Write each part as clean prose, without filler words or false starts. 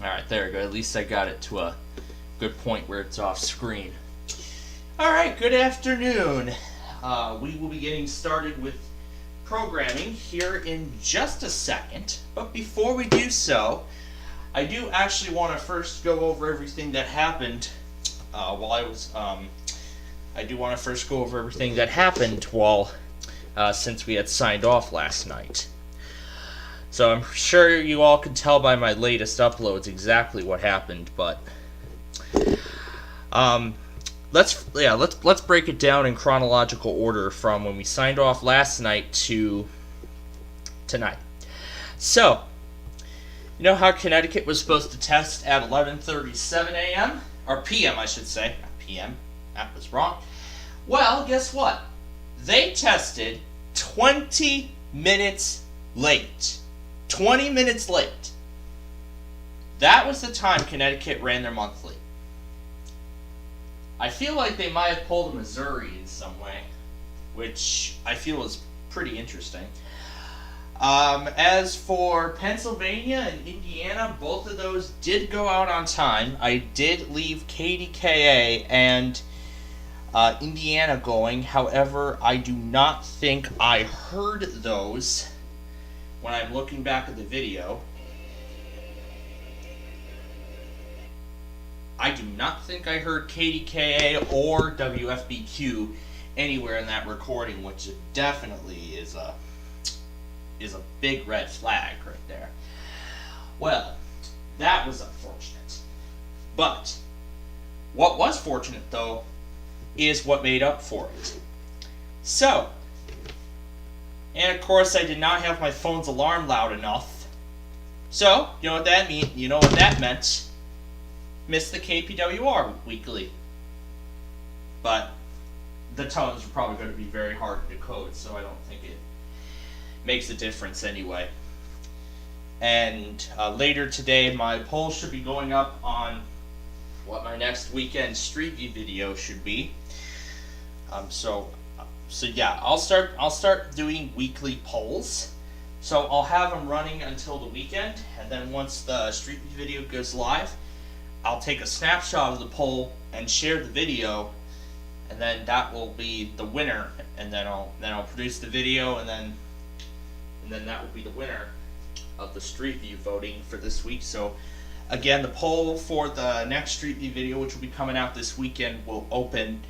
Alright, there we go. At least I got it to a good point where it's off screen. Alright, good afternoon. We will be getting started with programming here in just a second. But before we do so, I do actually want to first go over everything that happened since we had signed off last night. So I'm sure you all can tell by my latest uploads exactly what happened, but let's break it down in chronological order from when we signed off last night to tonight. So, you know how Connecticut was supposed to test at 11:37 a.m. or p.m. I should say, not p.m. That was wrong. Well, guess what? They tested 20 minutes late. 20 minutes late. That was the time Connecticut ran their monthly. I feel like they might have pulled a Missouri in some way, which I feel is pretty interesting. As for Pennsylvania and Indiana, both of those did go out on time. I did leave KDKA and Indiana going. However, I do not think I heard those when I'm looking back at the video. I do not think I heard KDKA or WFBQ anywhere in that recording, which definitely is a big red flag right there. Well, that was unfortunate. But what was fortunate, though, is what made up for it. So, and of course I did not have my phone's alarm loud enough. So, you know what that means? You know what that meant? Missed the KPWR weekly. But the tones are probably going to be very hard to decode, so I don't think it makes a difference anyway. And later today, my poll should be going up on what my next weekend Street View video should be. So yeah, I'll start doing weekly polls. So I'll have them running until the weekend, and then once the Street View video goes live, I'll take a snapshot of the poll and share the video, and then that will be the winner. And then I'll produce the video, and then that will be the winner of the Street View voting for this week. So again, the poll for the next Street View video, which will be coming out this weekend, will open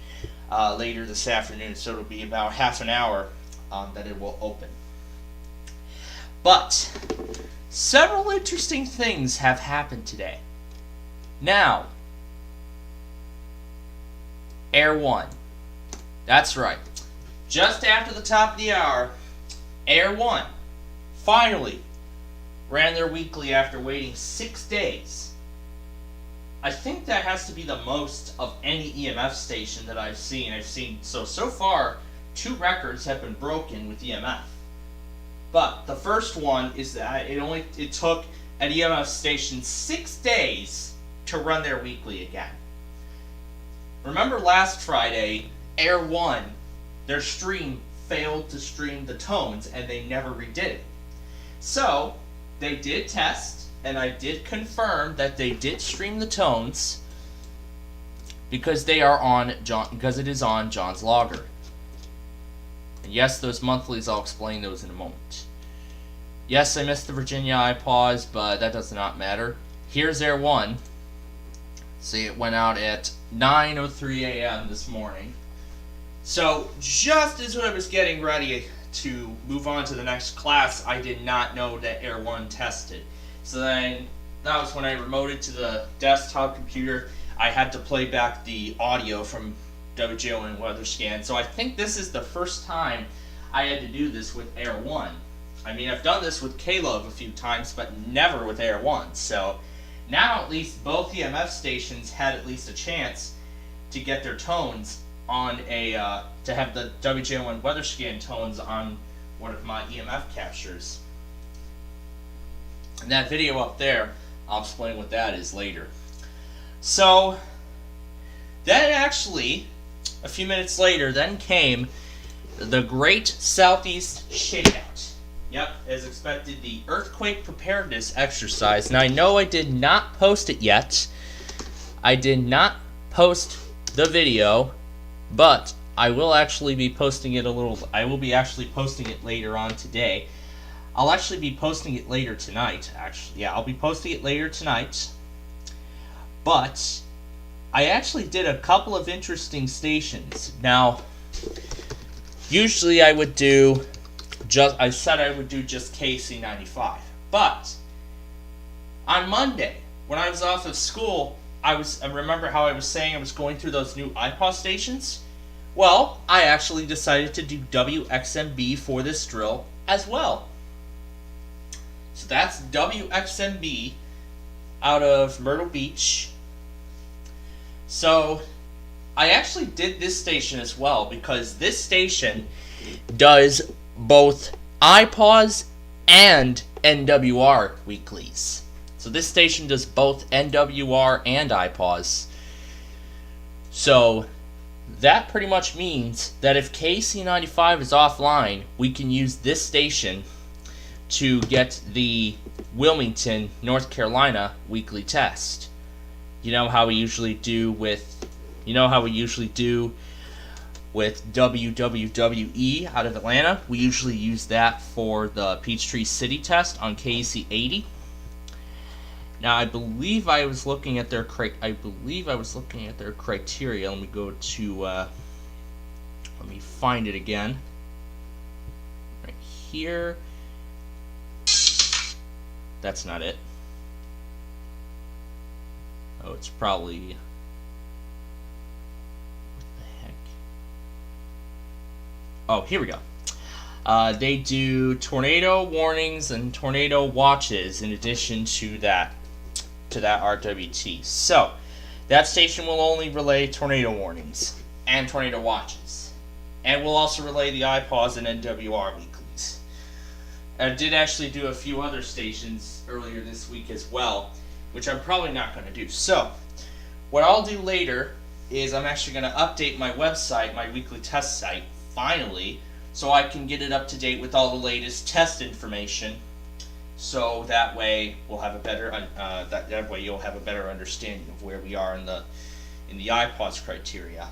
later this afternoon. So it'll be about half an hour that it will open. But several interesting things have happened today. Now, Air 1. That's right. Just after the top of the hour, Air 1 finally ran their weekly after waiting 6 days. I think that has to be the most of any EMF station that I've seen. So far, 2 records have been broken with EMF. But the first one is that it took an EMF station 6 days to run their weekly again. Remember last Friday, Air 1, their stream failed to stream the tones and they never redid it. So they did test, and I did confirm that they did stream the tones because it is on John's logger. And yes, those monthlies, I'll explain those in a moment. Yes, I missed the Virginia iPause, but that does not matter. Here's Air 1. See, it went out at 9:03 a.m. this morning. So, just as I was getting ready to move on to the next class, I did not know that Air 1 tested. So then, that was when I remoted to the desktop computer. I had to play back the audio from WJON WeatherScan. So I think this is the first time I had to do this with Air 1. I mean, I've done this with K-Love a few times, but never with Air 1. So now at least both EMF stations had at least a chance to get their tones on to have the WJON WeatherScan tones on one of my EMF captures. And that video up there, I'll explain what that is later. So then actually, a few minutes later, then came the Great Southeast Shakeout. Yep, as expected, the earthquake preparedness exercise. Now, I know I did not post it yet. I did not post the video, but I will actually be posting it I will be actually posting it later on today. I'll actually be posting it later tonight, actually. Yeah, I'll be posting it later tonight. But I actually did a couple of interesting stations. Now, usually I would do I said I would do just KC95. But on Monday, when I was off of school, I remember how I was saying I was going through those new iPod stations? Well, I actually decided to do WXMB for this drill as well. So that's WXMB out of Myrtle Beach. So I actually did this station as well because this station does both iPaws and NWR weeklies. So this station does both NWR and iPaws. So that pretty much means that if KC95 is offline, we can use this station to get the Wilmington, North Carolina weekly test. You know how we usually do with WWWE out of Atlanta. We usually use that for the Peachtree City test on KC80. Now, I believe I was looking at their criteria. Let me go to let me find it again. Right here. That's not it. Oh, it's probably, what the heck? Oh, here we go. They do tornado warnings and tornado watches in addition to that RWT. So that station will only relay tornado warnings and tornado watches, and will also relay the iPaws and NWR weeklies. I did actually do a few other stations earlier this week as well, which I'm probably not going to do. So what I'll do later is I'm actually going to update my website, my weekly test site, finally, so I can get it up to date with all the latest test information. So that way we'll have a better that way you'll have a better understanding of where we are in the iPaws criteria.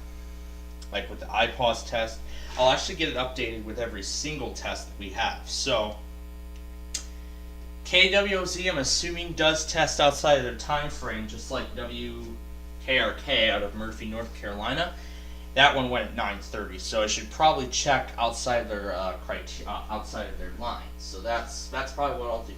Like with the iPaws test, I'll actually get it updated with every single test that we have. So KWOZ, I'm assuming, does test outside of their time frame, just like WKRK out of Murphy, North Carolina. That one went at 9:30, so I should probably check outside their outside of their line. So that's probably what I'll do.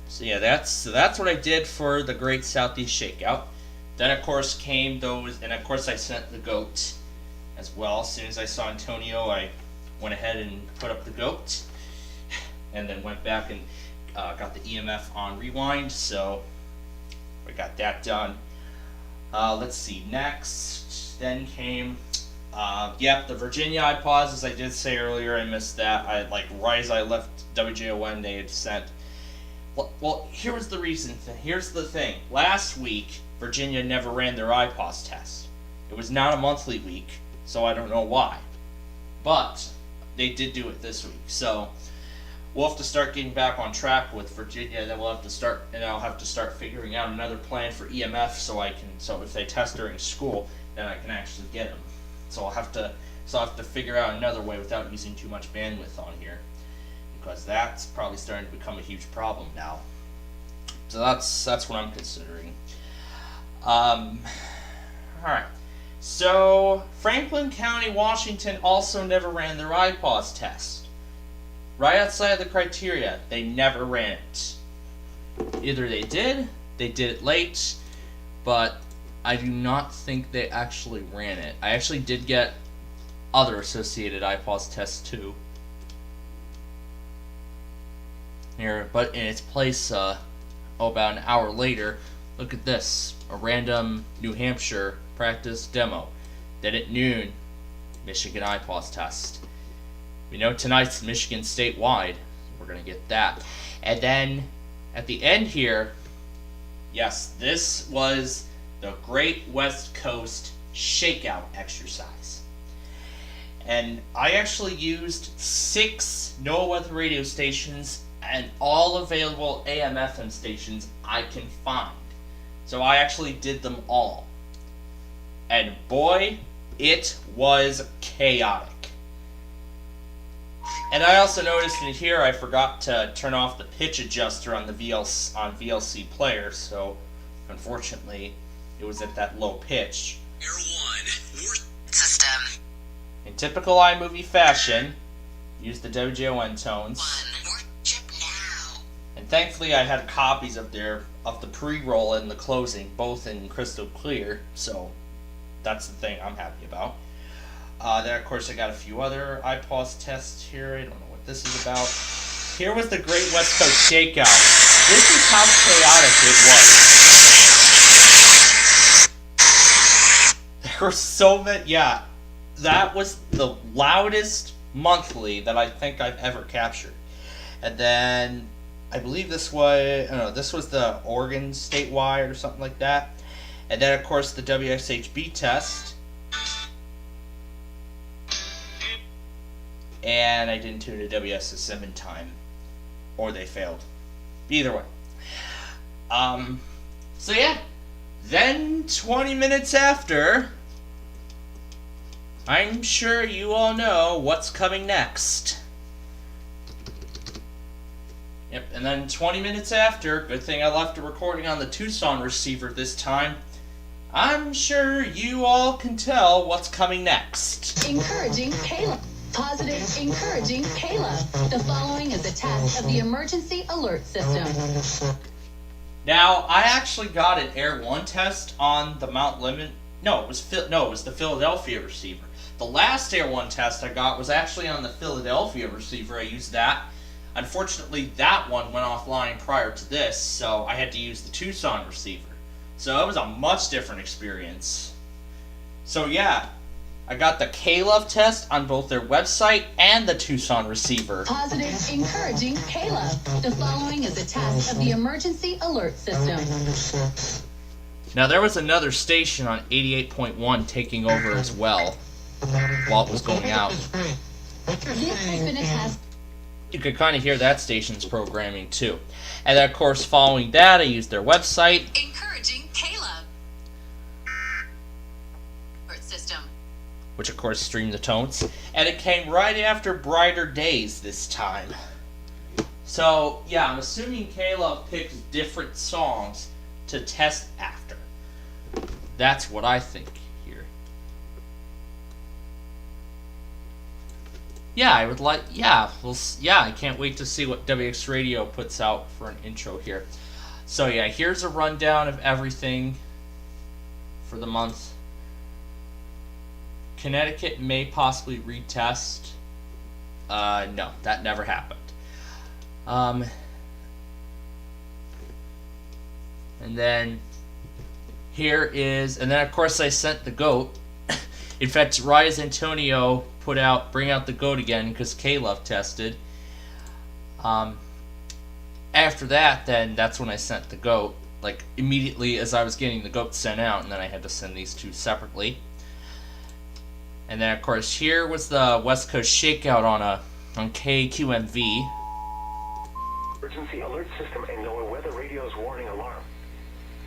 So yeah, that's what I did for the Great Southeast Shakeout. Then of course came those, and of course I sent the goat as well. As soon as I saw Antonio, I went ahead and put up the goat, and then went back and got the EMF on rewind. So we got that done. Let's see, next then came the Virginia iPaws. As I did say earlier, I missed that. Right as I left WJON, they had sent. Well, here's the reason. Here's the thing. Last week, Virginia never ran their iPaws test. It was not a monthly week, so I don't know why. But they did do it this week, so we'll have to start getting back on track with Virginia. And then I'll have to start figuring out another plan for EMF so if they test during school, then I can actually get them. So I'll have to figure out another way without using too much bandwidth on here, because that's probably starting to become a huge problem now. So that's what I'm considering. Alright. So Franklin County, Washington also never ran their iPaws test. Right outside of the criteria, they never ran it. Either they did it late, but I do not think they actually ran it. I actually did get other associated iPaws tests too. Here, but in its place, about an hour later, look at this. A random New Hampshire practice demo. Then at noon, Michigan iPaws test. We know tonight's Michigan statewide. We're going to get that. And then at the end here, yes, this was the Great West Coast Shakeout exercise. And I actually used 6 NOAA weather radio stations and all available AM/FM stations I can find. So I actually did them all. And boy, it was chaotic. And I also noticed in here I forgot to turn off the pitch adjuster on the VLC player, so unfortunately it was at that low pitch. Air 1, war system. In typical iMovie fashion, use the WJON tones. 1, worship now. And thankfully I had copies of the pre-roll and the closing, both in crystal clear, so that's the thing I'm happy about. Then of course I got a few other iPause tests here. I don't know what this is about. Here was the Great West Coast Shakeout. This is how chaotic it was. There were so many, yeah, that was the loudest monthly that I think I've ever captured. And then I believe this was, I don't know, this was the Oregon statewide or something like that. And then of course the WXHB test. And I didn't tune to WSSM in time, or they failed. Either way. So yeah, then 20 minutes after, I'm sure you all know what's coming next. Yep, and then 20 minutes after, good thing I left a recording on the Tucson receiver this time, I'm sure you all can tell what's coming next. Encouraging Kayla. Positive, encouraging Kayla. The following is a test of the emergency alert system. Now, I actually got an Air 1 test on the Mount Lemon. No, it was the Philadelphia receiver. The last Air 1 test I got was actually on the Philadelphia receiver. I used that. Unfortunately, that one went offline prior to this, so I had to use the Tucson receiver. So it was a much different experience. So yeah, I got the K-Love test on both their website and the Tucson receiver. Positive, encouraging Kayla. The following is a test of the emergency alert system. Now there was another station on 88.1 taking over as well while it was going out. This has been a test. You could kind of hear that station's programming too. And then of course following that I used their website. Encouraging Kayla. Alert system. Which of course streamed the tones. And it came right after Brighter Days this time. So yeah, I'm assuming Kayla picks different songs to test after. That's what I think here. Yeah, I would like, I can't wait to see what WX Radio puts out for an intro here. So yeah, here's a rundown of everything for the month. Connecticut may possibly retest. No, that never happened. And then here is, and then of course I sent the GOAT. In fact, Rise Antonio bring out the GOAT again because K-Love tested. After that, then that's when I sent the GOAT, like immediately as I was getting the GOAT sent out, and then I had to send these two separately. And then of course here was the West Coast Shakeout on KQMV. Emergency alert system and NOAA weather radio's warning alarm.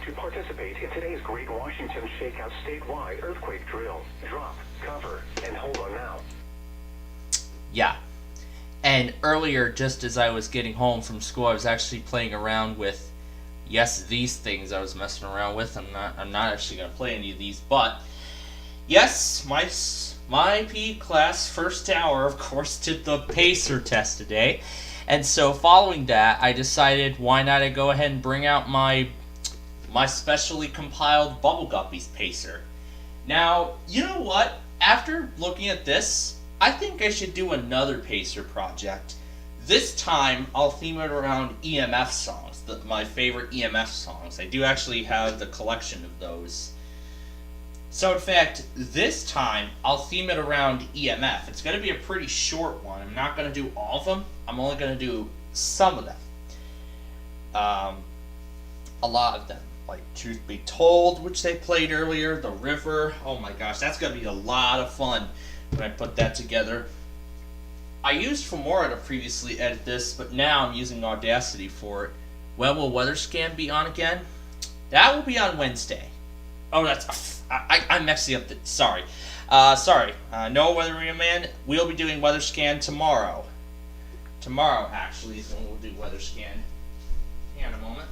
To participate in today's Great Washington Shakeout statewide earthquake drill, drop, cover, and hold on now. Yeah. And earlier, just as I was getting home from school, I was actually playing around with, yes, these things I was messing around with. I'm not actually going to play any of these, but yes, my PE class first hour, of course, did the Pacer test today. And so following that, I decided why not I go ahead and bring out my specially compiled Bubble Guppies Pacer. Now, you know what? After looking at this, I think I should do another Pacer project. This time, I'll theme it around EMF songs, my favorite EMF songs. I do actually have the collection of those. So in fact, this time, I'll theme it around EMF. It's going to be a pretty short one. I'm not going to do all of them. I'm only going to do some of them. A lot of them. Like Truth Be Told, which they played earlier, The River. Oh my gosh, that's going to be a lot of fun when I put that together. I used Filmora to previously edit this, but now I'm using Audacity for it. When will Weather Scan be on again? That will be on Wednesday. Oh, that's... I'm messing up the... Sorry. No, WeatherMen, we'll be doing Weather Scan tomorrow. Tomorrow, actually, is when we'll do Weather Scan. Hang on a moment.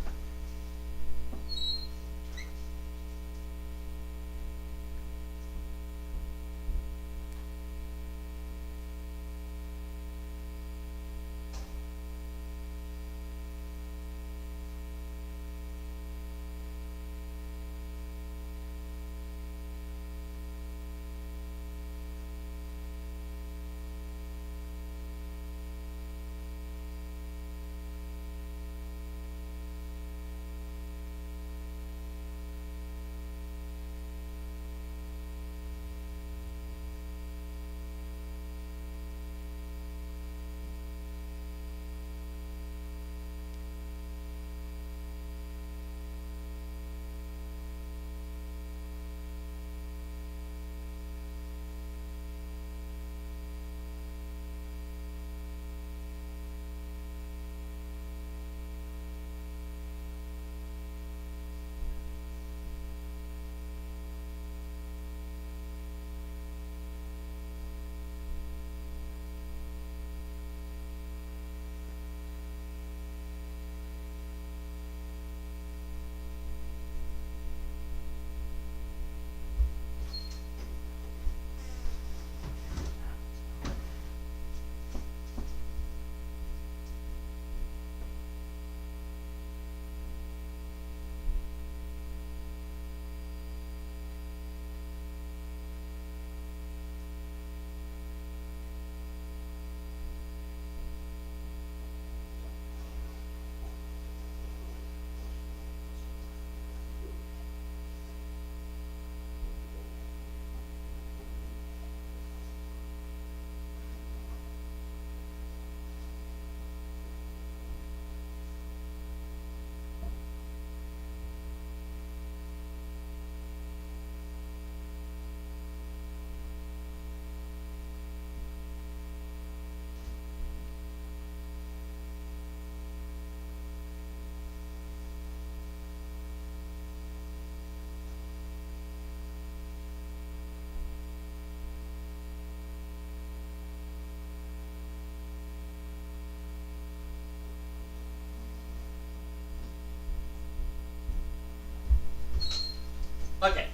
Okay,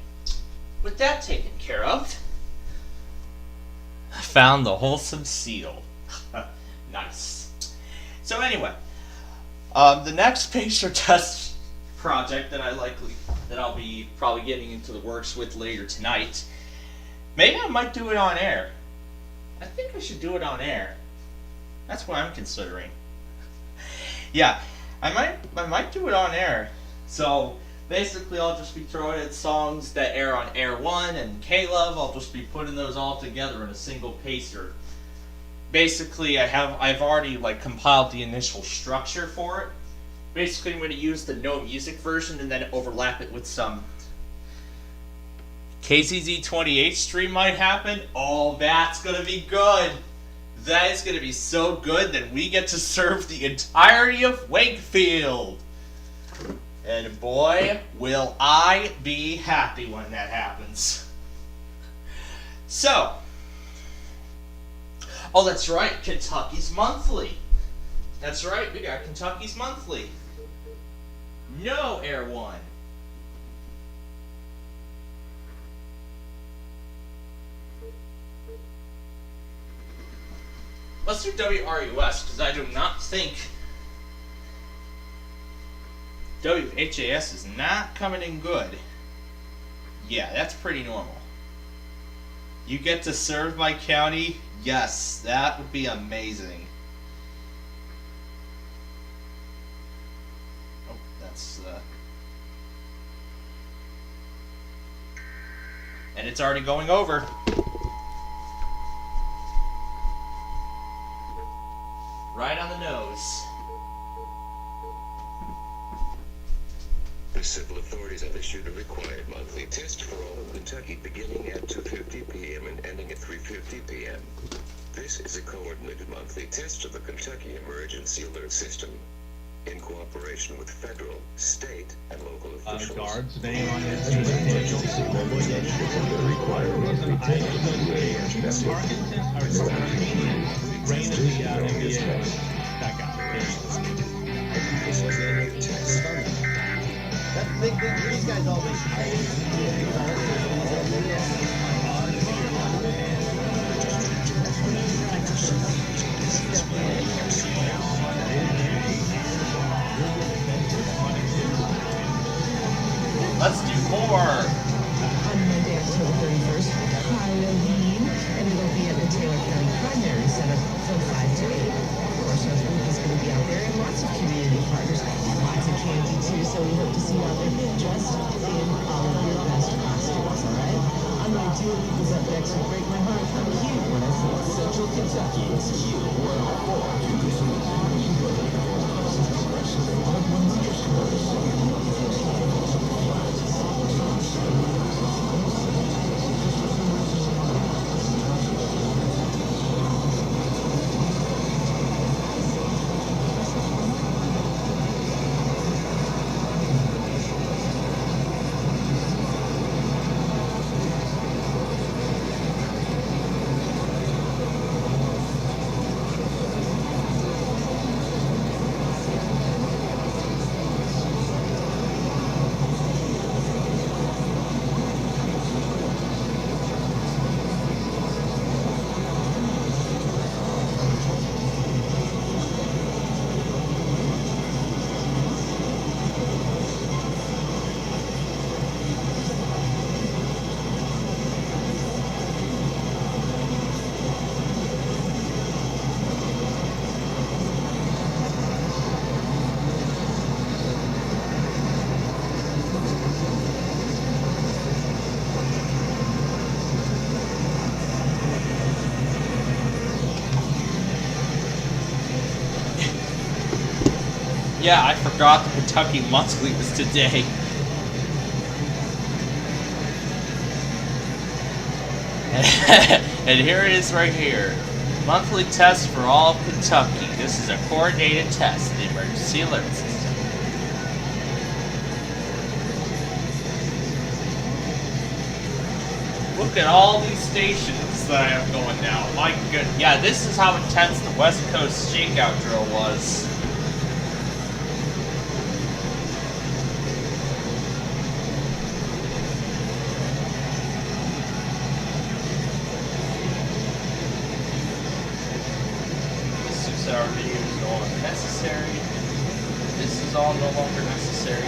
with that taken care of, I found the wholesome seal. Nice. So anyway, the next pacer test project that I'll be probably getting into the works with later tonight. Maybe I might do it on air. I think I should do it on air. That's what I'm considering. Yeah, I might do it on air. So basically, I'll just be throwing in songs that air on Air 1 and K-Love. I'll just be putting those all together in a single pacer. Basically, I've already compiled the initial structure for it. Basically, I'm going to use the no music version and then overlap it with some KZZ28 stream might happen. Oh, that's going to be good. That is going to be so good that we get to serve the entirety of Wakefield. And boy, will I be happy when that happens. So, oh, that's right, Kentucky's Monthly. That's right, we got Kentucky's Monthly. No Air 1. Let's do WRUS, because I do not think WHAS is not coming in good. Yeah, that's pretty normal. You get to serve my county? Yes, that would be amazing. Oh, that's and it's already going over. Right on the nose. civil authorities have issued a required monthly test for all of Kentucky beginning at 2:50 p.m. and ending at 3:50 p.m. This is a coordinated monthly test of the Kentucky Emergency Alert System in cooperation with federal, state, and local officials. Guard's name on it. Emergency memo the required monthly test. Rain of the NBA. That guy. These guys always Let's do more. On Monday, October 31st, Halloween, and it'll be at the Taylor County Primary Center from 5 to 8. Of course, our booth is going to be out there, and lots of community partners, lots of candy too, so we hope to see you out there dressed in all of your best costumes, all right? I'm going to do it because up next will break my heart. I'm cute when I see Central Kentucky. It's cute. 104. Yeah, I forgot the Kentucky Monthly was today. And here it is right here. Monthly test for all of Kentucky. This is a coordinated test, the emergency alert system. Look at all these stations that I have going now. My goodness. Yeah, this is how intense the West Coast shakeout drill was. Our video is no longer necessary. This is all no longer necessary.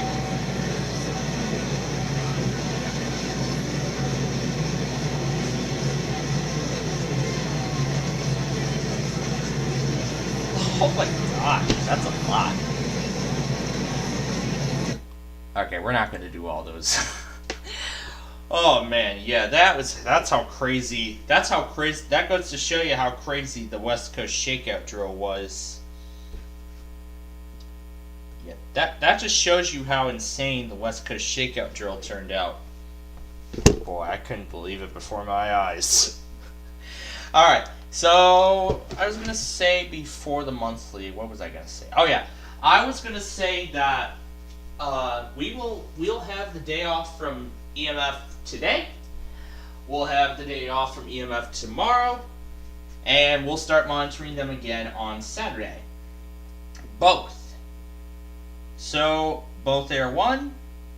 Oh my gosh, that's a lot. Okay, we're not going to do all those. Oh man, yeah, that's how crazy, that goes to show you how crazy the West Coast shakeout drill was. Yeah, that just shows you how insane the West Coast shakeout drill turned out. Boy, I couldn't believe it before my eyes. Alright, so I was going to say before the monthly, what was I going to say? Oh yeah, I was going to say that we'll have the day off from EMF today. We'll have the day off from EMF tomorrow, and we'll start monitoring them again on Saturday. Both. So both Air 1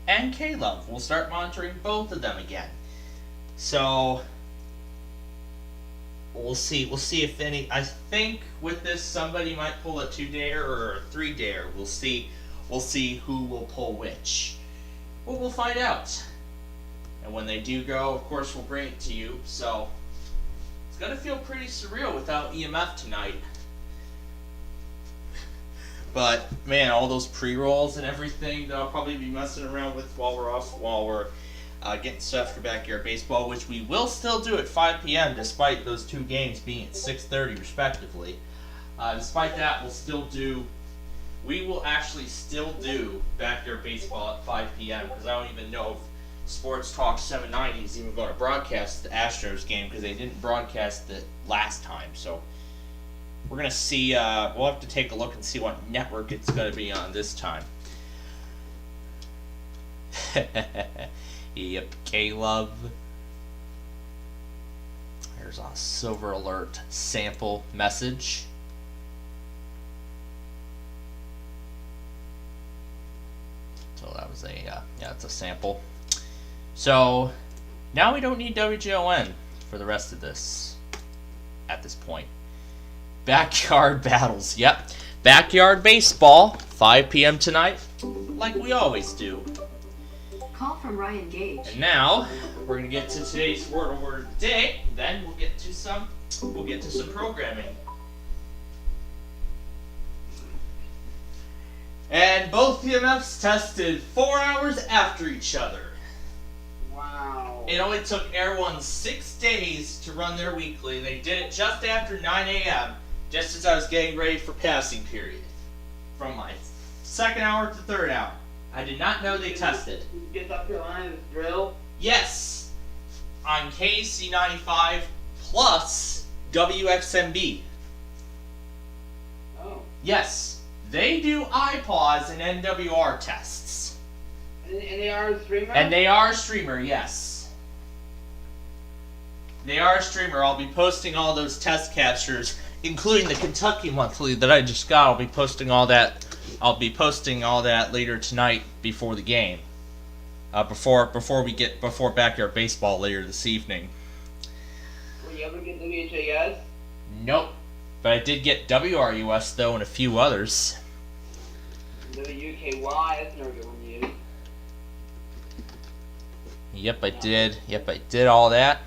and K-Love, we'll start monitoring both of them again. So we'll see if any. I think with this somebody might pull a 2-dayer or a 3-dayer. We'll see who will pull which. Well, we'll find out. And when they do go, of course, we'll bring it to you. So it's going to feel pretty surreal without EMF tonight. But, man, all those pre-rolls and everything that I'll probably be messing around with while we're getting stuff for backyard baseball, which we will still do at 5 p.m. despite those two games being at 6:30 respectively. Despite that, we'll we will actually still do Backyard Baseball at 5 p.m. because I don't even know if Sports Talk 790 is even going to broadcast the Astros game because they didn't broadcast it last time. So we're going to see, we'll have to take a look and see what network it's going to be on this time. Yep, K-Love. There's a Silver Alert sample message. So that was a, yeah, it's a sample. So now we don't need WJON for the rest of this at this point. Backyard battles, yep. Backyard baseball, 5 p.m. tonight, like we always do. Call from Ryan Gage. And now we're gonna get to today's word of the day. Then we'll get to some programming. And both PMFs tested 4 hours after each other. Wow. It only took Air 1 6 days to run their weekly. They did it just after 9 a.m., just as I was getting ready for passing period. From my second hour to third hour. I did not know they tested. Did you get South Carolina's drill? Yes, on KC 95 plus WXMB. Oh. Yes, they do iPause and NWR tests. And they are a streamer? And they are a streamer, yes. They are a streamer. I'll be posting all those test captures, including the Kentucky Monthly that I just got. I'll be posting all that. I'll be posting all that later tonight before the game. Before Backyard Baseball later this evening. Were you ever get WHAS? Nope. But I did get WRUS though and a few others. WKY, that's never a good one to use. Yep, I did. Yep, I did all that.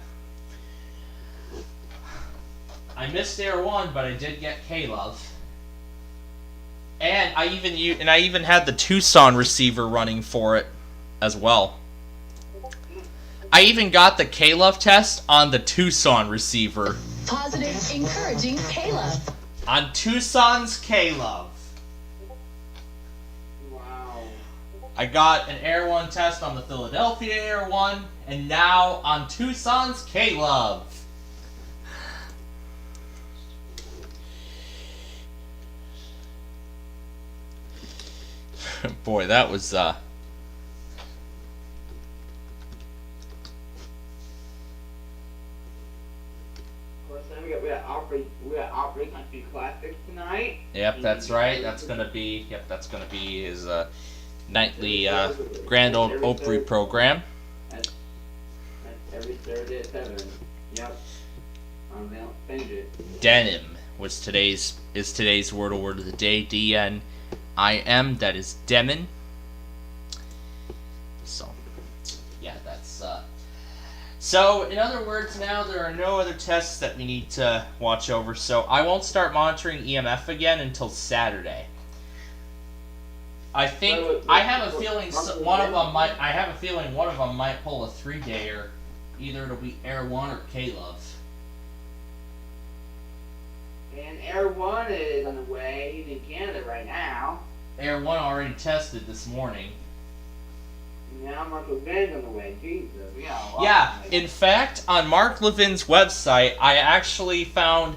I missed Air 1, but I did get K-Love. And I even had the Tucson receiver running for it as well. I even got the K-Love test on the Tucson receiver. Positive, encouraging K-Love. On Tucson's K-Love. Wow. I got an Air 1 test on the Philadelphia Air 1, and now on Tucson's K-Love. Boy, that was, Of course, then we got Outbreak Country Classics tonight. Yep, that's right. That's gonna be his nightly Grand Old Opry program. That's every Thursday at 7. Yep. They don't change it. Denim is today's word of the day. DNIM. That is Demon. So, yeah, that's. So, in other words, now there are no other tests that we need to watch over. So, I won't start monitoring EMF again until Saturday. I think I have a feeling one of them might. I have a feeling one of them might pull a 3-dayer. Either it'll be Air 1 or K-Love. And Air 1 is on the way. He's in Canada right now. Air 1 already tested this morning. Now Mark Levin's on the way. Jesus, we got a lot. Yeah, in fact, on Mark Levin's website, I actually found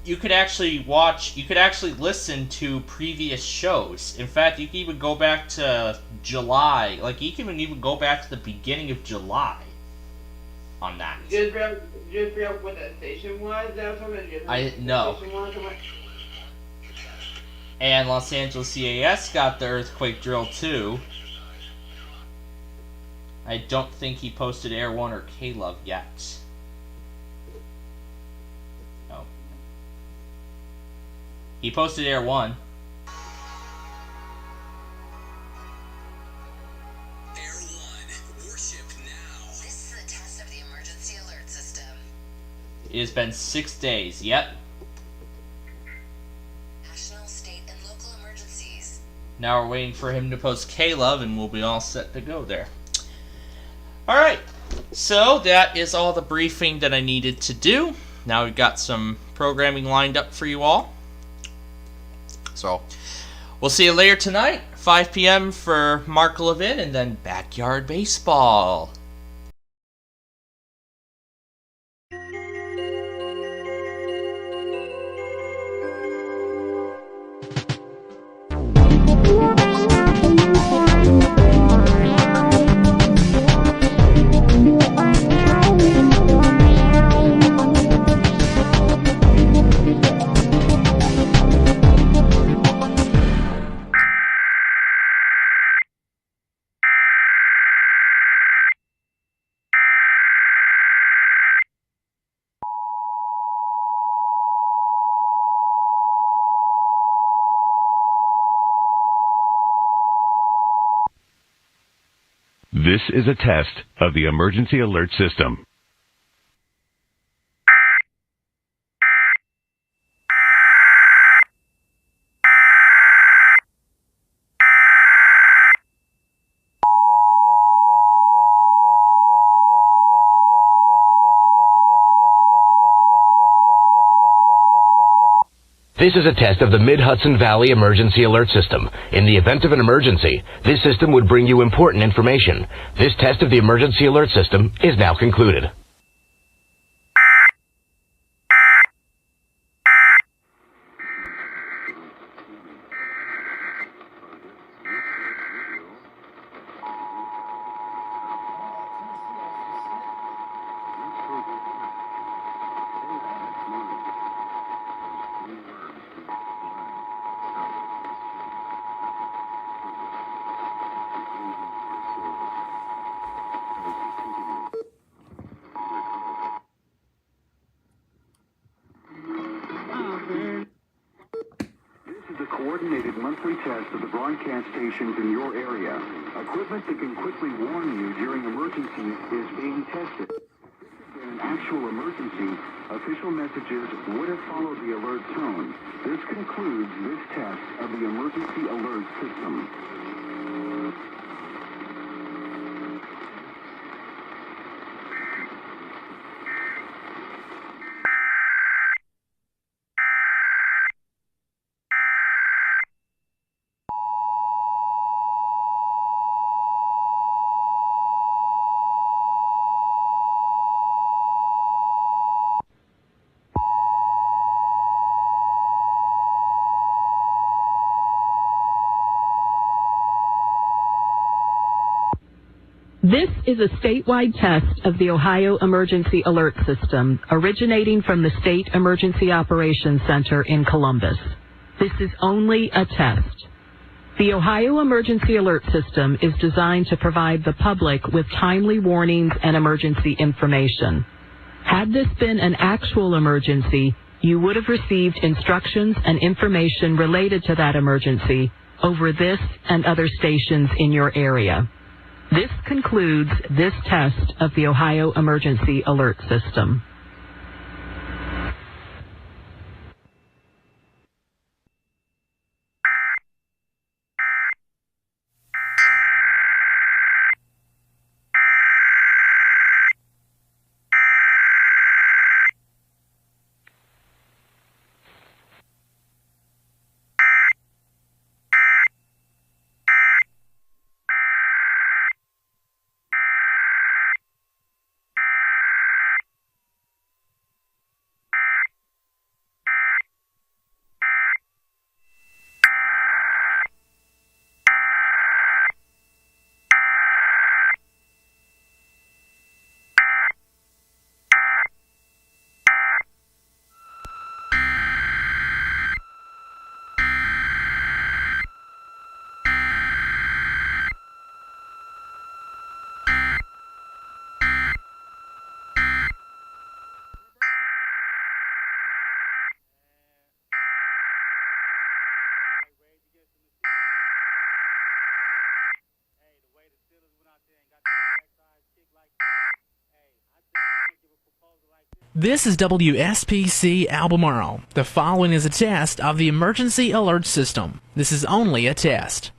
you could actually listen to previous shows. In fact, you can even go back to July. Like, you can even go back to the beginning of July on that. Did you figure out what that station was? That was something I didn't know. And Los Angeles EAS got the earthquake drill too. I don't think he posted Air 1 or K-Love yet. No. He posted Air 1. Air 1, worship now. This is a test of the emergency alert system. It has been 6 days. Yep. National, state, and local emergencies. Now we're waiting for him to post K-Love and we'll be all set to go there. Alright, so that is all the briefing that I needed to do. Now we've got some programming lined up for you all. So, We'll see you later tonight, 5 p.m. for Mark Levin, and then Backyard Baseball. This is a test of the emergency alert system. This is a test of the Mid-Hudson Valley Emergency Alert System. In the event of an emergency, this system would bring you important information. This test of the Emergency Alert System is now concluded. Coordinated monthly test of the broadcast stations in your area. Equipment that can quickly warn you during emergencies is being tested. In an actual emergency, official messages would have followed the alert tone. This concludes this test of the emergency alert system. This is a statewide test of the Ohio Emergency Alert System, originating from the State Emergency Operations Center in Columbus. This is only a test. The Ohio Emergency Alert System is designed to provide the public with timely warnings and emergency information. Had this been an actual emergency, you would have received instructions and information related to that emergency over this and other stations in your area. This concludes this test of the Ohio Emergency Alert System. This is WSPC Albemarle. The following is a test of the emergency alert system. This is only a test.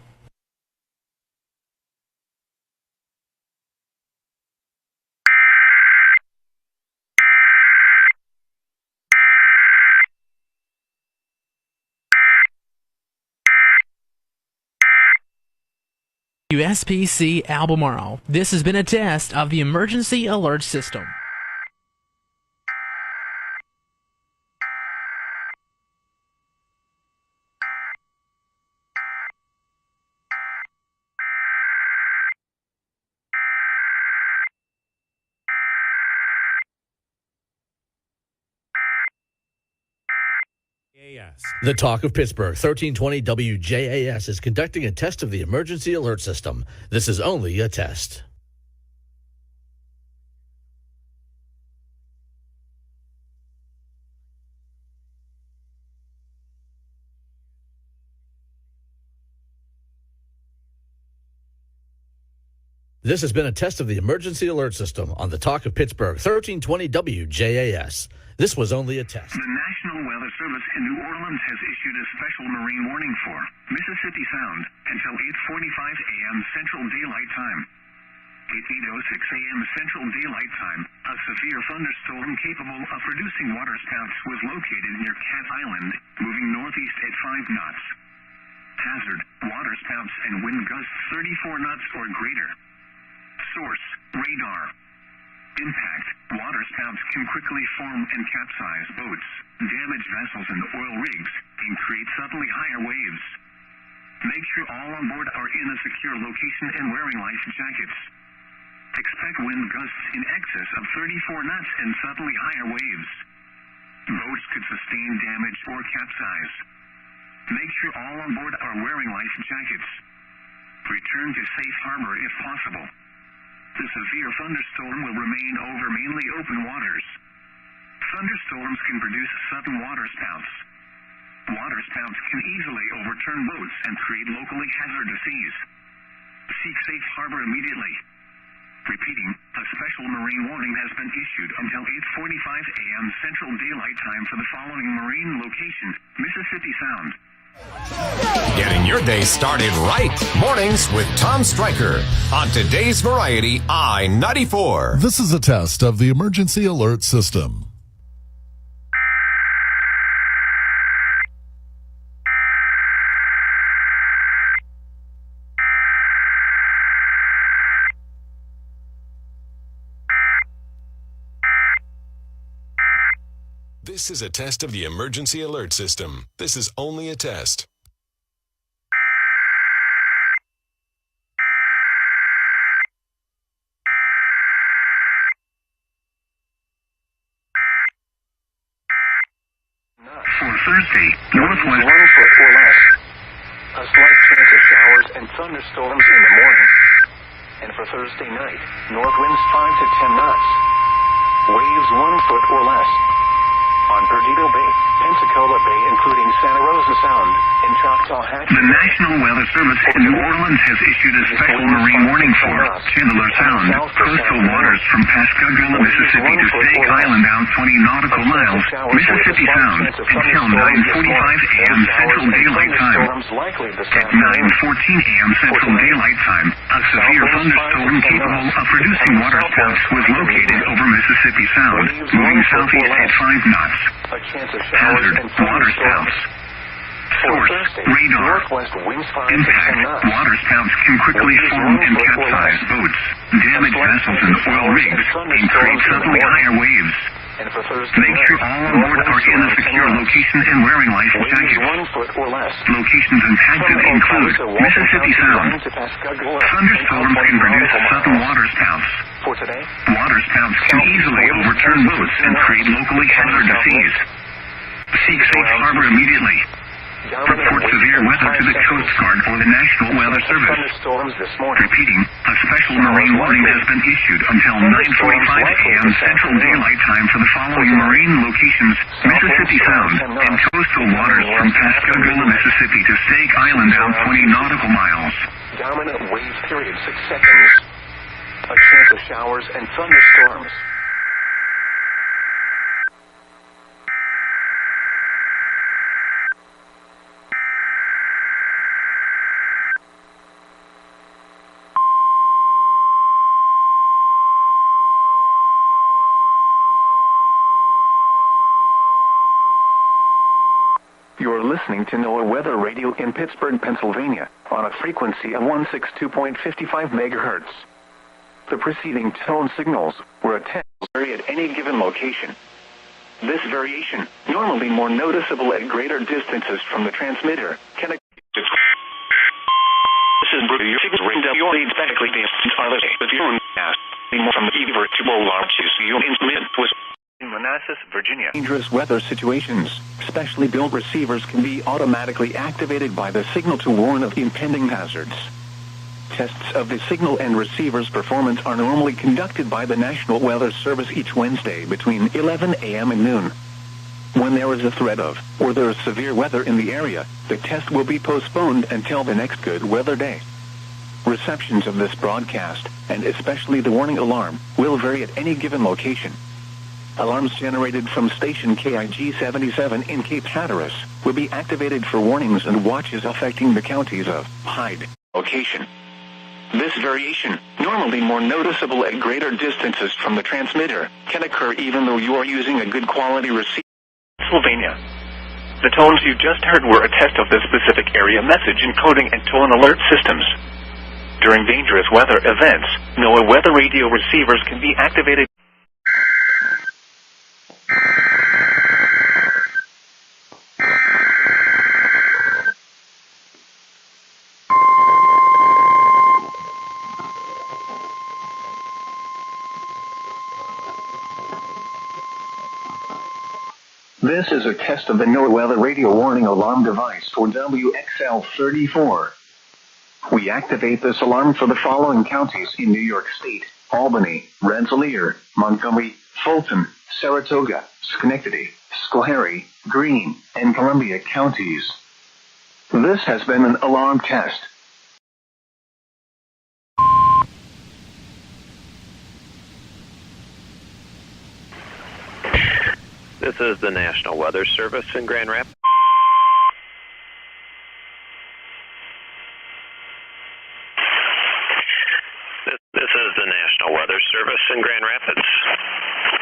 SPC Albemarle. This has been a test of the emergency alert system. The Talk of Pittsburgh, 1320 WJAS, is conducting a test of the emergency alert system. This is only a test. This has been a test of the emergency alert system on the Talk of Pittsburgh, 1320 WJAS. This was only a test. The National Weather Service in New Orleans has issued a special marine warning for Mississippi Sound until 8:45 a.m. Central Daylight Time. At 8:06 a.m. Central Daylight Time, a severe thunderstorm capable of producing waterspouts was located near Cat Island, moving northeast at 5 knots. Hazard, waterspouts and wind gusts 34 knots or greater. Source, radar. Impact, waterspouts can quickly form and capsize boats, damage vessels and oil rigs, and create suddenly higher waves. Make sure all on board are in a secure location and wearing life jackets. Expect wind gusts in excess of 34 knots and suddenly higher waves. Boats could sustain damage or capsize. Make sure all on board are wearing life jackets. Return to safe harbor if possible. The severe thunderstorm will remain over mainly open waters. Thunderstorms can produce sudden waterspouts. Waterspouts can easily overturn boats and create locally hazardous seas. Seek safe harbor immediately. Repeating, a special marine warning has been issued until 8:45 a.m. Central Daylight Time for the following marine locations: Mississippi Sound. Getting your day started right. Mornings with Tom Stryker on today's Variety I-94. This is a test of the emergency alert system. This is a test of the emergency alert system. This is only a test. For Thursday, northwest 1 foot or less. A slight chance of showers and thunderstorms in the morning. And for Thursday night, north winds 5 to 10 knots. Waves 1 foot or less. On Perdido Bay, Pensacola Bay, including Santa Rosa Sound, and Choctaw Hatch. The National Weather Service in New Orleans has issued a special marine warning for Chandler Sound, coastal waters from Pascagoula, Mississippi to Stake Island out 20 nautical miles, Mississippi Sound, until 9:45 a.m. Central Daylight Time. At 9:14 a.m. Central Daylight Time, a severe thunderstorm capable of producing waterspouts was located over Mississippi Sound, moving southeast at 5 knots. Hazard, waterspouts. Source, radar. Impact, waterspouts can quickly form and capsize boats, damage vessels and oil rigs, and create suddenly higher waves. Make sure all on board are in a secure location and wearing life jackets. Locations impacted include Mississippi Sound. Thunderstorms can produce sudden waterspouts. Waterspouts can easily overturn boats and create locally hazardous seas. Seek safe harbor immediately. Report severe weather to the Coast Guard or the National Weather Service. Repeating, a special marine warning has been issued until 9:45 a.m. Central Daylight Time for the following marine locations: Mississippi Sound and coastal waters from Pascagoula, Mississippi to Stake Island out 20 nautical miles. Dominant wave period 6 seconds. A chance of showers and thunderstorms. You're listening to NOAA Weather Radio in Pittsburgh, Pennsylvania, on a frequency of 162.55 megahertz. The preceding tone signals were a test vary at any given location. This variation, normally more noticeable at greater distances from the transmitter, can occur. This is your signal range of your exactly from the virtual launch you in Manassas, Virginia. Dangerous weather situations. Specially built receivers can be automatically activated by the signal to warn of impending hazards. Tests of the signal and receiver's performance are normally conducted by the National Weather Service each Wednesday between 11 a.m. and noon. When there is a threat of, or there is severe weather in the area, the test will be postponed until the next good weather day. Receptions of this broadcast, and especially the warning alarm, will vary at any given location. Alarms generated from station KIG 77 in Cape Hatteras will be activated for warnings and watches affecting the counties of Hyde location. This variation, normally more noticeable at greater distances from the transmitter, can occur even though you are using a good quality receiver. Pennsylvania. The tones you just heard were a test of the specific area message encoding and tone alert systems. During dangerous weather events, NOAA weather radio receivers can be activated. This is a test of the NOAA Weather Radio Warning Alarm device for WXL34. We activate this alarm for the following counties in New York State: Albany, Rensselaer, Montgomery, Fulton, Saratoga, Schenectady, Schoharie, Greene, and Columbia counties. This has been an alarm test. This is the National Weather Service in Grand Rapids. This is the National Weather Service in Grand Rapids.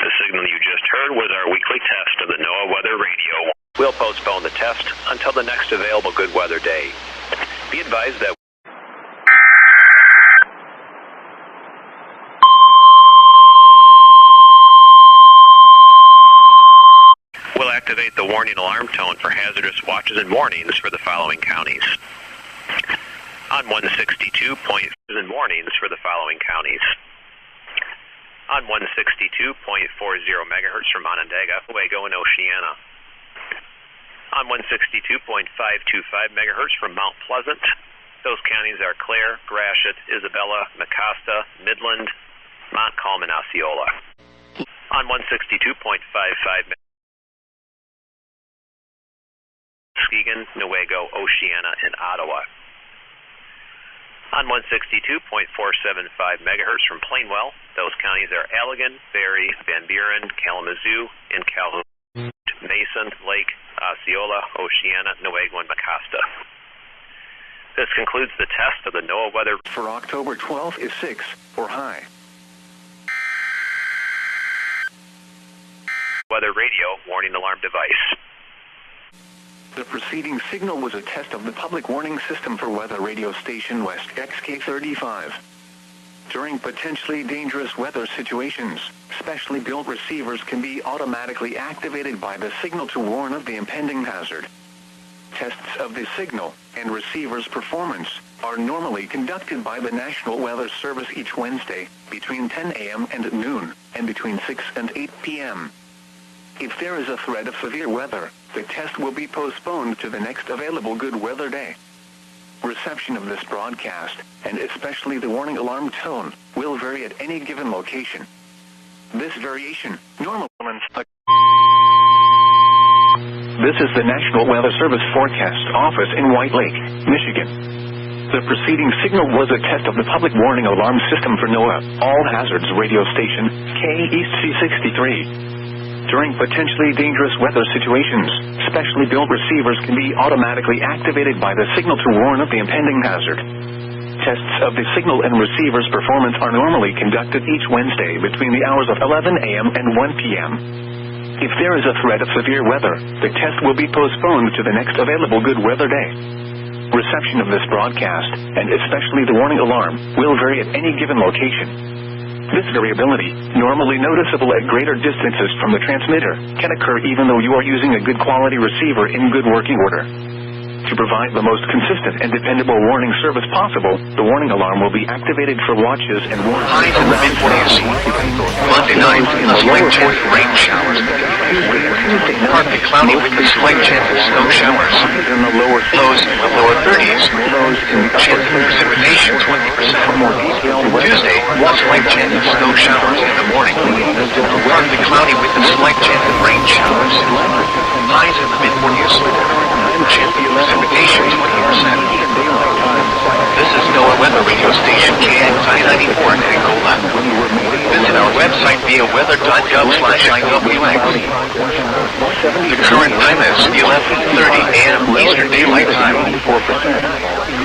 The signal you just heard was our weekly test of the NOAA Weather Radio. We'll postpone the test until the next available good weather day. Be advised that we'll activate the warning alarm tone for hazardous watches and warnings for the following counties. On 162 point and warnings for the following counties. On 162.40 megahertz from Onondaga, Fuego, and Oceana. On 162.525 megahertz from Mount Pleasant. Those counties are Clare, Gratiot, Isabella, Mecosta, Midland, Montcalm, and Osceola. On 162.55 Muskegon, Newaygo, Oceana, and Ottawa. On 162.475 megahertz from Plainwell, those counties are Allegan, Barry, Van Buren, Kalamazoo, and Calhoun, Mason, Lake, Osceola, Oceana, Newaygo, and Mecosta. This concludes the test of the NOAA weather for October 12th is 6 or high. Weather radio warning alarm device. The preceding signal was a test of the public warning system for weather radio station West XK35. During potentially dangerous weather situations, specially built receivers can be automatically activated by the signal to warn of the impending hazard. Tests of the signal and receiver's performance are normally conducted by the National Weather Service each Wednesday between 10 a.m. and noon, and between 6 and 8 p.m. If there is a threat of severe weather, the test will be postponed to the next available good weather day. Reception of this broadcast, and especially the warning alarm tone, will vary at any given location. This variation, normal. This is the National Weather Service Forecast Office in White Lake, Michigan. The preceding signal was a test of the public warning alarm system for NOAA All Hazards radio station, KEAS-C63. During potentially dangerous weather situations, specially built receivers can be automatically activated by the signal to warn of the impending hazard. Tests of the signal and receiver's performance are normally conducted each Wednesday between the hours of 11 a.m. and 1 p.m. If there is a threat of severe weather, the test will be postponed to the next available good weather day. Reception of this broadcast, and especially the warning alarm, will vary at any given location. This variability, normally noticeable at greater distances from the transmitter, can occur even though you are using a good quality receiver in good working order. To provide the most consistent and dependable warning service possible, the warning alarm will be activated for watches and warnings. Highs in the mid-40s. Monday night, a slight chance of rain showers. Partly cloudy with a slight chance of snow showers. Lows in the lower 30s. Chance of precipitation 20%. Tuesday, a slight chance of snow showers in the morning. Partly cloudy with a slight chance of rain showers. Highs in the mid-40s. Chance of precipitation 20%. This is NOAA Weather Radio Station KXI-94 in Angola. Visit our website via weather.gov/IWX. The current time is 11:30 a.m. Eastern Daylight Time.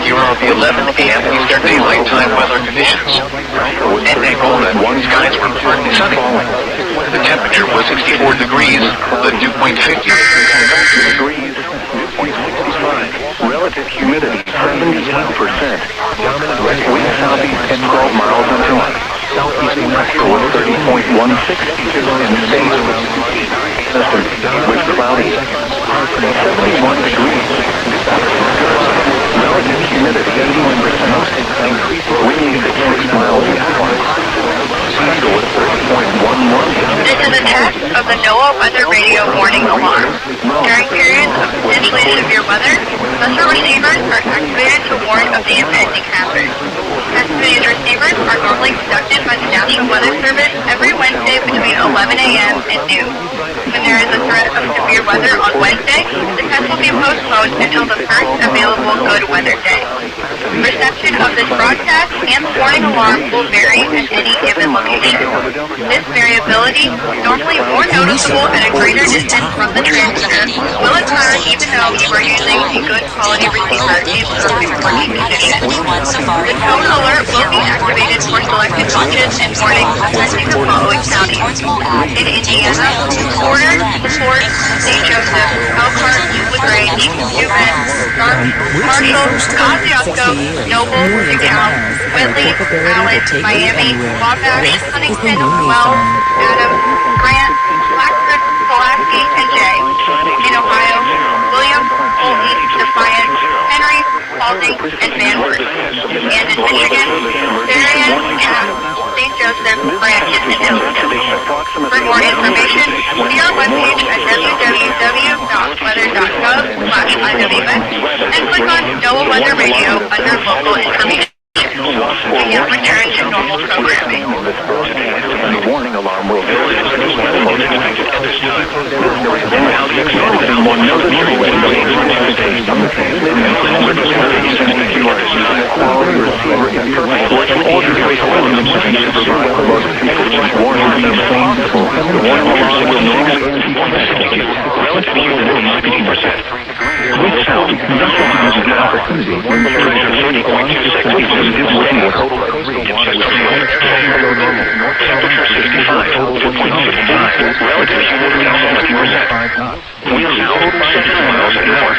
Here are the 11 a.m. Eastern Daylight Time weather conditions. In Angola, skies were partly sunny. The temperature was 64 degrees, the dew point 50. Relative humidity 72%. West wind southeast at 12 miles an hour. Southeast pressure was 30.16 and with cloudy. 71 degrees. Relative humidity 81%. Increasing wind at 6 miles an hour. Pressure was 30.11. This is a test of the NOAA Weather Radio warning alarm. During periods of potentially severe weather, special receivers are activated to warn of the impending hazard. Activated receivers are normally conducted by the National Weather Service every Wednesday between 11 a.m. and noon. When there is a threat of severe weather on Wednesday, the test will be postponed until the first available good weather day. Reception of this broadcast and the warning alarm will vary at any given location. This variability, normally more noticeable at a greater distance from the transmitter, will occur even though you are using a good quality receiver in perfect working condition. The tone alert will be activated for selected watches and warnings affecting the following counties. In Indiana, Porter, Fort, St. Joseph, Elkhart, LaGrange, Newman, Marshall, Kosciuszko, Noble, DeKalb, Whitley, Allen, Miami, Wabash, Huntington, Wells, Adams, Grant, Blackford, Pulaski, and Jay. In Ohio, William, Fulton, Defiant, Henry, Spalding, and Van Wert. And in Michigan, Darien, Anna, St. Joseph, Branches, and Hillsdale. For more information, see our webpage at www.weather.gov/IWX and click on NOAA Weather Radio under local information. We have returned to normal programming. The warning alarm will vary. Temperature 65, 4.65, relative humidity 70%. Winds out 7 miles an hour.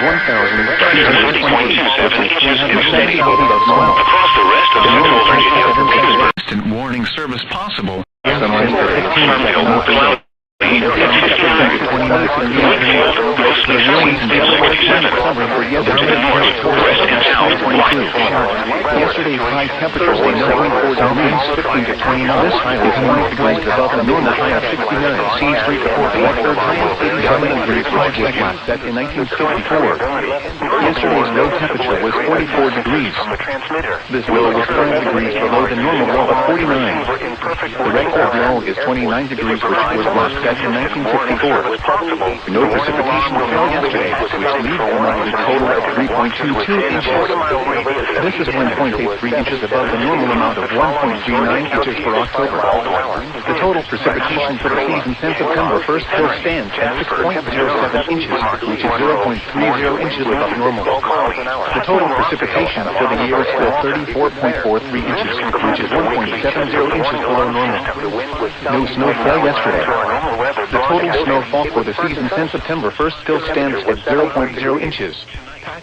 Pressure 30.27 inches and steady. Across the rest of Central Virginia, Pittsburgh. Instant warning service possible. Farmville, cloudy. Mostly sunny, 67. To the north, west, and south, light. Yesterday's high temperature was 74 degrees, 15 to 29. This high was 1 degree above the normal high of 69. Seas report record high of 87 degrees for seconds set in 1964. Yesterday's low temperature was 44 degrees. This low was 12 degrees below the normal low of 49. The record low is 29 degrees, which was last set in 1964. No precipitation fell yesterday, which leaves the total of 3.22 inches. This is 1.83 inches inches above the normal amount of 1.39 inches for October. The total precipitation for the season since September 1st still stands at 6.07 inches, which is 0.30 inches above normal. The total precipitation for the year is still 34.43 inches, which is 1.70 inches below normal. No snow fell yesterday. The total snowfall for the season since September 1st still stands at 0.0 inches.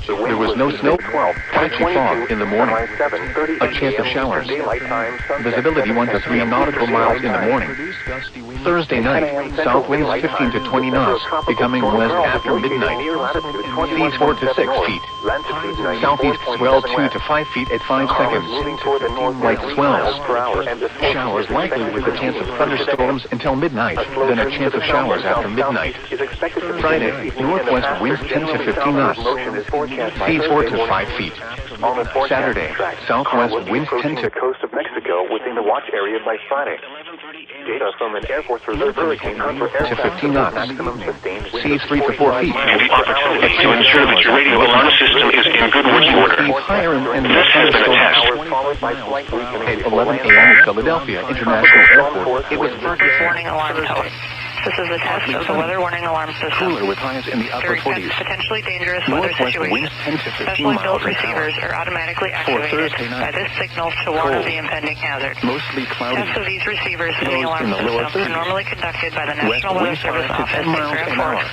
There was no snow, patchy fog in the morning, a chance of showers, visibility 1 to 3 nautical miles in the morning. Thursday night, south winds 15 to 20 knots, becoming west after midnight. Seas 4 to 6 feet. Southeast swell 2 to 5 feet at 5 seconds. Light swells. Showers likely with a chance of thunderstorms until midnight, then a chance of showers after midnight. Friday, northwest winds 10 to 15 knots. Seas 4 to 5 feet. Saturday, southwest winds 10 to the coast of Mexico within the watch area by Friday. Data from an Air Force Reserve hurricane to 15 knots. Seas 3 to 4 feet. To ensure that your radio alarm system is in good working order. This has been a test. At 11 a.m. at Philadelphia International Airport, it was warning alarm tone. This is a test of the weather warning alarm system. Cooler with highs in the upper 40s. Potentially dangerous weather situations. Specially built receivers are automatically activated by this signal to warn of the impending hazard. Mostly cloudy. Tests of these receivers in the alarm system are normally conducted by the National Weather Service Office in Grand Forks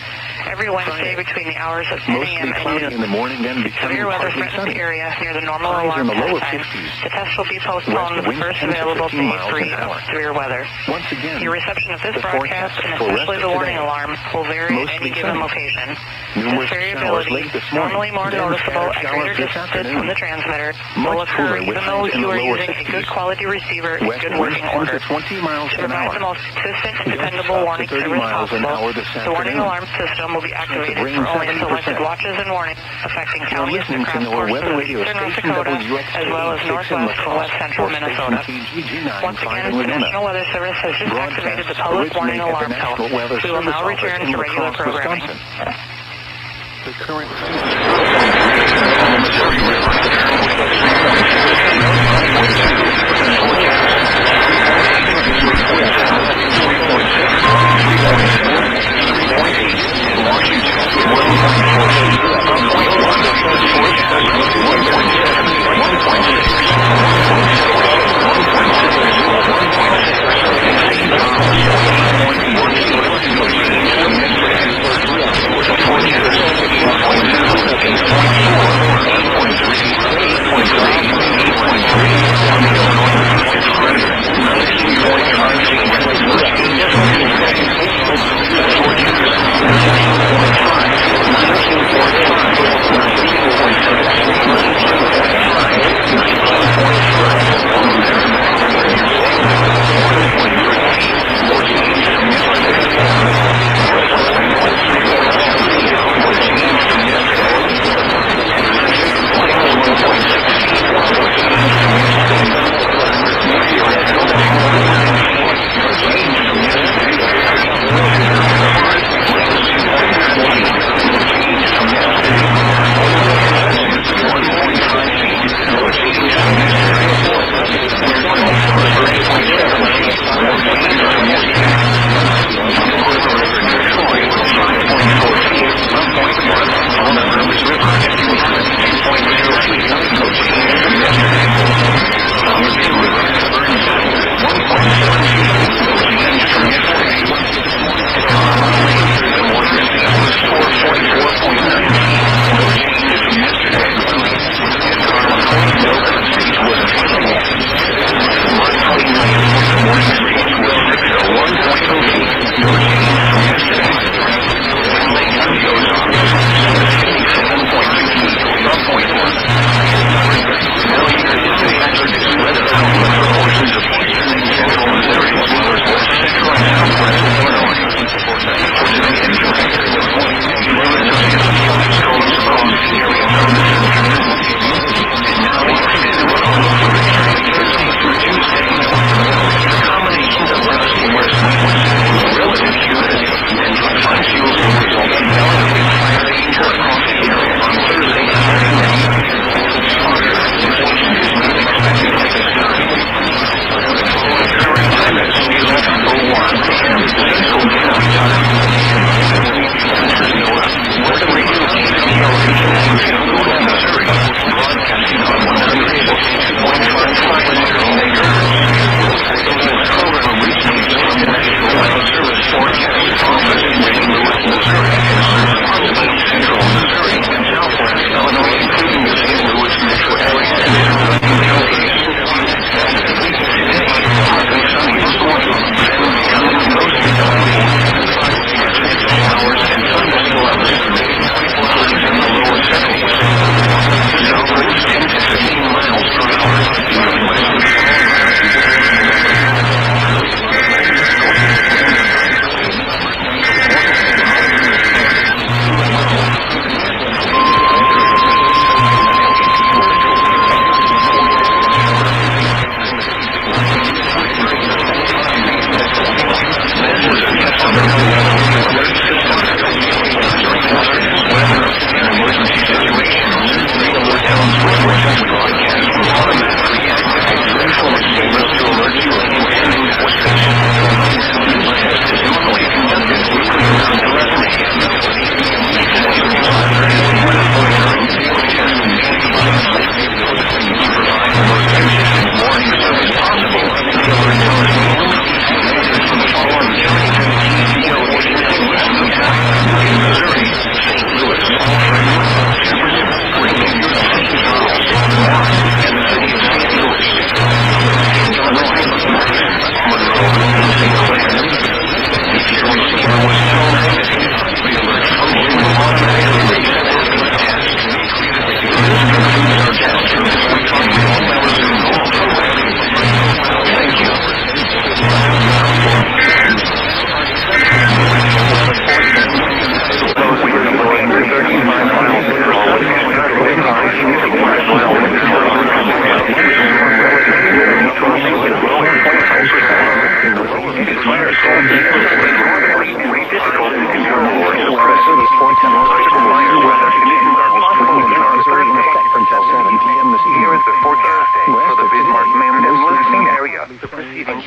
every Wednesday between the hours of 10 a.m. and noon. In the morning, then severe weather threatens the area near the normal alarm test time. The test will be postponed to the first available day free of severe weather. Once again, your reception of this broadcast and especially the warning alarm will vary at any given location. This variability, normally more noticeable at greater distances from the transmitter, will occur even though you are using a good quality receiver in good working order. To provide the most consistent and dependable warning service possible, the warning alarm system will be activated for only selected watches and warnings affecting counties across portions of eastern North Dakota, as well as northwest and west central Minnesota. Once again, the National Weather Service has just activated the public warning alarm tone. We will now return to regular programming. The current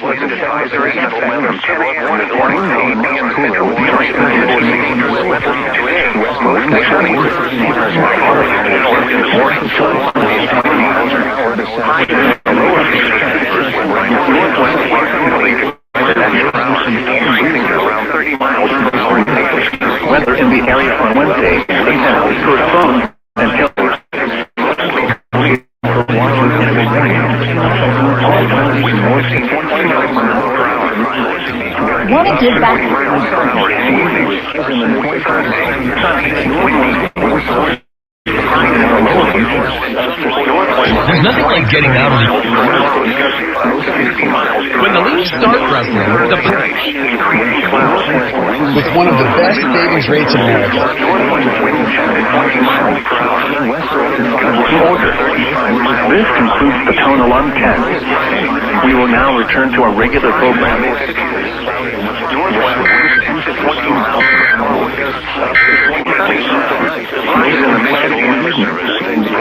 Blizzard advisory and from 10 a.m. this morning to 8 p.m. Central. We are experiencing dangerous weather situation. West winds turning to 30 miles per hour in the morning. High to the lower northwest westerly around 30 miles per hour. Weather in the area on Wednesday. For phone and killers. Want to give back? There's nothing like getting out of the... When the leaves start rustling, with one of the best savings rates in America. This concludes the tone alarm test. We will now return to our regular program.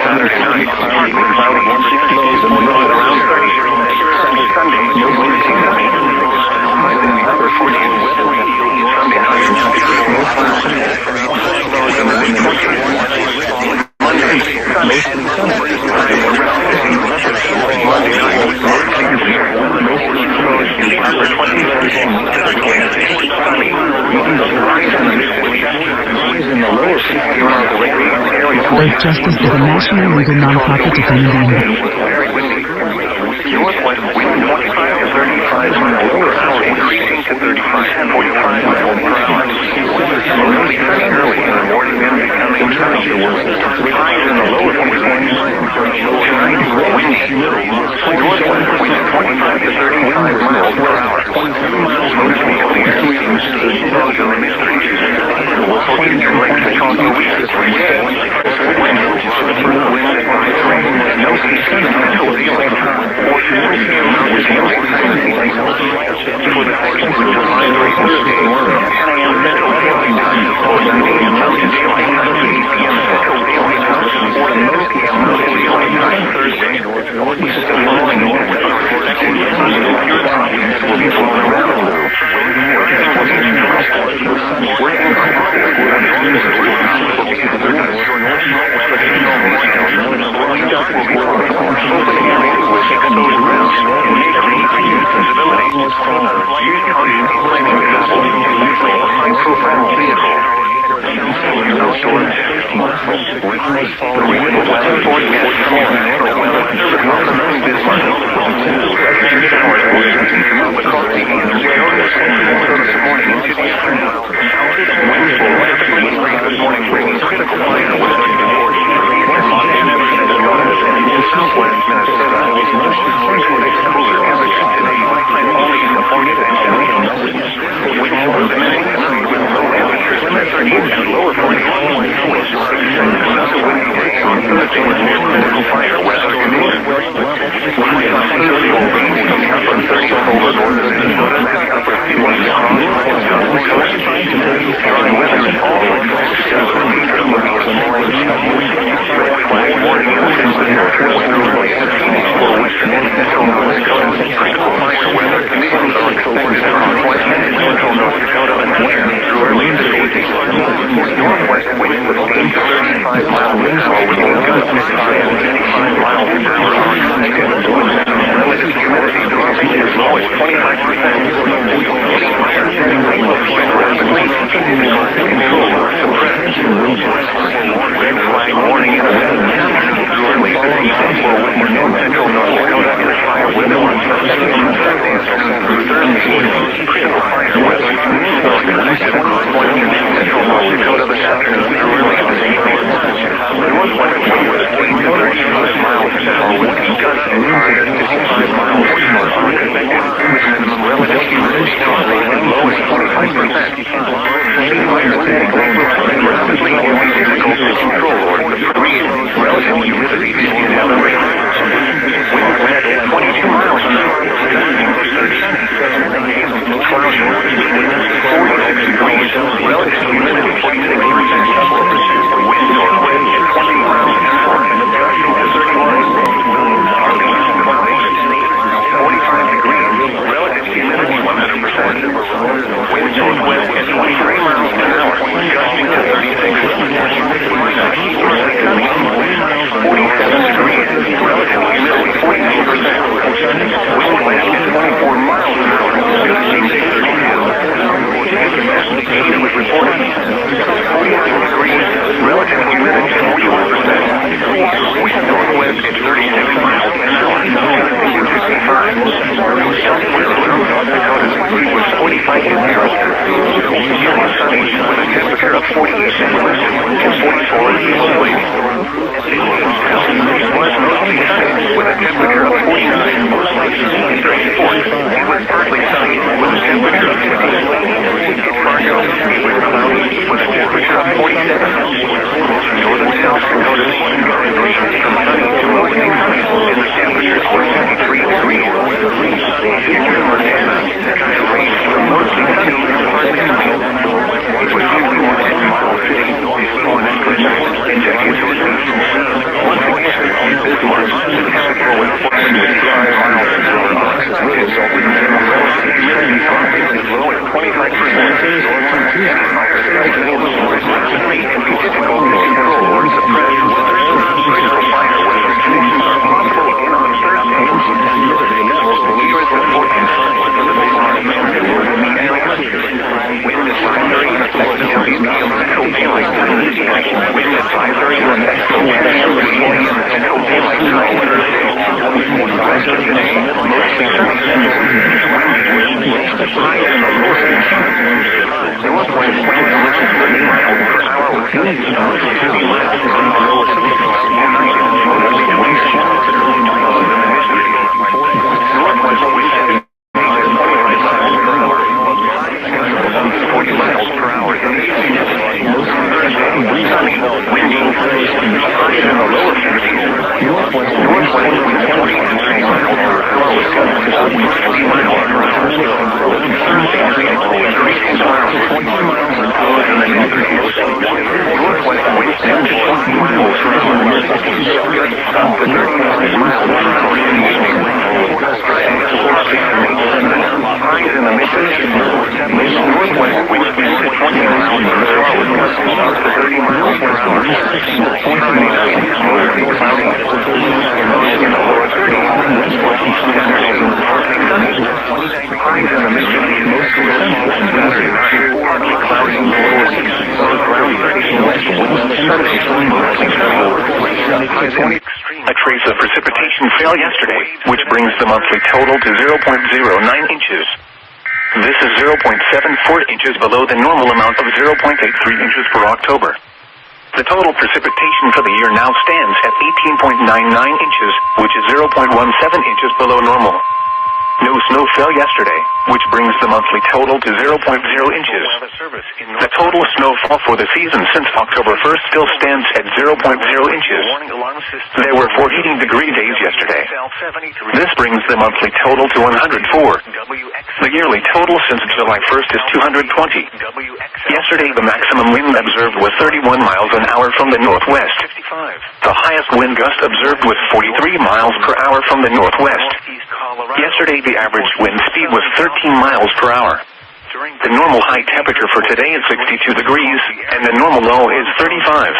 Saturday night, cloudy, lows in the north around 30. Sunday, no wind. Number 14, Sunday night, lows in the Monday, Sunday, Monday night, upper 20s, in the lower 60s around the Earth Justice is a national legal nonprofit defending the northwest wind 25 to 35 on the lower hour, increasing to 35 to 45 miles per hour. Early in the morning and becoming sunny. Highs in the lower 40s. Tonight, windy. Northwest wind 25 to 35 miles per hour. 7 miles mostly clear. Lows in the mid-30s. Winds in Lake MontCoEAS. Wind advisory. No season until the 11th. For the next advisory, 10 a.m. Central Daylight Time, 9 a.m. Mountain Daylight Time, 8 p.m. Central Daylight Time, 4 p.m. Mountain Daylight Time, Thursday. East of blowing north with our forecasted pure projects will be blown around. Working relative with a temperature of 49, most likely sunny 34. It was partly sunny with a temperature of 58. In Fargo, it was cloudy with a temperature of 47. Northern South Dakota, ranging from sunny to mostly sunny, and the temperatures were 53 degrees. In Montana, it ranged from mostly sunny to partly sunny. It was 51 miles a day, blowing at good in Texas. Once again, this month, the temperature was 55 miles an hour on winds over the minimum relative humidity is low at 25%. Fire schedules were sunny and be difficult to control or suppress. Critical fire weather conditions are possible in on Thursday. Leaders report signs of the baseline temperature will be wind advisory in effect counties until Central Daylight Time. Wind advisory in effect from 10 a.m. this morning until daylight time Thursday. Wind advisory today, mostly sunny. Highs in the lower 50s. Northwest winds reaching 30 miles per hour with gusts of 50 miles per hour. Tonight, northerly winds channels at 30 miles in the Mississippi. Northwest winds at 25 miles per hour. Highs 40 miles per hour in the east. Thursday, sunny, windy, highs in the lower 50s. Northwest winds 20 miles per hour with gusts of 50 miles per hour. Thursday, increasing miles 20 miles an hour in the northeast. Northwest winds 10 to 20 miles per hour. Up to 35 miles per hour in the evening. Gusts 4 p.m. Highs in the mid-50s. Northwest winds 10 to 20 miles per hour with gusts up to 30 miles per hour. Mostly cloudy. Highs in the lower 30s. Saturday, partly sunny. Highs in the mid-50s. Mostly Saturday, partly cloudy. Lower 60s. Ground 30 west winds. Sunday, mostly sunny. A trace of precipitation fell yesterday, which brings the monthly total to 0.09 inches. This is 0.74 inches below the normal amount of 0.83 inches for October. The total precipitation for the year now stands at 18.99 inches, which is 0.17 inches below normal. No snow fell yesterday, which brings the monthly total to 0.0 inches. The total snowfall for the season since October 1st still stands at 0.0 inches. There were 4 heating degree days yesterday. This brings the monthly total to 104. The yearly total since July 1st is 220. Yesterday, the maximum wind observed was 31 miles an hour from the northwest. The highest wind gust observed was 43 miles per hour from the northwest. Yesterday, the average wind speed was 13 miles per hour. The normal high temperature for today is 62 degrees, and the normal low is 35.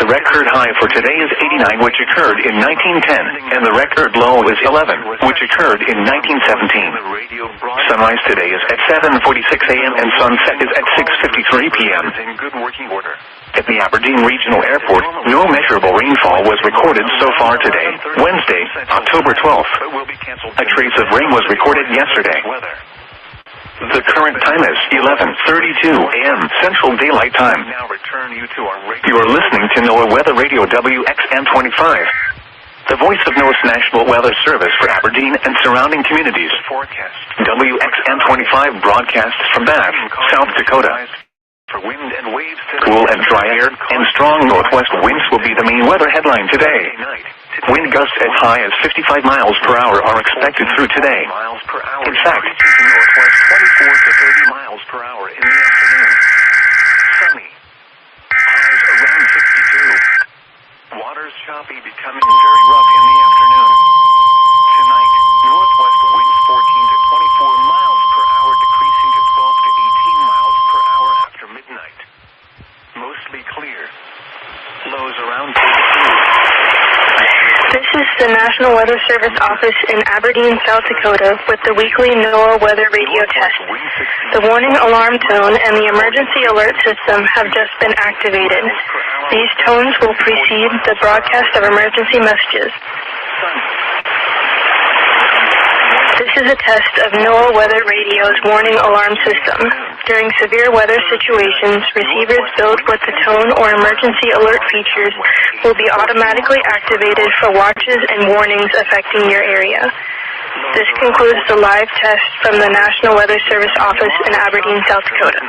The record high for today is 89, which occurred in 1910, and the record low is 11, which occurred in 1917. Sunrise today is at 7:46 a.m., and sunset is at 6:53 p.m. At the Aberdeen Regional Airport, no measurable rainfall was recorded so far today, Wednesday, October 12th. A trace of rain was recorded yesterday. The current time is 11:32 a.m. Central Daylight Time. You are listening to NOAA Weather Radio WXN25, the voice of NOAA's National Weather Service for Aberdeen and surrounding communities. WXN25 broadcasts from Bath, South Dakota. Cool and dry air and strong northwest winds will be the main weather headline today. Wind gusts as high as 55 miles per hour are expected through today. In fact, northwest 24 to 30 miles per hour in the afternoon. Sunny. Highs around 62. Waters choppy, becoming very rough in the afternoon. Tonight, northwest winds 14 to 24 miles per hour, decreasing to 12 to 18 miles per hour after midnight. Mostly clear. Lows around 32. This is the National Weather Service office in Aberdeen, South Dakota, with the weekly NOAA weather radio test. The warning alarm tone and the emergency alert system have just been activated. These tones will precede the broadcast of emergency messages. This is a test of NOAA Weather Radio's warning alarm system. During severe weather situations, receivers billed with the tone or emergency alert features will be automatically activated for watches and warnings affecting your area. This concludes the live test from the National Weather Service office in Aberdeen, South Dakota.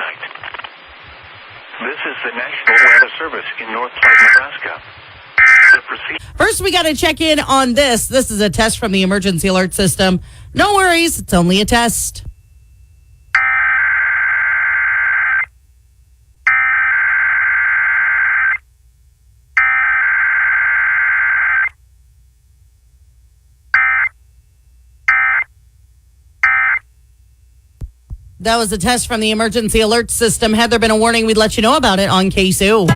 This is the National Weather Service in North Platte, Nebraska. First, we got to check in on this. This is a test from the emergency alert system. No worries, it's only a test. That was a test from the emergency alert system. Had there been a warning, we'd let you know about it on KSU.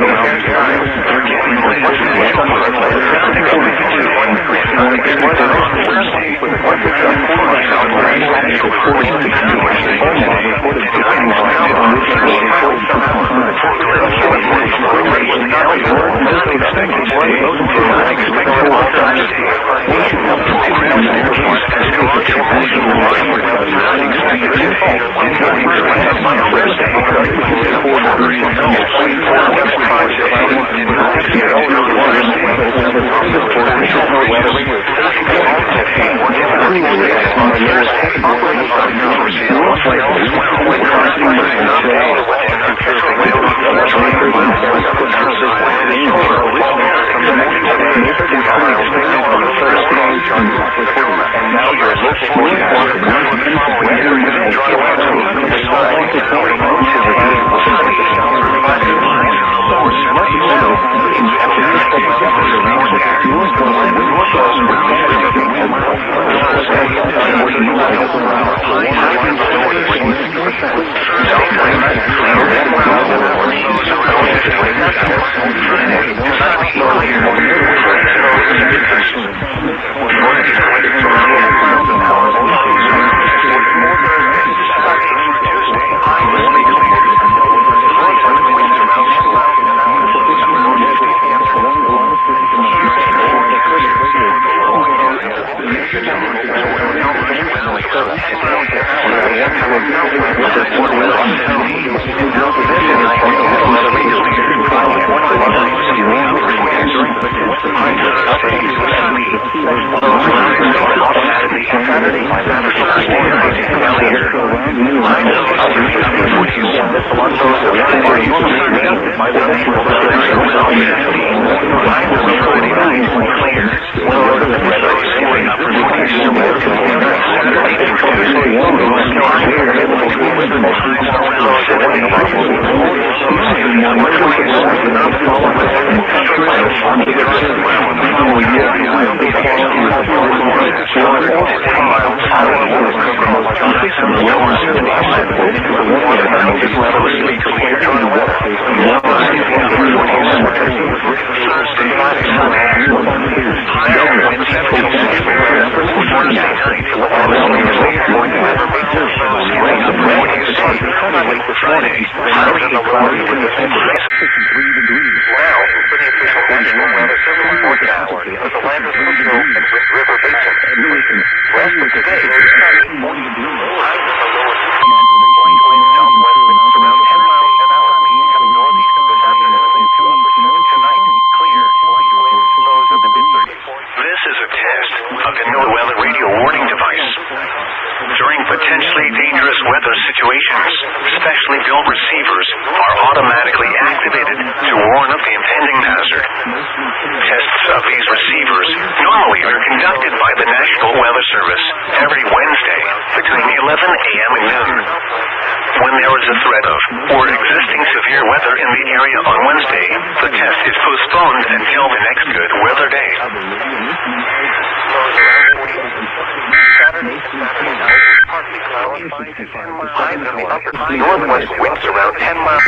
Northwest winds around 10 miles.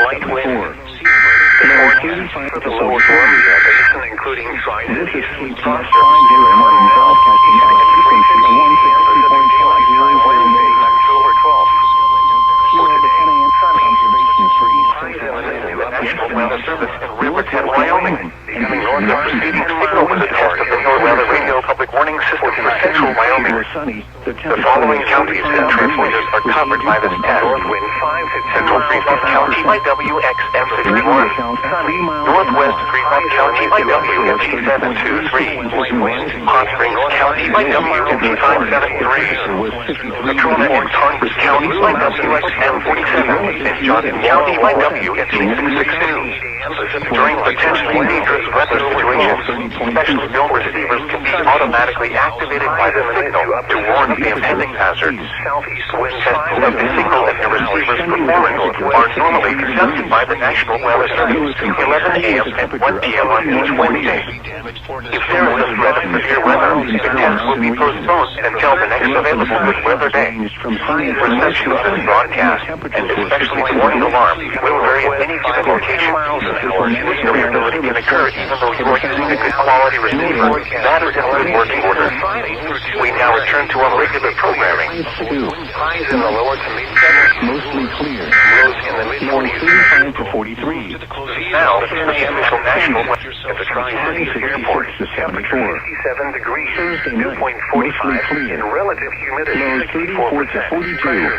Light wind. The forecast for the lower Columbia Basin, including Tri-Cities, Foster, October 12th. For today, sunny. National Weather Service in Riverton, Wyoming. Becoming northward proceeding signal with the test of the NOAA Weather Radio Public Warning System. for central Wyoming. The following counties and translators are covered by this test. North wind 5 hits Central Fremont County by WXM61. Northwest Fremont County by WFT723. Hot Springs County by WFT573. Patrona and Congress County by WXM47. And Johnson County by WFT662. During potentially dangerous weather situations, special bill receivers can be automatically activated by the signal to warn of the impending hazard. southeast wind Tests of the signal and the receiver's performance are normally conducted by the National Weather Service 11 a.m. and 1 p.m. on each Wednesday. If there is a threat of severe weather, the test will be postponed until the next available good weather day. Reception of this broadcast, and especially warning alarm, will vary at any given location. Variability can occur even though you are using a good quality receiver. That is in good working order. We now return to our regular programming. Highs in the lower to mid 70s. Mostly clear. Lows in the mid 40s. 35 to 43. Now, the official national weather at the Tri-Cities Airport. Temperature 67 degrees. Thursday night, 2.45 mostly clear. and relative humidity Lows 34 to 42. Pressure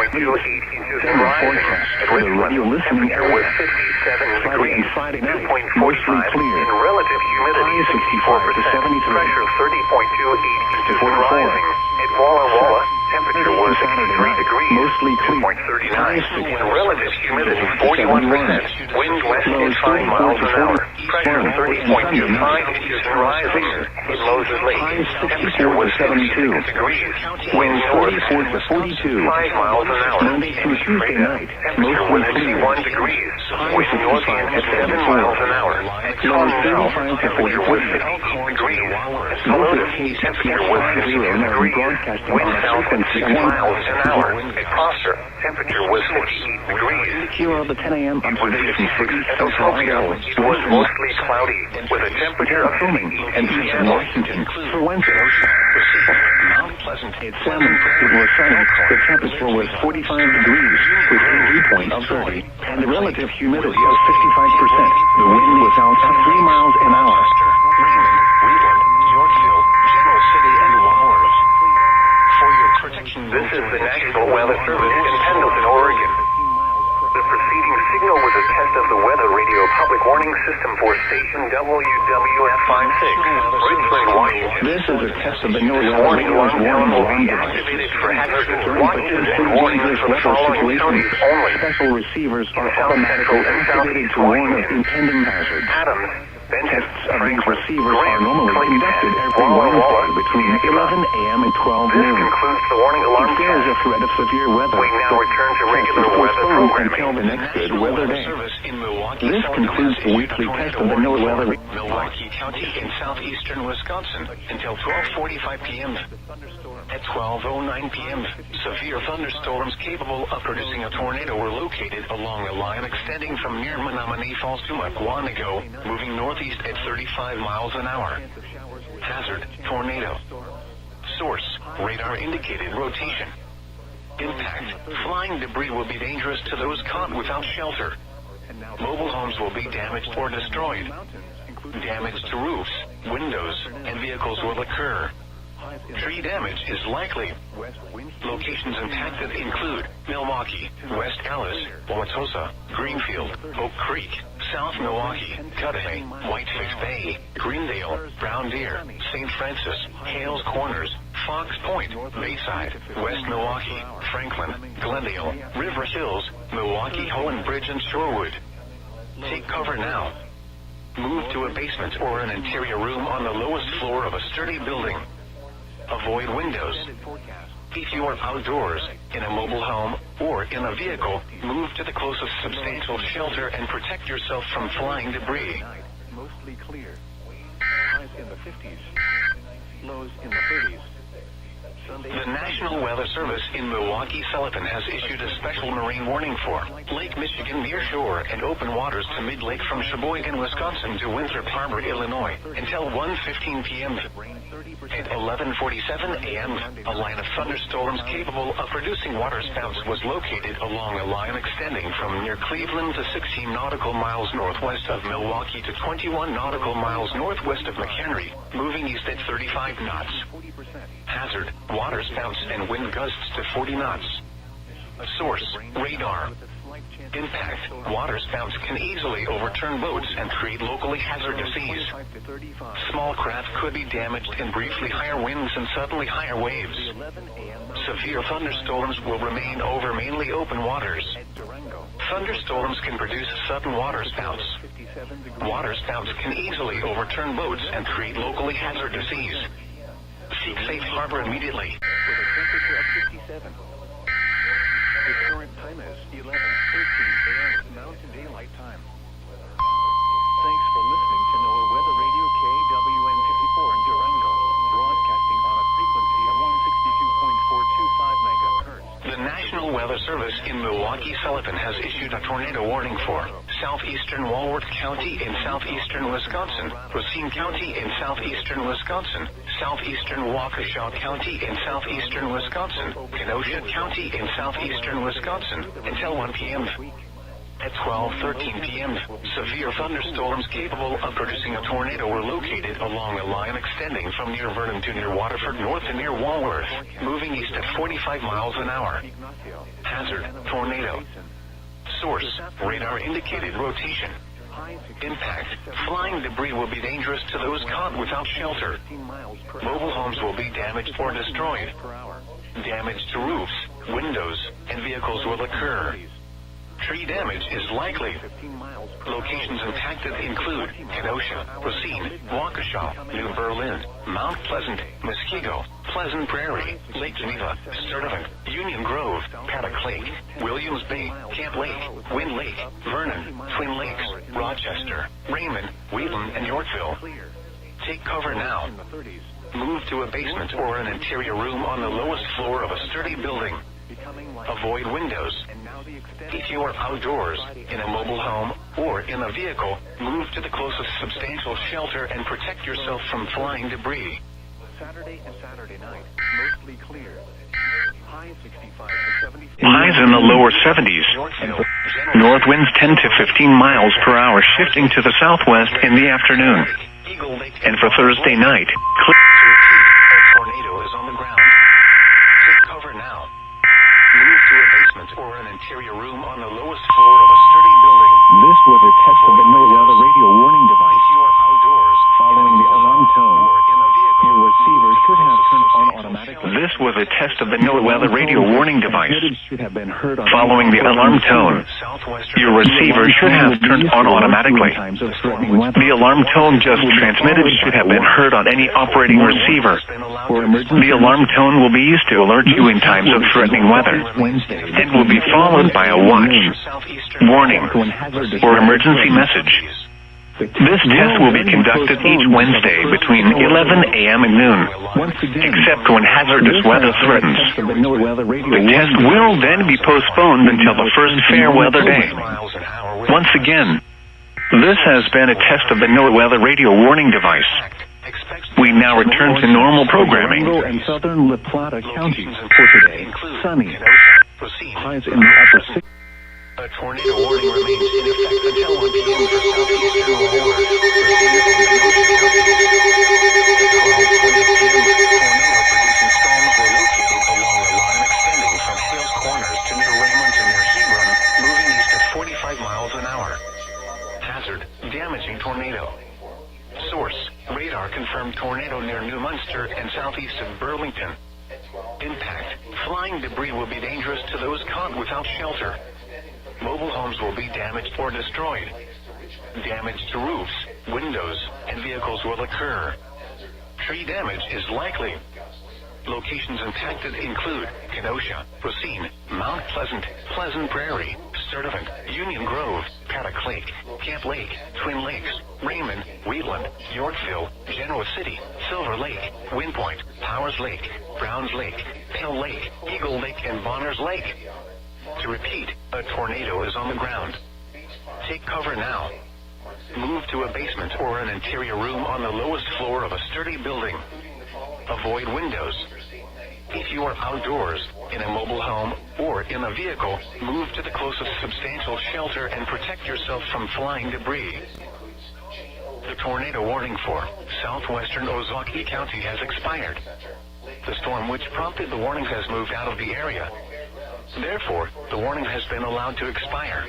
30.28 inches Forecast for the radio listening Temperature was area. 57 Friday degrees. and Friday night, 2.45 mostly clear. and relative humidity High 65 to 73. Pressure 30.28 inches 44. rising. At Walla Walla, temperature was Saturday 63 night, degrees. mostly clear. 2.39 and relative humidity 41%. Wind west at 5 miles an hour. Pressure 30.25 inches and rising. It lows is late. Temperature was 76 degrees. Wind north 44 to 42. 5 miles an hour. Monday through Tuesday night, Temperature was mostly clear. 61 degrees. Wind north at 7 miles an hour. At Colorado, temperature was 58 degrees. At Saluda, temperature was 52 degrees. Wind south at 6 miles an hour. At Prosser, temperature was 58 degrees. Here are the 10 a.m. It was observations for 56 East at Central Tokyo. Idaho, It was mostly cloudy with a temperature of Wyoming, and Eastern Washington. For Wednesday, Mount Pleasant. at Salmon, it was sunny. The temperature was 45 degrees with a dew point of 30 and the relative humidity of 55%. The wind was out 3 miles an hour. Wheatland, Yorkville, General City, and Wowers. For your protection, this is the National Weather Service in Pendleton, Oregon. The preceding signal was a test of the Weather Radio Public Warning System for station WWF56, Richmond, Washington. This is a test of the NOAA Warning radio's alarm warning will alarm be device. activated for hazardous During watches and potentially warnings dangerous for the weather following counties situations, only. special receivers are South automatically Central and activated Southeast to warn of Washington. impending hazards. Adams, Benton, Tests of these Franklin, receivers are Grant, normally Clayton, conducted every Walla Walla, Wednesday between 11 a.m. and 12 This noon. concludes the warning alarm If there is a test. threat of severe weather, We now return to regular weather postponed programming. until the next good weather day. In Milwaukee, This concludes the weekly test of the NOAA weather. Milwaukee County in southeastern Wisconsin until 12:45 p.m. At 12:09 p.m., severe thunderstorms capable of producing a tornado were located along a line extending from near Menominee Falls to Aquanigo, moving northeast at 35 miles an hour. Hazard, tornado. Source, radar indicated rotation. Impact, flying debris will be dangerous to those caught without shelter. Mobile homes will be damaged or destroyed. Damage to roofs, windows, and vehicles will occur. Tree damage is likely. Locations impacted include Milwaukee, West Allis, Wauwatosa, Greenfield, Oak Creek, South Milwaukee, Cudahy, Whitefish Bay, Greendale, Brown Deer, St. Francis, Hales Corners, Fox Point, Bayside, West Milwaukee, Franklin, Glendale, River Hills, Milwaukee, Hohen Bridge, and Shorewood. Take cover now. Move to a basement or an interior room on the lowest floor of a sturdy building. Avoid windows. If you are outdoors, in a mobile home, or in a vehicle, move to the closest substantial shelter and protect yourself from flying debris. Mostly clear. Highs in the 50s. Lows in the 30s. The National Weather Service in Milwaukee-Sullivan has issued a special marine warning for Lake Michigan near shore and open waters to mid-lake from Sheboygan, Wisconsin to Winthrop Harbor, Illinois until 1:15 p.m. At 11:47 a.m., a line of thunderstorms capable of producing waterspouts was located along a line extending from near Cleveland to 16 nautical miles northwest of Milwaukee to 21 nautical miles northwest of McHenry, moving east at 35 knots. Hazard, waterspouts and wind gusts to 40 knots. Source, radar. Impact, waterspouts can easily overturn boats and create locally hazardous seas. Small craft could be damaged in briefly higher winds and suddenly higher waves. Severe thunderstorms will remain over mainly open waters. Thunderstorms can produce sudden waterspouts. Waterspouts can easily overturn boats and create locally hazardous seas. Seek safe harbor immediately. With a temperature of 57. The current time is 11:13 a.m. Mountain Daylight Time. Thanks for listening to NOAA Weather Radio KWN 54 in Durango, broadcasting on a frequency of 162.425 megahertz. The National Weather Service in Milwaukee-Sullivan has issued a tornado warning for southeastern Walworth County in southeastern Wisconsin, Racine County in southeastern Wisconsin, southeastern Waukesha County in southeastern Wisconsin, Kenosha County in southeastern Wisconsin until 1 p.m. At 12:13 p.m., severe thunderstorms capable of producing a tornado were located along a line extending from near Vernon to near Waterford north to near Walworth, moving east at 45 miles an hour. Hazard, tornado. Source, radar indicated rotation. Impact, flying debris will be dangerous to those caught without shelter. Mobile homes will be damaged or destroyed. Damage to roofs, windows, and vehicles will occur. Tree damage is likely. Locations impacted include Kenosha, Racine, Waukesha, New Berlin, Mount Pleasant, Muskego, Pleasant Prairie, Lake Geneva, Sturtevant, Union Grove, Paddock Lake, Williams Bay, Camp Lake, Wind Lake, Vernon, Twin Lakes, Rochester, Raymond, Wheaton, and Yorkville. Take cover now. Move to a basement or an interior room on the lowest floor of a sturdy building. Avoid windows. If you are outdoors, in a mobile home, or in a vehicle, move to the closest substantial shelter and protect yourself from flying debris. Saturday and Saturday night, mostly clear. High 65 to 70. Highs in the lower 70s. North winds 10 to 15 miles per hour, shifting to the southwest in the afternoon. And for Thursday night, clear. A tornado is on the ground. Take cover now. Move to a basement or an interior room on the lowest floor of a sturdy building. This was a test of the NOAA radio warning device. If you are outdoors, following the alarm tone, or in a vehicle, your receiver should have turned on automatically. This was a test of the NOAA radio warning device. Should have been heard on following the alarm tone, your receiver should have turned on automatically. The alarm tone just transmitted should have been heard on any operating receiver. The alarm tone will be used to alert you in times of threatening weather. It will be followed by a watch, warning, or emergency message. This test will be conducted each Wednesday between 11 a.m. and noon, except when hazardous weather threatens. The test will then be postponed until the first fair weather day. Once again, this has been a test of the NOAA Weather Radio warning device. We now return to normal programming. And southern La Plata counties for today. Sunny. Highs in the upper 60s. A tornado warning remains in effect until 1 p.m. for southeastern Walworth, Racine, and Kenosha counties. At 12:20 p.m., tornado-producing storms were located along a line extending from Hales Corners to near Raymond to near Hebron, moving east at 45 miles an hour. Hazard, damaging tornado. Source, radar confirmed tornado near New Munster and southeast of Burlington. Impact, flying debris will be dangerous to those caught without shelter. Mobile homes will be damaged or destroyed. Damage to roofs, windows, and vehicles will occur. Tree damage is likely. Locations impacted include Kenosha, Racine, Mount Pleasant, Pleasant Prairie, Sturtevant, Union Grove, Paddock Lake, Camp Lake, Twin Lakes, Raymond, Wheatland, Yorkville, Genoa City, Silver Lake, Wind Point, Powers Lake, Browns Lake, Pale Lake, Eagle Lake, and Bonners Lake. To repeat, a tornado is on the ground. Take cover now. Move to a basement or an interior room on the lowest floor of a sturdy building. Avoid windows. If you are outdoors, in a mobile home, or in a vehicle, move to the closest substantial shelter and protect yourself from flying debris. The tornado warning for southwestern Ozaukee County has expired. The storm which prompted the warning has moved out of the area. Therefore, the warning has been allowed to expire.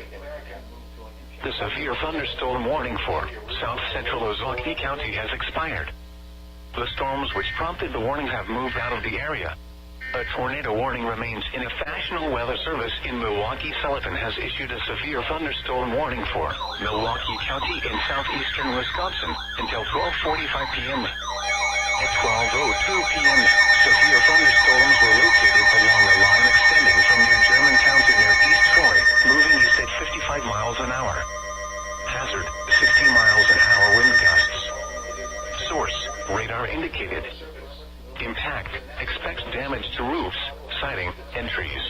The severe thunderstorm warning for south central Ozaukee County has expired. The storms which prompted the warning have moved out of the area. A tornado warning remains in effect. National Weather Service in Milwaukee-Sullivan has issued a severe thunderstorm warning for Milwaukee County in southeastern Wisconsin until 12:45 p.m. At 12:02 p.m., severe thunderstorms were located along a line extending from near Germantown to near East Troy, moving east at 55 miles an hour. Hazard, 60 miles an hour wind gusts. Source, radar indicated. Impact, expects damage to roofs, siding, and trees.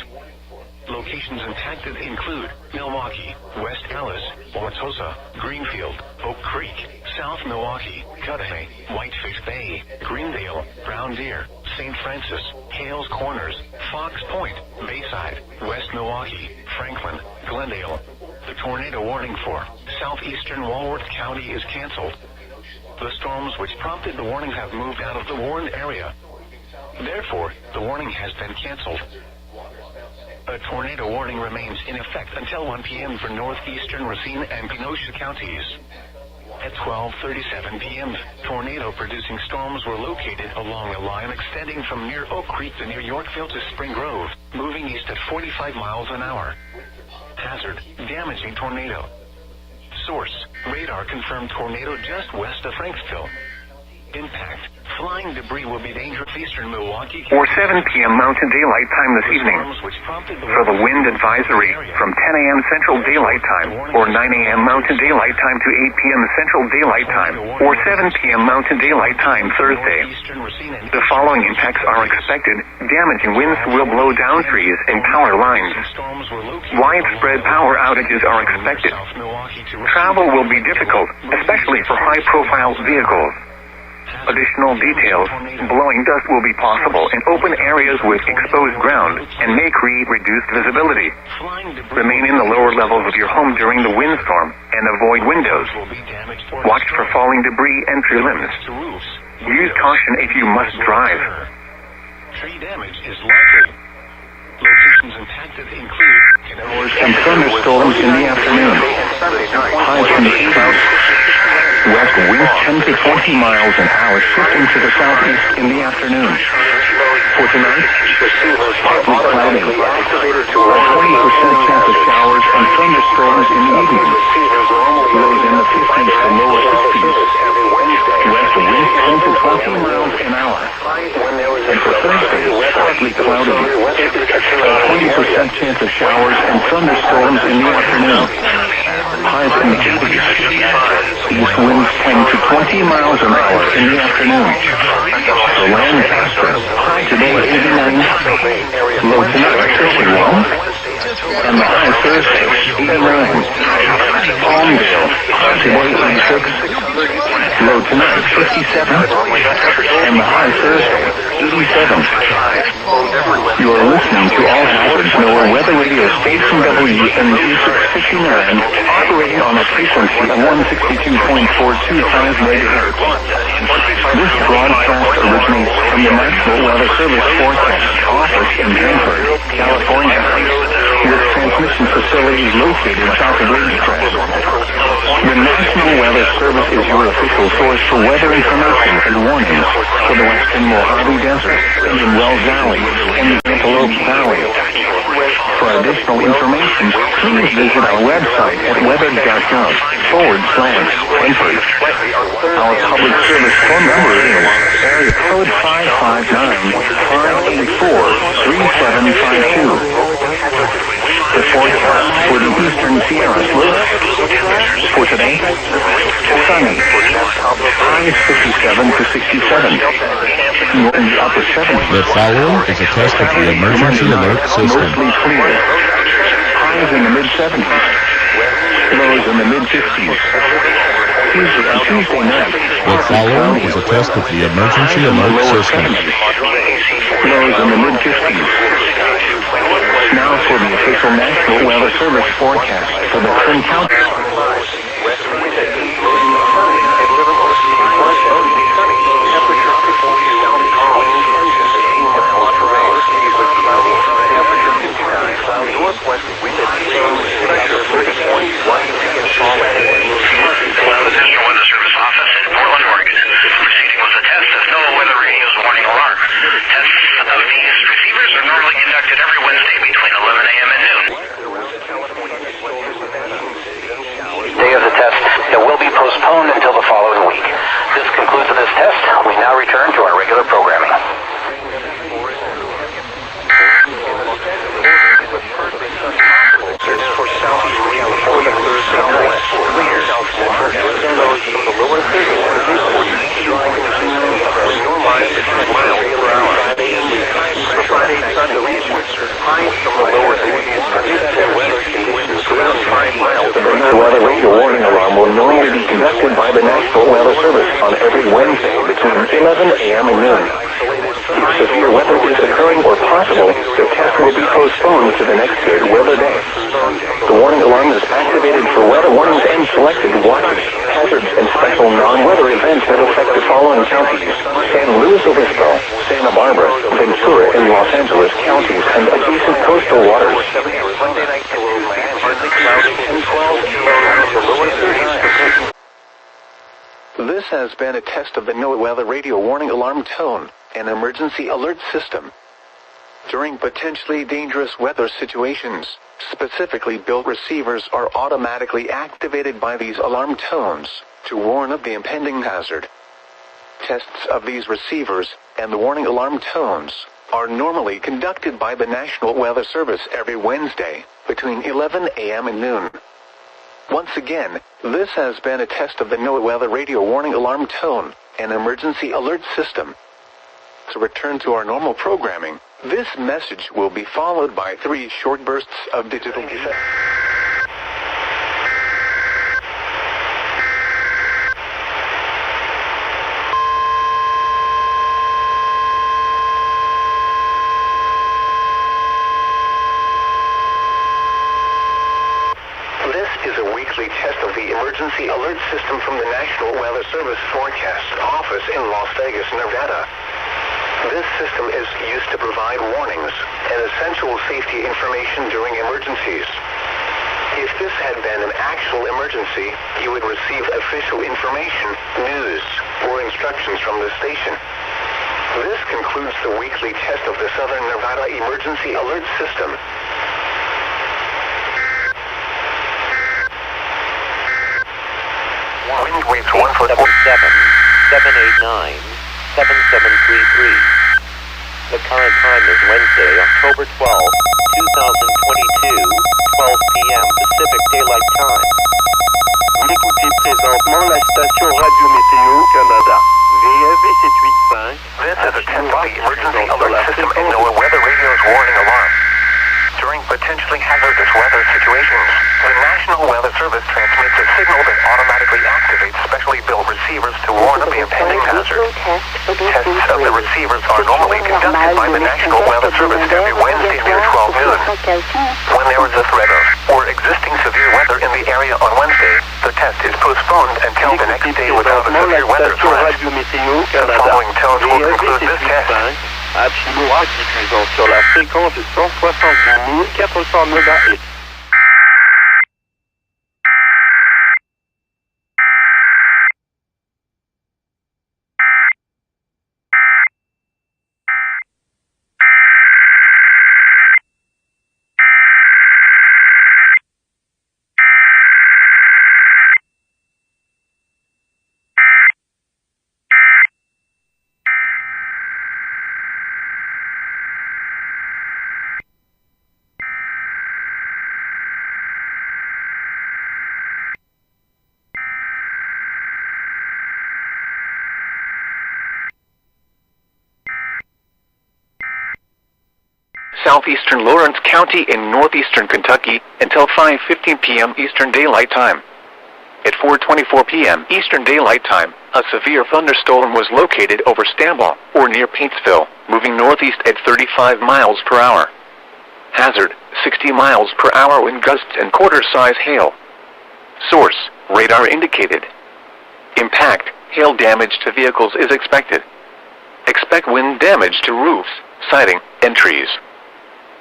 Locations impacted include Milwaukee, West Allis, Wauwatosa, Greenfield, Oak Creek, South Milwaukee, Cudahy, Whitefish Bay, Greendale, Brown Deer, St. Francis, Hales Corners, Fox Point, Bayside, West Milwaukee, Franklin, Glendale. The tornado warning for southeastern Walworth County is canceled. The storms which prompted the warning have moved out of the warned area. Therefore, the warning has been canceled. A tornado warning remains in effect until 1 p.m. for northeastern Racine and Kenosha counties. At 12:37 p.m., tornado-producing storms were located along a line extending from near Oak Creek to near Yorkville to Spring Grove, moving east at 45 miles an hour. Hazard, damaging tornado. Source, radar confirmed tornado just west of Franksville. Impact, flying debris will be dangerous eastern Milwaukee. Or 7 p.m. Mountain Daylight Time this evening. For the wind advisory, from 10 a.m. Central Daylight Time, or 9 a.m. Mountain Daylight Time to 8 p.m. Central Daylight Time, or 7 p.m. Mountain Daylight Time Thursday. The following impacts are expected. Damaging winds will blow down trees and power lines. Widespread power outages are expected. Travel will be difficult, especially for high-profile vehicles. Additional details, blowing dust will be possible in open areas with exposed ground and may create reduced visibility. Remain in the lower levels of your home during the windstorm and avoid windows. Watch for falling debris and tree limbs. Use caution if you must drive. Tree damage is likely. Locations impacted include And thunderstorms in the afternoon. Highs from the south. West winds 10 to 20 miles an hour, shifting to the southeast in the afternoon. For tonight, partly cloudy. A 20% chance of showers and thunderstorms in the evening. Lows in the 50s to lower 60s. West winds 10 to 20 miles an hour. And for Thursday, partly cloudy. A 20% chance of showers and thunderstorms in the afternoon. Highs in the 80s. East winds 10 to 20 miles an hour in the afternoon. For Lancaster, high today 89. Low tonight 51. And the high Thursday 89. Palmdale, high today 86. Low tonight 57. And the high Thursday 87. You are listening to All Hazards NOAA Weather Radio Station WMG 659, operating on a frequency of 162.425 MHz. This broadcast originates from the National Weather Service Forecast Office in Hanford, California, with transmission facilities located south of Ridgecrest. The National Weather Service is your official source for weather information and warnings for the western Mojave Desert, in Wells Valley, and the Antelope Valley. For additional information, please visit our website at weather.gov/Hanford. Our public service phone number is area code 559-584-3752. the forecast for the eastern Sierras. For today, sunny. Highs 57 to 67. In the upper 70s. The following is a test of the emergency alert system. Mostly clear. Highs in the mid-70s. Lows in the mid-50s. Tuesday night. The following is a test of the emergency alert system. Lows in the mid-50s. Now for the official National Weather Service forecast for the Twin Counties. Northwest wind at temperature 30.1 National Weather Service office in Portland, Oregon. Proceeding with a test of NOAA Weather Radio's warning alarm. Tests of these receivers are normally conducted every Wednesday between 11 a.m. and noon. Day of the test that will be postponed until the following week. This concludes this test. We now return to our regular programming. For southeast California Thursday night, clear. South Central Arizona lows from the lower 30s to mid-40s. Dry conditions and normalized to mild per hour. Friday, sunny regions. Highs from the lower 30s to mid-40s. Weather conditions around 5 miles. The weather radio warning alarm will normally be conducted by the National Weather Service on every Wednesday between 11 a.m. and noon. If severe weather is occurring or possible, the test will be postponed to the next good weather day. The warning alarm is activated for weather warnings and selected watches, hazards, and special non-weather events that affect the following counties: San Luis Obispo, Santa Barbara, Ventura, and Los Angeles counties, and adjacent coastal waters. Monday night partly cloudy, 10-12, the lower 30s. This has been a test of the NOAA Weather Radio Warning Alarm Tone, an emergency alert system. During potentially dangerous weather situations, specifically built receivers are automatically activated by these alarm tones to warn of the impending hazard. Tests of these receivers and the warning alarm tones are normally conducted by the National Weather Service every Wednesday between 11 a.m. and noon. Once again, this has been a test of the NOAA Weather Radio Warning Alarm Tone, an emergency alert system. To return to our normal programming, this message will be followed by 3 short bursts of digital test of the emergency alert system from the National Weather Service Forecast Office in Las Vegas, Nevada. This system is used to provide warnings and essential safety information during emergencies. If this had been an actual emergency, you would receive official information, news, or instructions from the station. This concludes the weekly test of the Southern Nevada Emergency Alert System. Wind waves 147, 789, 7733. The current time is Wednesday, October 12, 2022, 12 p.m. Pacific Daylight Time. Vous écoutez présentement la station Radio Météo Canada. VFV 785. This is a test of the emergency alert system and NOAA Weather Radio's warning alarm. During potentially hazardous weather situations, the National Weather Service transmits a signal that automatically activates specially built receivers to warn of the impending hazard. Tests of the receivers are normally conducted by the National Weather Service every Wednesday near 12 noon. When there is a threat of or existing severe weather in the area on Wednesday, the test is postponed until the next day without a severe weather threat. The following tones will conclude this test. Absolument diffusant sur la fréquence 170 400 MHz. southeastern Lawrence County in northeastern Kentucky until 5:15 p.m. Eastern Daylight Time. At 4:24 p.m. Eastern Daylight Time, a severe thunderstorm was located over Stambaugh, or near Paintsville, moving northeast at 35 miles per hour. Hazard, 60 miles per hour wind gusts and quarter-size hail. Source, radar indicated. Impact, hail damage to vehicles is expected. Expect wind damage to roofs, siding, and trees.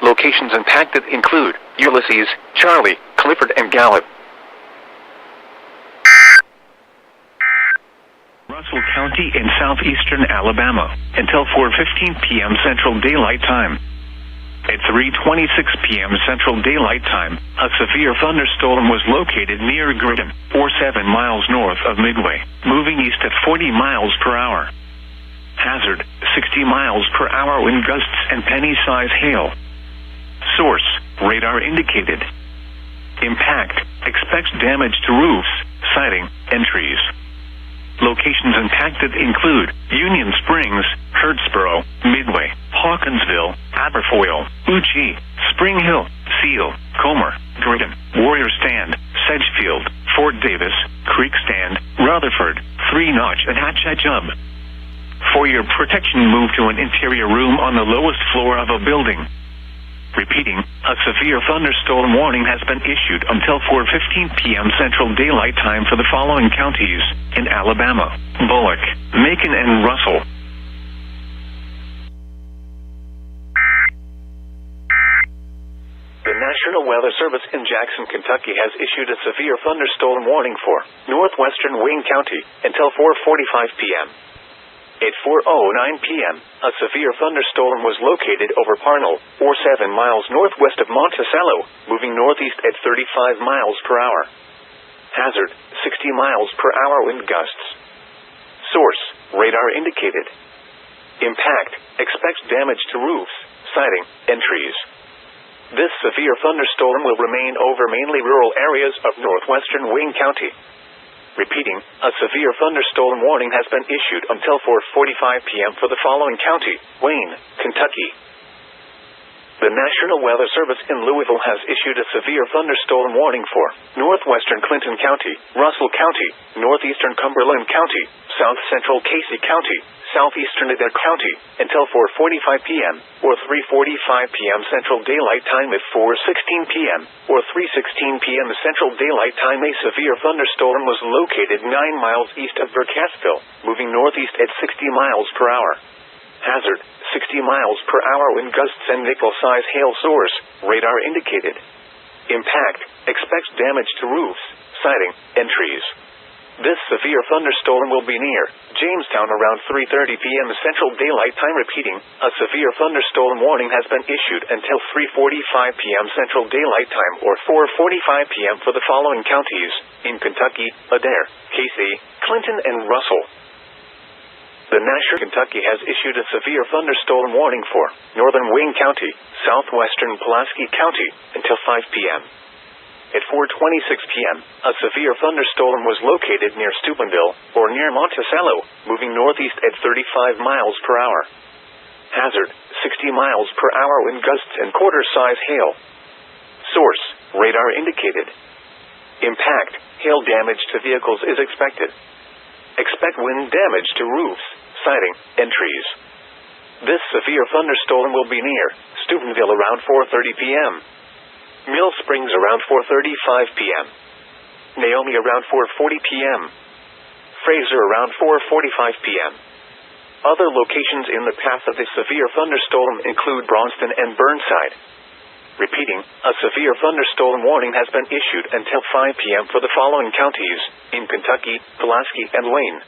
Locations impacted include Ulysses, Charlie, Clifford, and Gallup. Russell County in southeastern Alabama until 4:15 p.m. Central Daylight Time. At 3:26 p.m. Central Daylight Time, a severe thunderstorm was located near Gwinnett, or 7 miles north of Midway, moving east at 40 miles per hour. Hazard, 60 miles per hour wind gusts and penny-size hail. Source, radar indicated. Impact, expects damage to roofs, siding, and trees. Locations impacted include Union Springs, Hurdsboro, Midway, Hawkinsville, Aberfoyle, Uchee, Spring Hill, Seal, Comer, Gritton, Warrior Stand, Sedgefield, Fort Davis, Creek Stand, Rutherford, Three Notch, and Hatchetchub. For your protection, move to an interior room on the lowest floor of a building. Repeating, a severe thunderstorm warning has been issued until 4:15 p.m. Central Daylight Time for the following counties in Alabama: Bullock, Macon, and Russell. The National Weather Service in Jackson, Kentucky has issued a severe thunderstorm warning for northwestern Wayne County until 4:45 p.m. At 4:09 p.m., a severe thunderstorm was located over Parnell, or 7 miles northwest of Monticello, moving northeast at 35 miles per hour. Hazard, 60 miles per hour wind gusts. Source, radar indicated. Impact, expects damage to roofs, siding, and trees. This severe thunderstorm will remain over mainly rural areas of northwestern Wayne County. Repeating, a severe thunderstorm warning has been issued until 4:45 p.m. for the following county: Wayne, Kentucky. The National Weather Service in Louisville has issued a severe thunderstorm warning for northwestern Clinton County, Russell County, northeastern Cumberland County, south central Casey County, southeastern Adair County, until 4:45 p.m., or 3:45 p.m. Central Daylight Time at 4:16 p.m., or 3:16 p.m. Central Daylight Time. A severe thunderstorm was located 9 miles east of Burkittsville, moving northeast at 60 miles per hour. Hazard, 60 miles per hour wind gusts and nickel-size hail. Source, radar indicated. Impact, expects damage to roofs, siding, and trees. This severe thunderstorm will be near Jamestown around 3:30 p.m. Central Daylight Time. Repeating, a severe thunderstorm warning has been issued until 3:45 p.m. Central Daylight Time, or 4:45 p.m. for the following counties in Kentucky: Adair, Casey, Clinton, and Russell. The National Kentucky has issued a severe thunderstorm warning for northern Wayne County, southwestern Pulaski County, until 5 p.m. At 4:26 p.m., a severe thunderstorm was located near Steubenville, or near Monticello, moving northeast at 35 miles per hour. Hazard, 60 miles per hour wind gusts and quarter-size hail. Source, radar indicated. Impact, hail damage to vehicles is expected. Expect wind damage to roofs, siding, and trees. This severe thunderstorm will be near Steubenville around 4:30 p.m., Mill Springs around 4:35 p.m., Naomi around 4:40 p.m., Fraser around 4:45 p.m. Other locations in the path of the severe thunderstorm include Braunston and Burnside. Repeating, a severe thunderstorm warning has been issued until 5 p.m. for the following counties in Kentucky: Pulaski and Wayne.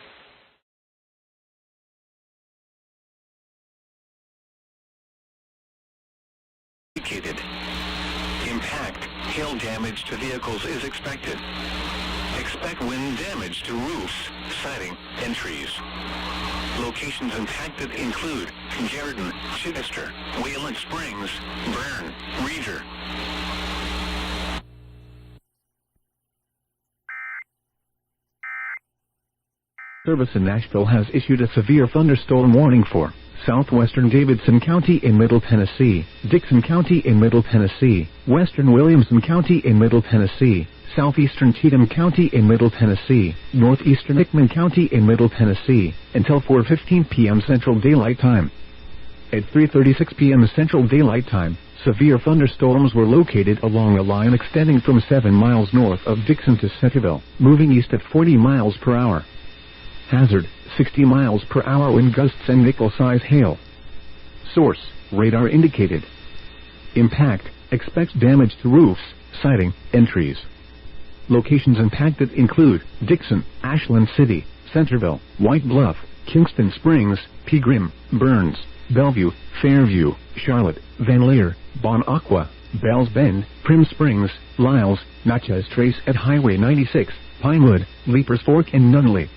Indicated. Impact, hail damage to vehicles is expected. Expect wind damage to roofs, siding, and trees. Locations impacted include Garrison, Chittister, Wayland Springs, Bern, Reeder. Service in Nashville has issued a severe thunderstorm warning for southwestern Davidson County in Middle Tennessee, Dixon County in Middle Tennessee, western Williamson County in Middle Tennessee, southeastern Cheatham County in Middle Tennessee, northeastern Hickman County in Middle Tennessee, until 4:15 p.m. Central Daylight Time. At 3:36 p.m. Central Daylight Time, severe thunderstorms were located along a line extending from 7 miles north of Dixon to Centerville, moving east at 40 miles per hour. Hazard, 60 miles per hour wind gusts and nickel-size hail. Source, radar indicated. Impact, expect damage to roofs, siding, and trees. Locations impacted include Dixon, Ashland City, Centerville, White Bluff, Kingston Springs, Pegram, Burns, Bellevue, Fairview, Charlotte, Van Leer, Bon Aqua, Bells Bend, Prim Springs, Lyles, Natchez Trace at Highway 96, Pinewood, Leapers Fork, and Nunley.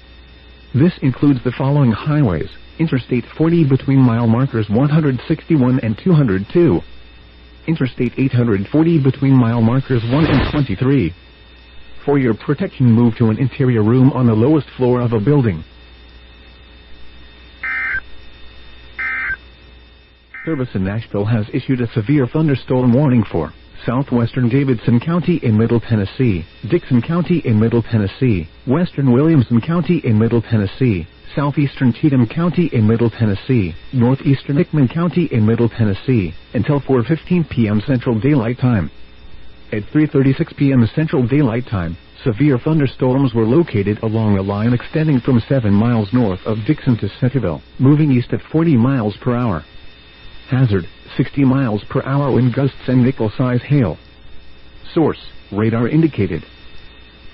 This includes the following highways: Interstate 40 between mile markers 161 and 202, Interstate 840 between mile markers 1 and 23. For your protection, move to an interior room on the lowest floor of a building. Service in Nashville has issued a severe thunderstorm warning for southwestern Davidson County in Middle Tennessee, Dixon County in Middle Tennessee, western Williamson County in Middle Tennessee, southeastern Cheatham County in Middle Tennessee, northeastern Hickman County in Middle Tennessee, until 4:15 p.m. Central Daylight Time. At 3:36 p.m. Central Daylight Time, severe thunderstorms were located along a line extending from 7 miles north of Dixon to Centerville, moving east at 40 miles per hour. Hazard, 60 miles per hour wind gusts and nickel-size hail. Source, radar indicated.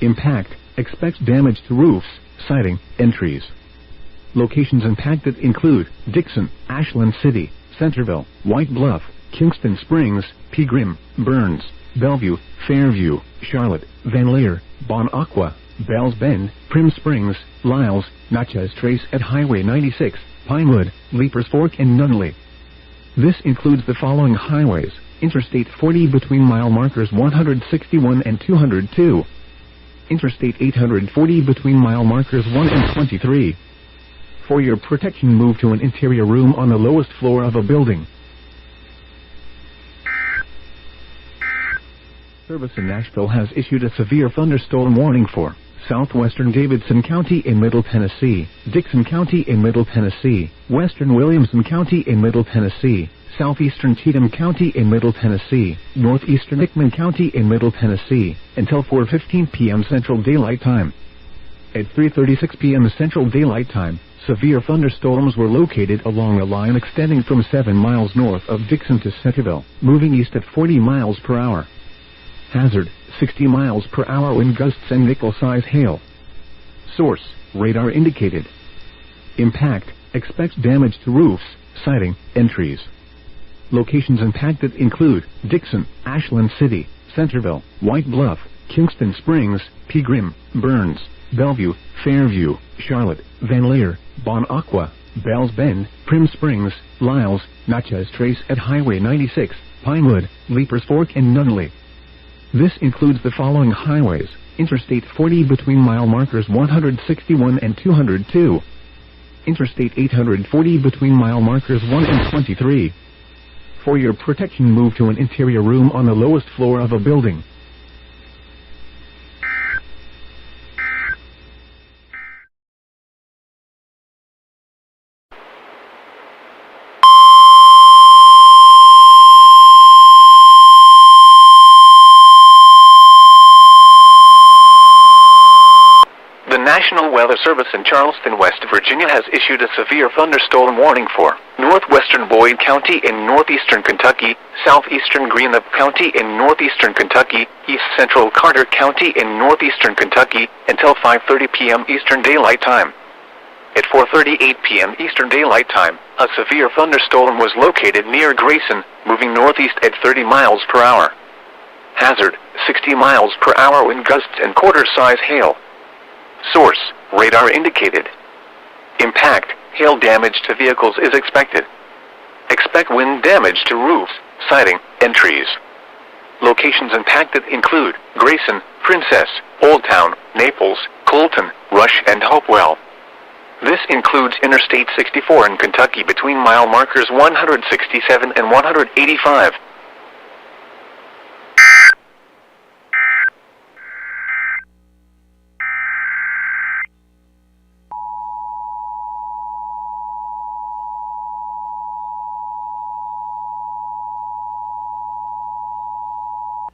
Impact, expect damage to roofs, siding, and trees. Locations impacted include Dixon, Ashland City, Centerville, White Bluff, Kingston Springs, Pegram, Burns, Bellevue, Fairview, Charlotte, Van Leer, Bon Aqua, Bells Bend, Prim Springs, Lyles, Natchez Trace at Highway 96, Pinewood, Leapers Fork, and Nunley. This includes the following highways: Interstate 40 between mile markers 161 and 202, Interstate 840 between mile markers 1 and 23. For your protection, move to an interior room on the lowest floor of a building. Service in Nashville has issued a severe thunderstorm warning for southwestern Davidson County in Middle Tennessee, Dixon County in Middle Tennessee, western Williamson County in Middle Tennessee, southeastern Cheatham County in Middle Tennessee, northeastern Hickman County in Middle Tennessee, until 4:15 p.m. Central Daylight Time. At 3:36 p.m. Central Daylight Time, severe thunderstorms were located along a line extending from 7 miles north of Dixon to Centerville, moving east at 40 miles per hour. Hazard, 60 miles per hour wind gusts and nickel-size hail. Source, radar indicated. Impact, expect damage to roofs, siding, and trees. Locations impacted include Dixon, Ashland City, Centerville, White Bluff, Kingston Springs, Pegram, Burns, Bellevue, Fairview, Charlotte, Van Leer, Bon Aqua, Bells Bend, Prim Springs, Lyles, Natchez Trace at Highway 96, Pinewood, Leapers Fork, and Nunley. This includes the following highways: Interstate 40 between mile markers 161 and 202, Interstate 840 between mile markers 1 and 23. For your protection, move to an interior room on the lowest floor of a building. National Weather Service in Charleston, West Virginia has issued a severe thunderstorm warning for northwestern Boyd County in northeastern Kentucky, southeastern Greenup County in northeastern Kentucky, east central Carter County in northeastern Kentucky, until 5:30 p.m. Eastern Daylight Time. At 4:38 p.m. Eastern Daylight Time, a severe thunderstorm was located near Grayson, moving northeast at 30 miles per hour. Hazard, 60 miles per hour wind gusts and quarter-size hail. Source, radar indicated. Impact, hail damage to vehicles is expected. Expect wind damage to roofs, siding, and trees. Locations impacted include Grayson, Princess, Old Town, Naples, Colton, Rush, and Hopewell. This includes Interstate 64 in Kentucky between mile markers 167 and 185.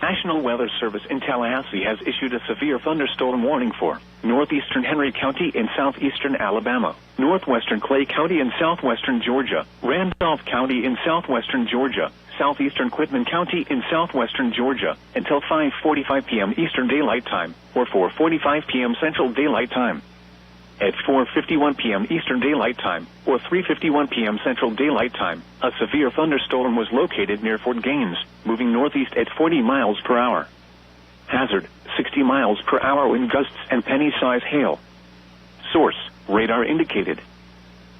National Weather Service in Tallahassee has issued a severe thunderstorm warning for northeastern Henry County in southeastern Alabama, northwestern Clay County in southwestern Georgia, Randolph County in southwestern Georgia, southeastern Quitman County in southwestern Georgia, until 5:45 p.m. Eastern Daylight Time, or 4:45 p.m. Central Daylight Time. At 4:51 p.m. Eastern Daylight Time, or 3:51 p.m. Central Daylight Time, a severe thunderstorm was located near Fort Gaines, moving northeast at 40 miles per hour. Hazard, 60 miles per hour wind gusts and penny-size hail. Source, radar indicated.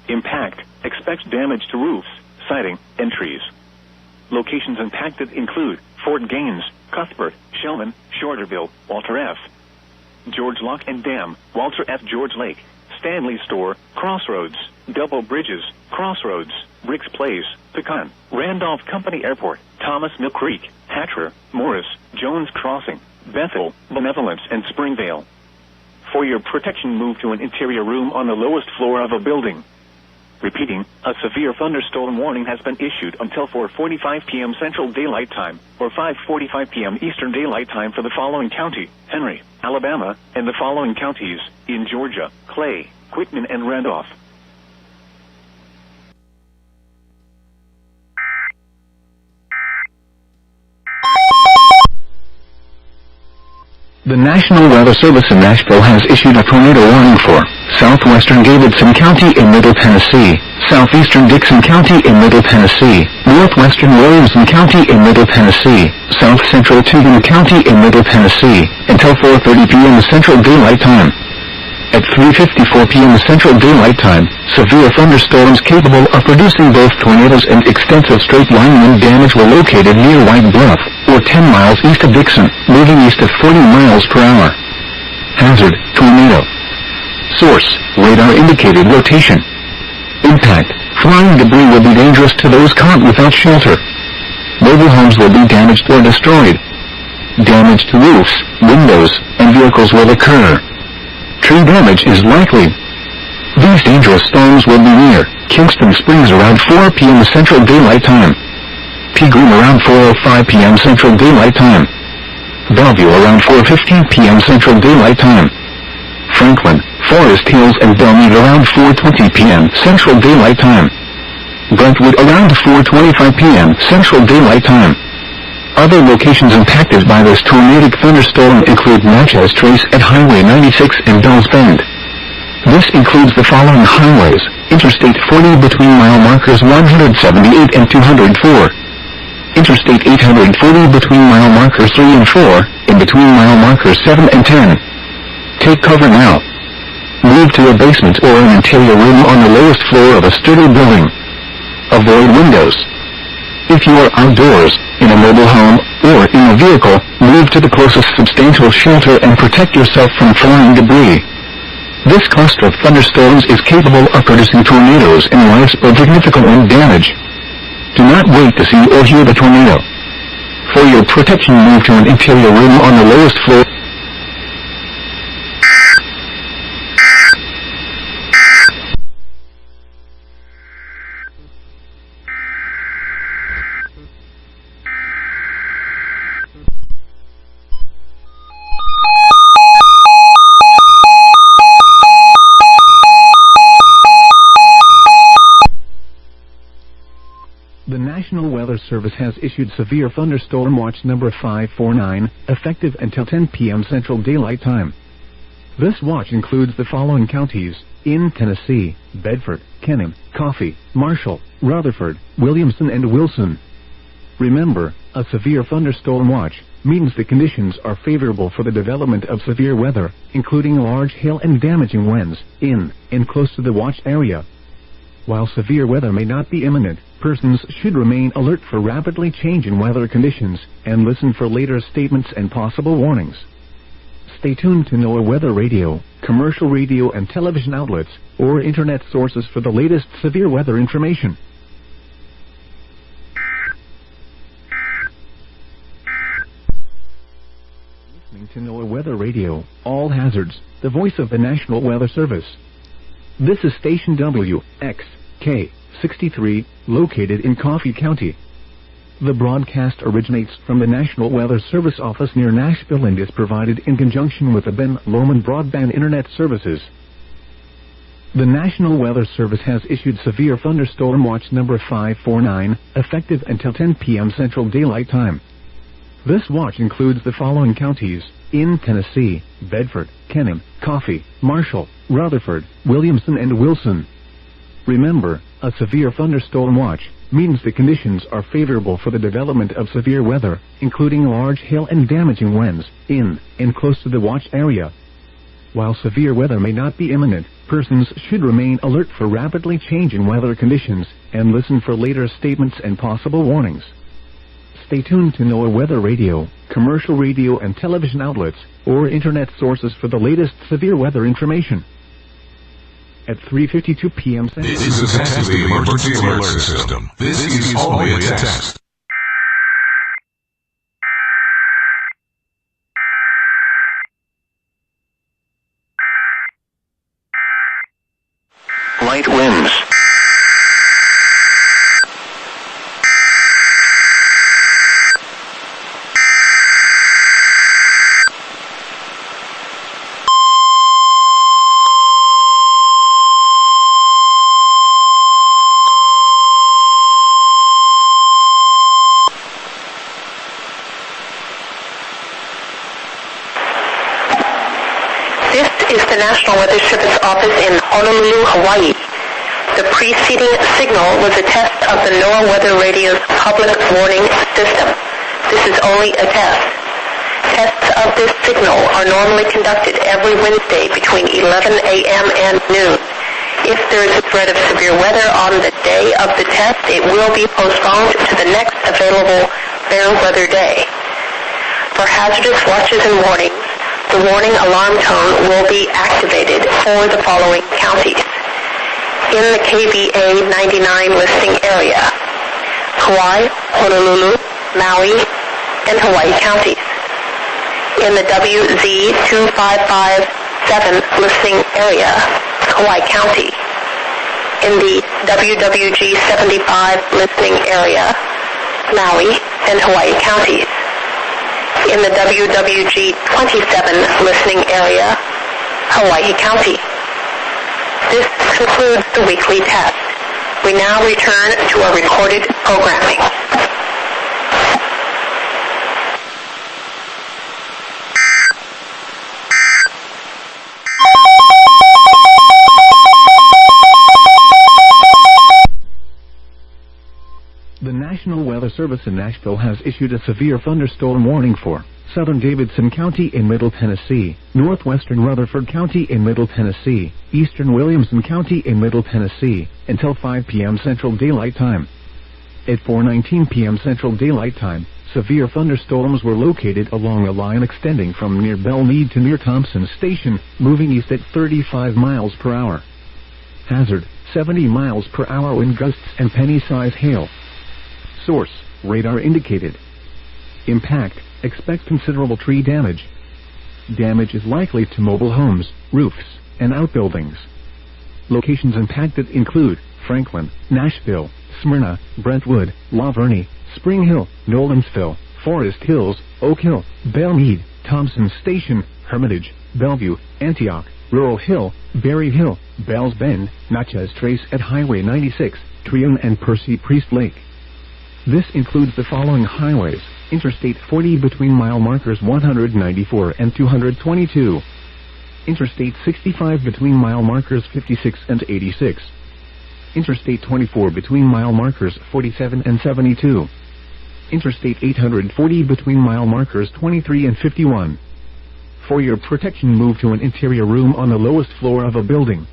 Impact, expect damage to roofs, siding, and trees. Locations impacted include Fort Gaines, Cuthbert, Shellman, Shorterville, Walter F. George Lock and Dam, Walter F. George Lake, Stanley Store, Crossroads, Double Bridges, Crossroads, Briggs Place, Pecan, Randolph Company Airport, Thomas Mill Creek, Hatcher, Morris, Jones Crossing, Bethel, Benevolence, and Springvale. For your protection, move to an interior room on the lowest floor of a building. Repeating, a severe thunderstorm warning has been issued until 4:45 p.m. Central Daylight Time, or 5:45 p.m. Eastern Daylight Time for the following county, Henry, Alabama, and the following counties, in Georgia, Clay, Quitman, and Randolph. The National Weather Service in Nashville has issued a tornado warning for southwestern Davidson County in Middle Tennessee, southeastern Dixon County in Middle Tennessee, northwestern Williamson County in Middle Tennessee, south central Tubman County in Middle Tennessee, until 4:30 p.m. Central Daylight Time. At 3:54 p.m. Central Daylight Time, severe thunderstorms capable of producing both tornadoes and extensive straight-line wind damage were located near White Bluff, or 10 miles east of Dixon, moving east at 40 miles per hour. Hazard, tornado. Source, radar indicated rotation. Impact, flying debris will be dangerous to those caught without shelter. Mobile homes will be damaged or destroyed. Damage to roofs, windows, and vehicles will occur. Tree damage is likely. These dangerous storms will be near Kingston Springs around 4 p.m. Central Daylight Time, Pegram around 4:05 p.m. Central Daylight Time, Bellevue around 4:15 p.m. Central Daylight Time, Franklin, Forest Hills, and Belmead around 4:20 p.m. Central Daylight Time, Brentwood around 4:25 p.m. Central Daylight Time. Other locations impacted by this tornadic thunderstorm include Natchez Trace at Highway 96 and Dulles Bend. This includes the following highways: Interstate 40 between mile markers 178 and 204, Interstate 840 between mile markers 3 and 4, in between mile markers 7 and 10. Take cover now. Move to a basement or an interior room on the lowest floor of a sturdy building. Avoid windows. If you are outdoors, in a mobile home, or in a vehicle, move to the closest substantial shelter and protect yourself from flying debris. This cluster of thunderstorms is capable of producing tornadoes and widespread significant wind damage. Do not wait to see or hear the tornado. For your protection, move to an interior room on the lowest floor. The National Weather Service has issued Severe Thunderstorm Watch number 549, effective until 10 p.m. Central Daylight Time. This watch includes the following counties in Tennessee: Bedford, Kenning, Coffee, Marshall, Rutherford, Williamson, and Wilson. Remember, a severe thunderstorm watch means the conditions are favorable for the development of severe weather, including large hail and damaging winds, in and close to the watch area. While severe weather may not be imminent, persons should remain alert for rapidly changing weather conditions and listen for later statements and possible warnings. Stay tuned to NOAA Weather Radio, commercial radio and television outlets, or internet sources for the latest severe weather information. Listening to NOAA Weather Radio, all hazards, the voice of the National Weather Service. This is station WXK63, located in Coffee County. The broadcast originates from the National Weather Service office near Nashville and is provided in conjunction with the Ben Lomond Broadband Internet Services. The National Weather Service has issued Severe Thunderstorm Watch number 549, effective until 10 p.m. Central Daylight Time. This watch includes the following counties: in Tennessee: Bedford, Kenham, Coffee, Marshall, Rutherford, Williamson, and Wilson. Remember, a severe thunderstorm watch means the conditions are favorable for the development of severe weather, including large hail and damaging winds, in and close to the watch area. While severe weather may not be imminent, persons should remain alert for rapidly changing weather conditions and listen for later statements and possible warnings. Stay tuned to NOAA Weather Radio, commercial radio and television outlets, or internet sources for the latest severe weather information. At 3:52 p.m. This is a test of the emergency alert system. This is only a test. Light winds. The National Weather Service office in Honolulu, Hawaii. The preceding signal was a test of the NOAA Weather Radio's public warning system. This is only a test. Tests of this signal are normally conducted every Wednesday between 11 a.m. and noon. If there is a threat of severe weather on the day of the test, it will be postponed to the next available fair weather day. For hazardous watches and warnings, the warning alarm tone will be activated for the following counties. In the KBA 99 listing area: Kauai, Honolulu, Maui, and Hawaii counties. In the WZ 2557 listing area: Kauai County. In the WWG 75 listing area: Maui and Hawaii counties. In the WWG 27 listening area, Hawaii County. This concludes the weekly test. We now return to our recorded programming. The National Weather Service in Nashville has issued a severe thunderstorm warning for southern Davidson County in Middle Tennessee, northwestern Rutherford County in Middle Tennessee, eastern Williamson County in Middle Tennessee, until 5 p.m. Central Daylight Time. At 4:19 p.m. Central Daylight Time, severe thunderstorms were located along a line extending from near Belle Meade to near Thompson Station, moving east at 35 miles per hour. Hazard: 70 miles per hour wind gusts and penny-size hail. Source: radar indicated. Impact: expect considerable tree damage. Damage is likely to mobile homes, roofs, and outbuildings. Locations impacted include Franklin, Nashville, Smyrna, Brentwood, La Vernie, Spring Hill, Nolensville, Forest Hills, Oak Hill, Belle Meade, Thompson Station, Hermitage, Bellevue, Antioch, Rural Hill, Berry Hill, Bells Bend, Natchez Trace at Highway 96, Trion and Percy Priest Lake. This includes the following highways: Interstate 40 between mile markers 194 and 222. Interstate 65 between mile markers 56 and 86. Interstate 24 between mile markers 47 and 72. Interstate 840 between mile markers 23 and 51. For your protection, move to an interior room on the lowest floor of a building.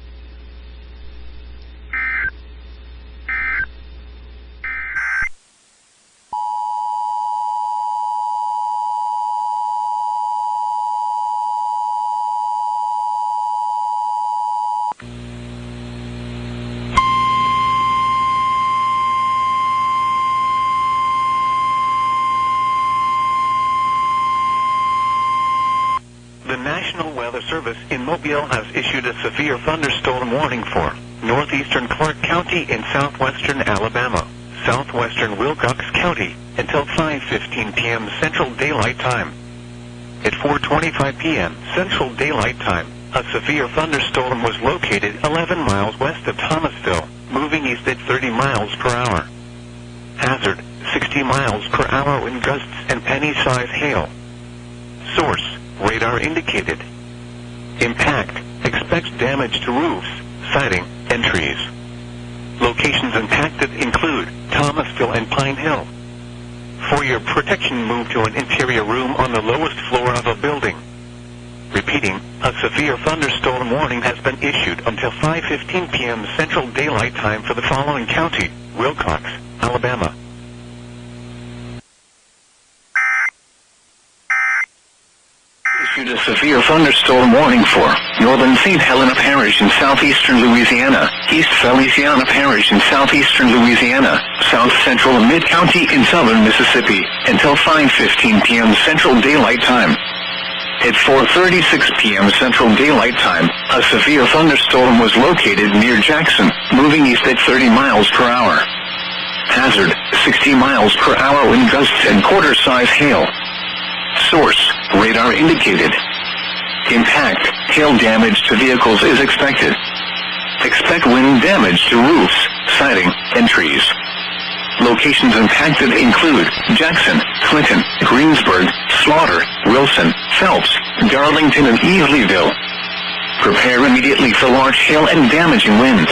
Weather Service in Mobile has issued a severe thunderstorm warning for northeastern Clark County in southwestern Alabama, southwestern Wilcox County until 5:15 p.m. Central Daylight Time. At 4:25 p.m. Central Daylight Time, a severe thunderstorm was located 11 miles west of Thomasville, moving east at 30 miles per hour. Hazard, 60 miles per hour wind gusts and penny-size hail. Source, radar indicated. Impact, expects damage to roofs, siding, and trees. Locations impacted include Thomasville and Pine Hill. For your protection, move to an interior room on the lowest floor of a building. Repeating, a severe thunderstorm warning has been issued until 5:15 p.m. Central Daylight Time for the following county: Wilcox, Alabama. Issued a severe thunderstorm warning for northern St. Helena Parish in southeastern Louisiana, East Feliciana Parish in southeastern Louisiana, south central and mid-county in southern Mississippi, until 5:15 p.m. Central Daylight Time. At 4:36 p.m. Central Daylight Time, a severe thunderstorm was located near Jackson, moving east at 30 miles per hour. Hazard, 60 miles per hour wind gusts and quarter-size hail. Source, radar indicated. Impact, hail damage to vehicles is expected. Expect wind damage to roofs, siding, and trees. Locations impacted include Jackson, Clinton, Greensburg, Slaughter, Wilson, Phelps, Darlington, and Easleyville. Prepare immediately for large hail and damaging winds.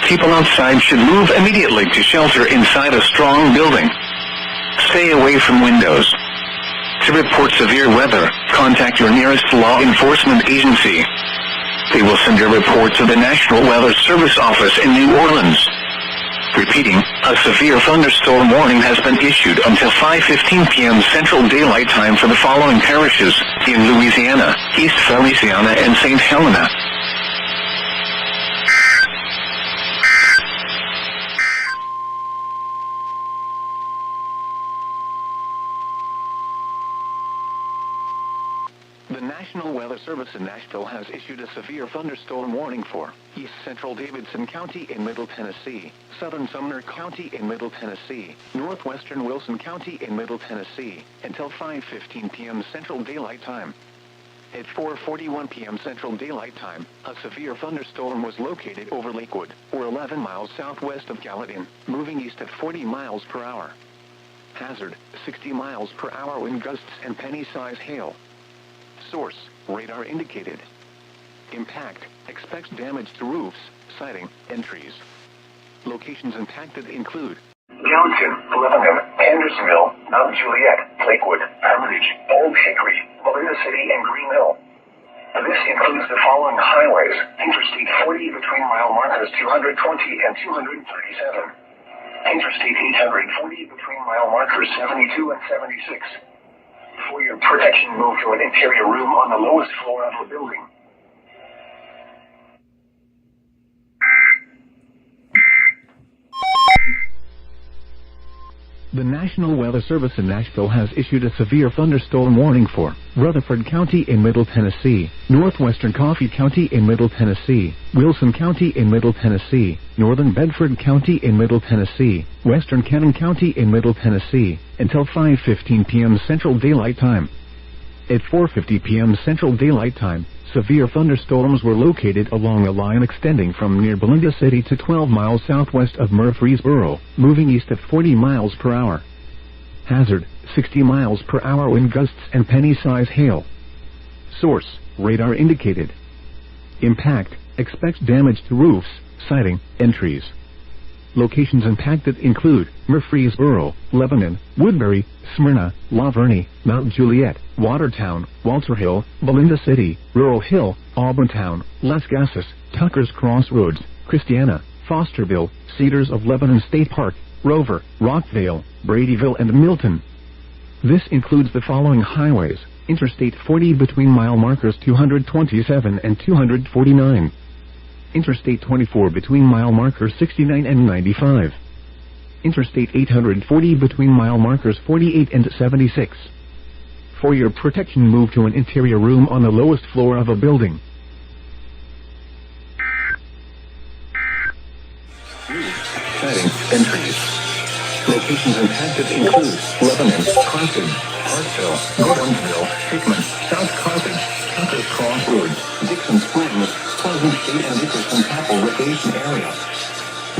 People outside should move immediately to shelter inside a strong building. Stay away from windows. To report severe weather, contact your nearest law enforcement agency. They will send your report to the National Weather Service office in New Orleans. Repeating, a severe thunderstorm warning has been issued until 5:15 p.m. Central Daylight Time for the following parishes in Louisiana, East Feliciana, and St. Helena. The National Weather Service in Nashville has issued a severe thunderstorm warning for East Central Davidson County in Middle Tennessee, Southern Sumner County in Middle Tennessee, Northwestern Wilson County in Middle Tennessee, until 5:15 p.m. Central Daylight Time. At 4:41 p.m. Central Daylight Time, a severe thunderstorm was located over Lakewood, or 11 miles southwest of Gallatin, moving east at 40 miles per hour. Hazard, 60 miles per hour wind gusts and penny-size hail. Source, radar indicated. Impact, expects damage to roofs, siding, and trees. Locations impacted include Gallatin, Lebanon, Andersonville, Mount Juliet, Lakewood, Hermitage, Old Hickory, Belinda City, and Green Hill. This includes the following highways: Interstate 40 between mile markers 220 and 237. Interstate 840 between mile markers 72 and 76. For your protection, move to an interior room on the lowest floor of the building. The National Weather Service in Nashville has issued a severe thunderstorm warning for Rutherford County in Middle Tennessee, Northwestern Coffee County in Middle Tennessee, Wilson County in Middle Tennessee, Northern Bedford County in Middle Tennessee, Western Cannon County in Middle Tennessee, until 5:15 p.m. Central Daylight Time. At 4:50 p.m. Central Daylight Time, severe thunderstorms were located along a line extending from near Belinda City to 12 miles southwest of Murfreesboro, moving east at 40 miles per hour. Hazard, 60 miles per hour wind gusts and penny-size hail. Source, radar indicated. Impact, expects damage to roofs, siding, and trees. Locations impacted include Murfreesboro, Lebanon, Woodbury, Smyrna, La Vernie, Mount Juliet, Watertown, Walter Hill, Belinda City, Rural Hill, Auburntown, Las Gases, Tucker's Crossroads, Christiana, Fosterville, Cedars of Lebanon State Park, Rover, Rockvale, Bradyville, and Milton. This includes the following highways: Interstate 40 between mile markers 227 and 249. Interstate 24 between mile markers 69 and 95. Interstate 840 between mile markers 48 and 76. For your protection, move to an interior room on the lowest floor of a building. Settings, entries. Locations impacted include Lebanon, Compton, Hartsville, Gordonsville, Hickman, South Carthage, Tucker's Crossroads, Dixon Springs, Pleasant State and Dickerson Chapel Recreation Area.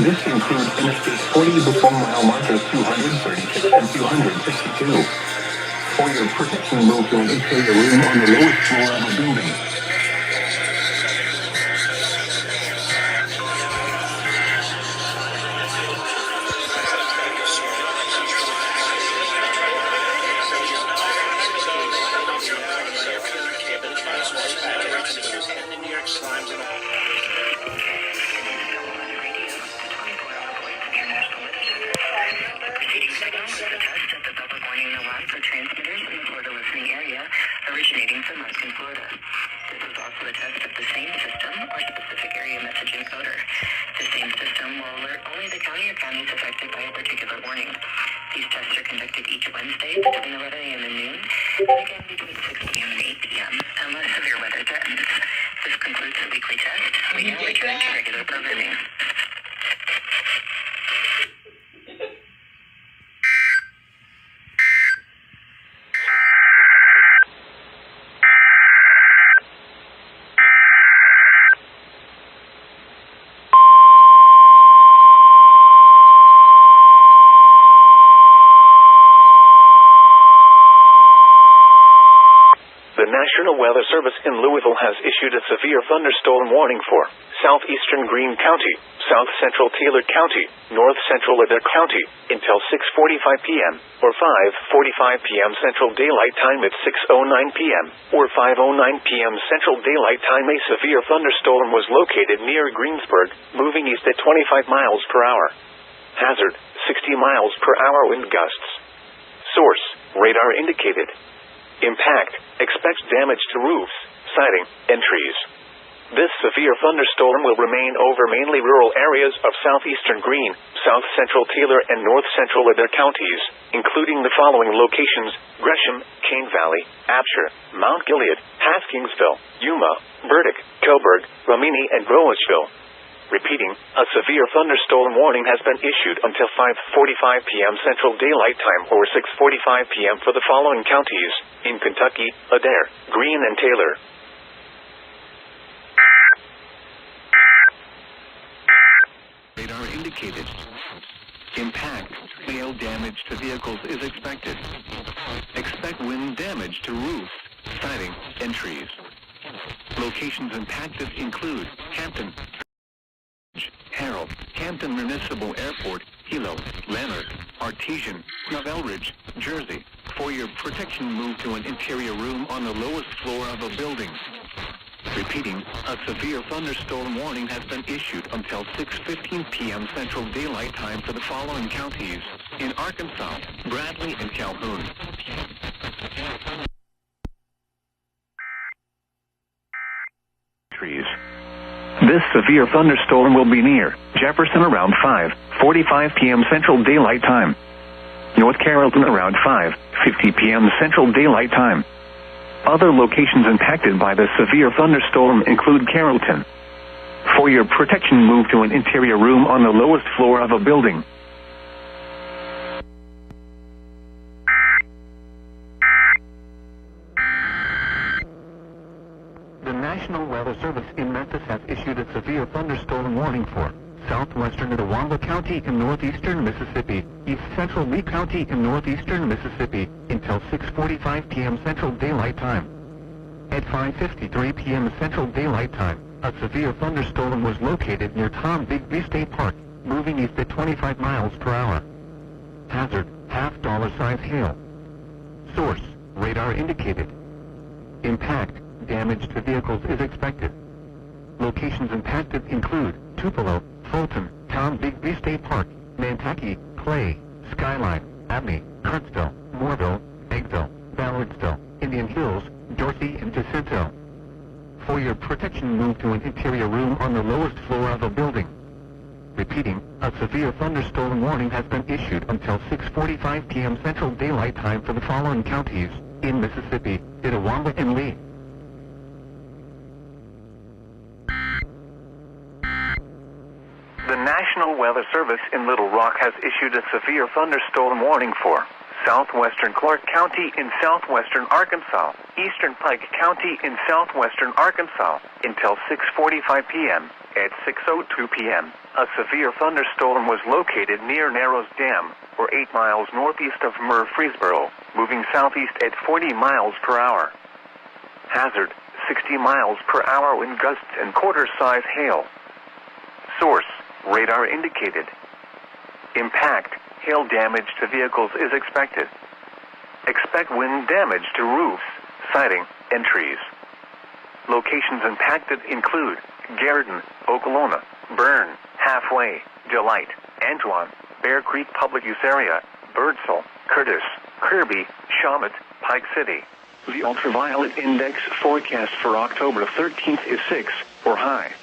This includes Interstate 40 between mile markers 236 and 262. For your protection, move to an interior room on the lowest floor of a building. Originating from Western Florida. This is also a test of the same system or specific area message encoder. The same system will alert only the county or counties affected by a particular warning. These tests are conducted each Wednesday between 11 a.m. and noon, and again between 6 p.m. and 8 p.m. unless severe weather threatens. This concludes the weekly test. We now return to regular programming. The National Weather Service in Louisville has issued a severe thunderstorm warning for southeastern Greene County, south central Taylor County, north central Adair County, until 6:45 p.m. or 5:45 p.m. Central Daylight Time at 6:09 p.m. or 5:09 p.m. Central Daylight Time. A severe thunderstorm was located near Greensburg, moving east at 25 miles per hour. Hazard, 60 miles per hour wind gusts. Source, radar indicated. Impact, expect damage to roofs, siding, and trees. This severe thunderstorm will remain over mainly rural areas of southeastern Greene, south central Taylor, and north central Adair counties, including the following locations: Gresham, Cane Valley, Absher, Mount Gilead, Haskingsville, Yuma, Burdick, Coburg, Romini, and Groesville. Repeating, a severe thunderstorm warning has been issued until 5:45 p.m. Central Daylight Time or 6:45 p.m. for the following counties in Kentucky: Adair, Greene, and Taylor. Radar indicated. Impact, hail damage to vehicles is expected. Expect wind damage to roofs, siding, and trees. Locations impacted include Hampton, Harold, Hampton Municipal Airport, Hilo, Leonard, Artesian, Novelridge, Jersey. For your protection, move to an interior room on the lowest floor of a building. Repeating, a severe thunderstorm warning has been issued until 6:15 p.m. Central Daylight Time for the following counties in Arkansas, Bradley, and Calhoun. Trees. This severe thunderstorm will be near Jefferson around 5:45 p.m. Central Daylight Time. North Carrollton around 5:50 p.m. Central Daylight Time. Other locations impacted by the severe thunderstorm include Carrollton. For your protection, move to an interior room on the lowest floor of a building. The National Weather Service in Memphis has issued a severe thunderstorm warning for southwestern Itawamba County in northeastern Mississippi, east central Lee County in northeastern Mississippi, until 6:45 p.m. Central Daylight Time. At 5:53 p.m. Central Daylight Time, a severe thunderstorm was located near Tom Bigby State Park, moving east at 25 miles per hour. Hazard, $half-size hail. Source, radar indicated. Impact, damage to vehicles is expected. Locations impacted include Tupelo, Fulton, Tom Bigby State Park, Nantucket, Clay, Skyline, Abney, Kirksville, Moorville, Eggville, Ballardsville, Indian Hills, Dorsey, and Jacinto. For your protection, move to an interior room on the lowest floor of a building. Repeating, a severe thunderstorm warning has been issued until 6:45 p.m. Central Daylight Time for the following counties in Mississippi, Itawamba and Lee. The National Weather Service in Little Rock has issued a severe thunderstorm warning for southwestern Clark County in southwestern Arkansas, eastern Pike County in southwestern Arkansas until 6:45 p.m. At 6:02 p.m., a severe thunderstorm was located near Narrows Dam, or 8 miles northeast of Murfreesboro, moving southeast at 40 miles per hour. Hazard, 60 miles per hour wind gusts and quarter-size hail. Source, radar indicated. Impact, hail damage to vehicles is expected. Expect wind damage to roofs, siding, and trees. Locations impacted include Garden, Okolona, Bern, Halfway, Delight, Antoine, Bear Creek Public Use Area, Birdsall, Curtis, Kirby, Shawmut, Pike City. The ultraviolet index forecast for October 13th is 6, or high.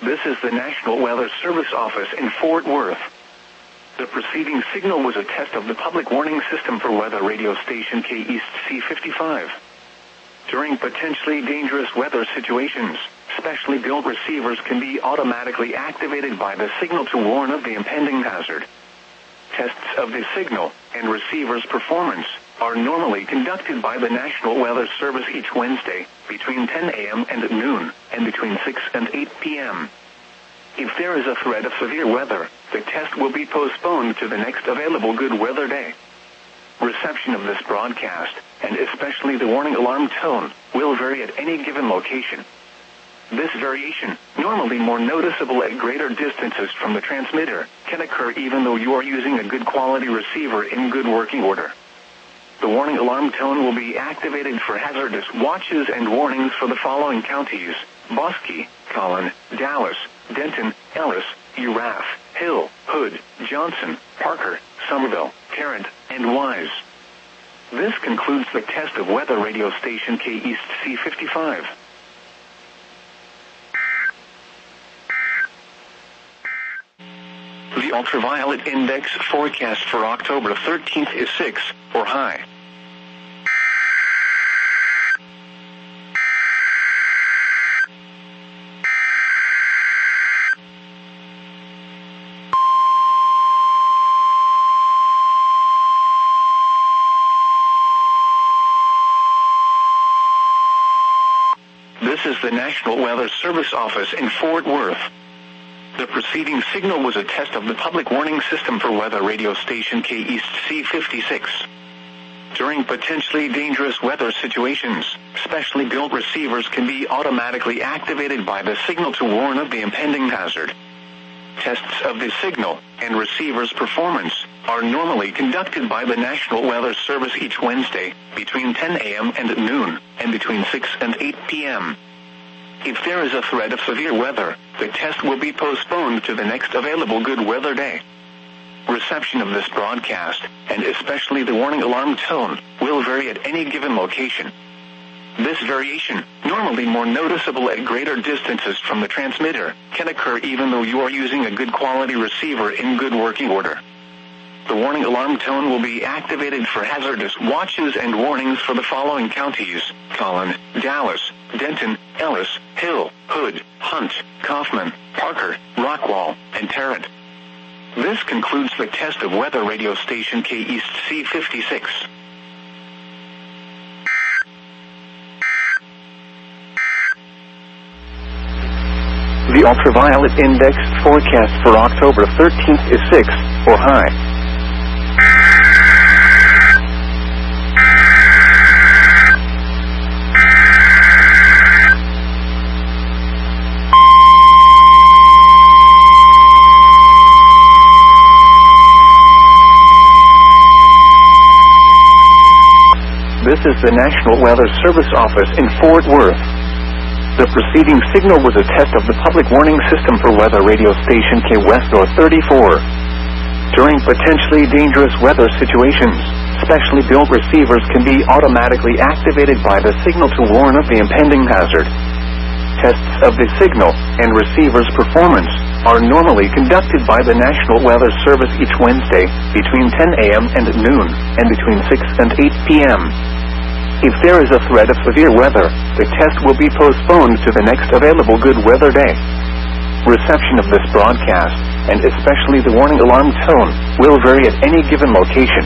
This is the National Weather Service office in Fort Worth. The preceding signal was a test of the public warning system for weather radio station K-East C55. During potentially dangerous weather situations, specially built receivers can be automatically activated by the signal to warn of the impending hazard. Tests of the signal and receiver's performance are normally conducted by the National Weather Service each Wednesday between 10 a.m. and noon, and between 6 and 8 p.m. If there is a threat of severe weather, the test will be postponed to the next available good weather day. Reception of this broadcast, and especially the warning alarm tone, will vary at any given location. This variation, normally more noticeable at greater distances from the transmitter, can occur even though you are using a good quality receiver in good working order. The warning alarm tone will be activated for hazardous watches and warnings for the following counties: Bosque, Collin, Dallas, Denton, Ellis, Urath, Hill, Hood, Johnson, Parker, Somerville, Tarrant, and Wise. This concludes the test of weather radio station K-East C55. The ultraviolet index forecast for October 13th is 6, or high. This is the National Weather Service office in Fort Worth. The preceding signal was a test of the public warning system for weather radio station K-East C56. During potentially dangerous weather situations, specially built receivers can be automatically activated by the signal to warn of the impending hazard. Tests of the signal and receiver's performance are normally conducted by the National Weather Service each Wednesday between 10 a.m. and noon, and between 6 and 8 p.m. If there is a threat of severe weather, the test will be postponed to the next available good weather day. Reception of this broadcast, and especially the warning alarm tone, will vary at any given location. This variation, normally more noticeable at greater distances from the transmitter, can occur even though you are using a good quality receiver in good working order. The warning alarm tone will be activated for hazardous watches and warnings for the following counties: Collin, Dallas, Denton, Ellis, Hill, Hood, Hunt, Kaufman, Parker, Rockwall, and Tarrant. This concludes the test of weather radio station K-East C56. The ultraviolet index forecast for October 13th is 6, or high. This is the National Weather Service office in Fort Worth. The preceding signal was a test of the public warning system for weather radio station K-West North 34. During potentially dangerous weather situations, specially built receivers can be automatically activated by the signal to warn of the impending hazard. Tests of the signal and receiver's performance are normally conducted by the National Weather Service each Wednesday between 10 a.m. and noon, and between 6 and 8 p.m. If there is a threat of severe weather, the test will be postponed to the next available good weather day. Reception of this broadcast, and especially the warning alarm tone, will vary at any given location.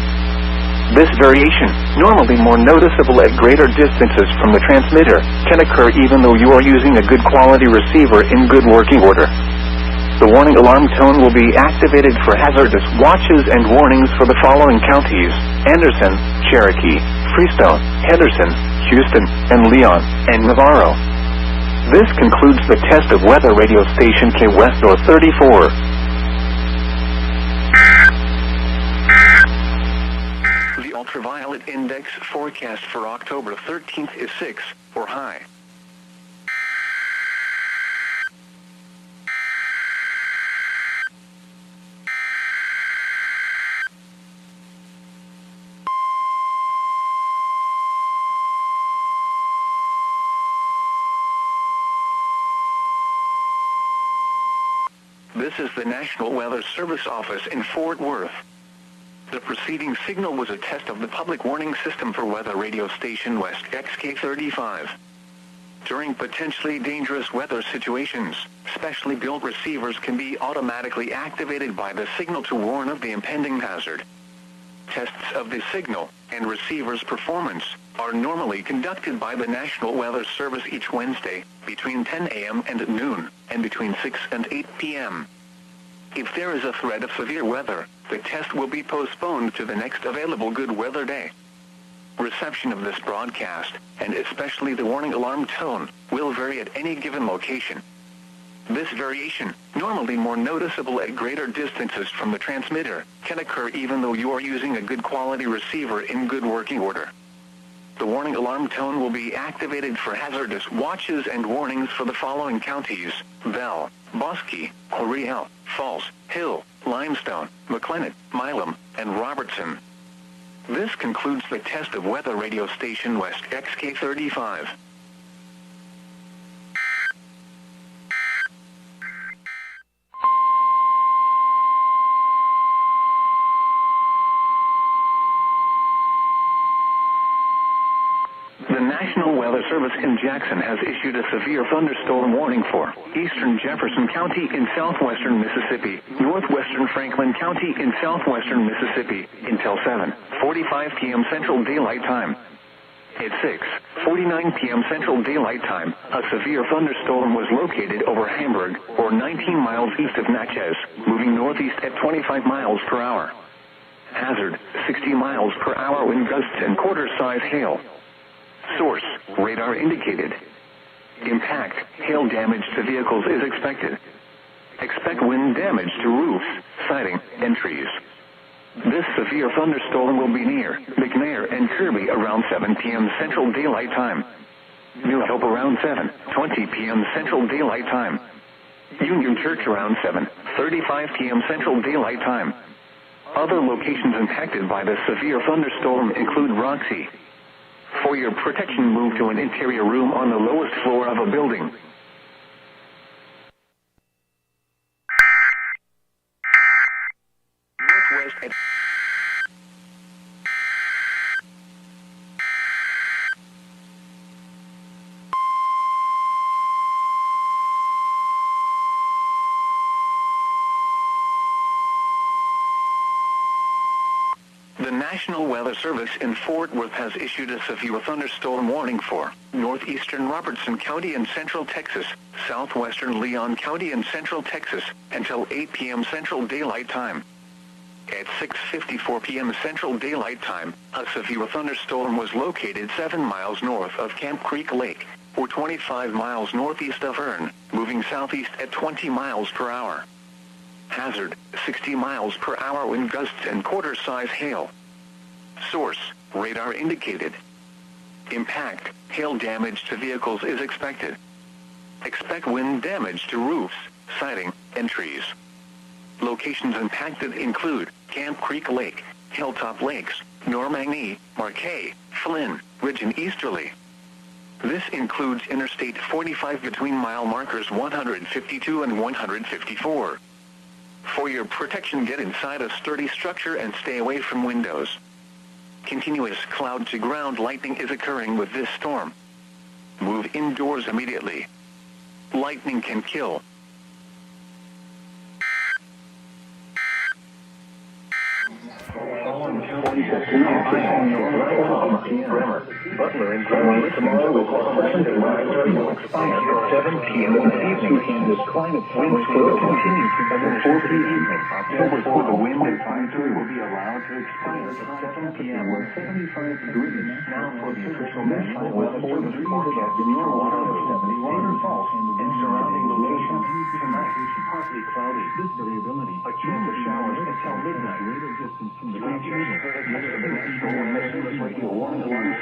This variation, normally more noticeable at greater distances from the transmitter, can occur even though you are using a good quality receiver in good working order. The warning alarm tone will be activated for hazardous watches and warnings for the following counties: Anderson, Cherokee, Freestone, Henderson, Houston, and Leon, and Navarro. This concludes the test of weather radio station K West North 34. The ultraviolet index forecast for October 13th is 6, or high. This is the National Weather Service office in Fort Worth. The preceding signal was a test of the public warning system for weather radio station West XK35. During potentially dangerous weather situations, specially built receivers can be automatically activated by the signal to warn of the impending hazard. Tests of the signal and receiver's performance are normally conducted by the National Weather Service each Wednesday between 10 a.m. and noon, and between 6 and 8 p.m. If there is a threat of severe weather, the test will be postponed to the next available good weather day. Reception of this broadcast, and especially the warning alarm tone, will vary at any given location. This variation, normally more noticeable at greater distances from the transmitter, can occur even though you are using a good quality receiver in good working order. The warning alarm tone will be activated for hazardous watches and warnings for the following counties: Bell, Bosque, L'Oreal, Falls, Hill, Limestone, McLennan, Milam, and Robertson. This concludes the test of weather radio station West XK35. The National Weather Service in Jackson has issued a severe thunderstorm warning for eastern Jefferson County in southwestern Mississippi, northwestern Franklin County in southwestern Mississippi, until 7:45 p.m. Central Daylight Time. At 6:49 p.m. Central Daylight Time, a severe thunderstorm was located over Hamburg, or 19 miles east of Natchez, moving northeast at 25 miles per hour. Hazard, 60 miles per hour wind gusts and quarter-size hail. Source, radar indicated. Impact, hail damage to vehicles is expected. Expect wind damage to roofs, siding, and trees. This severe thunderstorm will be near McNair and Kirby around 7 p.m. Central Daylight Time. New Hope around 7:20 p.m. Central Daylight Time. Union Church around 7:35 p.m. Central Daylight Time. Other locations impacted by the severe thunderstorm include Roxy. For your protection, move to an interior room on the lowest floor of a building. Northwest at The National Weather Service in Fort Worth has issued a severe thunderstorm warning for northeastern Robertson County and Central Texas, southwestern Leon County and Central Texas, until 8 p.m. Central Daylight Time. At 6:54 p.m. Central Daylight Time, a severe thunderstorm was located 7 miles north of Camp Creek Lake, or 25 miles northeast of Ern, moving southeast at 20 miles per hour. Hazard, 60 miles per hour wind gusts and quarter-size hail. Source, radar indicated. Impact, hail damage to vehicles is expected. Expect wind damage to roofs, siding, and trees. Locations impacted include Camp Creek Lake, Hilltop Lakes, Normangee, Marquay, Flynn, Ridge and Easterly. This includes Interstate 45 between mile markers 152 and 154. For your protection, get inside a sturdy structure and stay away from windows. Continuous cloud-to-ground lightning is occurring with this storm. Move indoors immediately. Lightning can kill. Butler and Cerri tomorrow will call will expire at 7 p.m. this evening. This climate wind will continue to be 4 p.m. October 4, the wind and 5-3 will be allowed to expire at 7 p.m. with 75 degrees. Now for the official National Weather Service forecast in your waterfalls and surrounding locations. Tonight, partly cloudy. This variability. A chance of showers until midnight. Greater distance from the beach. The National Weather Service radio warning alarm.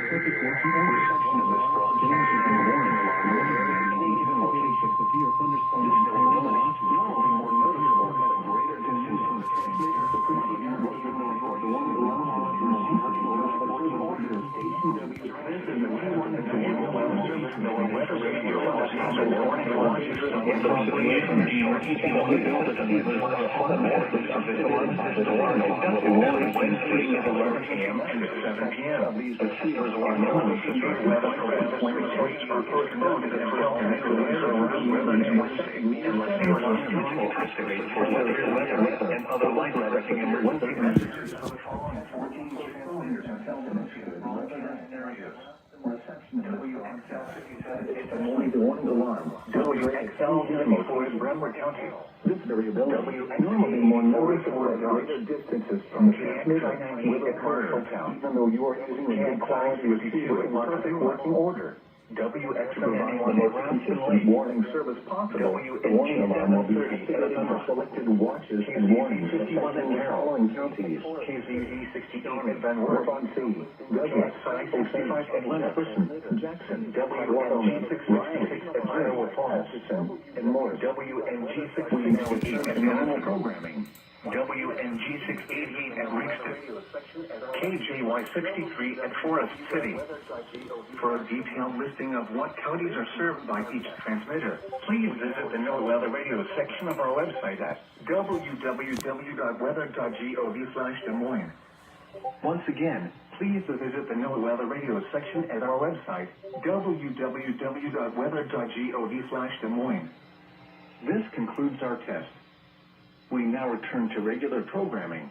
Perfect working order. Reception of this broadcast is in the warning alarm. Even locations severe thunderstorms and avalanches will be more noticeable at a greater distance from the transmitter. The preview for the warning alarm is received working order. This is the National Weather Service knowing weather radio has a warning alarm in association with short-term Wednesday at 11 p.m. and 7 p.m. These receivers are known as severe weather threats. Reports are postponed until weather Wednesday unless you are not activate for weather and other life-threatening emergencies. The following 14 failures have held in areas. Reception WXL 57 is the morning warning alarm. WXL 74 is Brevard County. This variability normally more noticeable at greater distances from the transmitter with a commercial town, even though you are using a good quality receiver in perfect working order. WXL provides the most consistent warning service possible. The warning alarm will be considered under selected watches and warnings affecting the following counties: KZZ 68 at Van Wert, Fonzie, Douglas, 65 at Lennox, Jackson, WNG 666 at Iowa Falls, and more. WNG 668 at normal programming. WNG 688 at Ringston, KJY 63 at Forest City. For a detailed listing of what counties are served by each transmitter, please visit the No Weather Radio section of our website at www.weather.gov/Des Moines. Once again, please visit the No Weather Radio section at our website, www.weather.gov/Des Moines. This concludes our test. We now return to regular programming.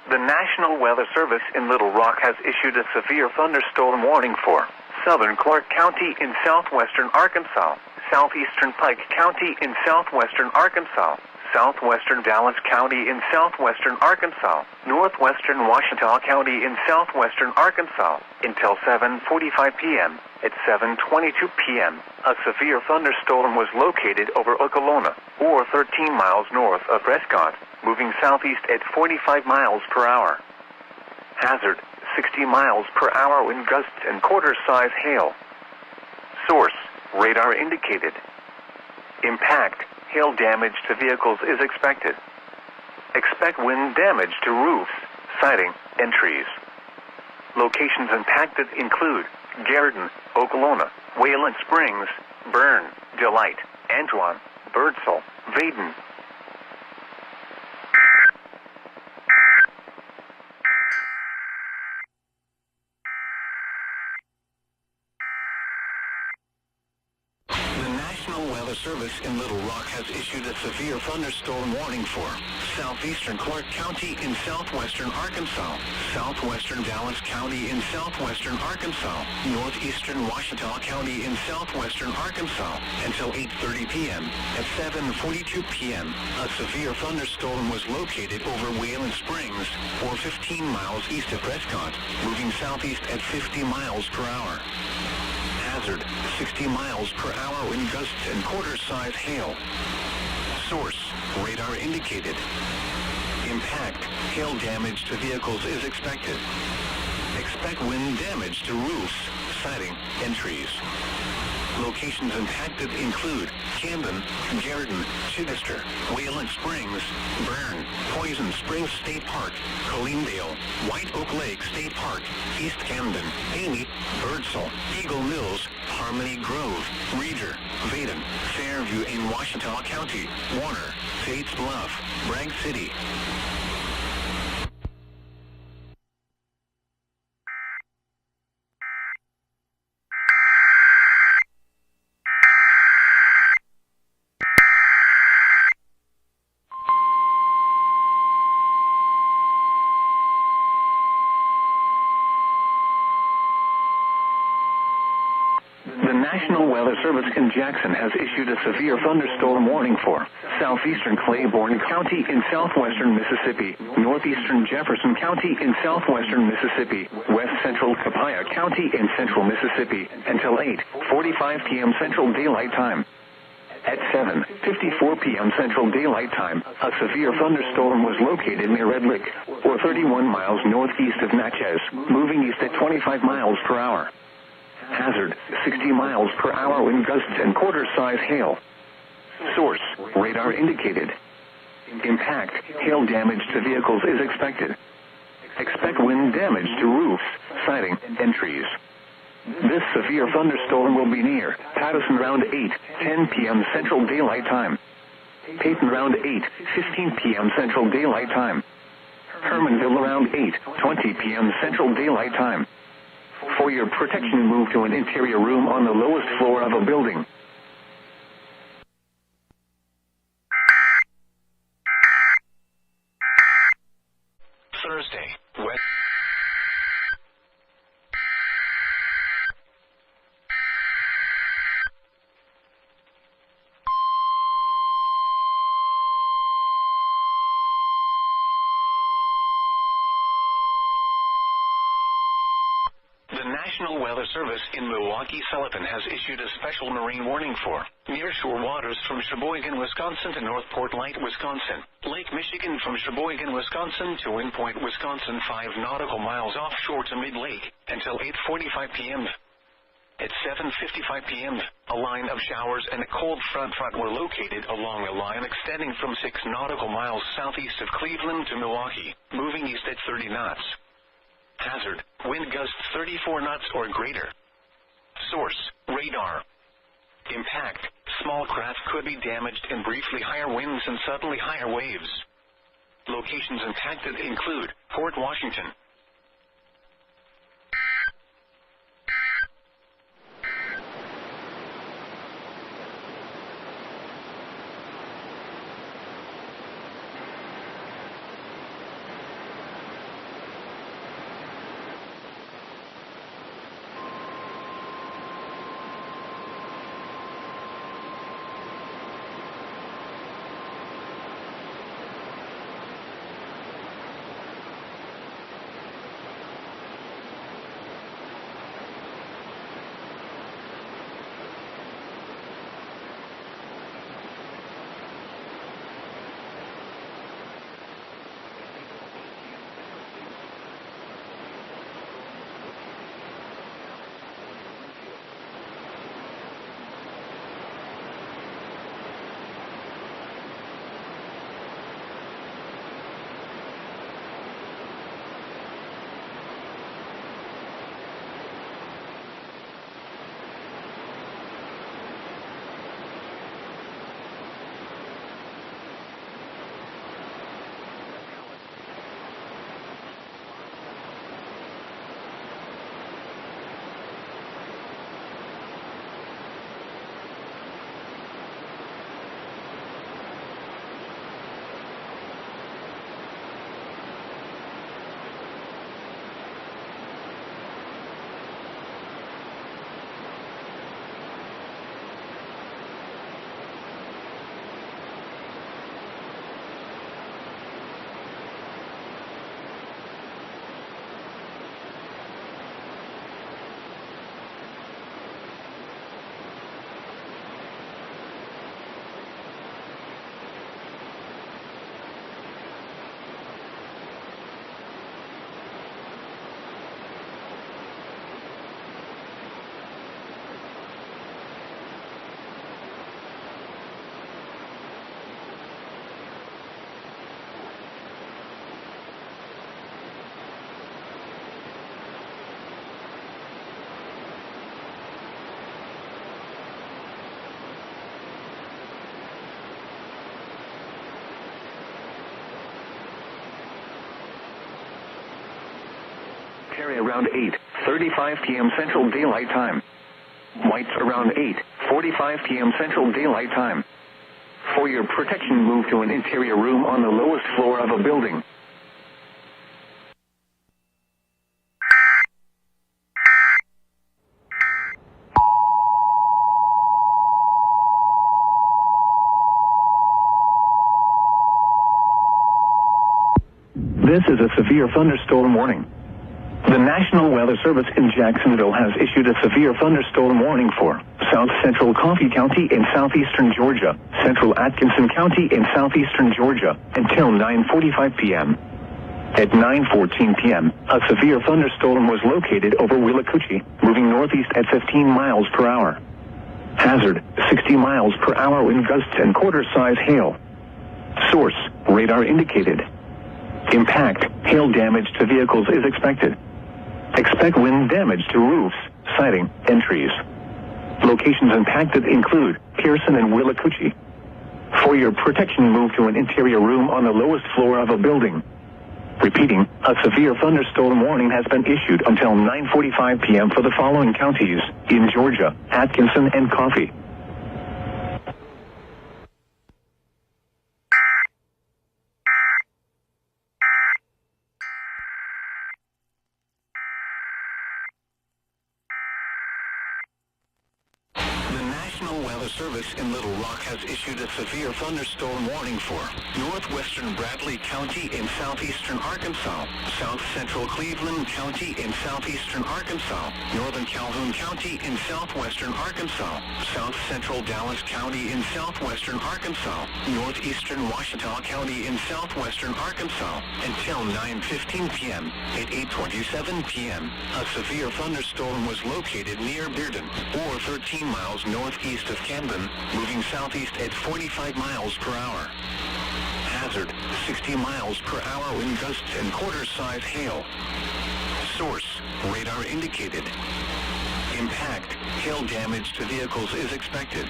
The National Weather Service in Little Rock has issued a severe thunderstorm warning for southern Clark County in southwestern Arkansas, southeastern Pike County in southwestern Arkansas, southwestern Dallas County in southwestern Arkansas, northwestern Ouachita County in southwestern Arkansas, until 7:45 p.m. At 7:22 p.m., a severe thunderstorm was located over Okolona, or 13 miles north of Prescott, moving southeast at 45 miles per hour. Hazard, 60 miles per hour wind gusts and quarter-size hail. Source, radar indicated. Impact, hail damage to vehicles is expected. Expect wind damage to roofs, siding, and trees. Locations impacted include Garrison, Okolona, Wayland Springs, Bern, Delight, Antoine, Birdsall, Vaden. Weather Service in Little Rock has issued a severe thunderstorm warning for southeastern Clark County in southwestern Arkansas, southwestern Dallas County in southwestern Arkansas, northeastern Ouachita County in southwestern Arkansas until 8:30 p.m. At 7:42 p.m., a severe thunderstorm was located over Wayland Springs, or 15 miles east of Prescott, moving southeast at 50 miles per hour. Hazard, 60 miles per hour wind gusts and quarter-size hail. Source, radar indicated. Impact, hail damage to vehicles is expected. Expect wind damage to roofs, siding, and trees. Locations impacted include Camden, Garrison, Chichester, Wayland Springs, Bern, Poison Springs State Park, Coleendale, White Oak Lake State Park, East Camden, Amy, Birdsall, Eagle Mills, Harmony Grove, Reeder, Vaden, Fairview in Washita County, Warner, Fates Bluff, Bragg City. The National Weather Service in Jackson has issued a severe thunderstorm warning for southeastern Claiborne County in southwestern Mississippi, northeastern Jefferson County in southwestern Mississippi, west central Copiah County in central Mississippi, until 8:45 p.m. Central Daylight Time. At 7:54 p.m. Central Daylight Time, a severe thunderstorm was located near Red Lick, or 31 miles northeast of Natchez, moving east at 25 miles per hour. Hazard, 60 miles per hour wind gusts and quarter-size hail. Source, radar indicated. Impact, hail damage to vehicles is expected. Expect wind damage to roofs, siding, and trees. This severe thunderstorm will be near Patterson around 8:10 p.m. Central Daylight Time. Peyton around 8:15 p.m. Central Daylight Time. Hermanville around 8:20 p.m. Central Daylight Time. For your protection, move to an interior room on the lowest floor of a building. Thursday, west. The National Weather Service in Milwaukee-Sullivan has issued a special marine warning for nearshore waters from Sheboygan, Wisconsin to North Port Light, Wisconsin. Lake Michigan from Sheboygan, Wisconsin to Wind Point, Wisconsin, 5 nautical miles offshore to mid-lake until 8:45 p.m. At 7:55 p.m., a line of showers and a cold front were located along a line extending from 6 nautical miles southeast of Cleveland to Milwaukee, moving east at 30 knots. Hazard, wind gusts 34 knots or greater. Source, radar. Impact, small craft could be damaged in briefly higher winds and suddenly higher waves. Locations impacted include Port Washington, area around 8:35 p.m. Central Daylight Time. Whites around 8:45 p.m. Central Daylight Time. For your protection, move to an interior room on the lowest floor of a building. This is a severe thunderstorm warning. The National Weather Service in Jacksonville has issued a severe thunderstorm warning for South Central Coffee County in southeastern Georgia, Central Atkinson County in southeastern Georgia, until 9:45 p.m. At 9:14 p.m., a severe thunderstorm was located over Willacoochee, moving northeast at 15 miles per hour. Hazard, 60 miles per hour wind gusts and quarter-size hail. Source, radar indicated. Impact, hail damage to vehicles is expected. Expect wind damage to roofs, siding, and trees. Locations impacted include Pearson and Willacoochee. For your protection, move to an interior room on the lowest floor of a building. Repeating, a severe thunderstorm warning has been issued until 9:45 p.m. for the following counties in Georgia: Atkinson and Coffee. Service in Little Rock has issued a severe thunderstorm warning for northwestern Bradley County in southeastern Arkansas, south central Cleveland County in southeastern Arkansas, northern Calhoun County in southwestern Arkansas, south central Dallas County in southwestern Arkansas, northeastern Ouachita County in southwestern Arkansas, until 9:15 p.m. At 8:27 p.m., a severe thunderstorm was located near Bearden, or 13 miles northeast of Camden, moving southeast at 45 miles per hour. Hazard, 60 miles per hour wind gusts and quarter-size hail. Source, radar indicated. Impact, hail damage to vehicles is expected.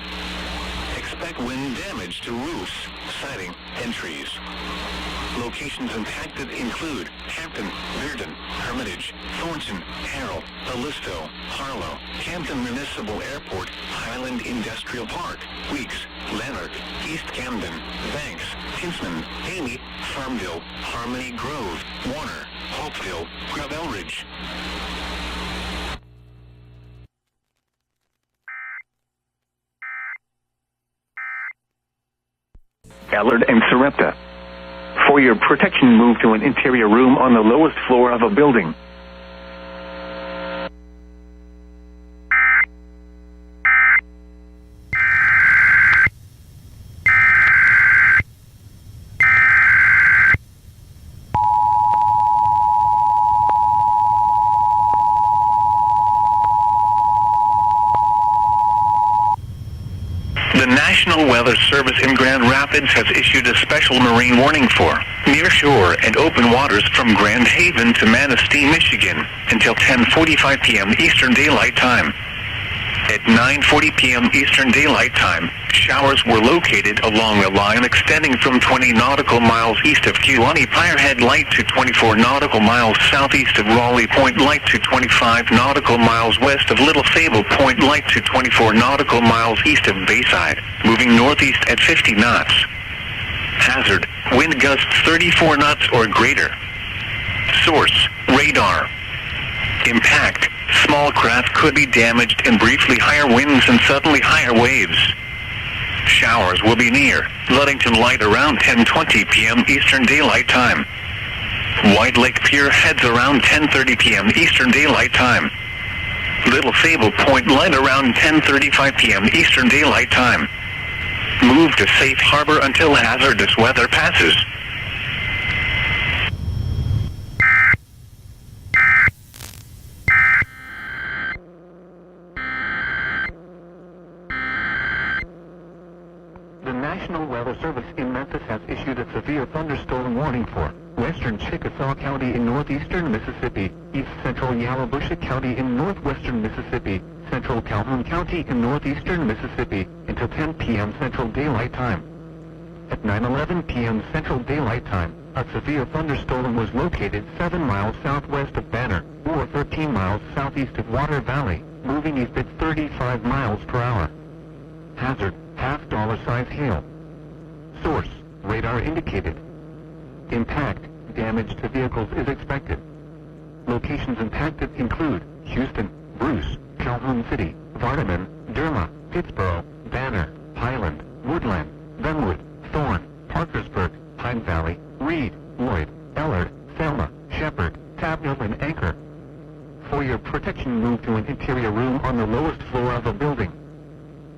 Expect wind damage to roofs, siding, and trees. Locations impacted include Hampton, Bearden, Hermitage, Thornton, Harrell, Alisto, Harlow, Camden Municipal Airport, Highland Industrial Park, Weeks, Lanark, East Camden, Banks, Tinsman, Amy, Farmville, Harmony Grove, Warner, Hopeville, Gravel Ridge. Allard and Sarepta. For your protection, move to an interior room on the lowest floor of a building. The National Weather Service in Grand Rapids has issued a special marine warning for near shore and open waters from Grand Haven to Manistee, Michigan, until 10:45 p.m. Eastern Daylight Time. At 9:40 p.m. Eastern Daylight Time, showers were located along a line extending from 20 nautical miles east of Kewanee Pirehead Light to 24 nautical miles southeast of Raleigh Point Light to 25 nautical miles west of Little Fable Point Light to 24 nautical miles east of Bayside, moving northeast at 50 knots. Hazard, wind gusts 34 knots or greater. Source, radar. Impact, small craft could be damaged in briefly higher winds and suddenly higher waves. Showers will be near Ludington Light around 10:20 p.m. Eastern Daylight Time. White Lake Pier heads around 10:30 p.m. Eastern Daylight Time. Little Fable Point Light around 10:35 p.m. Eastern Daylight Time. Move to safe harbor until hazardous weather passes. The National Weather Service in Memphis has issued a severe thunderstorm warning for western Chickasaw County in northeastern Mississippi, east central Yallabusha County in northwestern Mississippi, central Calhoun County in northeastern Mississippi, until 10 p.m. Central Daylight Time. At 9:11 p.m. Central Daylight Time, A severe thunderstorm was located 7 miles southwest of Banner, or 13 miles southeast of Water Valley, moving east at 35 miles per hour. Hazard, $half-size hail. Source, radar indicated. Impact, damage to vehicles is expected. Locations impacted include Houston, Bruce, Calhoun City, Vardaman, Derma, Pittsburgh, Banner, Highland, Woodland, Glenwood, Thorne, Parkersburg, Pine Valley, Reed, Lloyd, Ellard, Selma, Shepherd, Tabnell, and Anchor. For your protection, move to an interior room on the lowest floor of a building.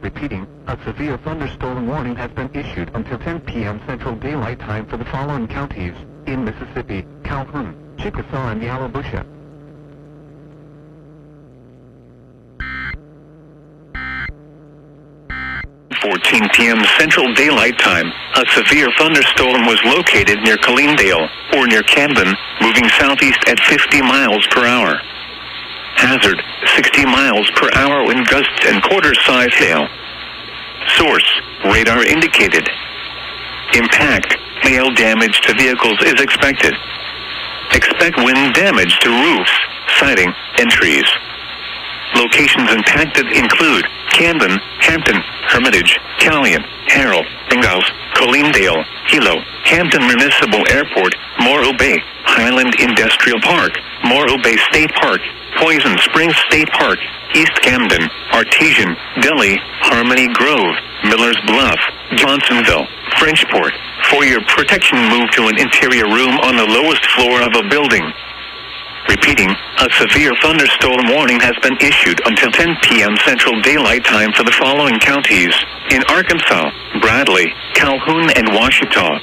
Repeating, a severe thunderstorm warning has been issued until 10 p.m. Central Daylight Time for the following counties in Mississippi: Calhoun, Chickasaw, and Yallabusha. 14 p.m. Central Daylight Time, a severe thunderstorm was located near Colleendale, or near Camden, moving southeast at 50 miles per hour. Hazard, 60 miles per hour wind gusts and quarter-size hail. Source, radar indicated. Impact, hail damage to vehicles is expected. Expect wind damage to roofs, siding, and trees. Locations impacted include Camden, Hampton, Hermitage, Callion, Harrell, Ingalls, Colleendale, Hilo, Hampton Municipal Airport, Morro Bay, Highland Industrial Park, Morro Bay State Park, Poison Springs State Park, East Camden, Artesian, Delhi, Harmony Grove, Miller's Bluff, Johnsonville, Frenchport. For your protection, move to an interior room on the lowest floor of a building. Repeating, a severe thunderstorm warning has been issued until 10 p.m. Central Daylight Time for the following counties in Arkansas: Bradley, Calhoun, and Ouachita.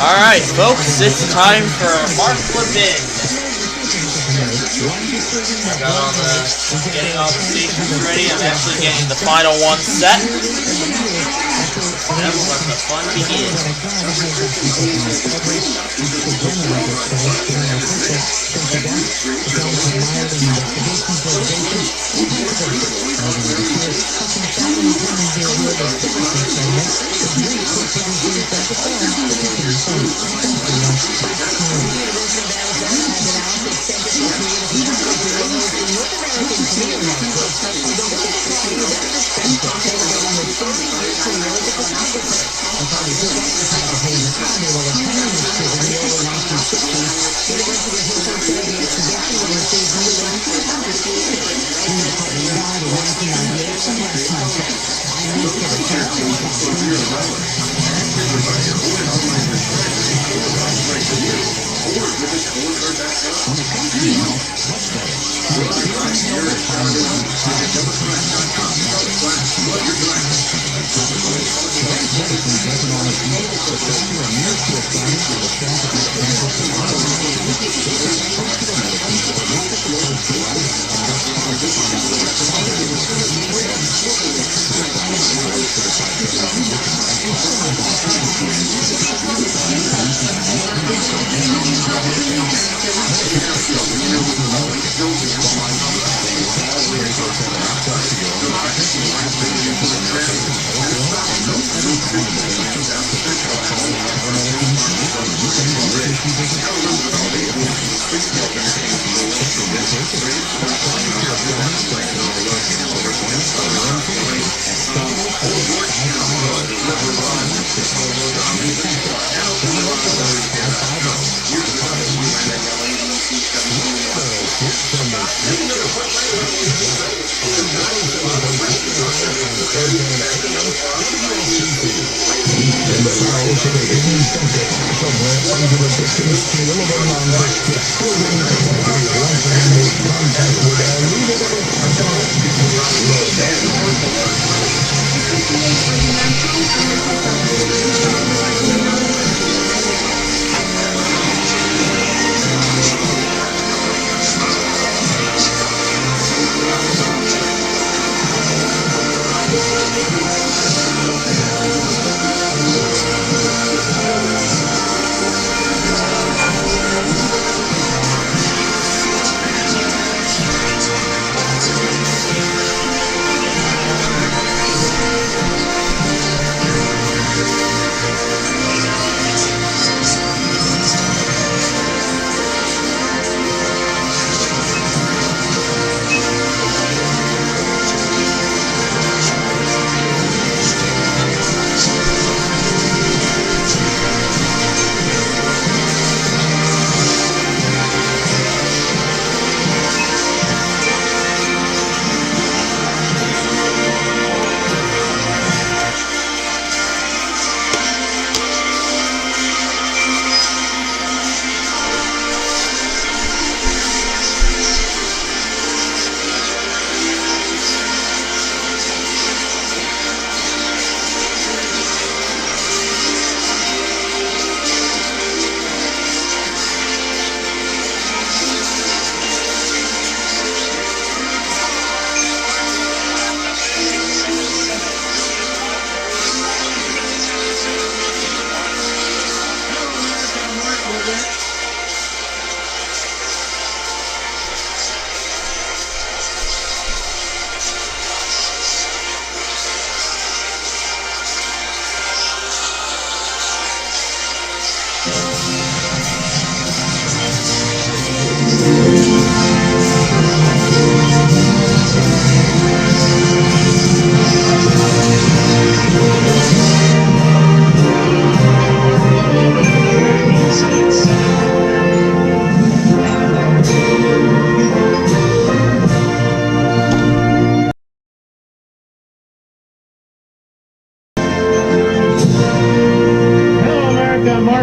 Alright, folks, it's time for Mark Levin. I got getting all the stations ready. I'm actually getting the final one set. Then we'll let the fun begin.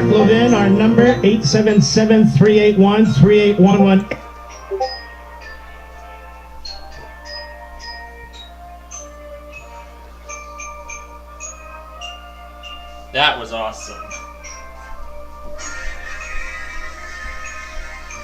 Mark Levin, our number 877-381-3811. That was awesome.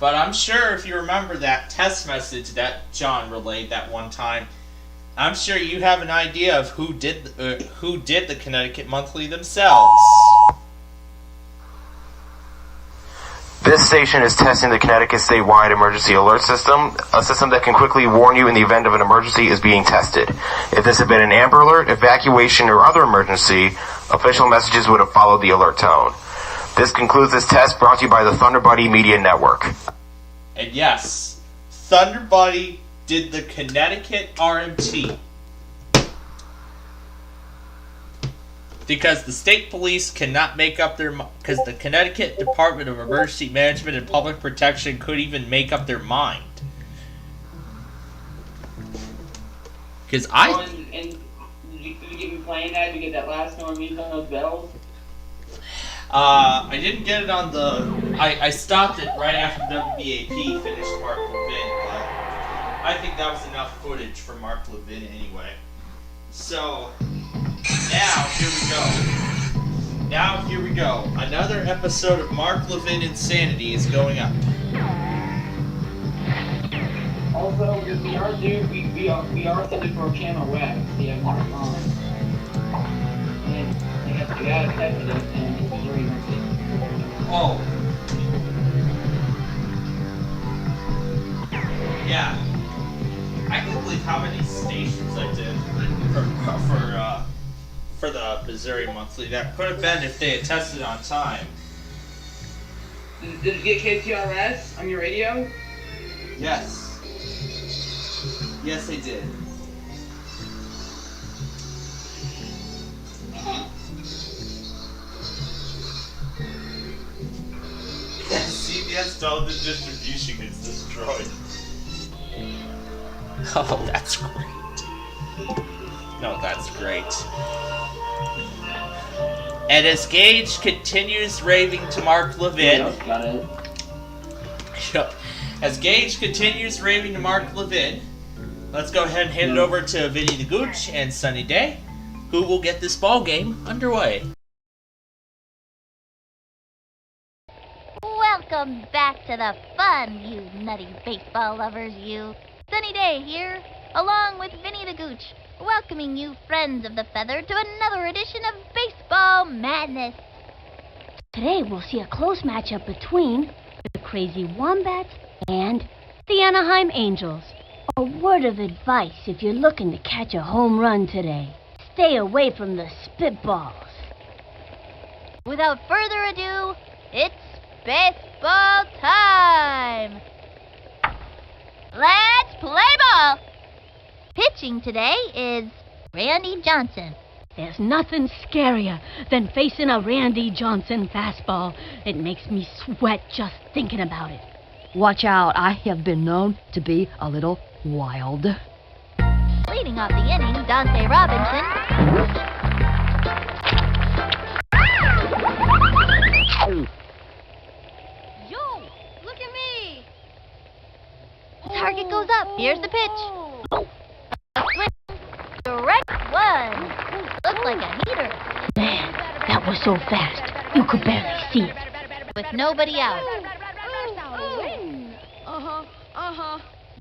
But I'm sure if you remember that test message that John relayed that one time, I'm sure you have an idea of who did the Connecticut Monthly themselves. This station is testing the Connecticut statewide emergency alert system, a system that can quickly warn you in the event of an emergency is being tested. If this had been an Amber Alert, evacuation, or other emergency, official messages would have followed the alert tone. This concludes this test brought to you by the Thunder Buddy Media Network. And yes, Thunder Buddy did the Connecticut RMT. Because the state police cannot make up their... Because the Connecticut Department of Emergency Management and Public Protection couldn't even make up their mind. Because And you get me playing that to get that last Normies on those bells? I didn't get it on the... I stopped it right after WBAP finished Mark Levin, but I think that was enough footage for Mark Levin anyway. So... Now, here we go. Another episode of Mark Levin Insanity is going up. Also, we are sending for a camera wax. We have Mark on. And we gotta test it and it's very emergency. Oh. Yeah. I can't believe how many stations I did for the Missouri Monthly. That could have been if they had tested on time. Did you get KTRS on your radio? Yes. Yes, they did. CBS television distribution gets destroyed. Oh, that's great. No, that's great. And as Gage continues raving to Mark Levin... As Gage continues raving to Mark Levin, let's go ahead and hand it over to Vinny the Gooch and Sunny Day, who will get this ball game underway. Welcome back to the fun, you nutty baseball lovers, you. Sunny Day here, along with Vinny the Gooch, welcoming you friends of the feather to another edition of Baseball Madness. Today we'll see a close matchup between the Crazy Wombats and the Anaheim Angels. A word of advice if you're looking to catch a home run today. Stay away from the spitballs. Without further ado, it's baseball time! Let's play ball! Pitching today is Randy Johnson. There's nothing scarier than facing a Randy Johnson fastball. It makes me sweat just thinking about it. Watch out, I have been known to be a little wild. Leading off the inning, Dante Robinson. Yo, look at me! Target goes up. Here's the pitch. Swing. Direct one. Looks like a heater. Man, that was so fast, you could barely see it. With nobody out.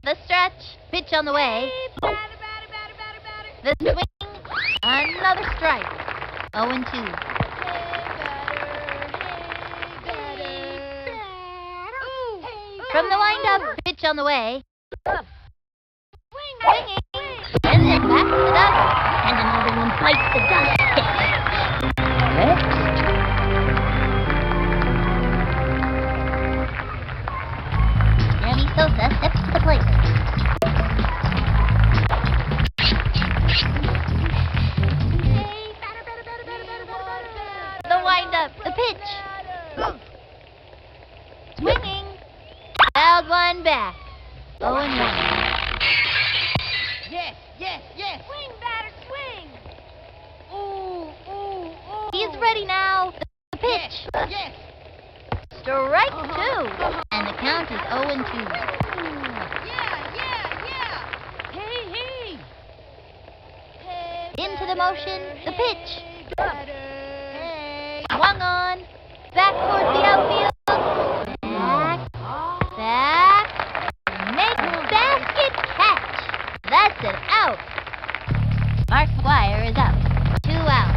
The stretch. Pitch on the way. The swing. Another strike. 0-2. From the windup. Pitch on the way. Swinging. And then back to the dugout. And another one bites the dust. Next. Sammy Sosa steps to the plate. The windup. The pitch. Swinging. Fouled one back. 0-1. Yes, yes, yes. Swing, batter, swing. Ooh, ooh, ooh. He's ready now. The pitch. Yes. Strike two. And the count is 0-2. Yeah. Hey. Into the motion. The pitch. Swung on. Back towards the outfield. Back. Mark McGuire is up. 2 out.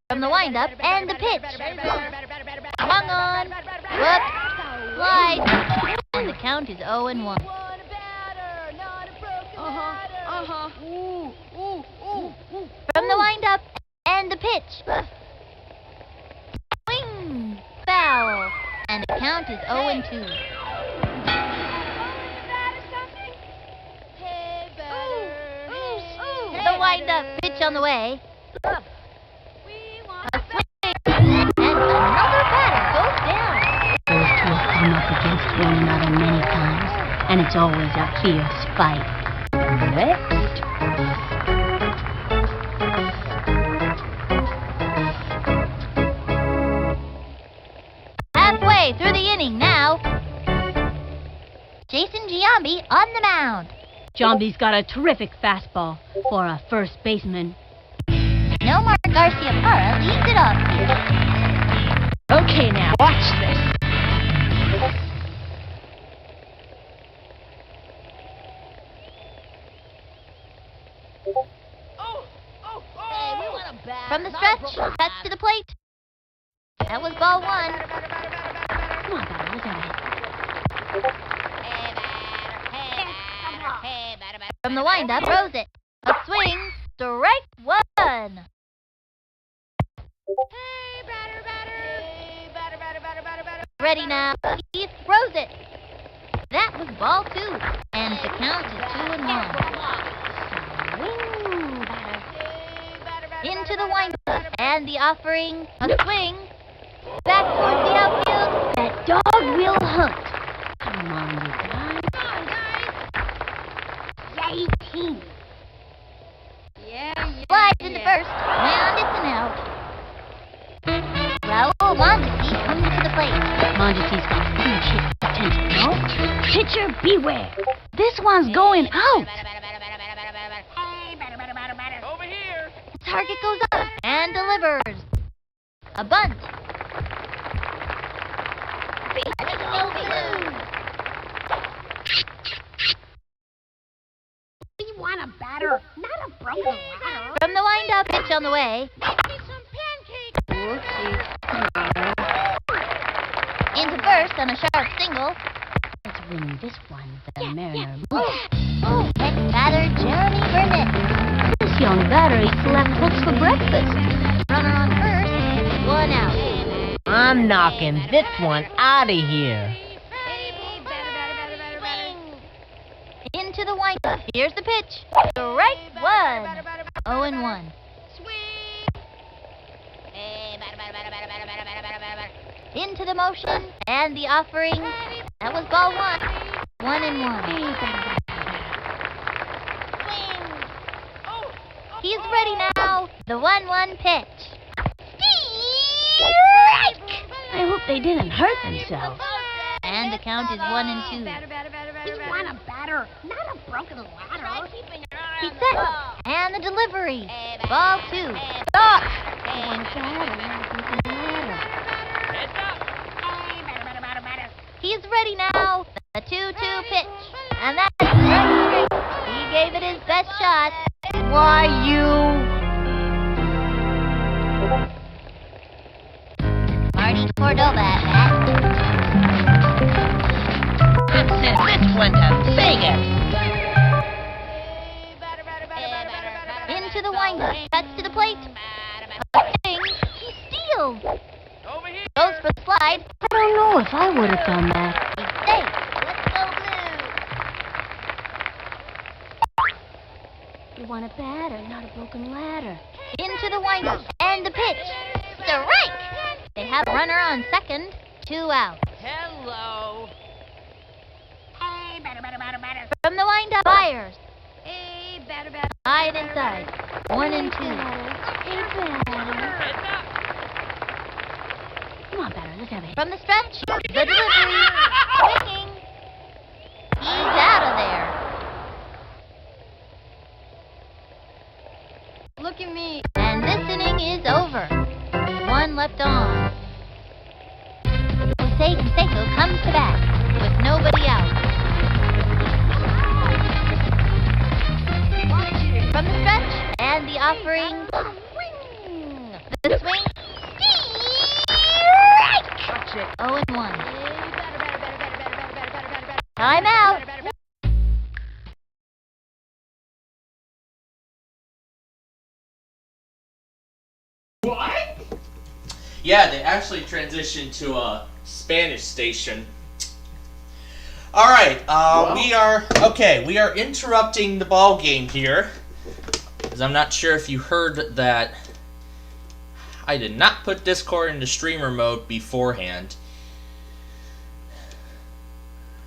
From the windup and the pitch. Swung on. Whoop. Slide. And the count is 0-1. From the windup and the pitch. Swing. Foul. And the count is 0-2. The windup pitch on the way. A swing. And another batter goes down. Those two have come up against one another many times, and it's always a fierce fight. Next. Halfway through the inning now. Jason Giambi on the mound. Giambi's got a terrific fastball for a first baseman. Nomar Garcia-Parra leads it off here. Okay, now, watch this. From the stretch, cuts to the plate. That was ball 1. Come on, batter, look at it. From the windup, throws it. A swing, strike 1. Ready now. He throws it. That was ball 2. And the count is 2-1. Into the windup. And the offering. A swing. Back towards the outfield. That dog will hunt. Come on, you guys. Yay, team. Slides into first. And it's an out. Raul Mondesi comes to the plate. Mondesi's got huge hit potential, no? Pitcher, beware. This one's going out. Over here. Target goes up and delivers. A bunt. We want a batter, not a broken ladder. From the windup, pitch on the way. Into first on a sharp single. Let's win this one, the Mariner. Next batter, Jeremy Burnett. This young batter eats left hooks for breakfast. Runner on first, 1 out. I'm knocking this one out of here. Into the windup. Here's the pitch. Strike 1. 0-1. Into the motion and the offering. That was ball 1. 1-1. He's ready now. The 1-1 pitch. Strike! I hope they didn't hurt themselves. And the count is 1-2. We want a batter, not a broken ladder. He's set. And the delivery. Ball 2. Stop! He's ready now. The 2-2 pitch. And that's strike 3. He gave it his best shot. Why, you... Marty Cordova at bat. This went to Vegas. Into the windup. Cuts to the plate. A swing. He steals. Goes for the slide. I don't know if I would have done that. He's safe. Let's go blue. You want a batter, not a broken ladder. Into the windup. And the pitch. Strike! They have a runner on second. 2 out. Hello. From the windup, fires. High and inside. 1-2. Come on, batter, let's have it. From the stretch, the delivery. Swinging. He's out of there. Look at me. And this inning is over. 1 left on. Jose Canseco comes to bat with nobody out. And the offering, the swing, strike! 0-1. Time out. What? Yeah, they actually transitioned to a Spanish station. Alright, we are interrupting the ball game here. Because I'm not sure if you heard that I did not put Discord into streamer mode beforehand.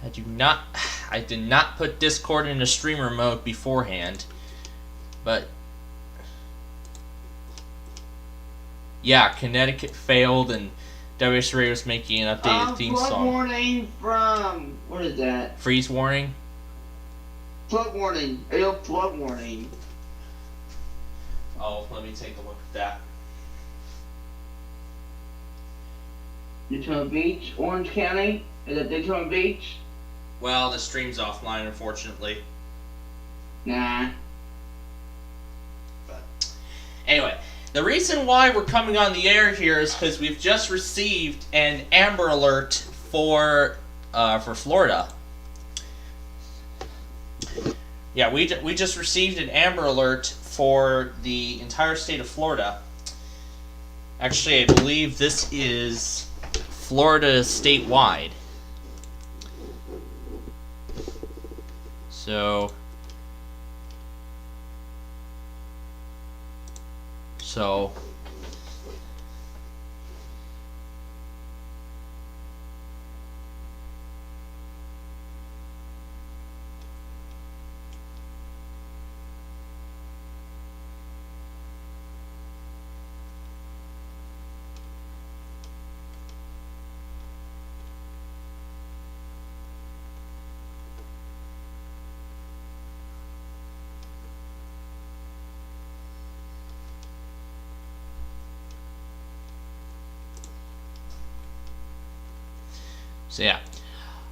I did not put Discord into streamer mode beforehand. But yeah, Connecticut failed and WS Radio is making an updated theme flood song. warning from, what is that? Freeze warning? Flood warning. Flood warning. Oh, let me take a look at that. Daytona Beach, Orange County? Is it Daytona Beach? Well, the stream's offline, unfortunately. Nah. But anyway, the reason why we're coming on the air here is because we've just received an Amber Alert for Florida. Yeah, we just received an Amber Alert for the entire state of Florida. Actually, I believe this is Florida statewide. So yeah,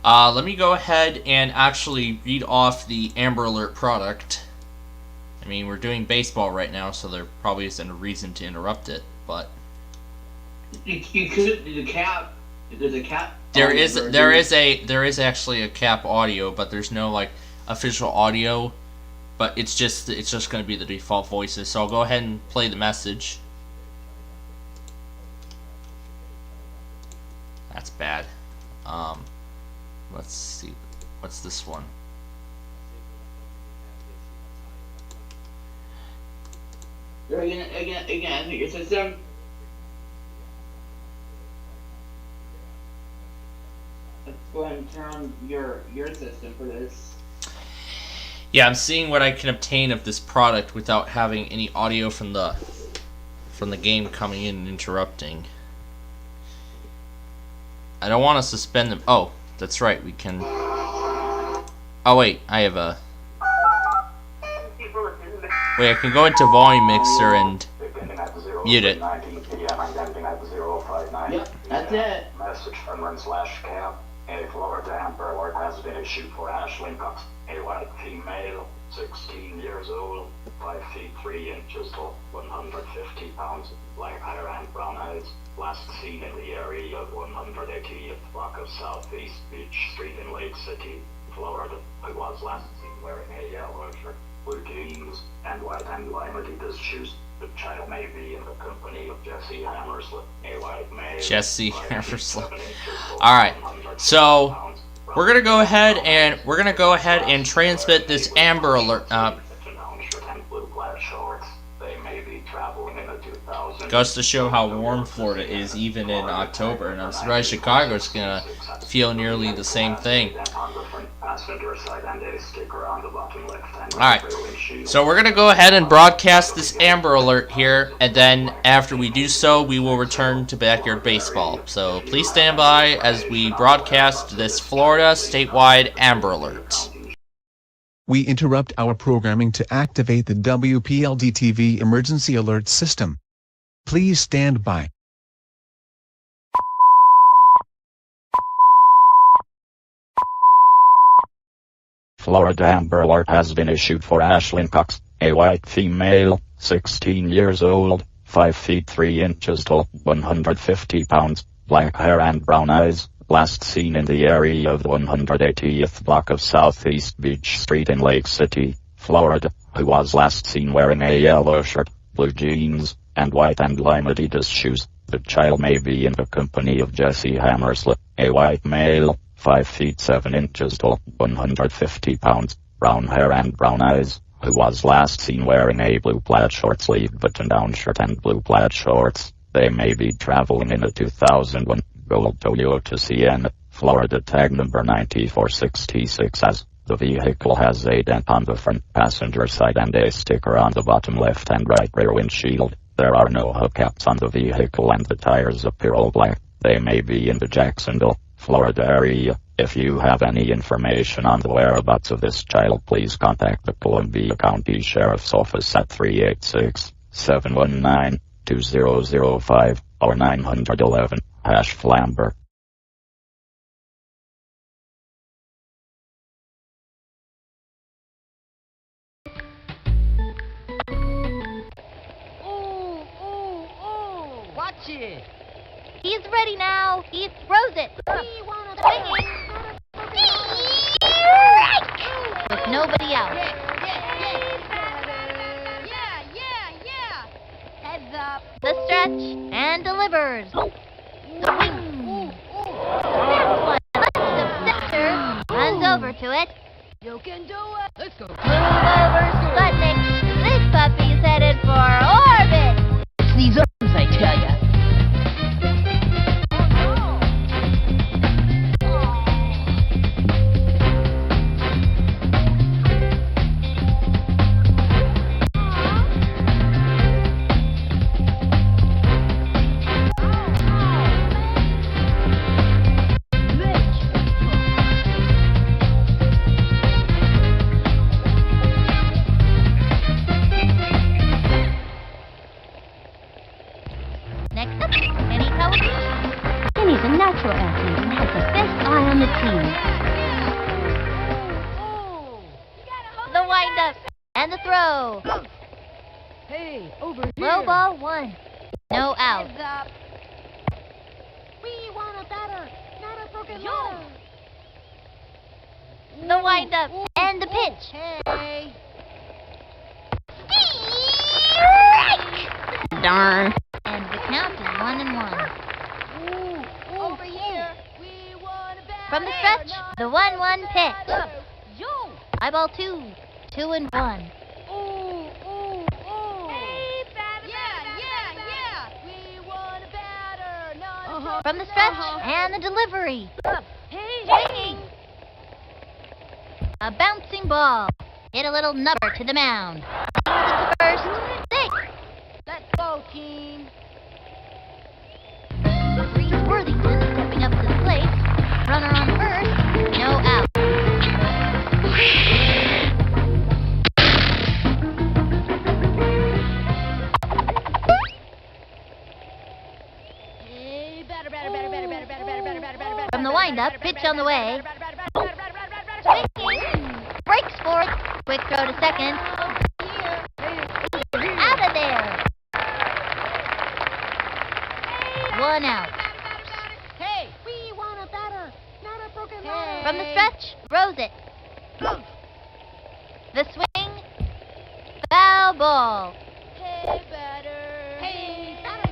let me go ahead and actually read off the Amber Alert product. I mean, we're doing baseball right now, so there probably isn't a reason to interrupt it, but You could do the cap. There's a cap. there is actually a cap audio, but there's no like official audio. But it's just going to be the default voices. So I'll go ahead and play the message. That's bad. Let's see. What's this one? Again, your system. Let's go ahead and turn on your system for this. Yeah, I'm seeing what I can obtain of this product without having any audio from the game coming in and interrupting. I don't want to suspend them. Oh, that's right. We can. Oh wait, I have a. Wait, I can go into volume mixer and mute it. Yep, that's it. Message from /cam. A Florida Amber Alert has been issued for Ashley Cox, a white female, 16 years old, 5 feet 3 inches tall, 150 pounds, black hair and brown eyes, last seen in the area of 180th block of Southeast Beach Street in Lake City, Florida, who was last seen wearing a yellow shirt, blue jeans, and white and lime Adidas shoes. The child may be in the company of Jesse Hammerslip, a white male. Jesse Hammerslip. All right, so we're gonna go ahead and transmit this Amber Alert. Goes to show how warm Florida is even in October, and I'm surprised Chicago's gonna feel nearly the same thing. Alright, so we're gonna go ahead and broadcast this Amber Alert here, and then after we do so, we will return to Backyard Baseball. So please stand by as we broadcast this Florida statewide Amber Alert. We interrupt our programming to activate the WPLD-TV emergency alert system. Please stand by. Florida Amber Alert has been issued for Ashlyn Cox, A white female, 16 years old, 5 feet 3 inches tall, 150 pounds, black hair and brown eyes, last seen in the area of the 180th block of Southeast Beach Street in Lake City, Florida, who was last seen wearing a yellow shirt, blue jeans, and white and lime Adidas shoes. The child may be in the company of Jesse Hammersley, a white male, 5 feet 7 inches tall, 150 pounds, brown hair and brown eyes, who was last seen wearing a blue plaid short-sleeved button-down shirt and blue plaid shorts. They may be traveling in a 2001 gold Toyota Sienna, Florida tag number 9466 as the vehicle has a dent on the front passenger side and a sticker on the bottom left and right rear windshield. There are no hubcaps on the vehicle and the tires appear all black. They may be in the Jacksonville, Florida area. If you have any information on the whereabouts of this child, please contact the Columbia County Sheriff's Office at 386-719-2005 or 911-Flamber. Watch it. He's ready now. He throws it. Swinging. With nobody out. Heads up. The stretch and delivers. The wing. Next one. Left of center. Runs over to it. You can do it. Let's go. Move over, Sputnik. This puppy's headed for orbit. It's these arms, I tell ya. Kenny's a natural athlete and has the best eye on the team. The wind-up and the throw. Hey, over here. Low ball 1. No out. We want a batter, not a broken leg. The wind-up and the pitch. Hey. Darn. And the count is 1-1. Over here. We want a batter. From the stretch, the 1-1 pitch. High ball 2. 2-1. Hey, batter, yeah. We want a batter, not From the stretch and the delivery. Hey. A bouncing ball. Hit a little nubber to the mound. To first. Safe. Let's go, team. Reese Worthington stepping up to the plate. Runner on first. No out. Hey, batter. From the windup, pitch on the way. Swinging. Breaks for it. Quick throw to second. Out of there. 1 out. Hey, we want a batter, not a broken leg. From the stretch, throws it. The swing. Foul ball. Hey, batter. Hey, batter.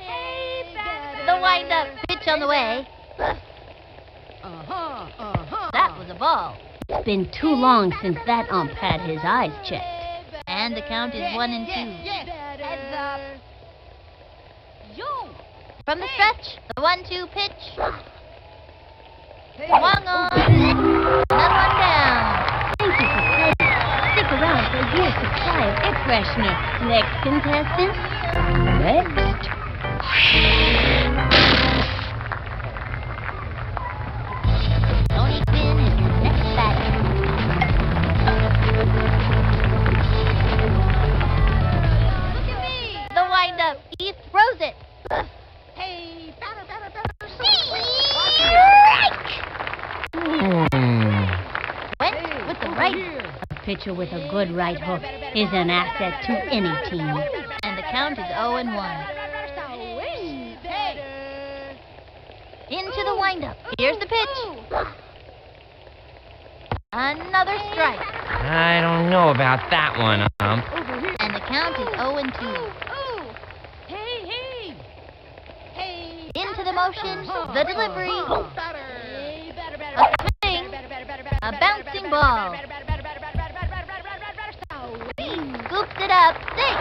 Hey, batter. The wind-up, pitch on the way. That was a ball. It's been too long since that ump had his eyes checked. And the count is 1-2. Heads up. From the stretch, the 1-2 pitch. Swung on. Another one down. Thank you for playing. Stick around for a year's supply of air freshener. Next contestant. Next. Tony Quinn is your next batter. Look at me. The wind-up, he throws it. Hey, batter. pitcher with a good right hook is an asset to any team. And the count is 0-1. Into the windup. Here's the pitch. Another strike. I don't know about that one, And the count is 0-2. Into the motion, the delivery. A swing. A bouncing ball. He scoops it up. Safe.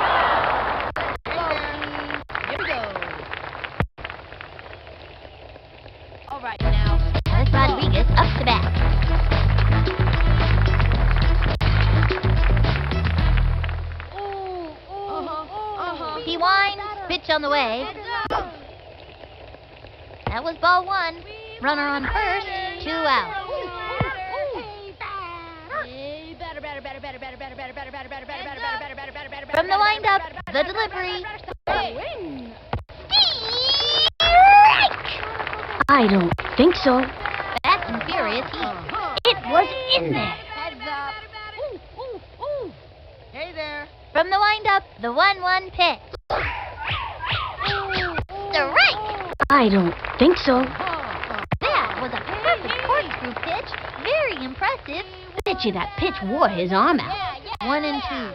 Here we go. All right now. Alice Rodriguez up to bat. He winds, pitch on the way. That was ball one. Runner on first, 2 out. From the windup, the delivery. I don't think so. Fast and furious heat. It was in there. Hey there. From the windup, the 1-1 pitch. Strike! I don't think so. That was a perfect corkscrew pitch. Very impressive. Bet you that pitch wore his arm out. 1-2.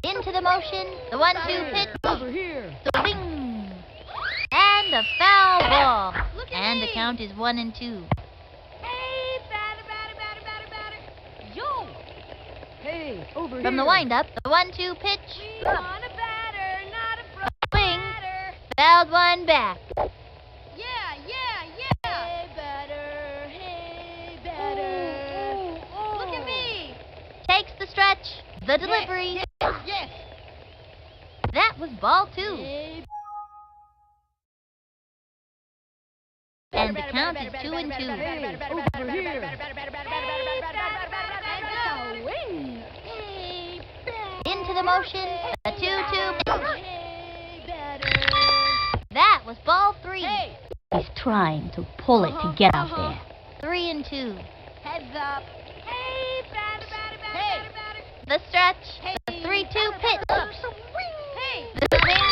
Into the motion, the 1-2 pitch. Over here. Swing. And a foul ball. And the count is 1-2. Hey, over here. From the windup, the 1-2 pitch. Swing. Fouled one back. Look at me. Takes the stretch. The delivery. Yes. That was ball 2. And the count is 2-2. Over here. Into the motion, a 2-2. That was ball 3. He's trying to pull it to get out there. 3-2. Heads up. The stretch, the 3-2 pitch. The swing,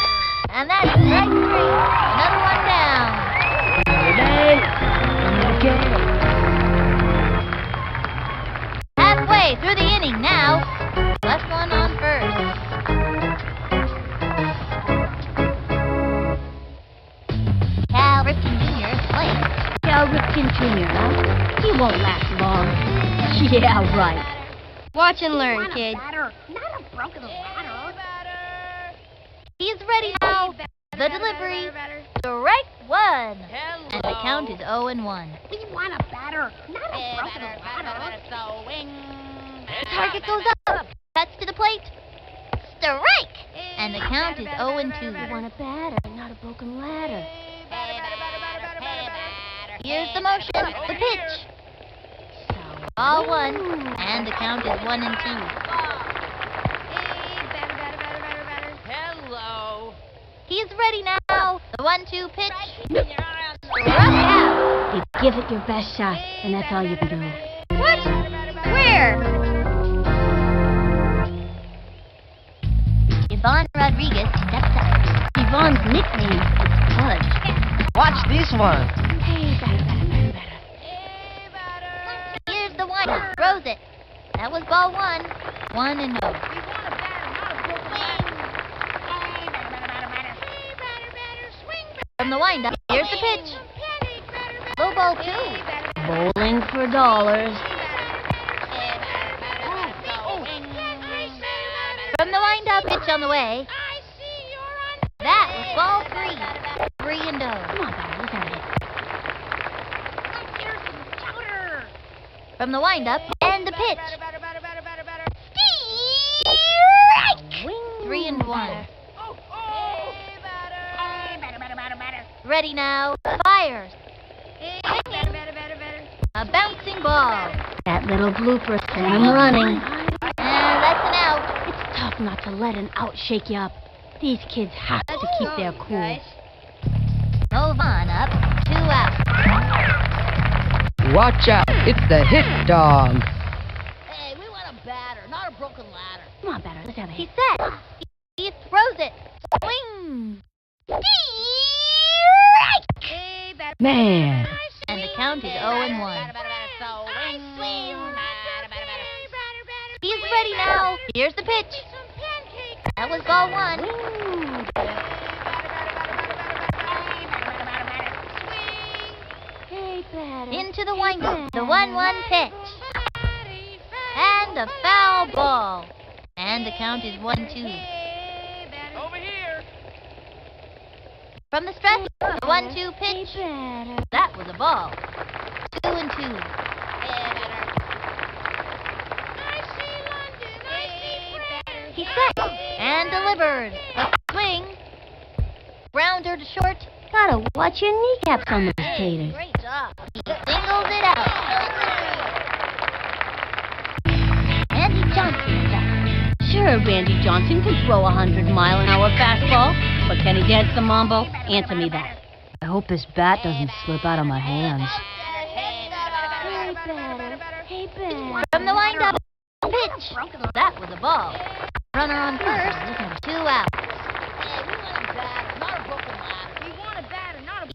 and that's strike 3. Another one down. Halfway through the inning now. Left one on first. Cal Ripken Jr. is playing. Cal Ripken Jr., huh? He won't last long. Yeah, right. Watch and learn, kid. He's ready now. The delivery. Strike 1. And the count is 0-1. We want a batter, not a broken ladder. The target goes up. Cuts to the plate. Strike. And the count is 0-2. You want a batter, not a broken ladder. Here's the motion. The pitch. Ball 1. And the count is 1-2. Hello. He's ready now. The 1-2 pitch. Struck out. You give it your best shot, and that's all you can do. What? Where? Yvonne Rodriguez steps up. Yvonne's nickname is Fudge. Watch this one. Hey, batter. Here's the one. Throws it. That was ball 1. 1-0. From the windup, here's the pitch. Low ball 2. Bowling for dollars. From the windup, pitch on the way. That was ball 3. 3-0. Come on, batter, look at it. From the windup, and the pitch. Strike! 3-1. Ready now. Fires. A bouncing ball. That little blooper sent him running. And that's an out. It's tough not to let an out shake you up. These kids have to keep their cool. Move on up. 2 out. Watch out, it's the hit dog. Hey, we want a batter, not a broken ladder. Come on, batter, let's have a hit. He's set. He throws it. Swing. Hey, batter. Man. And the count is 0-1. He's ready now. Here's the pitch. That was ball 1. Hey, batter. Into the windup. The 1-1 pitch. And a foul ball. And the count is 1-2. Over here. From the stretch, the 1-2 pitch. That was a ball. 2-2. He's set and delivered. A swing. Grounder to short. Gotta watch your kneecaps on those taters. Great job. He singles it out. Randy Johnson's up. Sure, Randy Johnson can throw a 100-mile-an-hour fastball, but can he dance the mambo? Answer me that. I hope this bat doesn't slip out of my hands. Hey, batter. From the windup, pitch. That was a ball. Runner on first. 2 outs.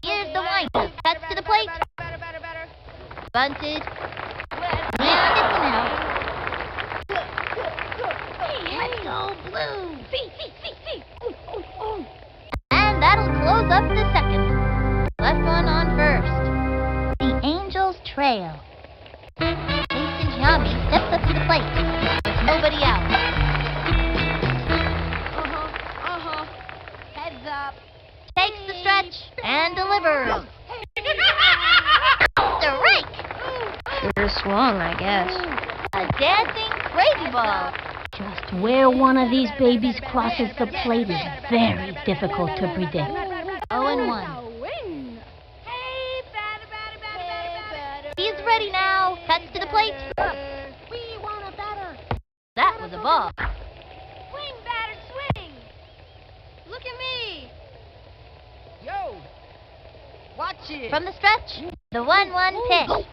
Here's the windup. Cuts to the plate. Bunted. And it's an out. Let's go blue. And that'll close up the second. Left one on first. The Angels trail. Jason Giambi steps up to the plate with nobody out. Heads up. Takes the stretch and delivers. Strike! Sure swung, I guess. A dancing crazy ball. Just where one of these babies crosses the plate is very difficult to predict. 0-1. He's ready now. Cuts to the plate. We want a batter. That was a ball. Swing, batter, swing. Look at me. Yo. Watch it. From the stretch, the 1-1 pitch.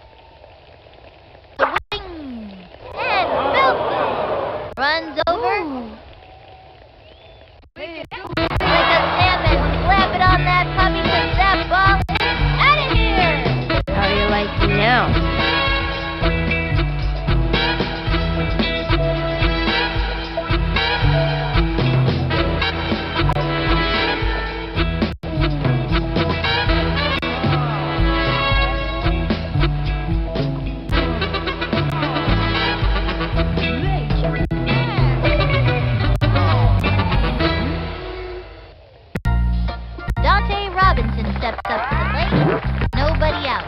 The wing. And Bilson runs over. Take a snap and slap it on that puppy because that ball is out of here. How do you like me now? Robinson steps up to the plate. Nobody out.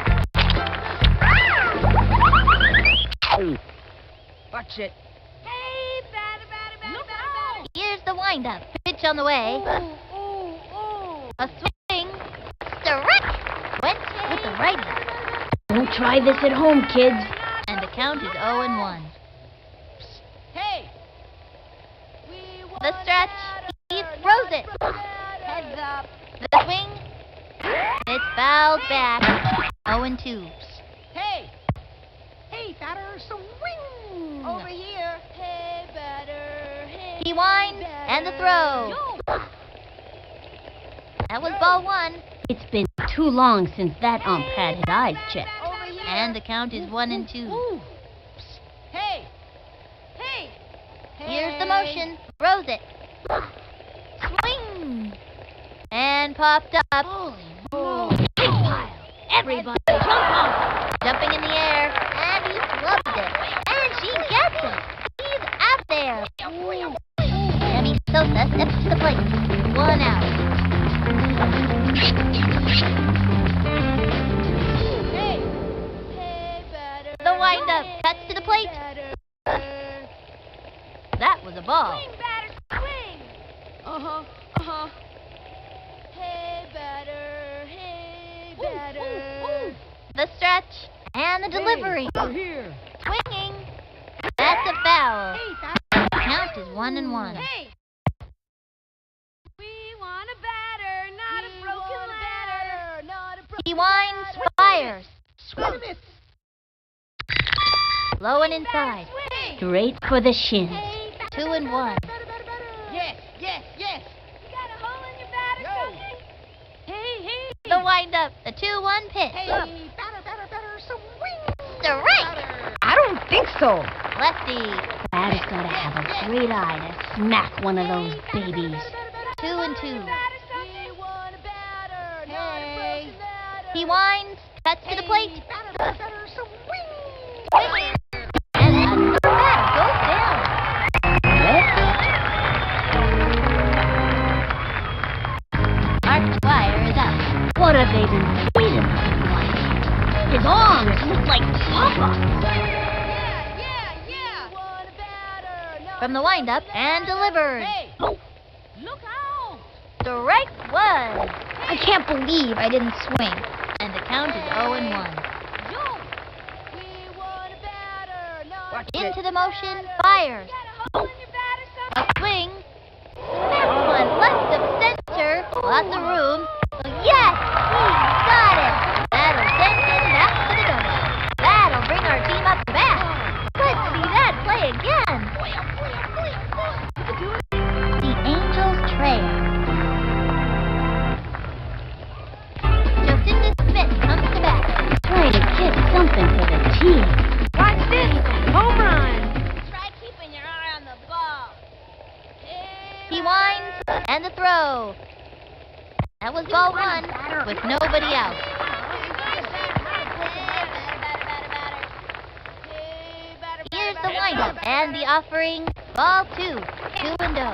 Watch it. Hey, batter. Here's the windup. Pitch on the way. A swing. Strike. Went with the righty. Don't try this at home, kids. And the count is 0-1. Hey. The stretch. He throws it. Heads up. The swing. It's fouled back. 0-2. Hey, batter, swing. Over here. Hey, batter. Hey. He winds and the throw. That was ball 1. It's been too long since that ump had his eyes checked. And the count is 1-2. Hey. Here's the motion. Throws it. Swing. And popped up. Big pile. Everybody jump up. Jumping in the air. And he clubs it. And she gets it. He's out there. Jimmy Sosa steps to the plate. 1 out. Hey, batter. The windup cuts to the plate. That was a ball. Swing, batter, swing. Hey, batter. The stretch and the delivery. Here. Swinging. That's a foul. The count is 1-1. Hey. We want a batter, not a broken ladder. He winds, fires. Swing. Low and inside. Straight for the shins. 2 and 1. Yes. You got a hole in your batter, Sonny? Hey. The wind-up. The 2-1 pitch. Hey, batter, swing. Strike. I don't think so. Lefty. Batter's gotta have a great eye to smack one of those babies. 2 and 2. We want a batter, not a broken ladder. He winds. Cuts to the plate. Batter, swing. Swinging. And the bat goes down. Mark Dwyer is up. What have they been feeding him like? His arms look like pop-ups. Yeah. We want a batter, not From the windup and delivered. Hey, look out. Strike 1. I can't believe I didn't swing. And the count is 0 and 1. We want a batter, not Into the motion, fires. a hole in your batter, A swing. That one left of center. Lots of room. Yes, he got it. That'll send him back to the donut. That'll bring our team up to bat. Let's see that play again. The Angels trail. Jocinda Smith comes to bat. Trying to get something for the team. Watch this. Home run. Try keeping your eye on the ball. He winds and the throw. That was ball 1 with nobody out. Here's the windup and the offering. Ball 2. 2 and 0.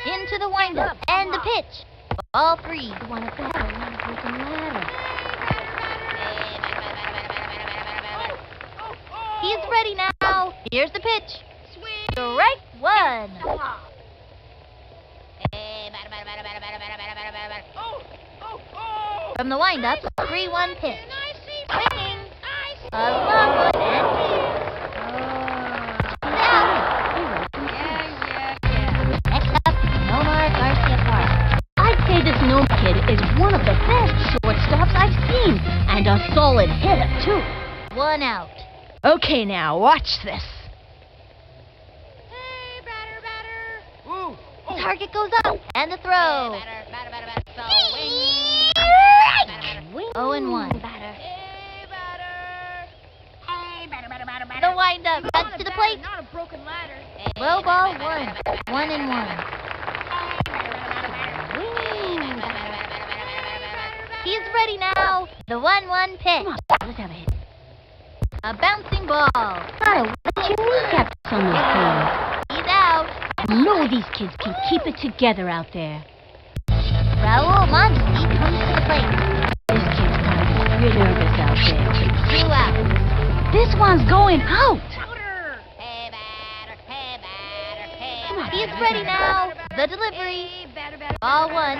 Into the windup and the pitch. Ball 3. Want a batter, not a broken ladder. He's ready now. Here's the pitch. Strike 1. From the windup, 3-1 pitch. Swinging. A long one and Next up, Nomar Garcia Park. I'd say this gnome kid is one of the best shortstops I've seen, and a solid hitter, too. 1 out. Okay, now, watch this. The target goes up, and the throw. 0 and 1. The windup cuts to the plate. Not a broken ladder. Low ball 1. 1 and 1. He's ready now. The 1-1 pitch. Come on, let's have a hit. A bouncing ball. Gotta let your kneecaps on this thing. He's out. You know these kids can keep it together out there. Raul Mondesi comes to the plate. This kid's gotta be real nervous out there. 2 out. This one's going out. Come on, he's ready now. The delivery. Ball 1.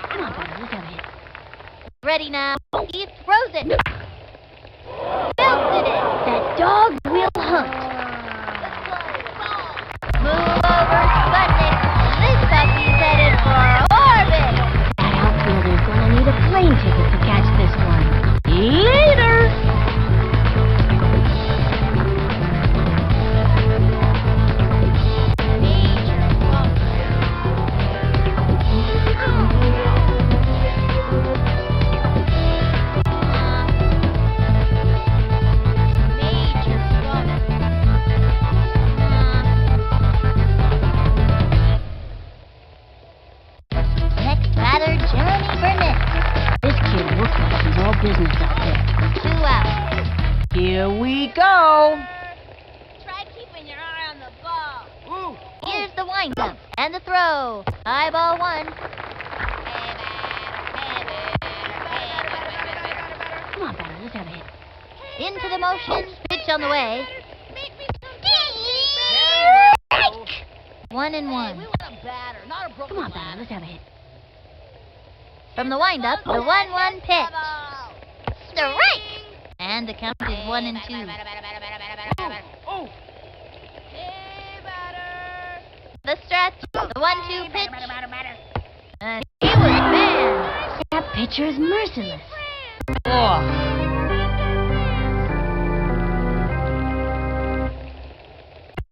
Come on, buddy, let's have a hit. Ready now. He throws it. Belted it. That dog will hunt. Move over, Sputnik. This puppy's headed for orbit. That outfielder's gonna need a plane ticket to catch this one. Later! Next batter, Jeremy Burnett. This kid looks like he's all business out there. 2 out. Here we go. Try keeping your eye on the ball. Here's the windup and the throw. High ball 1. Come on, batter, let's have a hit. Into the motion. Pitch on the way. 1 and 1. We want a batter, not a broken Come on, batter, let's have a hit. From the windup, the 1-1 pitch. Strike! And the count is 1 and 2. The stretch, the 1-2 pitch. pitcher is merciless. Oh.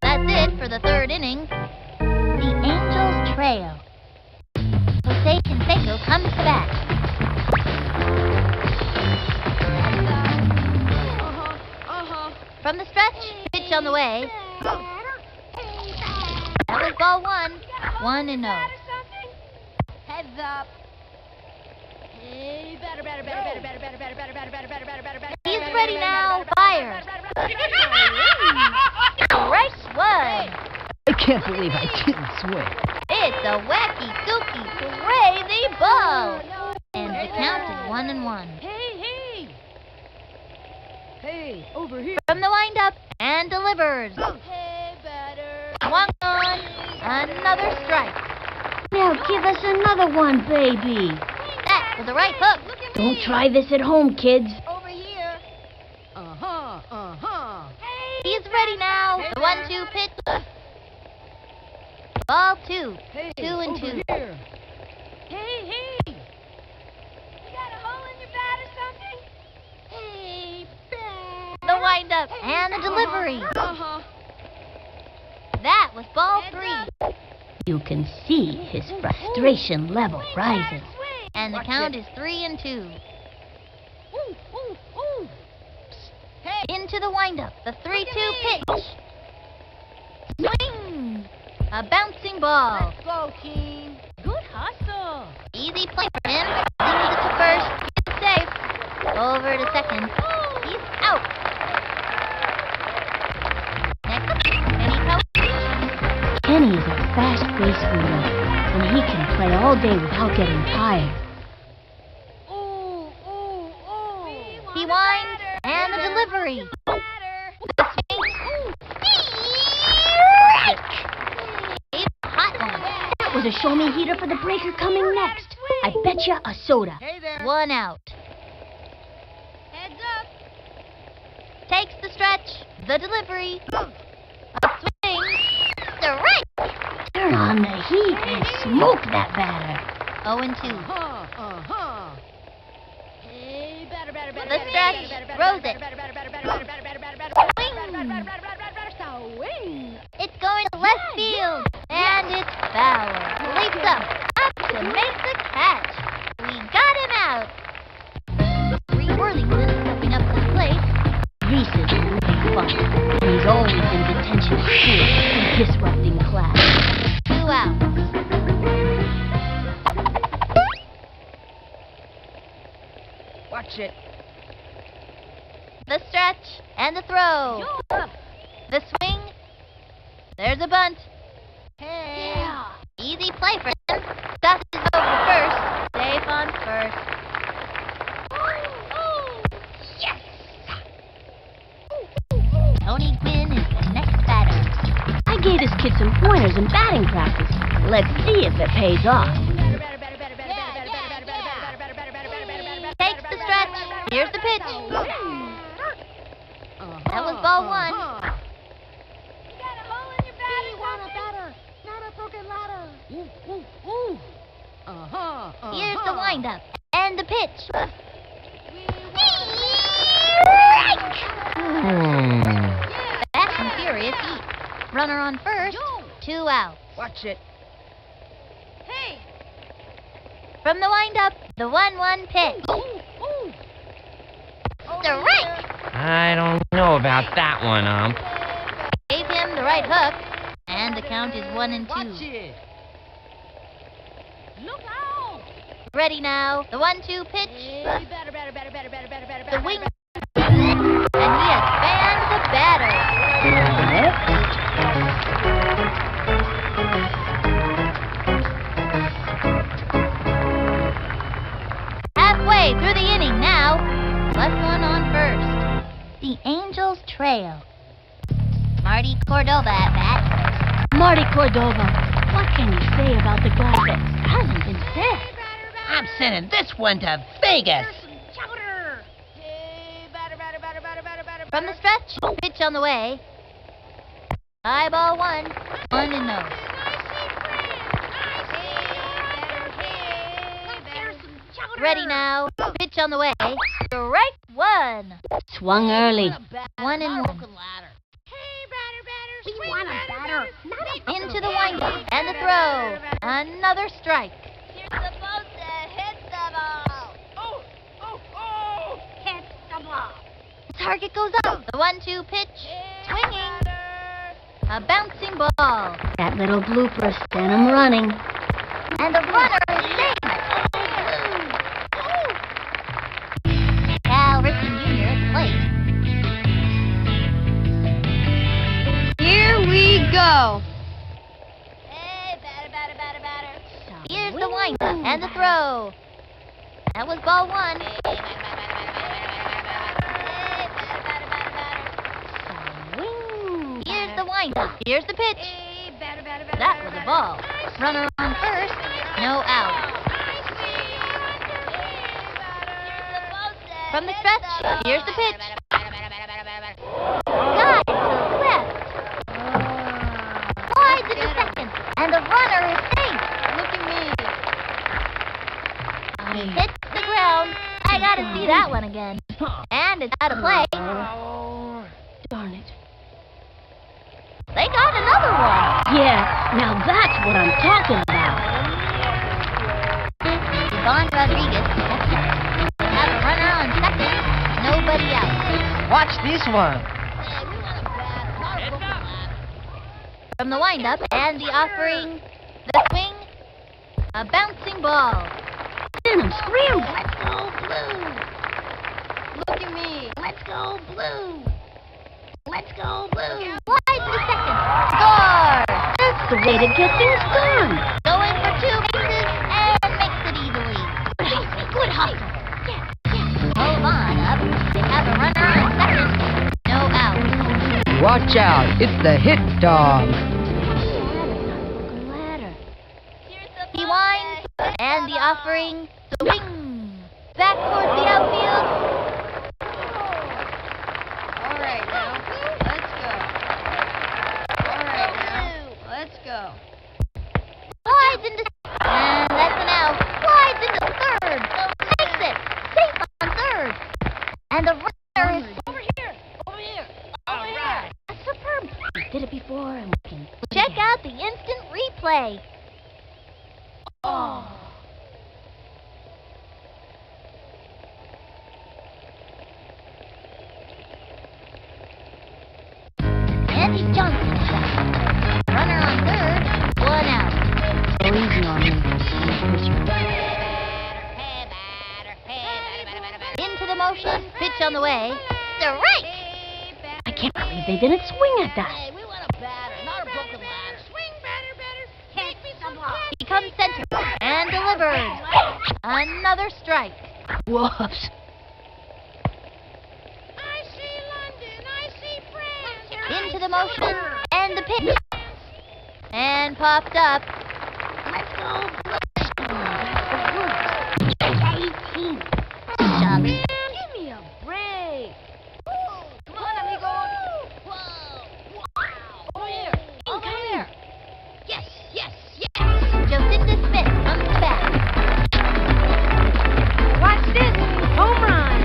That's it for the third inning. The Angels trail. Jose Canseco comes back. From the stretch, pitch on the way. That was ball one. 1-0. Heads up. Hey, better. He's ready now. Fires. Strike one. I can't believe I didn't swing. It's a wacky, kooky, crazy ball. And the count is 1-1. Hey, over here. From the windup and delivers. Hey, better. Swung on. Another strike. Now give us another one, baby. That was the right hook. Don't try this at home, kids. Over here. Hey. He's ready now. The 1-2 pitch. Ball two. Hey, 2-2. Here. Hey. You got a hole in your bat or something? Hey, The windup and the delivery. That was ball three. You can see his frustration level rising. And the count is 3-2. Into the windup. The 3-2 pitch. Swing. A bouncing ball. Let's go, team. Good hustle. Easy play for him. Sends it to first. He's safe. Over to second. He's out. Next, Kenny Coach. Kenny is a fast base runner, and he can play all day without getting tired. He winds and the delivery. The swing. Hot one. That was a show-me heater for the breaker coming next. I bet you a soda. One out. Heads up. Takes the stretch. The delivery. A swing. Strike. Turn on the heat and smoke that batter. 0-2. Hey, better. The stretch. Throws it. Swing. It's going to left field. And it's foul. Leaps up to make the catch. We got him out. Reed Worthington stepping up to the plate. Reese is really fun. He's always in detention at school for disrupting class. 2 outs. Watch it. The stretch and the throw. The swing. There's a bunt. Hey. Easy play for him. Stuff is over first. Safe on first. Yes. Tony Gwynn is the next batter. I gave this kid some pointers in batting practice. Let's see if it pays off. Takes the stretch. Here's the pitch. That was ball one. Here's the windup and the pitch. Fast and furious heat. Runner on first. 2 outs. Watch it. Hey. From the windup, the 1-1 pitch. Strike. I don't know about that one, Gave him the right hook, and the count is 1-2. Watch it. Look out. Ready now, the 1-2 pitch. Hey, better. The wing, and he has fanned the batter. Halfway through the inning now. Left one on first. The Angels trail. Marty Cordova at bat. Marty Cordova, what can you say about the guy that hasn't been said? I'm sending this one to Vegas. From the stretch, pitch on the way. High ball one. 1-0. Ready now. Pitch on the way. Strike one. Swung early. 1 and 1. We want a batter, not a Into the windup and the throw. Another strike. You're supposed to hit the ball. Hit the ball. Target goes up. The 1-2 pitch. Swinging. A bouncing ball. That little blooper sent him running. And the runner is safe. Cal Ripken Jr. at the plate. Here we go. Hey, batter. Here's the windup and the throw. That was ball 1. Here's the windup. Here's the pitch. That was a ball. Runner on first. No out. From the stretch. Here's the pitch. Guide to the left. Wide to the second. And the runner is safe. Look at me. He hits the ground. I gotta see that one again. And it's out of play. Darn it. They got another one. Yeah, now that's what I'm talking about. Yvonne Rodriguez. Have a runner on second. Nobody out. Watch this one. From the windup and the offering, the swing, a bouncing ball. Then I'm screaming. Let's go blue. Look at me. Let's go blue. Let's go blue. Wide to second. Score. That's the way to get things done. Going for 2 bases and makes it easily. Good hustle. Move on up. They have a runner on second. No out. Watch out, it's the hit dog. He winds and the offering swing back towards the outfield. All right now, let's go. Slides into and that's an out. Slides into third. Makes it. Safe on third. And the runner is over here. All right. That's superb. We did it before and we can Check out the instant replay. Oh. Andy Johnson is back. Runner on third. 1 out. So easy on me. Into the motion. Pitch on the way. Strike. I can't believe they didn't swing at that. We want a batter, not a broken ladder. Swing, batter. He comes center and delivers. Another strike. Whoops. Into the motion and the pitch. And popped up. Let's go. 18. Shove. Give me a break. Come on, amigo. Whoa. Over here. Yes. Jacinda Smith comes back. Watch this. Home run.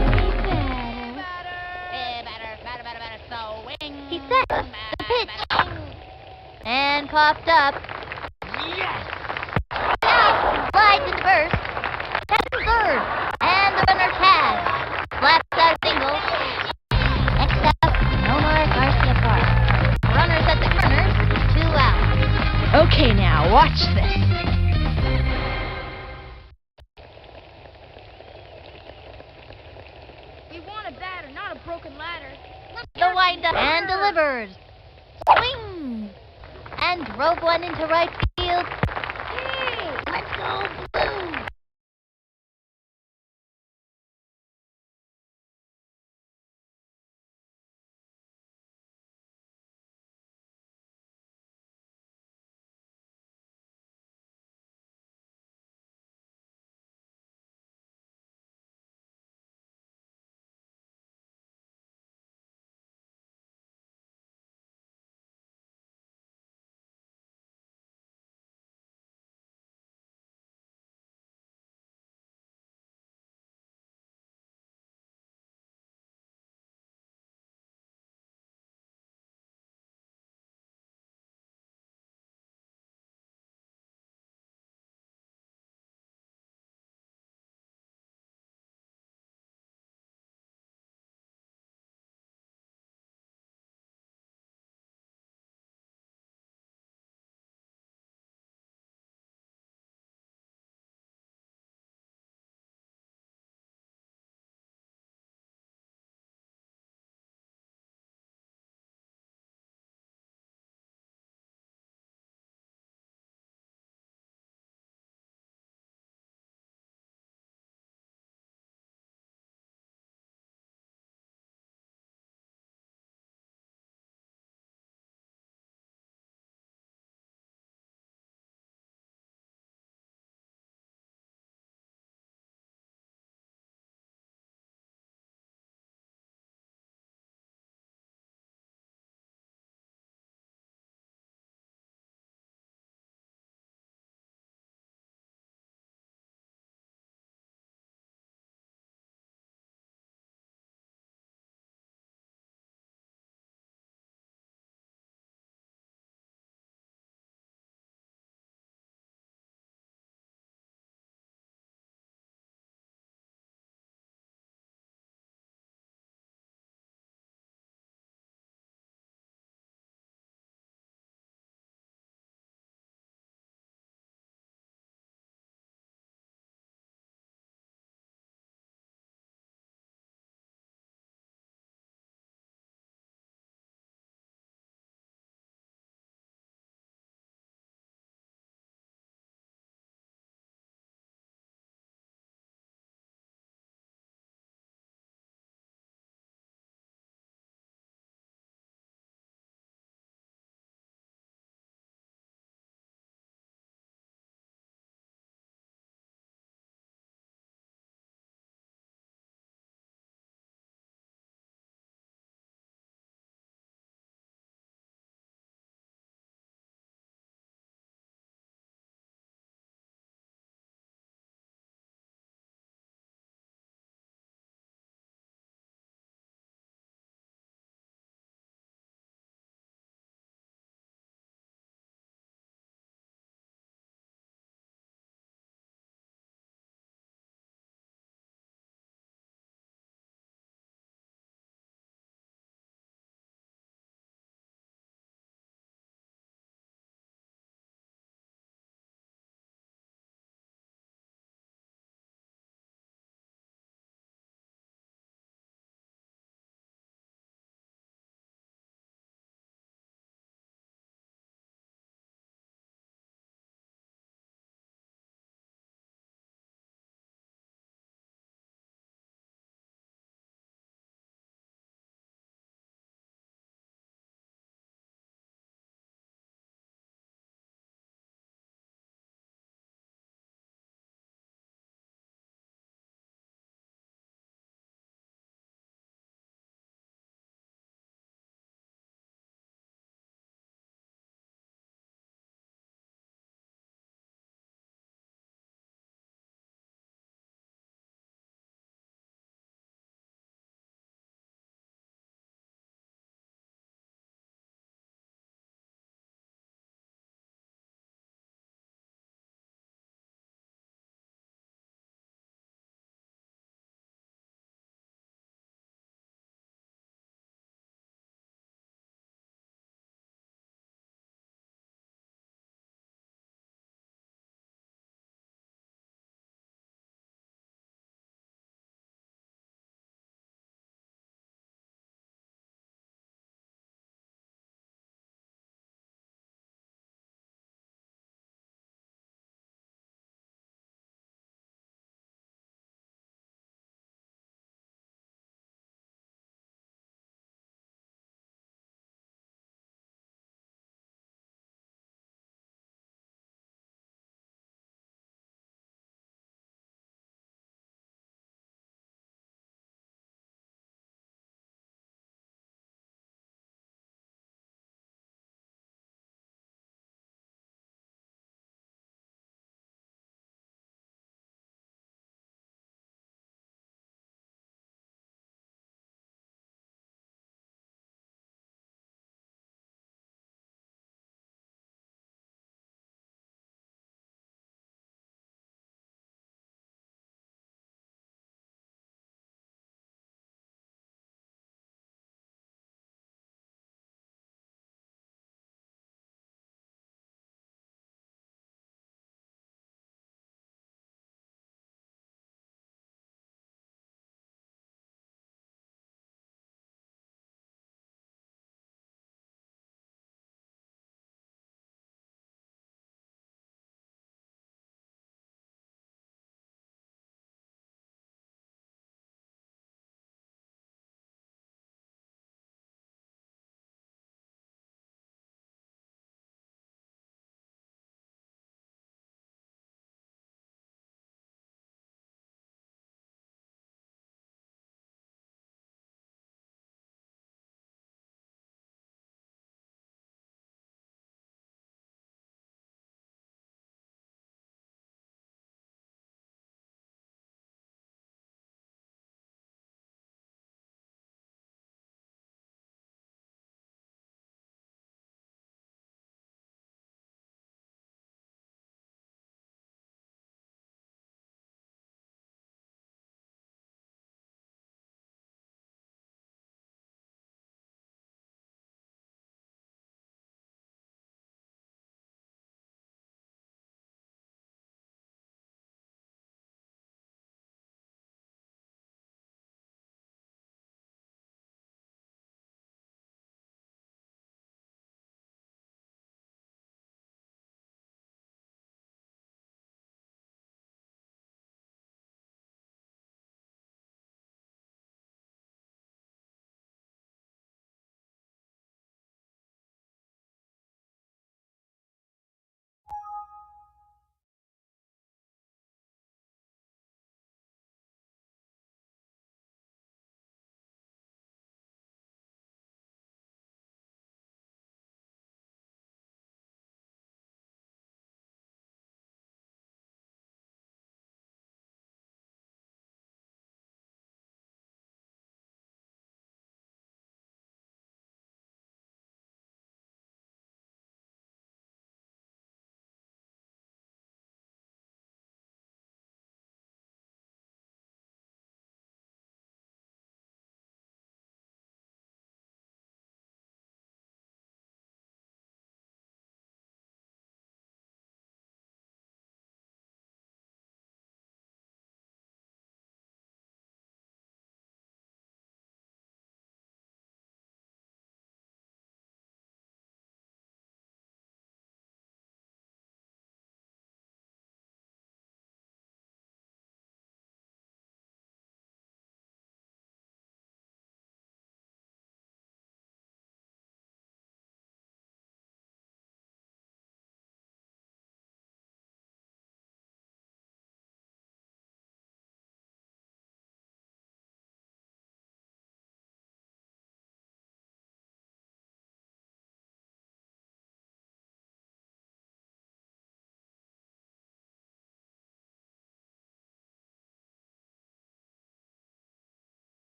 He set the pitch. And popped up. Yes. Now, slides into first. That's third. And the runner tags. Slaps out single. Next up, Nomar Garcia Park. Runners at the corners. 2 out. Okay, now watch this. We want a batter, not a broken ladder. The windup and delivers. Swing. And drove one into right field. Hey, let's go blue.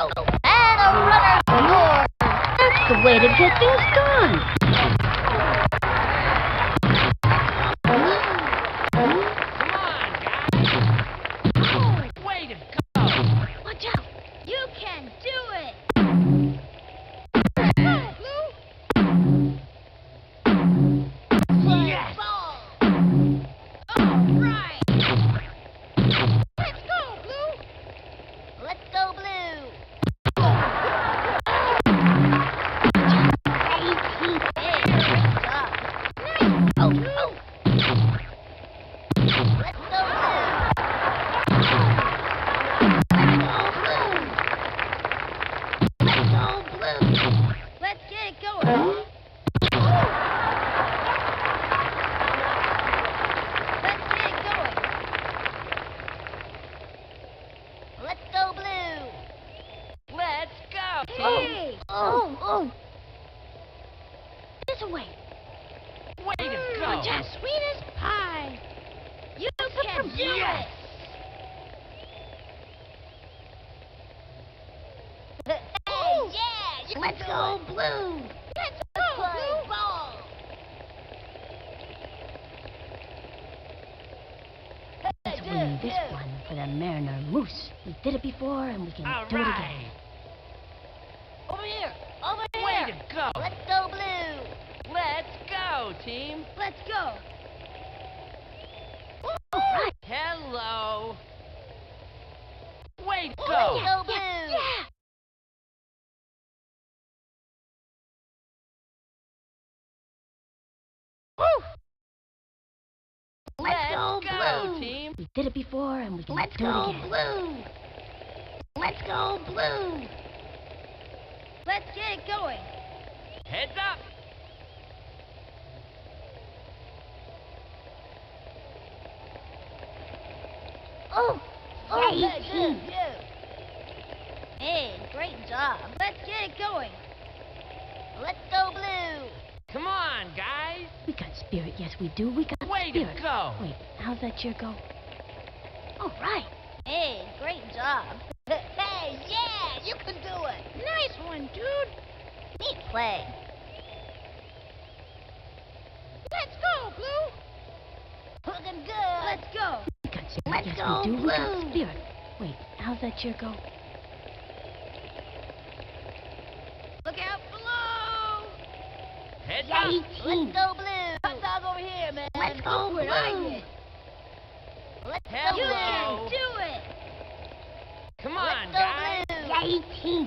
And a runner scores. That's the way to get things done. Way to go! Watch out. You can do it. Yes! All right. Let's go, Blue. Let's go, Blue. Let's get it going. Let's get it going. Let's go, Blue. Let's go! Hey! Oh! This way. Way to go! Just sweet as pie. You can do Yes! Hey, yeah! Let's go, Blue. Let's Let's play ball. Let's win this one for the Mariner Moose. We did it before and we can All do it right! again. Over here. Over Way here. to go! Let's go, Blue. Let's go, team! Let's go. All right. Hello! Way to Let's go! go, Blue. Yeah. Let's Let's go, go, Blue. team! We did it before and we can Let's do it go, again. Blue. Let's go, Blue. Let's get it going. Heads up! Oh, Yeah, good. Hey, great job. Let's get it going. Let's go, Blue. Come on, guys! We got spirit. Yes, we do. We got Way spirit. to go! Wait, how's that cheer go? All right. Hey, great job. Hey, yeah, you can do it. Nice one, dude. Neat play. Let's go, Blue. Looking good. Let's go. We got spirit. Let's yes, go, we do. We got Blue. spirit. Wait, how's that cheer go? Look out below. Heads Yeah, up! let's go, Blue. Hot dog over here, man. Let's go, Look what I Blue. did. Let's go, Hello. You Blue. can do it. Come on, Let's go, guys! Blue. Yay, team.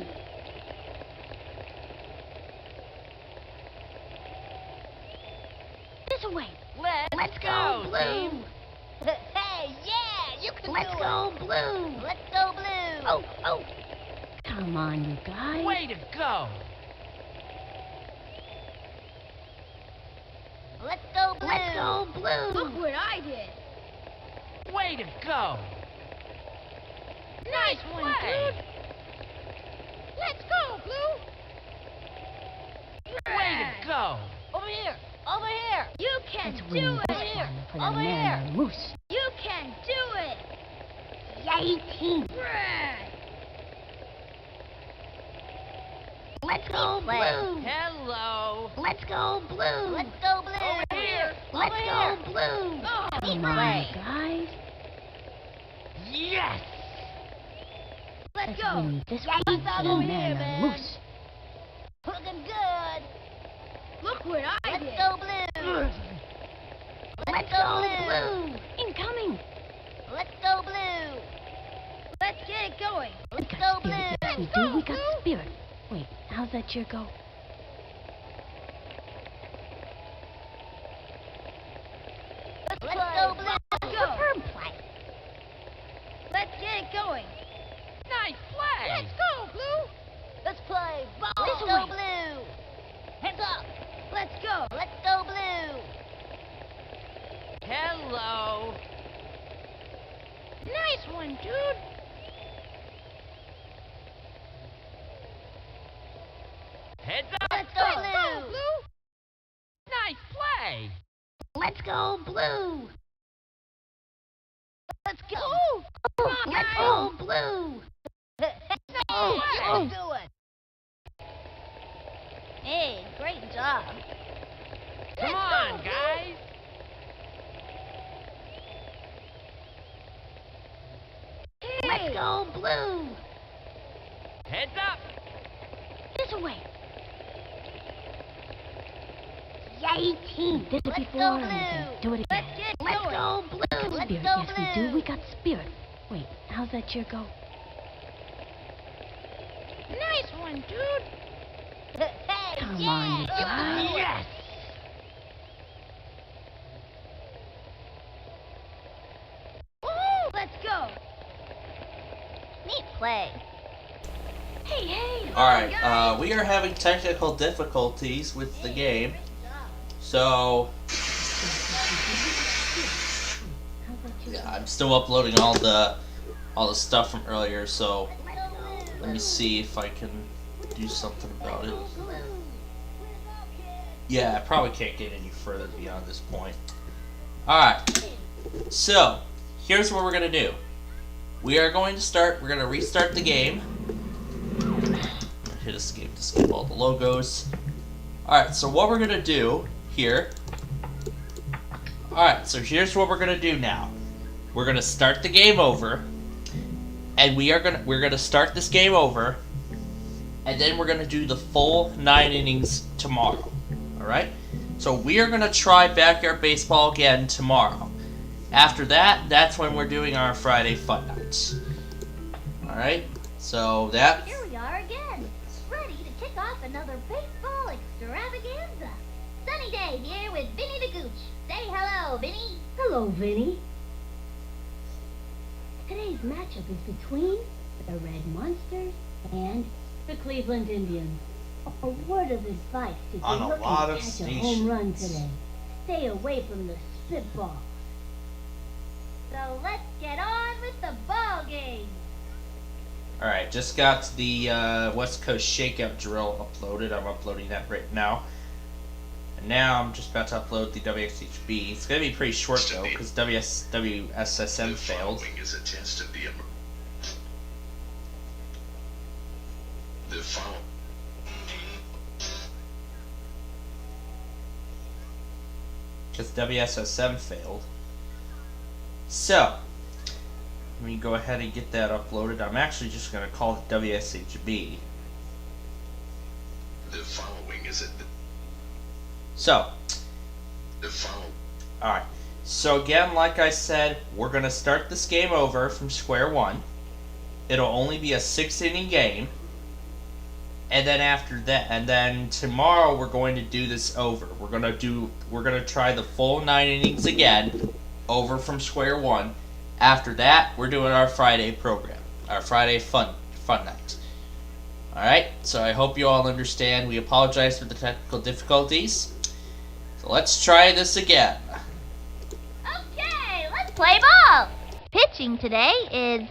This way. Let's go, Blue. team! Hey, yeah, you can Let's do go, it. Blue. Let's go, Blue. Oh. Come on, you guys. Way to go! Let's go, Blue. Let's go, Blue. Look what I did. Way to go! Nice one, play. dude. Let's go, Blue. Way to go! Over here. Over here. You can Let's do win it. this one for the Over here. Mariner Moose. You can do it. Yay, team. Right. Let's go, Blue. Hello! Let's go, Blue. Let's go, Blue. Over here. Let's Over go, here. Blue. Oh, Neat come on, play. guys. Yes! Let's go. Win this Yeah, one you for got the over here, Mariner man. Moose. Looking good. Look what I Let's did. go, Blue. Let's go, Blue. Incoming. Let's go, Blue. Let's get it going. Let's We go, got Blue. spirit. Yes, we do. We got spirit. Wait, how's that cheer go? Let's go, Blue. Superb play. Let's get it going. Nice play! Let's go, Blue. Let's play ball. This Let's go, way. Blue. Heads up. Let's go. Let's go, Blue. Hello! Nice one, dude. Heads up! Let's go, Blue. Blue. Nice play! Let's go, Blue. Let's go. Come on, Let's guys. go, Blue. Nice Let's do it. Hey, great job. Come on, guys. Let's go, Blue. Heads up. This way. Yay, team. Did it Let's before. go, Blue. Do it again. Let's get Let's going. go, Blue. Let's Spirit. go, Yes, we Blue. do. We got spirit. Wait, how's that cheer go? Nice one, dude. Hey, Come yeah. on, you guys. Yes. Woo, let's go. Neat play. Hey. Alright, we are having technical difficulties with the game. So, yeah, I'm still uploading all the stuff from earlier, so let me see if I can do something about it. Yeah, I probably can't get any further beyond this point. Alright, so here's what we're going to do. We're going to restart the game. Hit escape to skip all the logos. Alright, so what we're going to do here. Alright, so here's what we're going to do now. We're going to start the game over. And we're going to start this game over. And then we're going to do the full 9 innings tomorrow. Alright? So we are going to try backyard baseball again tomorrow. After that, that's when we're doing our Friday fun nights. Alright? So that... Here we are again, ready to kick off another baseball extravaganza. Sunny day here with Vinny the Gooch. Say hello, Vinny. Hello, Vinny. Today's matchup is between the Red Monsters and the Cleveland Indians. A word of advice if On you're a looking lot to of catch a home run stations. today. Stay away from the spitball. So let's get on with the ball game. Alright, just got the West Coast Shakeout drill uploaded. I'm uploading that right now. And now I'm just about to upload the WXHB. It's going to be pretty short though, because WSSM failed. Is a test of the following. Because WSSM failed. So, let me go ahead and get that uploaded. I'm actually just going to call it WSHB. The following is it. So, The following. alright. So again, like I said, we're going to start this game over from square one. It'll only be a 6-inning game. And then after that, and then tomorrow we're going to do this over. We're going to try the full 9 innings again, over from square one. After that, we're doing our Friday program, our Friday fun night. Alright, so I hope you all understand. We apologize for the technical difficulties. So let's try this again. Okay, let's play ball. Pitching today is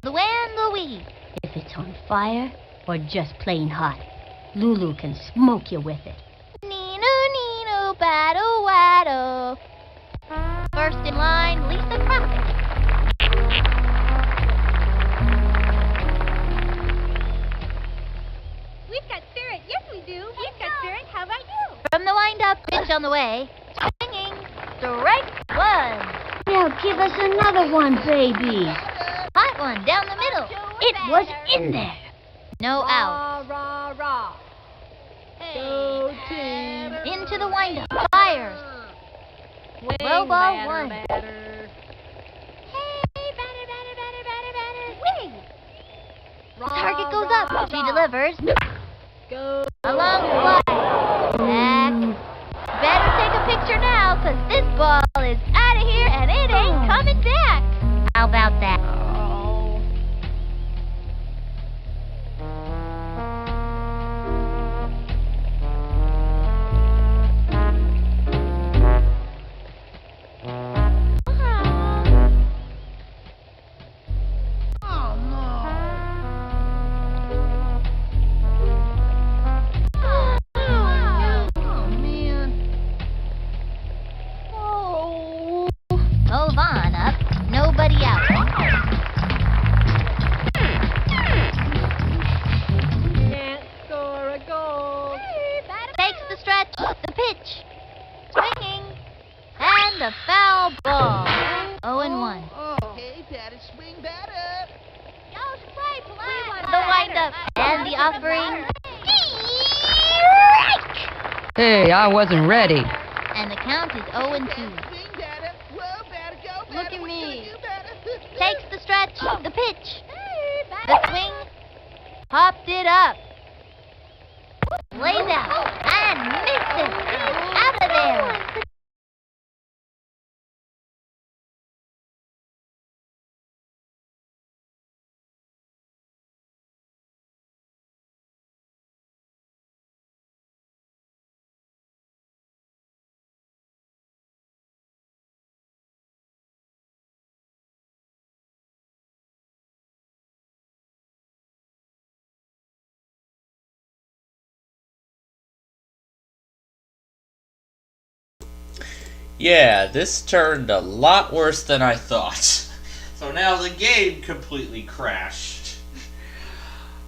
Luann Louise. If it's on fire or just plain hot, Lulu can smoke you with it. Nino, battle, waddle. First in line, Lisa Crockett. We've got spirit. Yes, we do. We've got spirit. How about you? From the wind-up, pitch on the way. Swinging, strike one. Now give us another one, baby. Hot one down the middle. It was in there. No out. Rah, rah. Go team. Into the wind-up. Fires. Low ball one. Hey, batter. Wing. Target goes up. She delivers. Go. Along the line. Back. Better take a picture now, 'cause this ball is out of here and it ain't coming back. How about that? and a foul ball. 0-1. Hey, Daddy, swing that up. The windup and the offering. Hey, I wasn't ready. And the count is 0-2. Look at me. Takes the stretch, the pitch, the swing, popped it up, lays out, and misses. Out of there. Yeah, this turned a lot worse than I thought. So now the game completely crashed.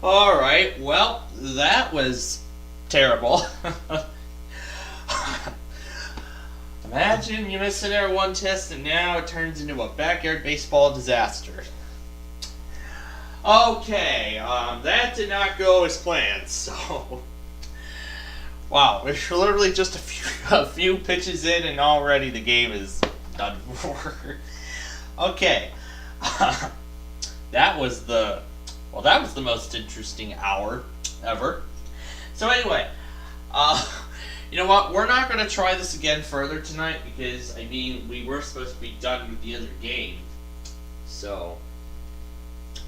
Alright, well, that was terrible. Imagine you miss an Air 1 test and now it turns into a backyard baseball disaster. Okay, that did not go as planned, so... Wow, we're literally just a few pitches in and already the game is done for. Okay. That was the most interesting hour ever. So anyway, you know what? We're not going to try this again further tonight because, I mean, we were supposed to be done with the other game. So,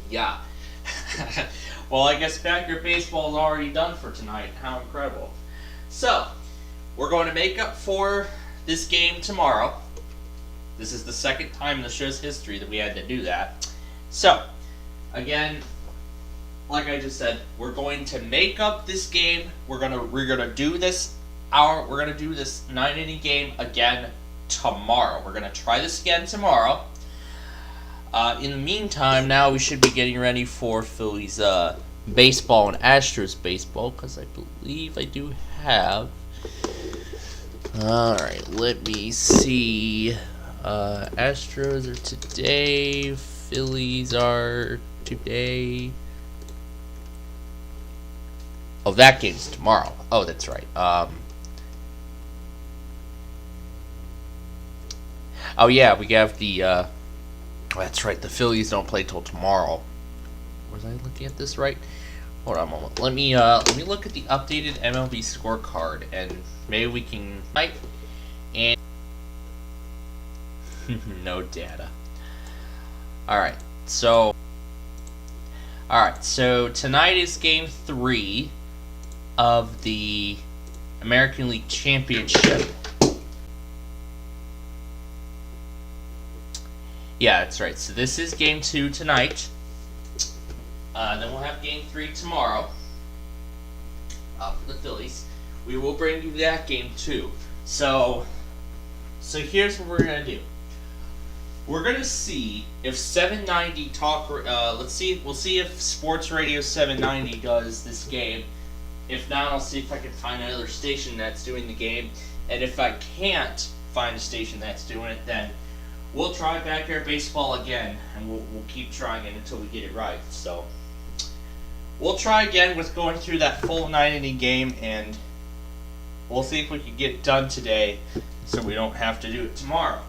yeah. Well, I guess backyard baseball is already done for tonight. How incredible. So, we're going to make up for this game tomorrow. This is the second time in the show's history that we had to do that. So, again, like I just said, we're going to make up this game. We're gonna do this 9-inning game again tomorrow. We're gonna try this again tomorrow. In the meantime, now we should be getting ready for Phillies baseball and Astros baseball, because I believe I do have. Alright, let me see. Astros are today, Phillies are today. Oh, that game's tomorrow. Oh, that's right. Oh yeah, we have the that's right, the Phillies don't play till tomorrow. Was I looking at this right? Hold on a moment. Let me look at the updated MLB scorecard, and maybe we can and no data. Alright, so tonight is game 3 of the American League Championship. Yeah, that's right. So this is game 2 tonight. Then we'll have game 3 tomorrow for the Phillies. We will bring you that game too. So here's what we're gonna do. We're gonna see if 790 talk. We'll see if Sports Radio 790 does this game. If not, I'll see if I can find another station that's doing the game. And if I can't find a station that's doing it, then we'll try backyard baseball again, and we'll keep trying it until we get it right. So we'll try again with going through that full 9-inning game, and we'll see if we can get it done today, so we don't have to do it tomorrow.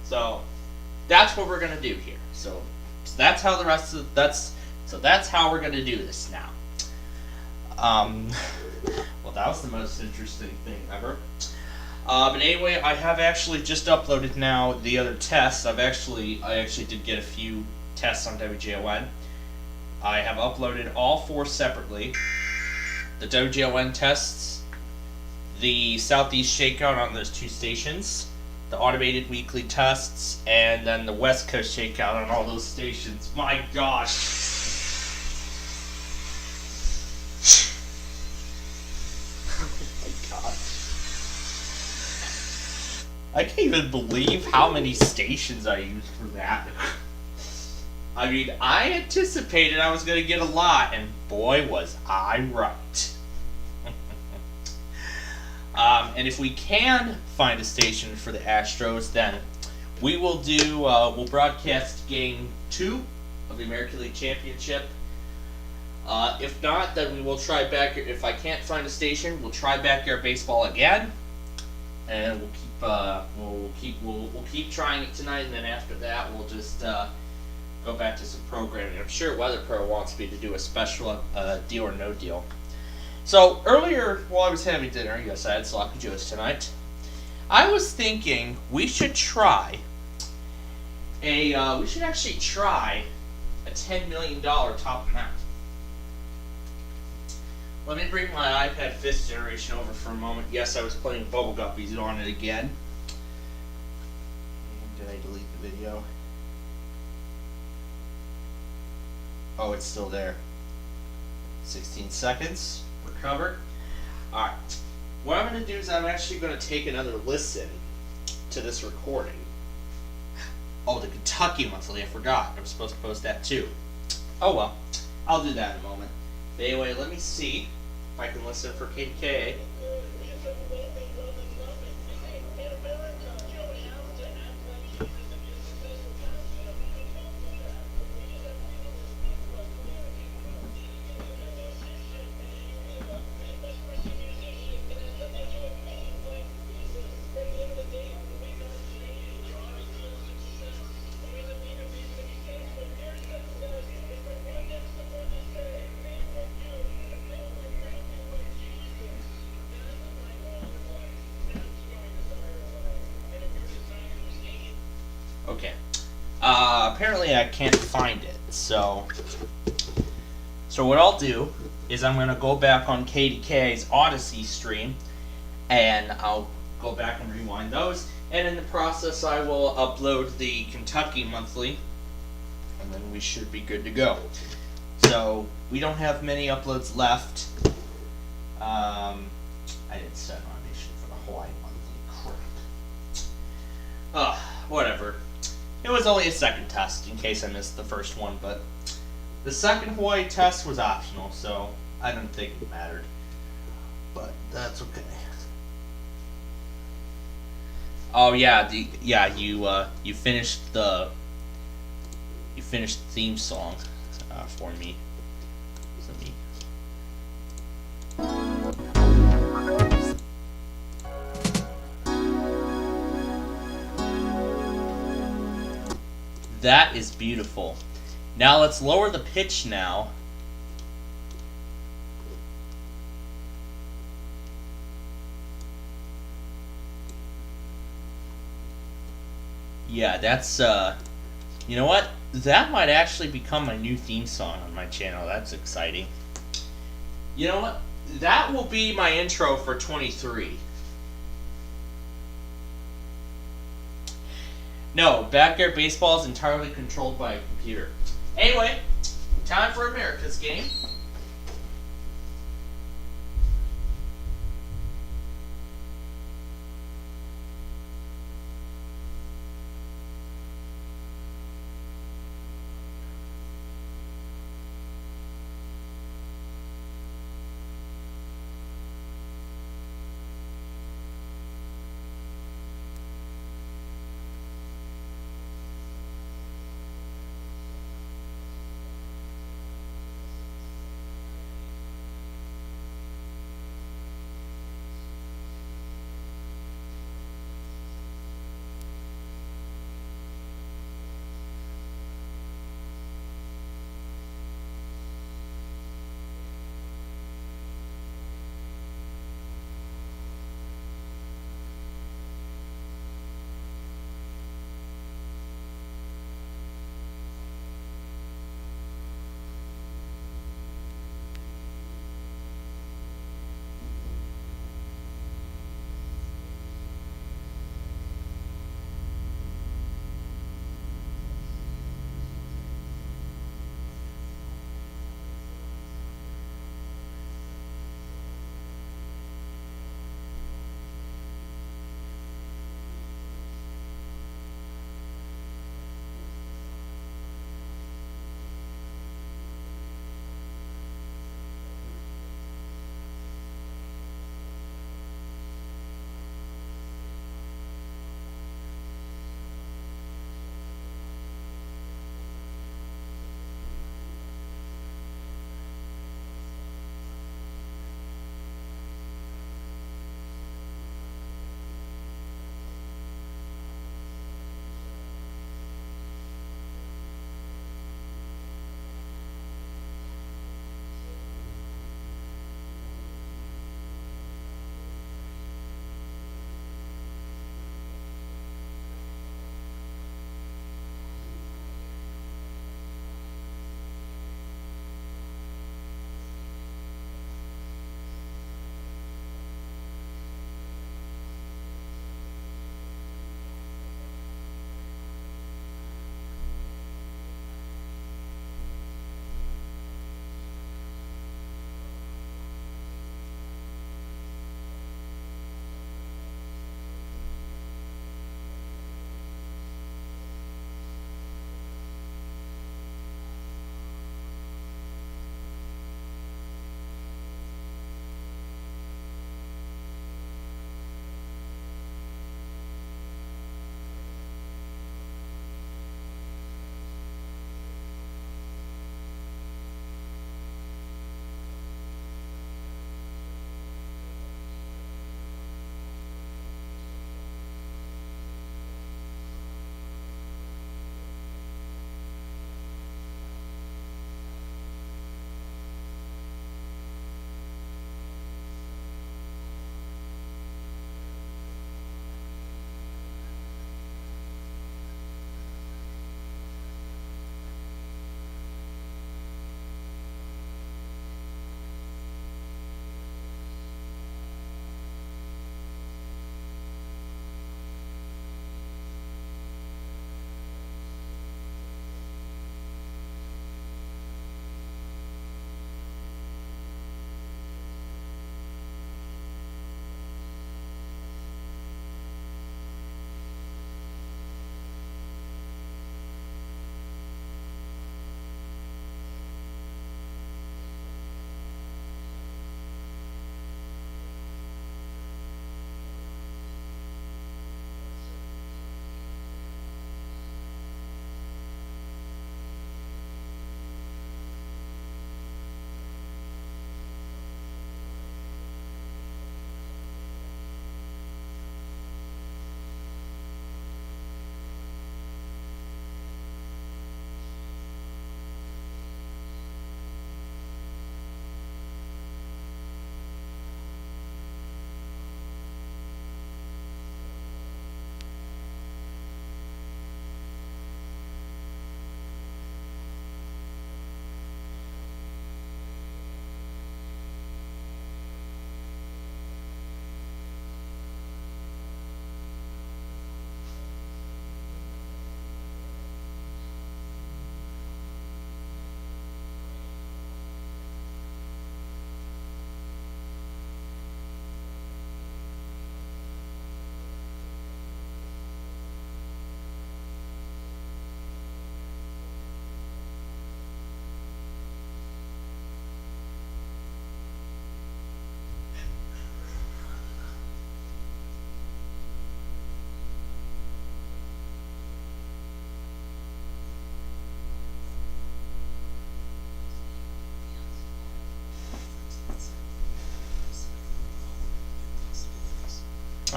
So that's what we're gonna do here. So that's how that's how we're gonna do this now. Well, that was the most interesting thing ever. But anyway, I have actually just uploaded now the other tests. I actually did get a few tests on WJON. I have uploaded all 4 separately. The WJON tests, the Southeast Shakeout on those 2 stations, the automated weekly tests, and then the West Coast Shakeout on all those stations. My gosh. I can't even believe how many stations I used for that. I mean, I anticipated I was going to get a lot, and boy, was I right. And if we can find a station for the Astros, then we will do. We'll broadcast Game 2 of the American League Championship. If not, then we will try back. If I can't find a station, we'll try backyard baseball again, and we'll keep trying it tonight. And then after that, we'll just go back to some programming. I'm sure WeatherPro wants me to do a special deal or no deal. So earlier, while I was having dinner, yes, I had sloppy joes tonight. I was thinking we should try we should actually try a $10 million top amount. Let me bring my iPad 5th generation over for a moment. Yes, I was playing Bubble Guppies on it again. And did I delete the video? Oh, it's still there. 16 seconds. We're covered. Alright. What I'm going to do is I'm actually going to take another listen to this recording. Oh, the Kentucky Monthly. I forgot. I was supposed to post that too. Oh well. I'll do that in a moment. But anyway, let me see if I can listen for KDKA. Okay. Apparently I can't find it, so what I'll do is I'm going to go back on KDK's Odyssey stream, and I'll go back and rewind those, and in the process I will upload the Kentucky Monthly, and then we should be good to go. So, we don't have many uploads left. I didn't set an audition for the Hawaii Monthly. Crap. Whatever. It was only a second test, in case I missed the first one, but the second Hawaii test was optional, so I didn't think it mattered. But that's okay. Oh yeah, you finished the theme song for me. That is beautiful. Now let's lower the pitch now. Yeah, that's, you know what? That might actually become my new theme song on my channel. That's exciting. You know what? That will be my intro for 23. No, backyard baseball is entirely controlled by a computer. Anyway, time for America's game.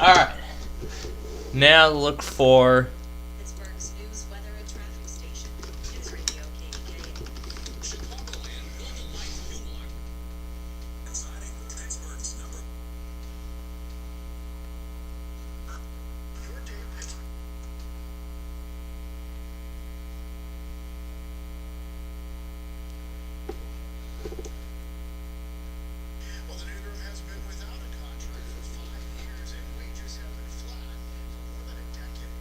Alright. Now look for Pittsburgh's news, weather, and traffic station. News Radio KDKA. Chicagoland built a life you want. Deciding Pittsburgh's number. Your day in Pittsburgh. Well, the newsroom has been without a contract for 5 years, and wages have been flat for more than a decade.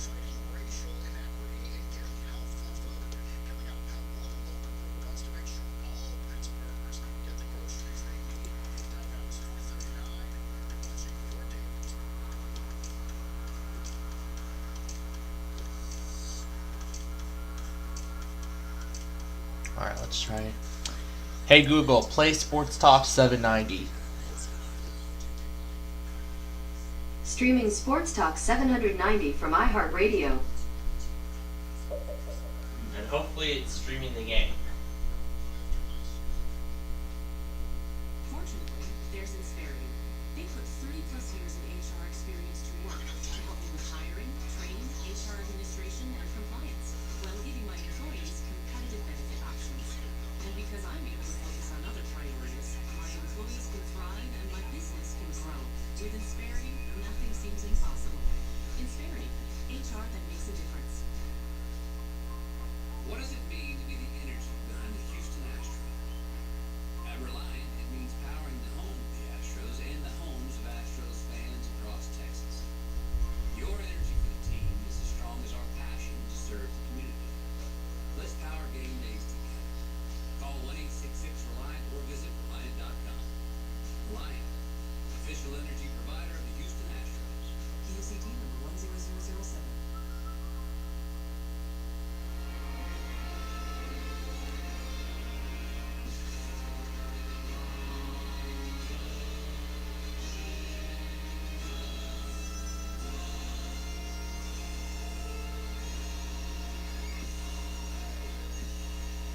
Fighting racial inequity and getting health food. Coming up, how one local group does to make sure all Pittsburghers get the groceries they need. Downtown Store 39, watching your day in Pittsburgh. Alright, let's try it. Hey Google, play Sports Talk 790. Streaming Sports Talk 790 from iHeartRadio. And hopefully it's streaming the game. Fortunately, there's Cerri. They put 30-plus years of HR experience to work to help me with hiring, training, HR administration, and compliance, while giving my employees competitive benefit options. And because I'm able to focus on other priorities, my employees can thrive and my business can grow. With Cerri, nothing seems impossible. Cerri, HR that makes a difference. What does it mean to be the energy behind the Houston Astros? At Reliant, it means powering the home of the Astros and the homes of Astros fans across Texas. Your energy for the team is as strong as our passion to serve the community. Let's power game days together. Call 1-866-RELIANT or visit Reliant.com. Reliant, official energy provider of the Houston Astros. PUCT number 10007.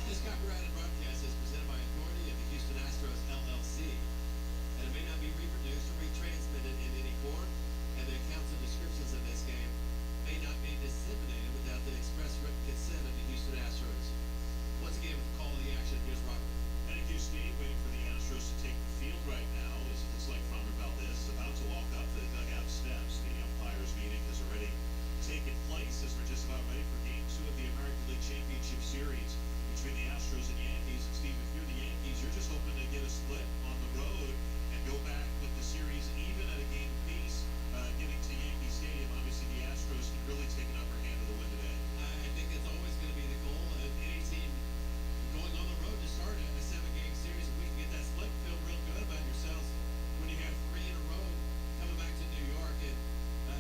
This copyrighted broadcast is presented by authority of the Houston Astros, LLC, and it may not be reproduced or retransmitted in any form, and the accounts and descriptions of this game may not be disseminated without the express written consent of the Houston Astros. Once again, with the call of the action, here's Robert. Thank you, Steve. Waiting for the Astros to take the field right now as it looks like Framber Valdez is about to walk up the dugout steps. The umpires' meeting has already taken place as we're just about ready for Game 2 of the American League Championship Series between the Astros and Yankees. And Steve, if you're the Yankees, you're just hoping to get a split on the road and go back with the series even at a game piece, getting to Yankee Stadium. Obviously, the Astros can really take an upper hand of the win today. I think it's always going to be the goal of any team going on the road to start a 7-game series. If we can get that split, feel real good about yourselves when you have 3 in a row coming back to New York. And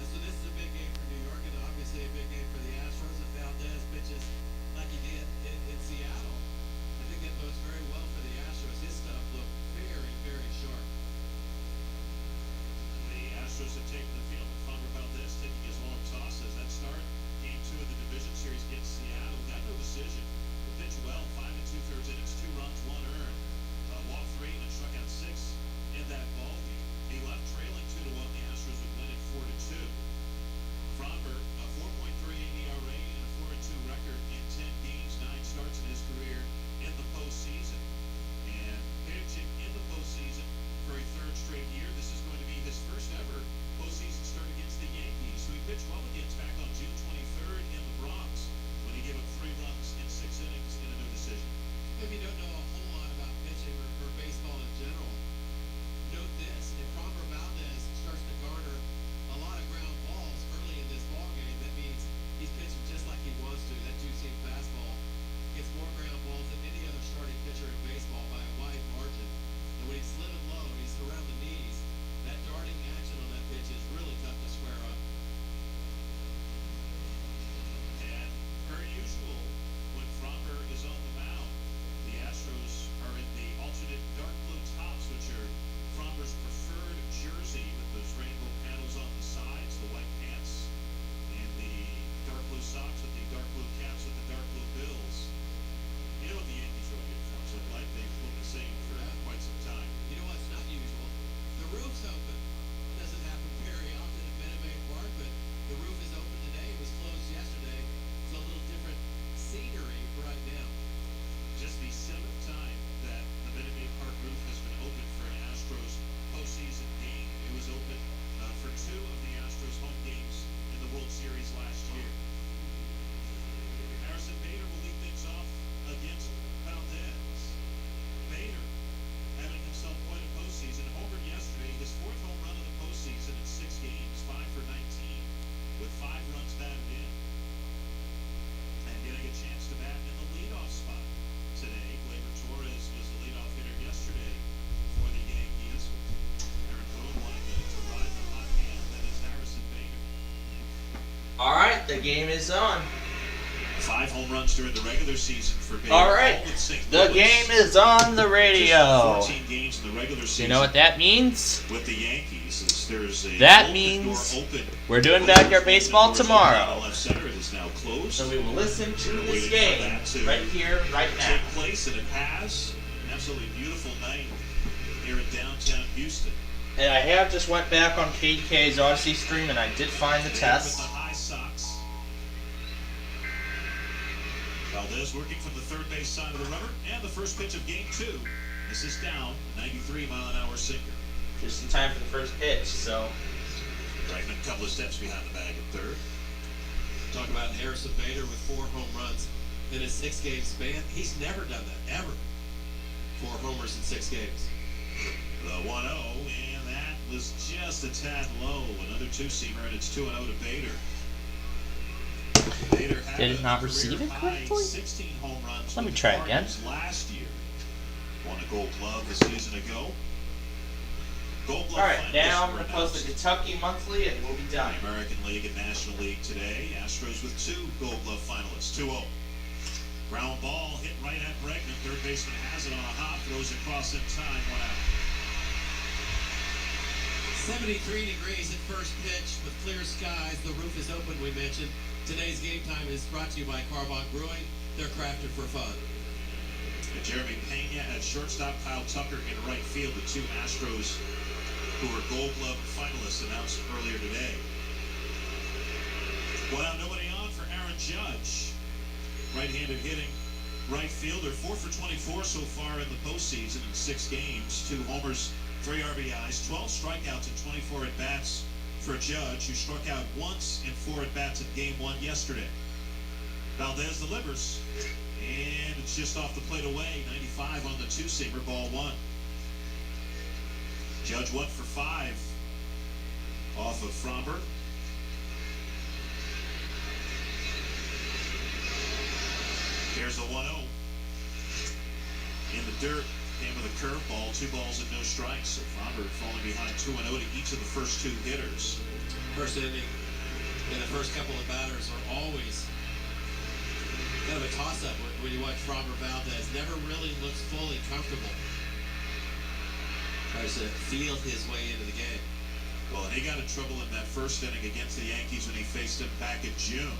so this is a big game for New York and obviously a big game for the Astros. If Valdez pitches like he did in Seattle, I think that bodes very well for the Astros. His stuff looked very, very sharp. The Astros have taken the field with Framber Valdez taking his long toss as that start Game 2 of the division series against Seattle. Got no decision. The pitch well, 5 2/3 innings, 2 runs, 1 earned. Walked 3 and struck out 6 in that ball game. He left trailing 2-1. The Astros would win it 4-2. Framber, a 4.38 ERA and a 4-2 record in 10 games, 9 starts in his career in the postseason. And pitching in the postseason for a 3rd straight year. This is going to be his first ever postseason start against the Yankees, who he pitched well against back on June 23rd in the Bronx when he gave up 3 runs in 6 innings in a no decision. If you don't know a whole lot about pitching or baseball in general, note this: if Framber Valdez starts to garner a lot of ground balls early in this ball game, that means he's pitching just like he wants to. That two-seam fastball gets more ground balls than any other starting pitcher in baseball by a wide margin. And when he's slimming low, he's around the knees, that darting action on that pitch is really tough to square up. Yep, the game is on. 5 home runs during the regular season for Bader. All right, the game is on the radio. 14 games in the regular season. You know what that means? With the Yankees, there's a that means we're doing backyard baseball tomorrow. Left center, it is now closed. So we will listen to this game right here, right now. Take place, and it has an absolutely beautiful night here in downtown Houston. And I have just went back on KDK's Odyssey stream, and I did find the test. With the high Sox. Valdez working from the third base side of the rubber, and the first pitch of game 2. This is down, 93-mile-an-hour sinker. Just in time for the first pitch, so. Bregman a couple of steps behind the bag at third. Talk about Harrison Bader with 4 home runs in a 6-game span. He's never done that, ever. 4 homers in 6 games. The 1-0, and that was just a tad low. Another 2-seamer, and it's 2-0 to Bader. Bader had did it not receive it correctly? 16 home runs. Let me try again. Last year, won a Gold Glove a season ago. Gold Glove. All right, now I'm going to post the Kentucky Monthly, and we'll be done. The American League and National League today. Astros with 2 Gold Glove finalists. 2-0. Ground ball hit right at Bregman. Third baseman has it on a hop, throws across in time, 1 out. 73 degrees at first pitch with clear skies. The roof is open, we mentioned. Today's game time is brought to you by Carbach Brewing. They're crafted for fun. And Jeremy Pena at shortstop, Kyle Tucker in right field. The 2 Astros who were Gold Glove finalists announced earlier today. 1 out, nobody on for Aaron Judge. Right-handed hitting right fielder, 4 for 24 so far in the postseason in 6 games. 2 homers, 3 RBIs, 12 strikeouts, and 24 at-bats for Judge, who struck out once in 4 at-bats in Game 1 yesterday. Valdez delivers, and it's just off the plate away. 95 on the 2-seamer, ball 1. Judge 1 for 5 off of Fromber. Here's a 1-0. In the dirt, came with a curveball, 2 balls and no strikes. So Fromber falling behind 2-0 to each of the first 2 hitters. First inning and the first couple of batters are always kind of a toss-up when you watch Fromber. Valdez never really looks fully comfortable. Tries to feel his way into the game. Well, and he got in trouble in that first inning against the Yankees when he faced them back in June.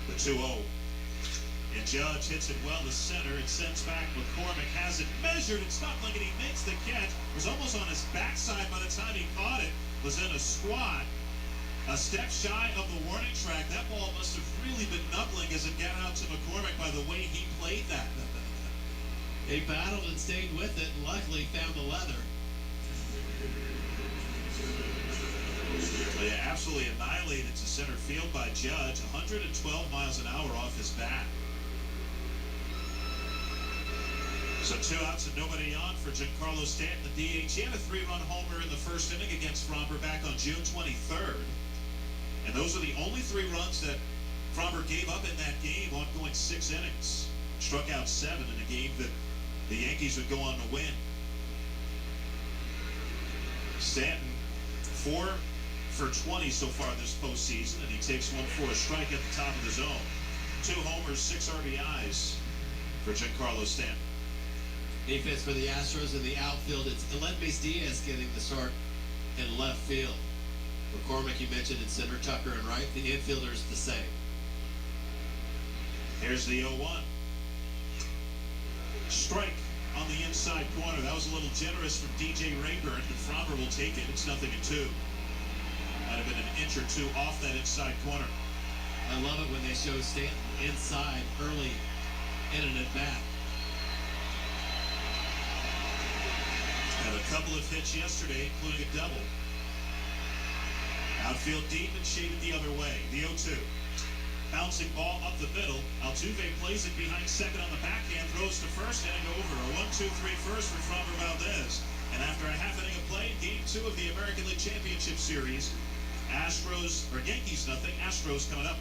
The 2-0. And Judge hits it well to center. It sends back. McCormick has it measured. It's not like he makes the catch. It was almost on his backside by the time he caught it. Was in a squat. A step shy of the warning track. That ball must have really been knuckling as it got out to McCormick by the way he played that. He battled and stayed with it, and luckily found the leather. They absolutely annihilated to center field by Judge. 112 miles an hour off his bat. So 2 outs and nobody on for Giancarlo Stanton, the DH. He had a 3-run homer in the first inning against Fromber back on June 23rd. And those are the only 3 runs that Fromber gave up in that game, ongoing 6 innings. Struck out 7 in a game that the Yankees would go on to win. Stanton, 4 for 20 so far this postseason, and he takes 1 for a strike at the top of the zone. 2 homers, 6 RBIs for Giancarlo Stanton. Defense for the Astros in the outfield. It's Aledmys Diaz getting the start in left field. McCormick, you mentioned in center, Tucker in right. The infielders the same. Here's the 0-1. Strike on the inside corner. That was a little generous from DJ Rayburn, but Fromber will take it. It's 0-2. Might have been an inch or 2 off that inside corner. I love it when they show Stanton inside early in an at-bat. Had a couple of hits yesterday, including a double. Outfield deep and shaded the other way. The 0-2. Bouncing ball up the middle. Altuve plays it behind second on the backhand, throws to first, inning over. A 1-2-3 first for Fromber Valdez. And after a half inning of play, Game 2 of the American League Championship Series, Yankees nothing, Astros coming up.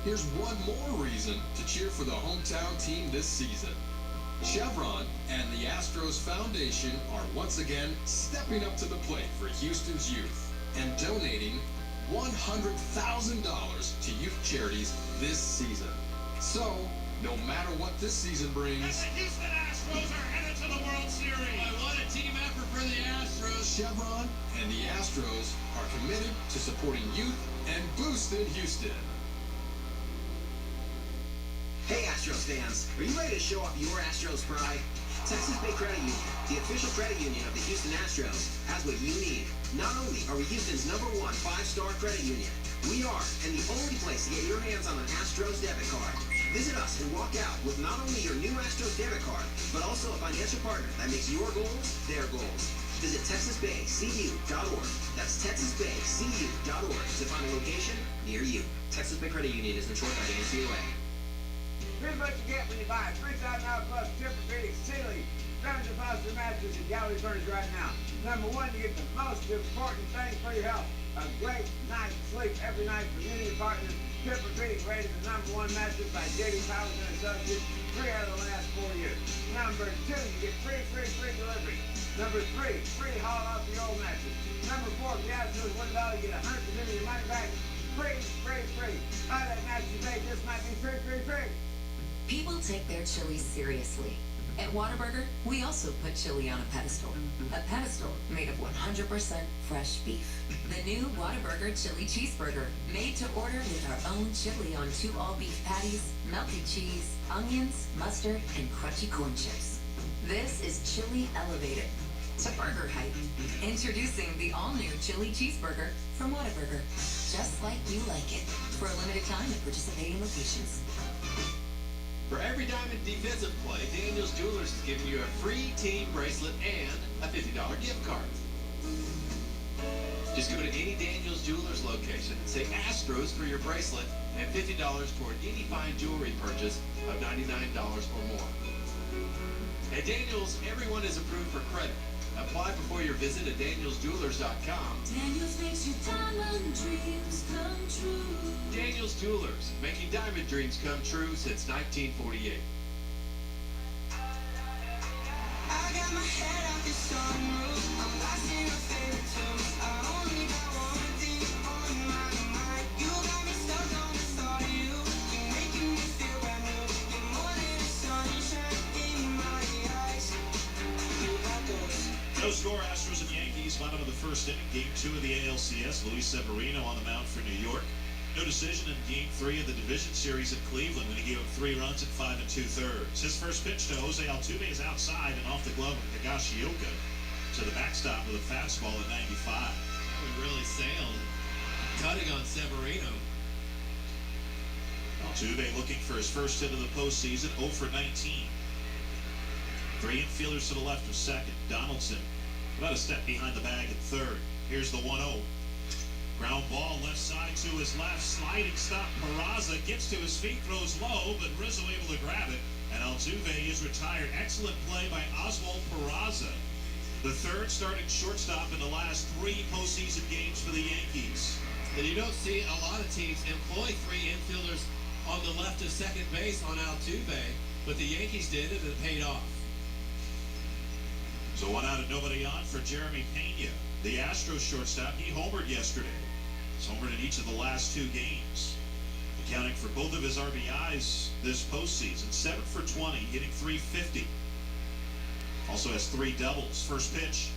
Here's one more reason to cheer for the hometown team this season. Chevron and the Astros Foundation are once again stepping up to the plate for Houston's youth and donating $100,000 to youth charities this season. So, no matter what this season brings, And the Houston Astros are headed to the World Series. What a team effort for the Astros. Chevron and the Astros are committed to supporting youth and boosting Houston. Hey Astros fans, are you ready to show off your Astros pride? Texas Bay Credit Union, the official credit union of the Houston Astros, has what you need. Not only are we Houston's #1 5-star credit union, we are and the only place to get your hands on an Astros debit card. Visit us and walk out with not only your new Astros debit card, but also a financial partner that makes your goals their goals. Visit TexasBayCU.org. That's TexasBayCU.org to find a location near you. Texas Bay Credit Union is insured by the NCUA. Here's what you get when you buy a $3,000 plus Tempur-Pedic Sealy Ground Deposit mattress and gallery furniture right now. Number one, you get the most important thing for your health. A great night's sleep every night from you and your partner. Tempur-Pedic rated the #1 mattress by J.D. Powers and Associates 3 out of the last 4 years. Number two, you get free delivery. Number three, free haul off the old mattress. Number four, if you ask us $1, you get 100% of your money back. Free. Buy that mattress today. This might be free. People take their chili seriously. At Whataburger, we also put chili on a pedestal. A pedestal made of 100% fresh beef. The new Whataburger Chili Cheeseburger, made to order with our own chili on 2 all-beef patties, melted cheese, onions, mustard, and crunchy corn chips. This is chili elevated to burger height. Introducing the all-new Chili Cheeseburger from Whataburger. Just like you like it. For a limited time at participating locations. For every diamond defensive play, Daniels Jewelers is giving you a free team bracelet and a $50 gift card. Just go to any Daniels Jewelers location and say Astros for your bracelet and $50 toward any fine jewelry purchase of $99 or more. At Daniels, everyone is approved for credit. Apply before your visit at danielsjewelers.com. Daniels makes your diamond dreams come true. Daniels Jewelers, making diamond dreams come true since 1948. I got my head out the sunroof. I'm blasting my favorite tunes. I only got one thing on my mind. You got me stuck on the thought of you. You're making me feel brand new. You're more than a sunshine in my eyes. You got those. No score, Astros and Yankees. Bottom of the first inning, Game 2 of the ALCS. Luis Severino on the mound for New York. No decision in Game 3 of the Division Series at Cleveland when he gave up 3 runs in 5 2/3. His first pitch to Jose Altuve is outside and off the glove of Higashioka to the backstop with a fastball at 95. We really sailed, cutting on Severino. Altuve looking for his first hit of the postseason, 0 for 19. 3 infielders to the left of second. Donaldson about a step behind the bag at third. Here's the 1-0. Ground ball left side to his left. Sliding stop. Peraza gets to his feet, throws low, but Rizzo able to grab it. And Altuve is retired. Excellent play by Oswald Peraza. The third starting shortstop in the last 3 postseason games for the Yankees. And you don't see a lot of teams employ 3 infielders on the left of second base on Altuve, but the Yankees did it and it paid off. So 1 out and nobody on for Jeremy Pena. The Astros shortstop, he homered yesterday. He's homered in each of the last 2 games. Accounting for both of his RBIs this postseason. 7 for 20, hitting .350. Also has 3 doubles. First pitch.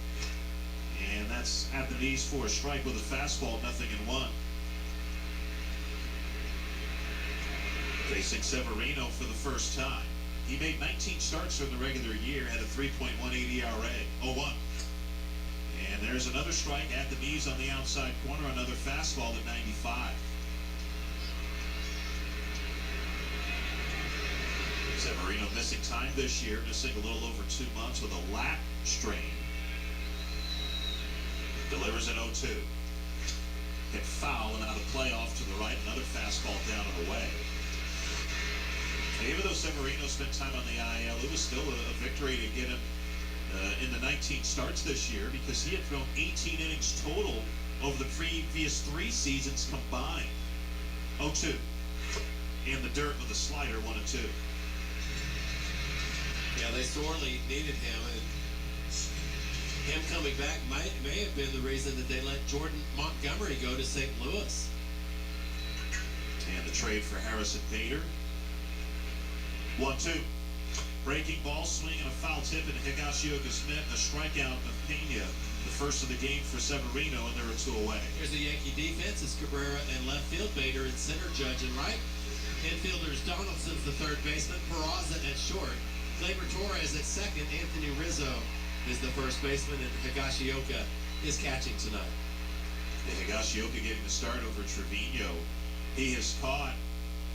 And that's at the knees for a strike with a fastball, 0-1. Facing Severino for the first time. He made 19 starts from the regular year, had a 3.18 ERA, 0-1. And there's another strike at the knees on the outside corner, another fastball at 95. Severino missing time this year, missing a little over 2 months with a lat strain. Delivers an 0-2. Hit foul and out of play off to the right, another fastball down and away. And even though Severino spent time on the IL, it was still a victory to get him in the 19 starts this year because he had thrown 18 innings total over the previous 3 seasons combined. 0-2. In the dirt with a slider, 1-2. Yeah, they sorely needed him. And Him coming back may have been the reason that they let Jordan Montgomery go to St. Louis. And the trade for Harrison Bader. 1-2. Breaking ball, swing, and a foul tip in Higashioka's mitt, a strikeout of Pena. The first of the game for Severino, and they're 2 away. Here's the Yankee defense. It's Cabrera in left field, Bader in center, Judge in right. Infielders Donaldson's the third baseman, Peraza at short. Gleyber Torres at second, Anthony Rizzo is the first baseman, and Higashioka is catching tonight. And Higashioka getting the start over Trevino. He has caught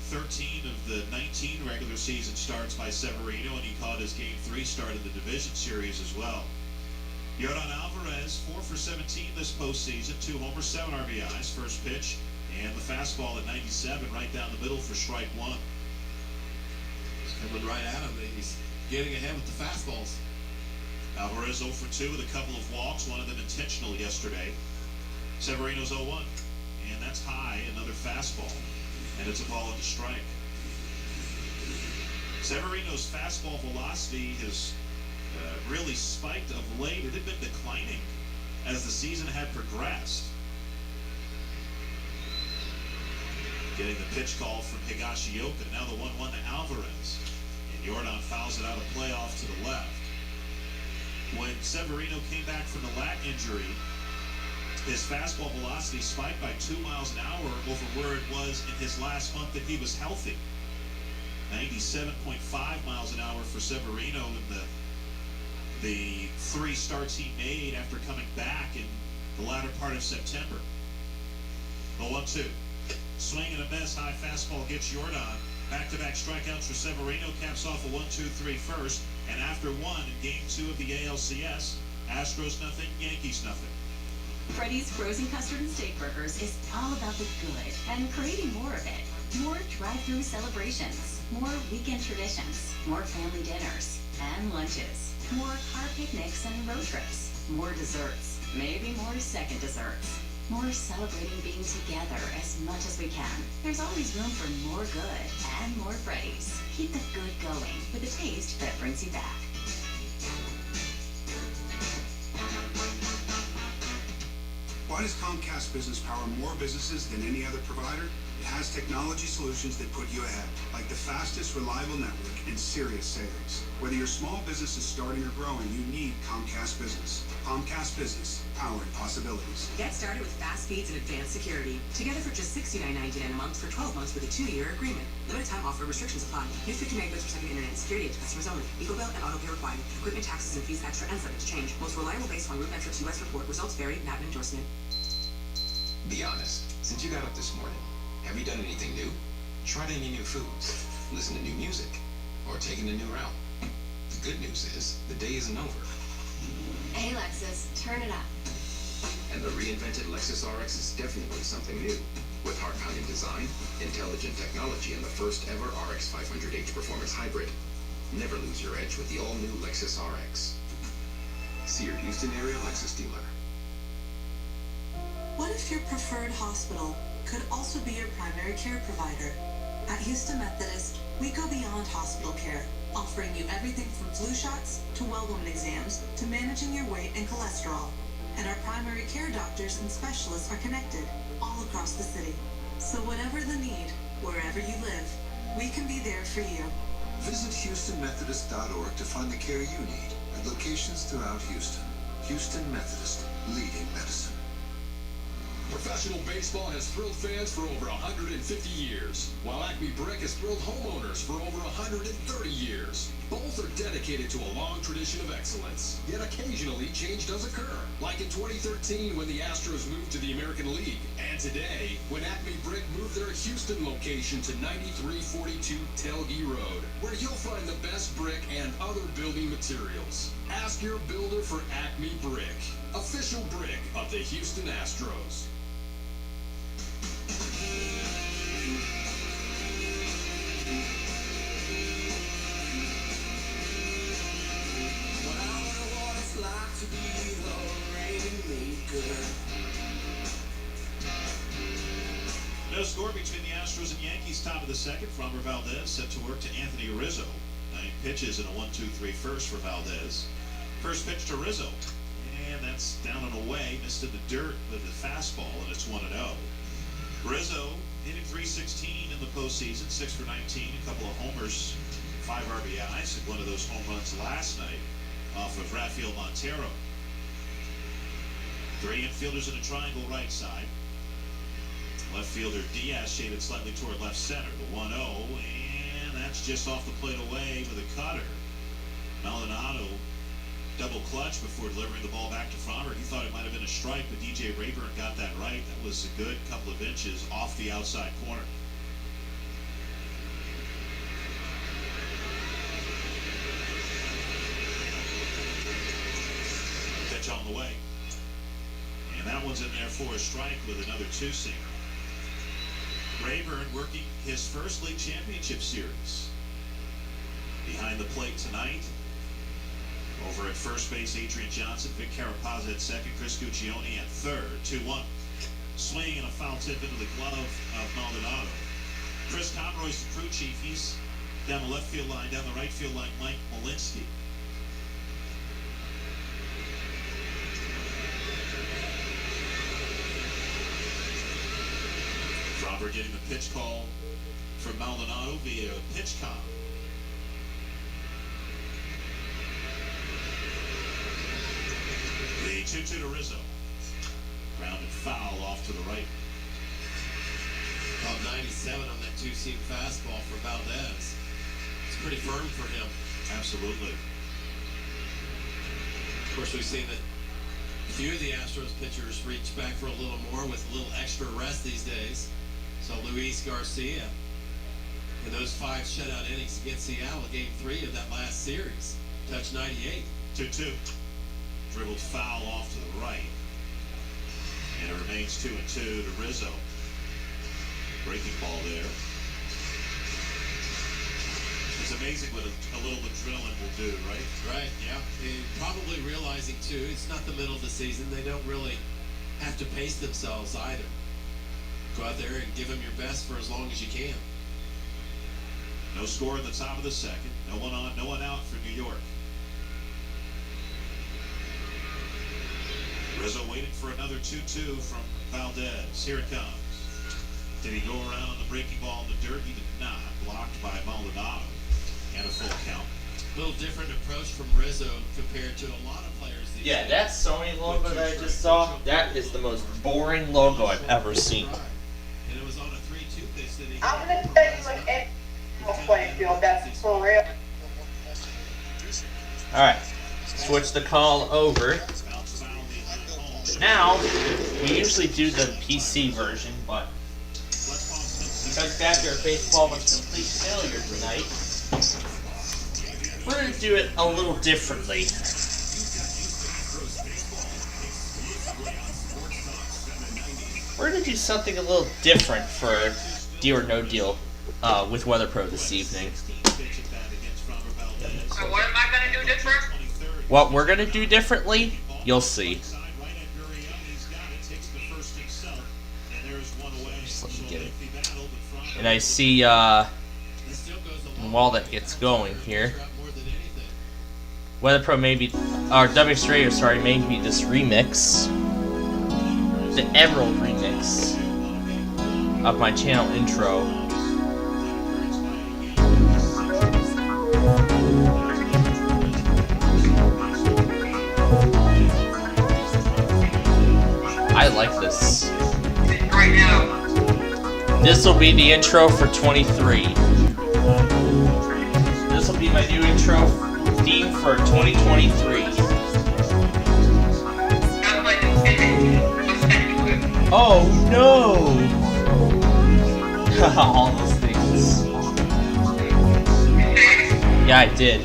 13 of the 19 regular season starts by Severino, and he caught his Game 3 start in the division series as well. Yordan Alvarez, 4 for 17 this postseason, 2 homers, 7 RBIs. First pitch, and the fastball at 97, right down the middle for strike 1. He's coming right at him. He's getting ahead with the fastballs. Alvarez 0 for 2 with a couple of walks, one of them intentional yesterday. Severino's 0-1, and that's high, another fastball, and it's a ball and a strike. Severino's fastball velocity has really spiked of late. It had been declining as the season had progressed. Getting the pitch call from Higashioka, now the 1-1 to Alvarez. And Yordan fouls it out of play off to the left. When Severino came back from the lat injury, his fastball velocity spiked by 2 miles an hour over where it was in his last month that he was healthy. 97.5 miles an hour for Severino in the 3 starts he made after coming back in the latter part of September. The 1-2. Swing and a miss, high fastball gets Yordan. Back-to-back strikeouts for Severino, caps off a 1-2-3 first, and after 1 in Game 2 of the ALCS, Astros nothing, Yankees nothing. Freddy's Frozen Custard and Steak Burgers is all about the good and creating more of it. More drive-through celebrations, more weekend traditions, more family dinners and lunches, more car picnics and road trips, more desserts, maybe more second desserts, more celebrating being together as much as we can. There's always room for more good and more Freddy's. Keep the good going with a taste that brings you back. Why does Comcast Business power more businesses than any other provider? It has technology solutions that put you ahead, like the fastest, reliable network and serious savings. Whether your small business is starting or growing, you need Comcast Business. Comcast Business, powering possibilities. Get started with fast speeds and advanced security. Together for just $69.99 a month for 12 months with a 2-year agreement. Limited time offer, restrictions apply. New 50 megabits per second internet, security to customers only. Eco bill and auto pay required. Equipment taxes and fees extra and subject to change. Most reliable based on RootMetrics US report. Results vary, not an endorsement. Be honest, since you got up this morning, have you done anything new? Tried any new foods? Listened to new music? Or taken a new route? The good news is, the day isn't over. Hey Lexus, turn it up. And the reinvented Lexus RX is definitely something new. With heart-pounding design, intelligent technology, and the first ever RX 500h Performance Hybrid. Never lose your edge with the all-new Lexus RX. See your Houston area Lexus dealer. What if your preferred hospital could also be your primary care provider? At Houston Methodist, we go beyond hospital care, offering you everything from flu shots to well-woman exams to managing your weight and cholesterol. And our primary care doctors and specialists are connected all across the city. So whatever the need, wherever you live, we can be there for you. Visit HoustonMethodist.org to find the care you need at locations throughout Houston. Houston Methodist, leading medicine. Professional baseball has thrilled fans for over 150 years, while Acme Brick has thrilled homeowners for over 130 years. Both are dedicated to a long tradition of excellence, yet occasionally change does occur, like in 2013 when the Astros moved to the American League, and today when Acme Brick moved their Houston location to 9342 Telge Road, where you'll find the best brick and other building materials. Ask your builder for Acme Brick, official brick of the Houston Astros. No score between the Astros and Yankees. Top of the second. Framber Valdez set to work to Anthony Rizzo. 9 pitches in a 1-2-3 first for Valdez. First pitch to Rizzo. and that's down and away. Missed in the dirt with the fastball, and it's 1-0. Rizzo hitting .316 in the postseason, 6 for 19, a couple of homers, 5 RBIs, and one of those home runs last night off of Rafael Montero. 3 infielders in a triangle right side. Left fielder Diaz shaded slightly toward left center. The 1-0, and that's just off the plate away with a cutter. Maldonado double clutch before delivering the ball back to Frommer. He thought it might have been a strike, but DJ Rayburn got that right. That was a good couple of inches off the outside corner. Pitch on the way. And that one's in there for a strike with another two-seamer. Rayburn working his first league championship series. Behind the plate tonight, over at first base, Adrian Johnson, Vic Carapazza at second, Chris Guccione at third. 2-1. Swing and a foul tip into the glove of Maldonado. Chris Conroy's the crew chief. He's down the left field line, down the right field line, Mike Malinsky. Robert getting the pitch call from Maldonado via PitchCom. The 2-2 to Rizzo. Grounded foul off to the right. About 97 on that two-seam fastball for Valdez. It's pretty firm for him. Absolutely. Of course, we've seen that a few of the Astros pitchers reach back for a little more with a little extra rest these days. So Luis Garcia, in those 5 shutout innings against Seattle, game 3 of that last series, touched 98. 2-2. Dribbled foul off to the right. And it remains 2-2 to Rizzo. Breaking ball there. It's amazing what a little adrenaline will do, right? Right, yeah. And probably realizing, too, it's not the middle of the season. They don't really have to pace themselves either. Go out there and give them your best for as long as you can. No score in the top of the second. No one on, no one out for New York. Rizzo waiting for another 2-2 from Valdez. Here it comes. Did he go around on the breaking ball in the dirt? He did not. Blocked by Maldonado. And a full count. A little different approach from Rizzo compared to a lot of players these days. Yeah, that Sony logo that I just saw, that is the most boring logo I've ever seen. And it was on a 3-2 pitch that he I'm going to tell you like Plainfield, that's for real. Alright, switch the call over. Now, we usually do the PC version, but because Backyard Baseball was a complete failure tonight, we're going to do it a little differently. We're going to do something a little different for Deal or No Deal with WeatherPro this evening. So what am I going to do different? What we're going to do differently, you'll see. Just let me get it. And I see, while that gets going here, WeatherPro maybe, or WX Radio, sorry, made me this remix, the Emerald remix of my channel intro. I like this. Right now. This will be the intro for 23. This will be my new intro theme for 2023. Oh no! All those things. Yeah, I did.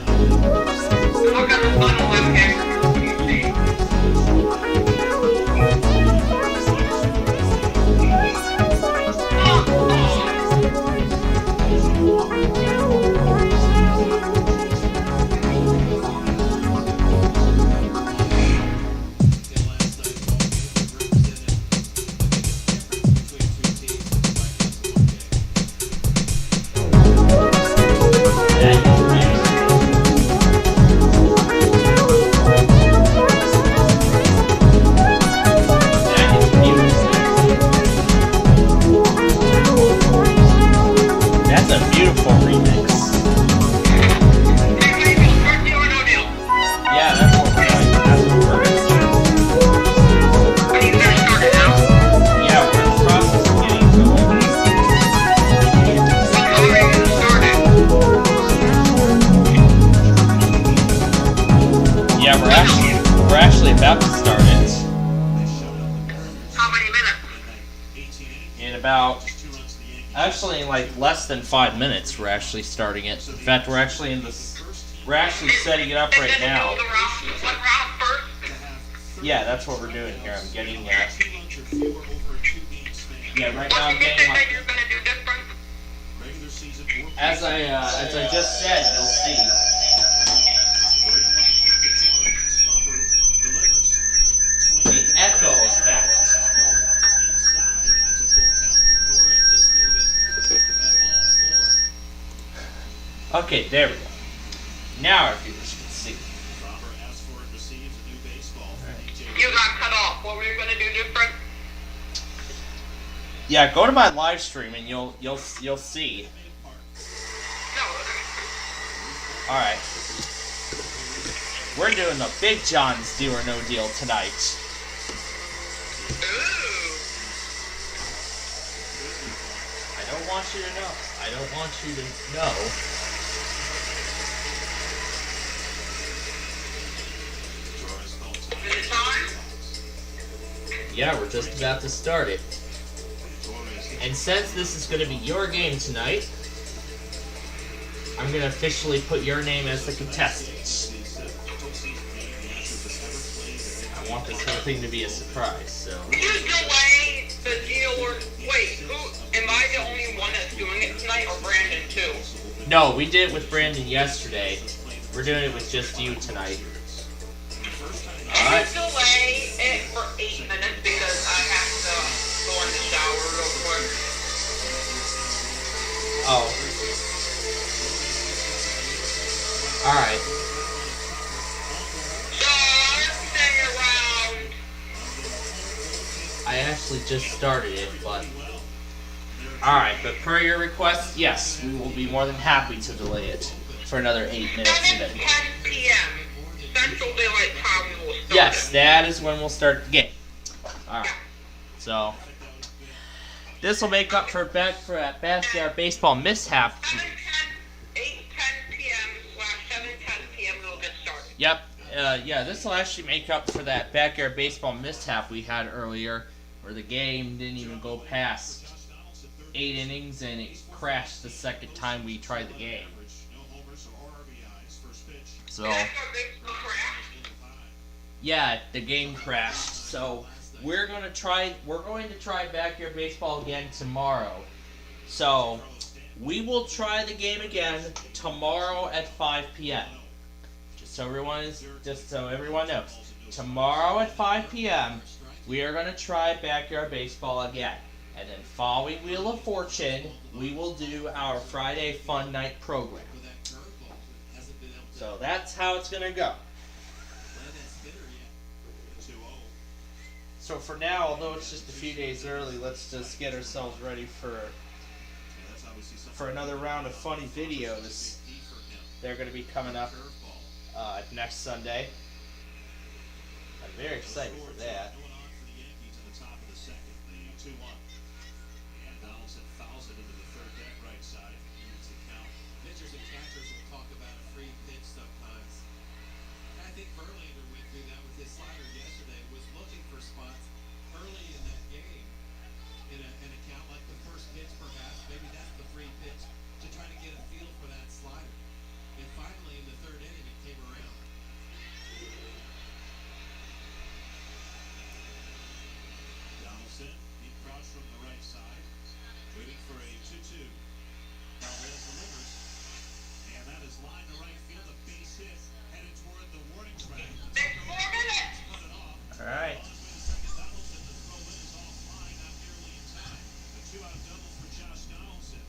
about, actually in like less than 5 minutes, we're actually starting it. In fact, we're actually setting it up right now. Yeah, that's what we're doing here. I'm getting, yeah, right now I'm getting my, as I just said, you'll see. The echo effect. Okay, there we go. Now our viewers can see. You got cut off. What were you gonna do different? Yeah, go to my live stream and you'll see. All right. We're doing the Big John's Do or No Deal tonight. I don't want you to know. I don't want you to know. Yeah, we're just about to start it. And since this is going to be your game tonight, I'm going to officially put your name as the contestant. I want this whole thing to be a surprise, so... You delay the deal or... Wait, am I the only one that's doing it tonight, or Brandon too? No, we did it with Brandon yesterday. We're doing it with just you tonight. Can you delay it for 8 minutes because I have to go in the shower real quick? Oh. Alright. So, I'm staying around. I actually just started it, but... Alright, but per your request, yes, we will be more than happy to delay it for another 8 minutes. 10 p.m. Central Daylight Time we will start. Yes, that is when we'll start the game. Alright. So, this will make up for that backyard baseball mishap. 8:10 p.m. we will get started. Yep. Yeah, this will actually make up for that backyard baseball mishap we had earlier, where the game didn't even go past 8 innings and it crashed the second time we tried the game. So, yeah, the game crashed. So, we're going to try backyard baseball again tomorrow. So, we will try the game again tomorrow at 5 p.m. Just so everyone knows. Tomorrow at 5 p.m. we are going to try backyard baseball again. And then following Wheel of Fortune, we will do our Friday Fun Night program. So that's how it's going to go. So for now, although it's just a few days early, let's just get ourselves ready for another round of funny videos. They're going to be coming up next Sunday. I'm very excited for that. Pitchers and catchers will talk about a free pitch sometimes. And I think Verlander went through that with his slider yesterday, was looking for spots early in that game in an account like the first pitch perhaps. Maybe that's the free pitch to try to get a feel for that slider. And finally in the third inning it came around. Donaldson, deep crouch from the right side, waiting for a 2-2. Valdez delivers, and that is line to right field, a base hit, headed toward the warning track. All right. Donaldson, the throw in is offline, not nearly in time. A 2-out double for Josh Donaldson,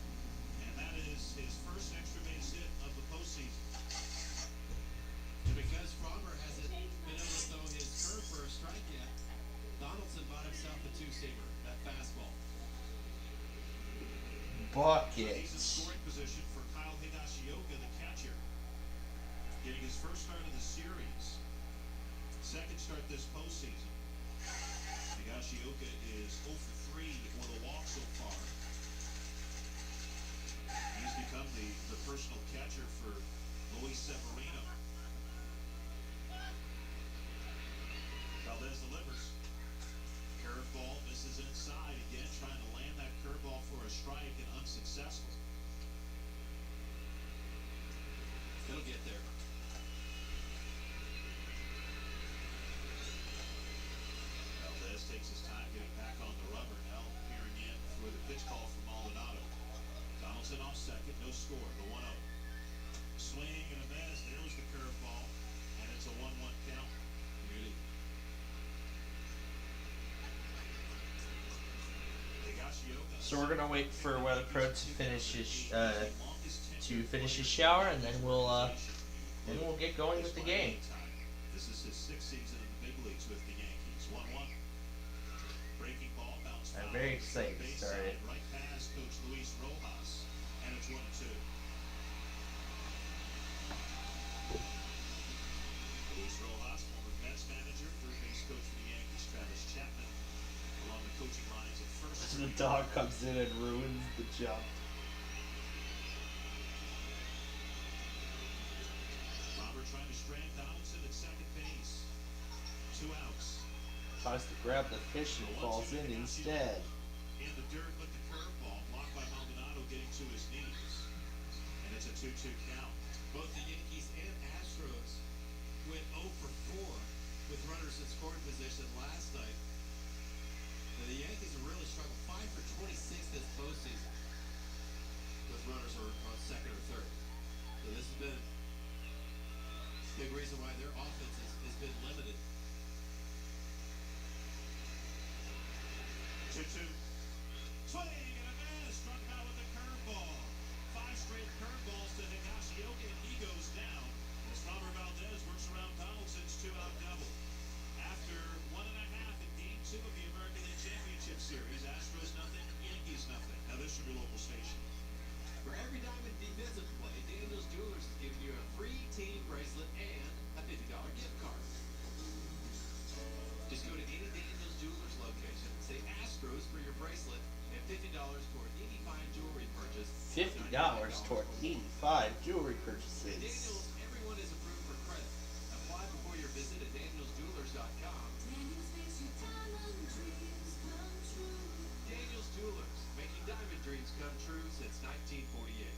and that is his first extra base hit of the postseason. And because Frommer hasn't been able to throw his curve for a strike yet, Donaldson bought himself a two-seamer, that fastball. Bucket. Scoring position for Kyle Higashioka, the catcher, getting his first start of the series. Second start this postseason. Higashioka is 0 for 3 with a walk so far. He's become the personal catcher for Luis Severino. Valdez delivers. Curveball misses inside again, trying to land that curve. So we're gonna wait for WeatherPro to finish his shower, and then we'll get going with the game. This is his 6th season in the big leagues with the Yankees. 1-1. Breaking ball, bounce foul. I'm very excited to start it. Right pass, Coach Luis Rojas, and it's 1-2. Luis Rojas, former Mets manager, third base coach for the Yankees, Travis Chapman, along the coaching lines at first. The dog comes in and ruins the jump. Robert trying to strand Donaldson at second base. 2 outs. Tries to grab the fish and falls in instead. In the dirt with the curveball, blocked by Maldonado, getting to his knees. And it's a 2-2 count. Both the Yankees and Astros went 0 for 4 with runners in scoring position last night. Now, the Yankees have really struggled. 5 for 26 this postseason with runners on second or third. So this has been a big reason why their offense has been limited. 2-2. Swing and a miss. Struck him out with a curveball. 5 straight curveballs to Higashioka, and he goes down as Robert Valdez works around Donaldson's 2-out double. After 1.5 in Game 2 of the American League Championship Series, Astros nothing, Yankees nothing. Now this from your local station. For every diamond defensive play, Daniels Jewelers is giving you a free team bracelet and a $50 gift card. Just go to any Daniels Jewelers location, say Astros for your bracelet, and $50 toward any fine jewelry purchase. $50 toward 85 jewelry At purchases. Daniels, everyone is approved for credit. Apply before your visit at danielsjewelers.com. Daniels Jewelers, making diamond dreams come true since 1948.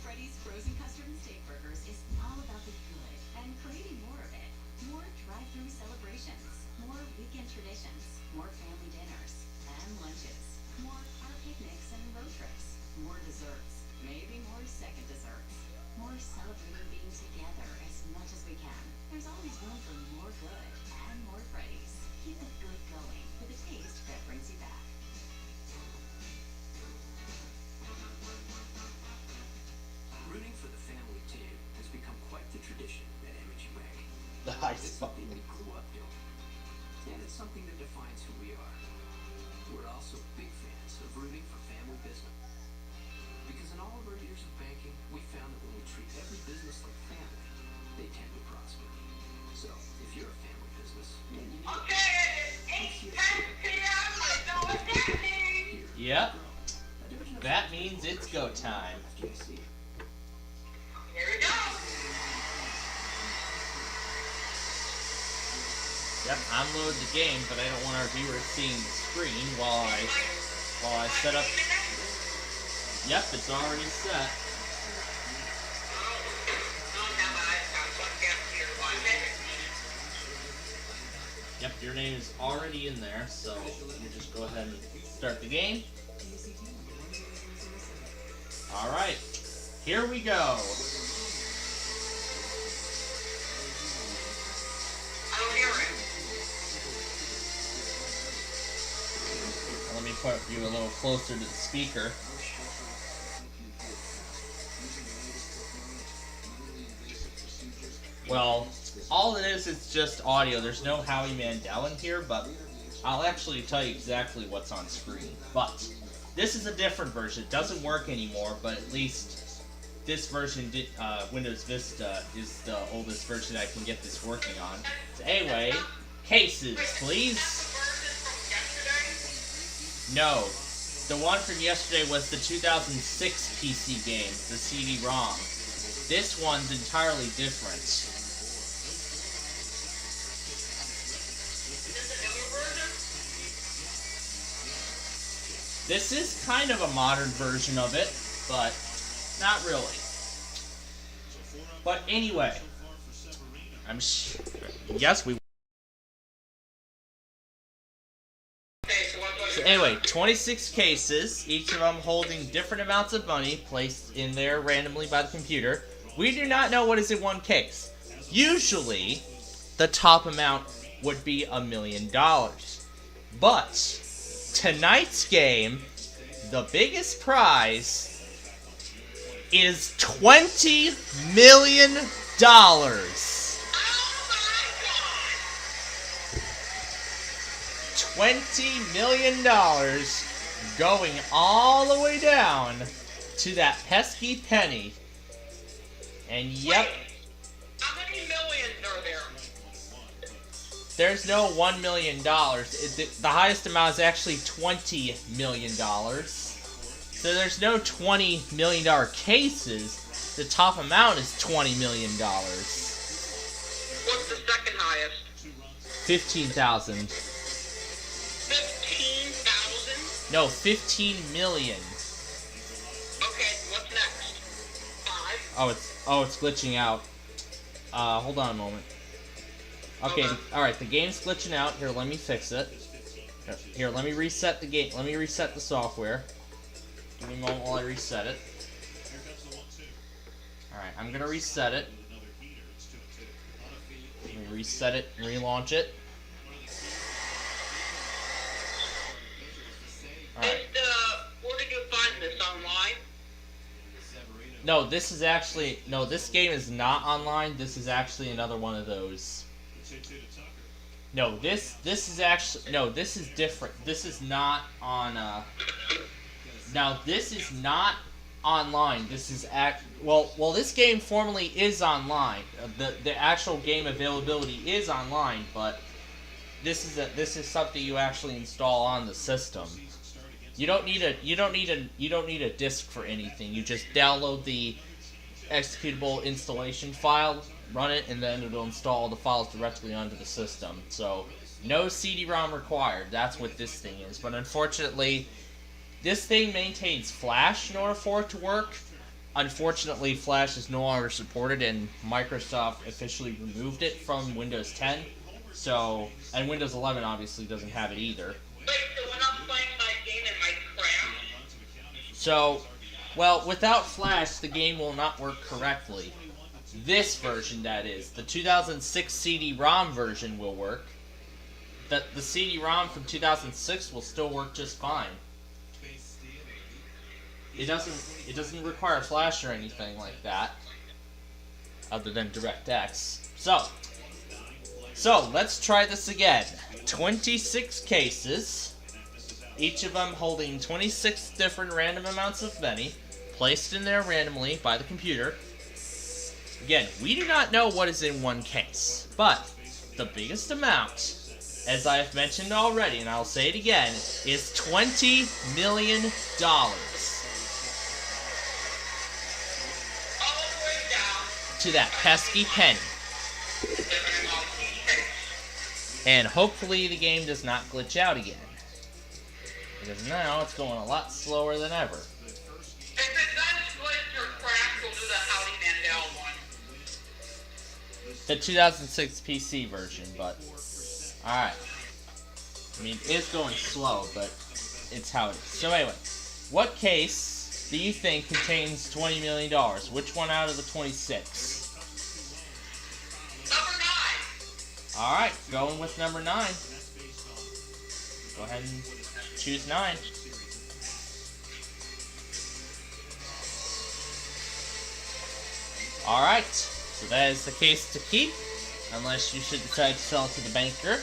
Freddy's Frozen Custard and Steak Burgers is all about the good and creating more of it. More drive-through celebrations, more weekend traditions, more family dinners and lunches, more car picnics and road trips, more desserts, maybe more second desserts, more celebrating being together as much as we can. There's always room for more good and more Freddy's. Keep the good going with a taste that brings you back. Rooting for the family team has become quite the tradition at M&G Bank. Nice. It's something we grew up doing. And it's something that defines who we are. We're also big fans of rooting for family business. Because in all of our years of banking, we found that when we treat every business like family, they tend to prosper. So, if you're a family business, then you need Okay, it's 8:10 p.m. I know what's happening. Yep. That means it's go time. Here we go. Yep, I'm loading the game, but I don't want our viewers seeing the screen while I set up. Yep, it's already set. Yep, your name is already in there, so we'll just go ahead and start the game. Alright, here we go. Let me put you a little closer to the speaker. Well, all it is just audio. There's no Howie Mandel in here, but I'll actually tell you exactly what's on screen. But this is a different version. It doesn't work anymore, but at least this version, Windows Vista, is the oldest version I can get this working on. So anyway, cases, please. No, the one from yesterday was the 2006 PC game, the CD-ROM. This one's entirely different. This is kind of a modern version of it, but not really. But anyway, yes, we. So anyway, 26 cases, each of them holding different amounts of money placed in there randomly by the computer. We do not know what is in one case. Usually, the top amount would be $1 million. But tonight's game, the biggest prize is $20 million. $20 million going all the way down to that pesky penny. And yep. How many millions are there? There's no $1 million. The highest amount is actually $20 million. So there's no $20 million cases. The top amount is $20 million. What's the second highest? 15,000. 15,000? No, 15 million. Okay, what's next? 5? Oh, it's glitching out. Hold on a moment. Okay, alright, the game's glitching out. Here, let me fix it. Here, let me reset the game. Let me reset the software. Give me a moment while I reset it. Alright, I'm gonna reset it. Let me reset it and relaunch it. Alright. Where did you find this, online? No, this is actually... No, this game is not online. This is actually another one of those. No, this is actually... No, this is different. This is not on... Now, this is not online. This is... Well, this game formally is online. The actual game availability is online, but this is something you actually install on the system. You don't need a disk for anything. You just download the executable installation file, run it, and then it'll install the files directly onto the system. So no CD-ROM required. That's what this thing is. But unfortunately, this thing maintains Flash in order for it to work. Unfortunately, Flash is no longer supported, and Microsoft officially removed it from Windows 10. So, and Windows 11 obviously doesn't have it either. So, well, without Flash, the game will not work correctly. This version, that is. The 2006 CD-ROM version will work. The CD-ROM from 2006 will still work just fine. It doesn't require Flash or anything like that, other than DirectX. So let's try this again. 26 cases. Each of them holding 26 different random amounts of money, placed in there randomly by the computer. Again, we do not know what is in one case, but the biggest amount, as I have mentioned already, and I'll say it again, is $20 million. To that pesky penny. And hopefully the game does not glitch out again. Because now it's going a lot slower than ever. If it does glitch or crash, we'll do the Howdy Mandel one. The 2006 PC version, but... Alright. I mean, it's going slow, but it's how it is. So anyway, what case do you think contains $20 million? Which one out of the 26? Number 9. Alright, going with number 9. Go ahead and choose 9. Alright, so that is the case to keep, unless you should decide to sell it to the banker.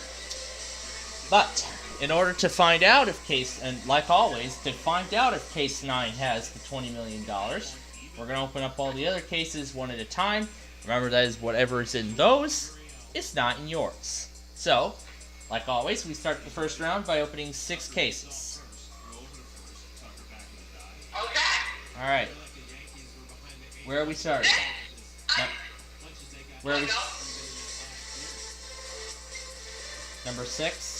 But, in order to find out if case, and like always, to find out if case 9 has the $20 million, we're going to open up all the other cases one at a time. Remember, that is whatever is in those, it's not in yours. So, like always, we start the first round by opening 6 cases. Okay. Alright. Where are we starting? Where are we? Number 6?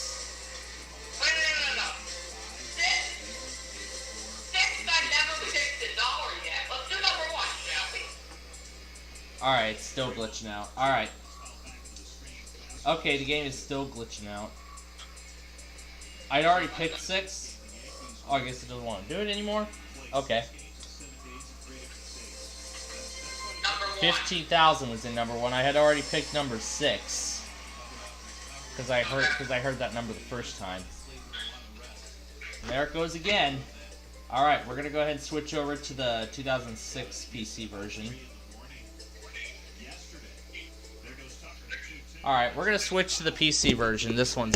No. 6, I never picked $1 yet. Let's do number 1, shall we? Alright, it's still glitching out. Alright. Okay, the game is still glitching out. I'd already picked 6. Oh, I guess it doesn't want to do it anymore? Okay. 15,000 was in number 1. I had already picked number 6. Because I heard that number the first time. And there it goes again. All right, we're gonna go ahead and switch over to the 2006 PC version. All right, we're gonna switch to the PC version. This one's.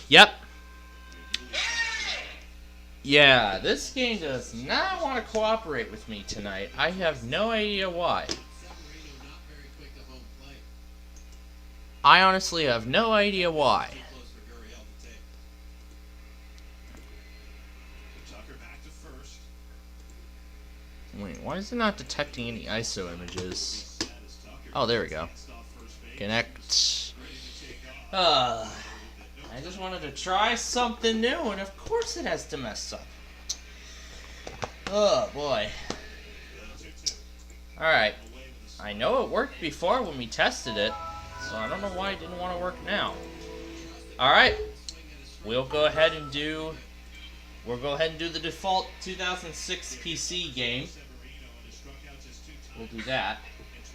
Yep. Yeah, this game does not want to cooperate with me tonight. I have no idea why. I honestly have no idea why. Wait, why is it not detecting any ISO images? Oh, there we go. Connect. I just wanted to try something new, and of course it has to mess up. Oh, boy. Alright. I know it worked before when we tested it, so I don't know why it didn't want to work now. Alright. We'll go ahead and do the default 2006 PC game. We'll do that.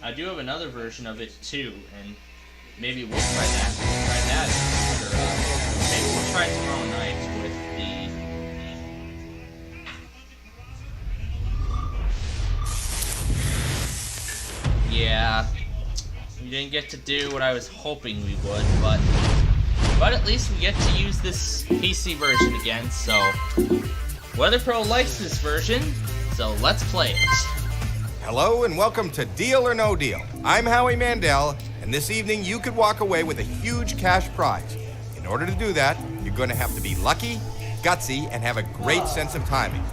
I do have another version of it too, and maybe we'll try that. Maybe we'll try tomorrow night with the. Yeah, we didn't get to do what I was hoping we would, but at least we get to use this PC version again. So WeatherPro likes this version, so let's play it. Hello and welcome to Deal or No Deal. I'm Howie Mandel, and this evening you could walk away with a huge cash prize. In order to do that, you're going to have to be lucky, gutsy, and have a great sense of timing.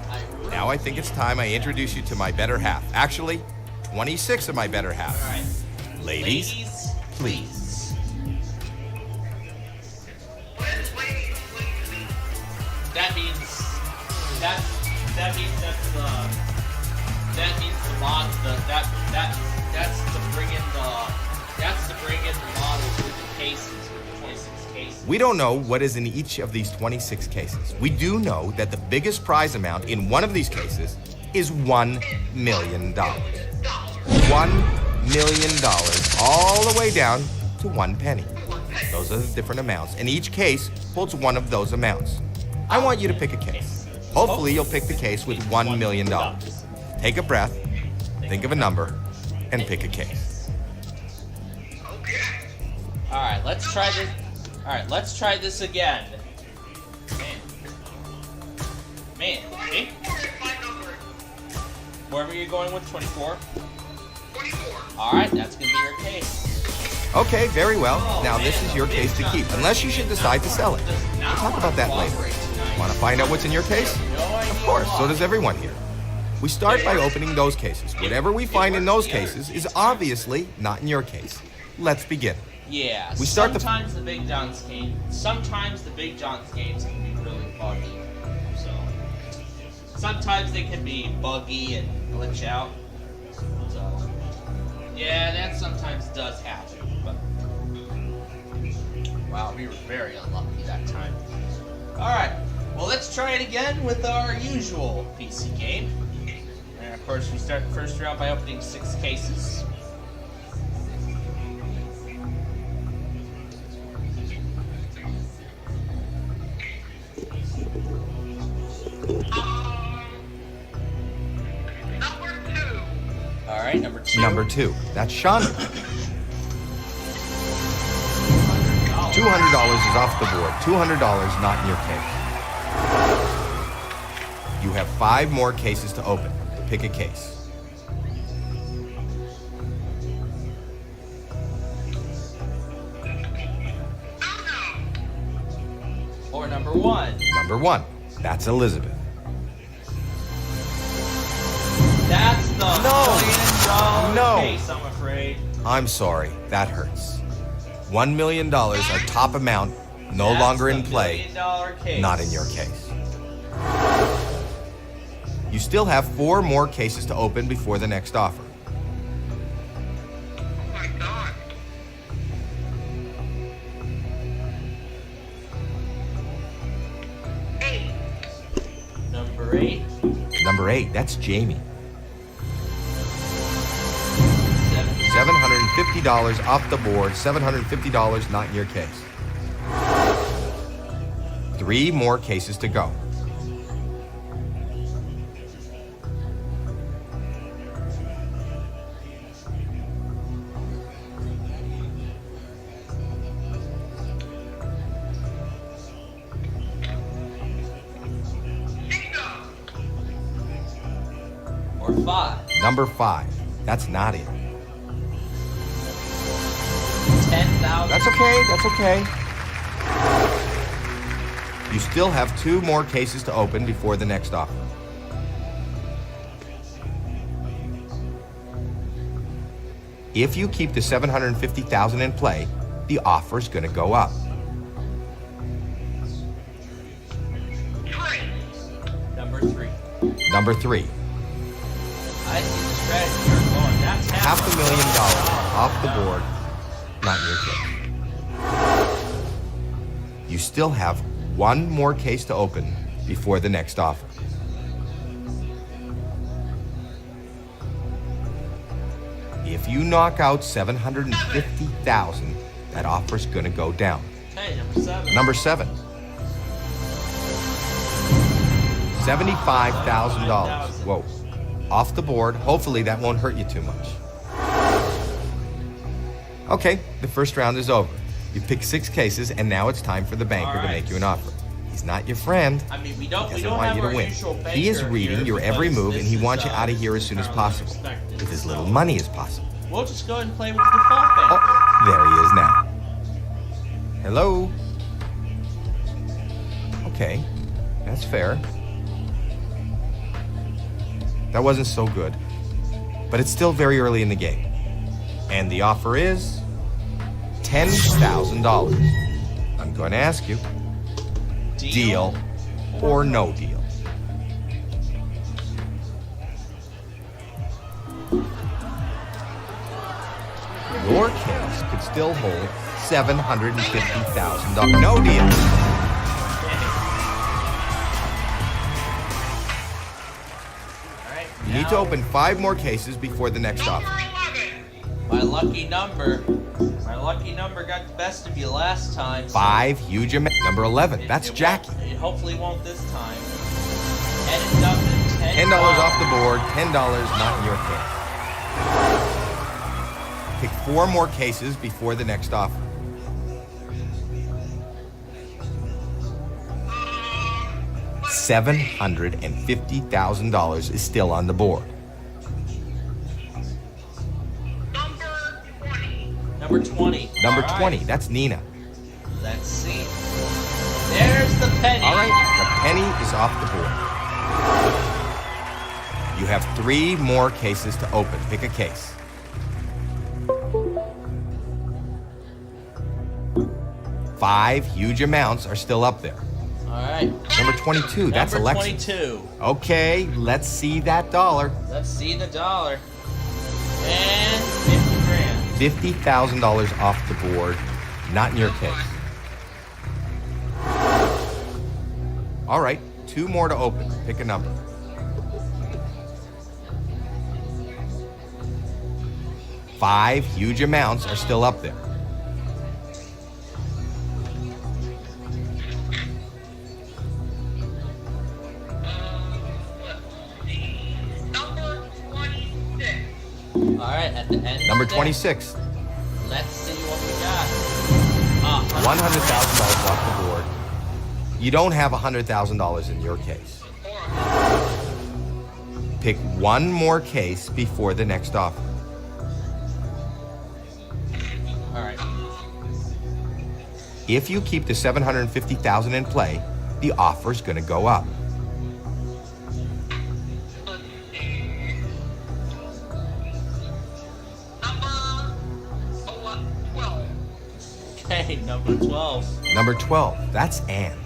Now I think it's time I introduce you to my better half. Actually, 26 of my better half. All right. Ladies, please. That means that's to bring in the models with the cases, with the 26 cases. We don't know what is in each of these 26 cases. We do know that the biggest prize amount in one of these cases is $1 million. $1 million, all the way down to 1 penny. Those are the different amounts, and each case holds one of those amounts. I want you to pick a case. Hopefully you'll pick the case with $1 million. Take a breath, think of a number, and pick a case. Alright, let's try this. Alright, let's try this again. Man, okay. Wherever you're going with 24? 24. Alright, that's gonna be your case. Okay, very well. Now this is your case to keep, unless you should decide to sell it. We'll talk about that later. Want to find out what's in your case? Of course, so does everyone here. We start by opening those cases. Whatever we find in those cases is obviously not in your case. Let's begin. Yeah, we start sometimes the Big John's games can be really buggy. So sometimes they can be buggy and glitch out. So yeah, that sometimes does happen. But wow, we were very unlucky that time. Alright, well let's try it again with our usual PC game. And of course we start the first round by opening 6 cases. Alright, number 2. Number 2. That's Chandra. $200 is off the board. $200 not in your case. You have 5 more cases to open. Pick a case. Or number 1. Number 1. That's Elizabeth. That's the $1 million case, I'm afraid. I'm sorry. That hurts. $1 million, our top amount, no longer in play. Not in your case. You still have 4 more cases to open before the next offer. Oh my God. Number 8. Number 8, that's Jamie. $750 off the board, $750 not in your case. 3 more cases to go. Or 5. Number 5. That's not it. 10,000. That's okay, that's okay. You still have 2 more cases to open before the next offer. If you keep the $750,000 in play, the offer's gonna go up. Number 3. Number 3. I see the strategy you're going. That's $500,000 off the board, not in your case. You still have 1 more case to open before the next offer. If you knock out $750,000, that offer's gonna go down. Okay, number 7. Number 7. $75,000. Whoa. Off the board. Hopefully that won't hurt you too much. Okay, the first round is over. You picked 6 cases, and now it's time for the banker to make you an offer. He's not your friend. I mean, we He don't doesn't want you to win. He is reading your every move, and he wants you out of here as soon as possible, with as little money as possible. We'll just go ahead and play with the default banker. Oh, there he is now. Hello? Okay, that's fair. That wasn't so good, but it's still very early in the game. And the offer is $10,000. I'm going to ask you, deal or no deal? Your case could still hold $750,000. No deal. You need to open 5 more cases before the next offer. My lucky number got the best of you last time. So 5 huge amounts. Number 11, that's Jackie. It hopefully won't this time. And it doesn't. $10 off the board, $10 not in your case. Pick 4 more cases before the next offer. $750,000 is still on the board. Number 20. Number All 20, right. that's Nina. Let's see. There's the penny. All right, the penny is off the board. You have 3 more cases to open. Pick a case. $5 huge amounts are still up there. All right. Number 22, that's Number Alexis. 22. Okay, let's see that dollar. Let's see the dollar. And 50 grand. $50,000 off the board, not in your case. All right, 2 more to open. Pick a number. $5 huge amounts are still up there. All right, at the end. Number of the day, 26. Let's see what we got. $100,000 off the board. You don't have $100,000 in your case. Pick 1 more case before the next offer. All right. If you keep the $750,000 in play, the offer's going to go up. Okay, number 12. Number 12, that's Ann.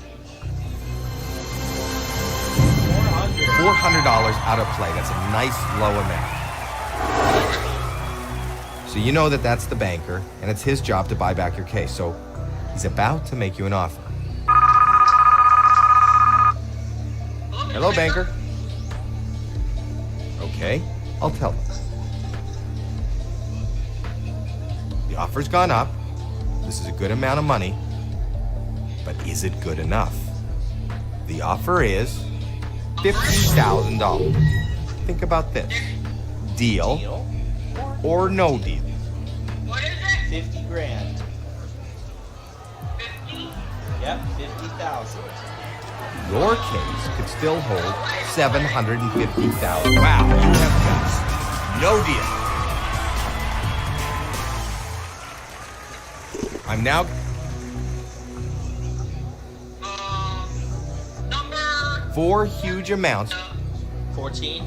$400 out of play. That's a nice low amount. So you know that that's the banker, and it's his job to buy back your case. So he's about to make you an offer. Hello, banker. Okay, I'll tell him. The offer's gone up. This is a good amount of money, but is it good enough? The offer is $50,000. Think about this. Deal or no deal? What is it? 50 grand. 50? Yep, 50,000. Your case could still hold $750,000. Wow, you have got no deal. I'm now... Number... 4 huge amounts. 14.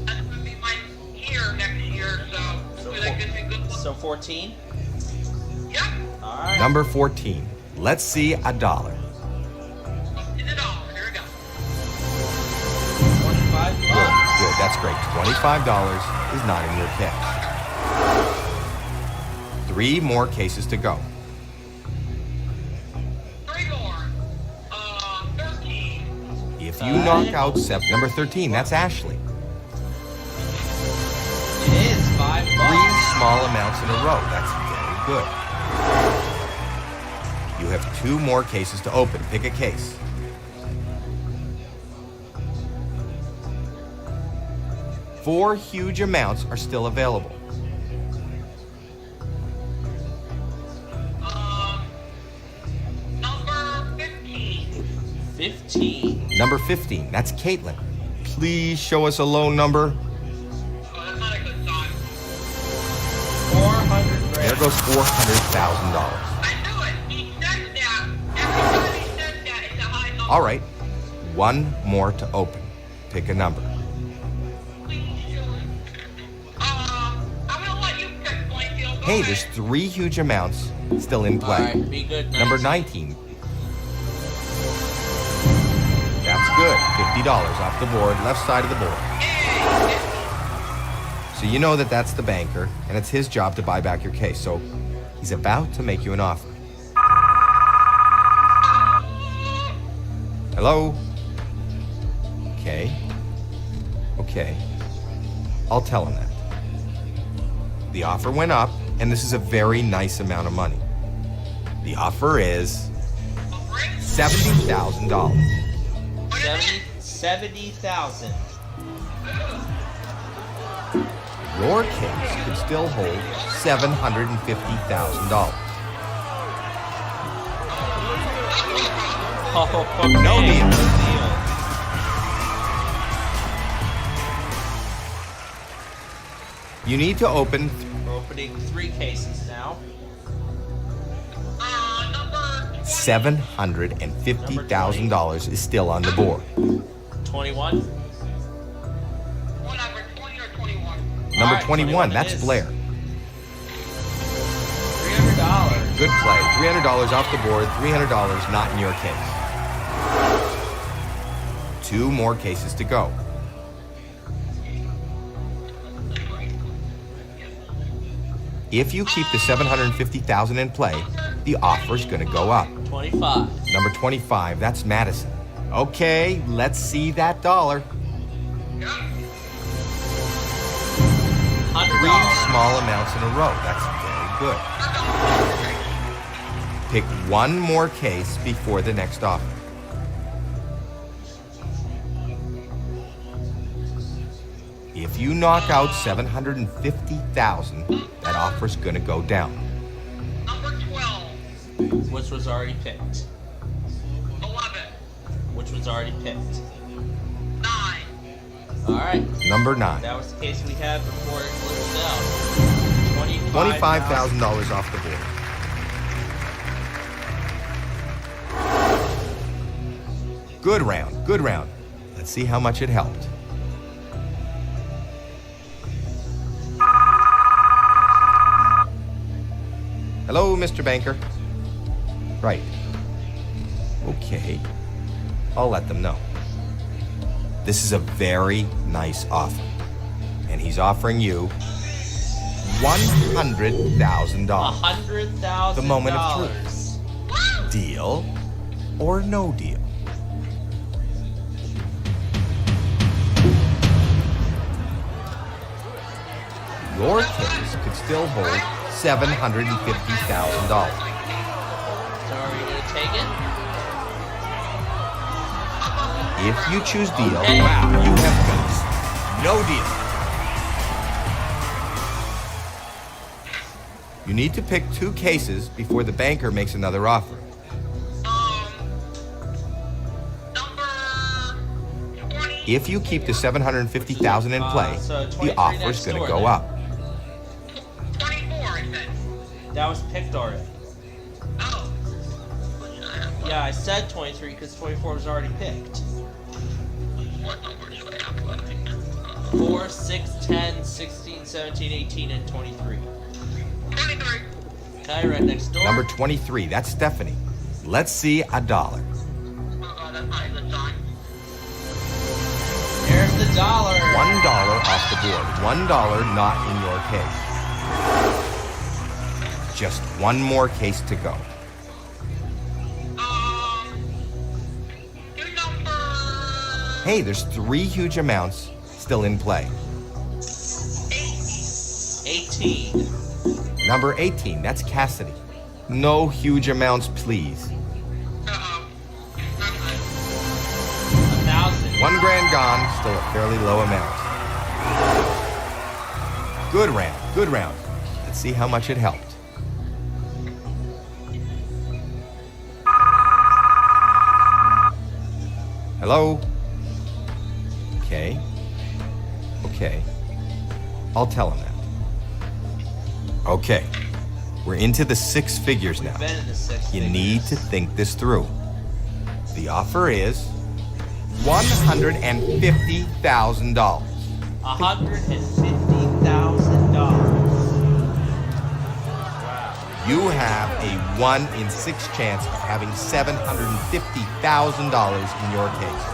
That's gonna be my year next year, so hopefully that gives me good luck. So 14? Yep. All right. Number 14. Let's see $1. In the dollar. Here we go. 25 Good, bucks. good, that's great. $25 is not in your case. 3 more cases to go. 3 more. 13. If you knock out number 13, that's Ashley. It is $5. 3 small amounts in a row. That's very good. You have 2 more cases to open. Pick a case. Four huge amounts are still available. Number 15. 15. Number 15, that's Caitlin. Please show us a low number. Oh, that's not a good sign. 400 grand. There goes $400,000. I knew it. He says that. Every time he says that, it's a high number. All right, 1 more to open. Pick a number. I'm gonna let you pick, Plainfield. Go Hey, ahead. there's 3 huge amounts still in All play. right, be good. Number 19. That's good. $50 off the board, left side of the board. So you know that that's the banker, and it's his job to buy back your case. So he's about to make you an offer. Hello? Okay. Okay. I'll tell him that. The offer went up, and this is a very nice amount of money. The offer is $70,000. 70,000. Your case could still hold $750,000. Oh, okay. No deal. You need to open. We're opening 3 cases now. $750,000 is still on the board. 21. Whatever, 20 or 21. Number All right, 21, it that's is. Blair. $300. Good play. $300 off the board, $300 not in your case. 2 more cases to go. If you keep the $750,000 in play, the offer's gonna go up. 25. Number 25, that's Madison. Okay, let's see that dollar. $100. 3 small amounts in a row. That's very good. Pick 1 more case before the next offer. If you knock out $750,000, that offer's gonna go down. Number 12. Which was already picked. 11. Which was already picked. 9. All right. Number 9. That was the case we had before it flipped down. $25,000 off the board. Good round, good round. Let's see how much it helped. Hello, Mr. Banker. Right. Okay. I'll let them know. This is a very nice offer. And he's offering you $100,000. $100,000. The moment of truth. Deal or no deal? Your case could still hold $750,000. So are we going to take it? If you choose deal, wow, you have ghost. No deal. You need to pick 2 cases before the banker makes another offer. If you keep the $750,000 in play, the offer's going to go up. That was picked already. Yeah, I said 23 because 24 was already picked. 4, 6, 10, 16, 17, 18, and 23. 23. Okay, right next door. Number 23, that's Stephanie. Let's see $1. That's not a good sign. There's the dollar. $1 off the board. $1 not in your case. Just one more case to go. Hey, there's 3 huge amounts still in play. 18. Number 18, that's Cassidy. No huge amounts, please. 1,000. $1 grand gone, still a fairly low amount. Good round, good round. Let's see how much it helped. Hello? Okay. I'll tell him that. Okay. We're into the 6 figures now. Been in the 6 You figures. need to think this through. The offer is $150,000. $150,000. You have a 1 in 6 chance of having $750,000 in your case.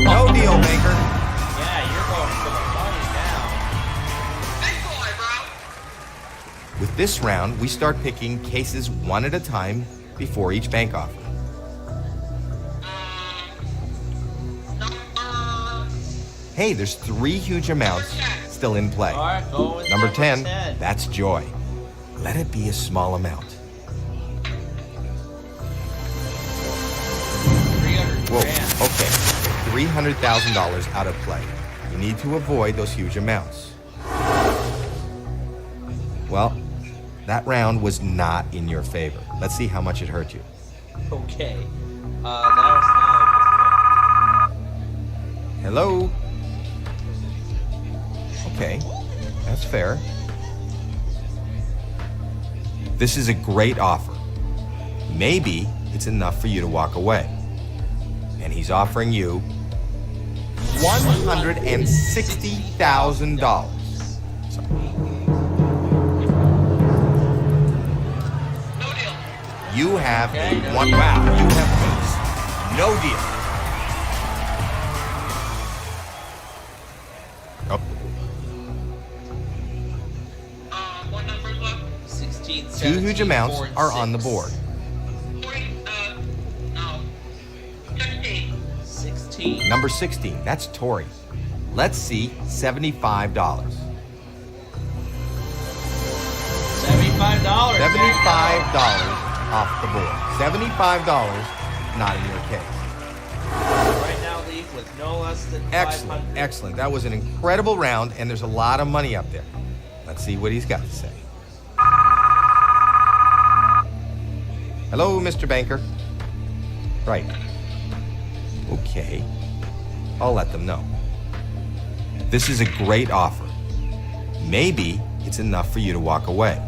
No deal, banker. Yeah, you're going for the money now. With this round, we start picking cases one at a time before each bank offer. Hey, there's 3 huge amounts still in play. All right, go with Number 10, that's Joy. Let it be a small amount. 300 Whoa, grand. okay. $300,000 out of play. You need to avoid those huge amounts. Well, that round was not in your favor. Let's see how much it hurt you. Okay. That was Hello? Okay, that's fair. This is a great offer. Maybe it's enough for you to walk away. And he's offering you $160,000. You have a one. Wow, you have boost. No deal. Oh. 16, 2 17, huge amounts 4, and are on the 6. board. 16. Number 16, that's Tori. Let's see $75. $75. $75 off the board. $75 not in your case. Right now, leave with no less than 500. Excellent, excellent. That was an incredible round, and there's a lot of money up there. Let's see what he's got to say. Hello, Mr. Banker. Right. Okay. I'll let them know. This is a great offer. Maybe it's enough for you to walk away.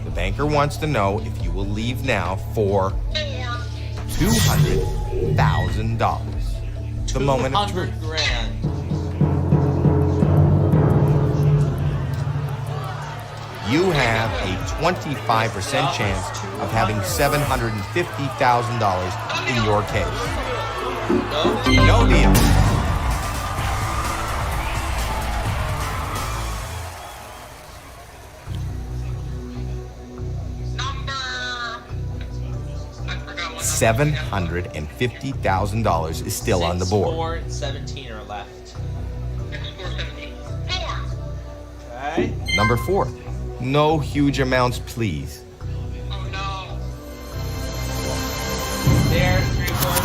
The banker wants to know if you will leave now for $200,000. The moment of truth. $200,000. You have a 25% chance of having $750,000 in your case. No deal. $750,000 is still on the board. 4 and 17 are left. Okay. Number 4. No huge amounts, please.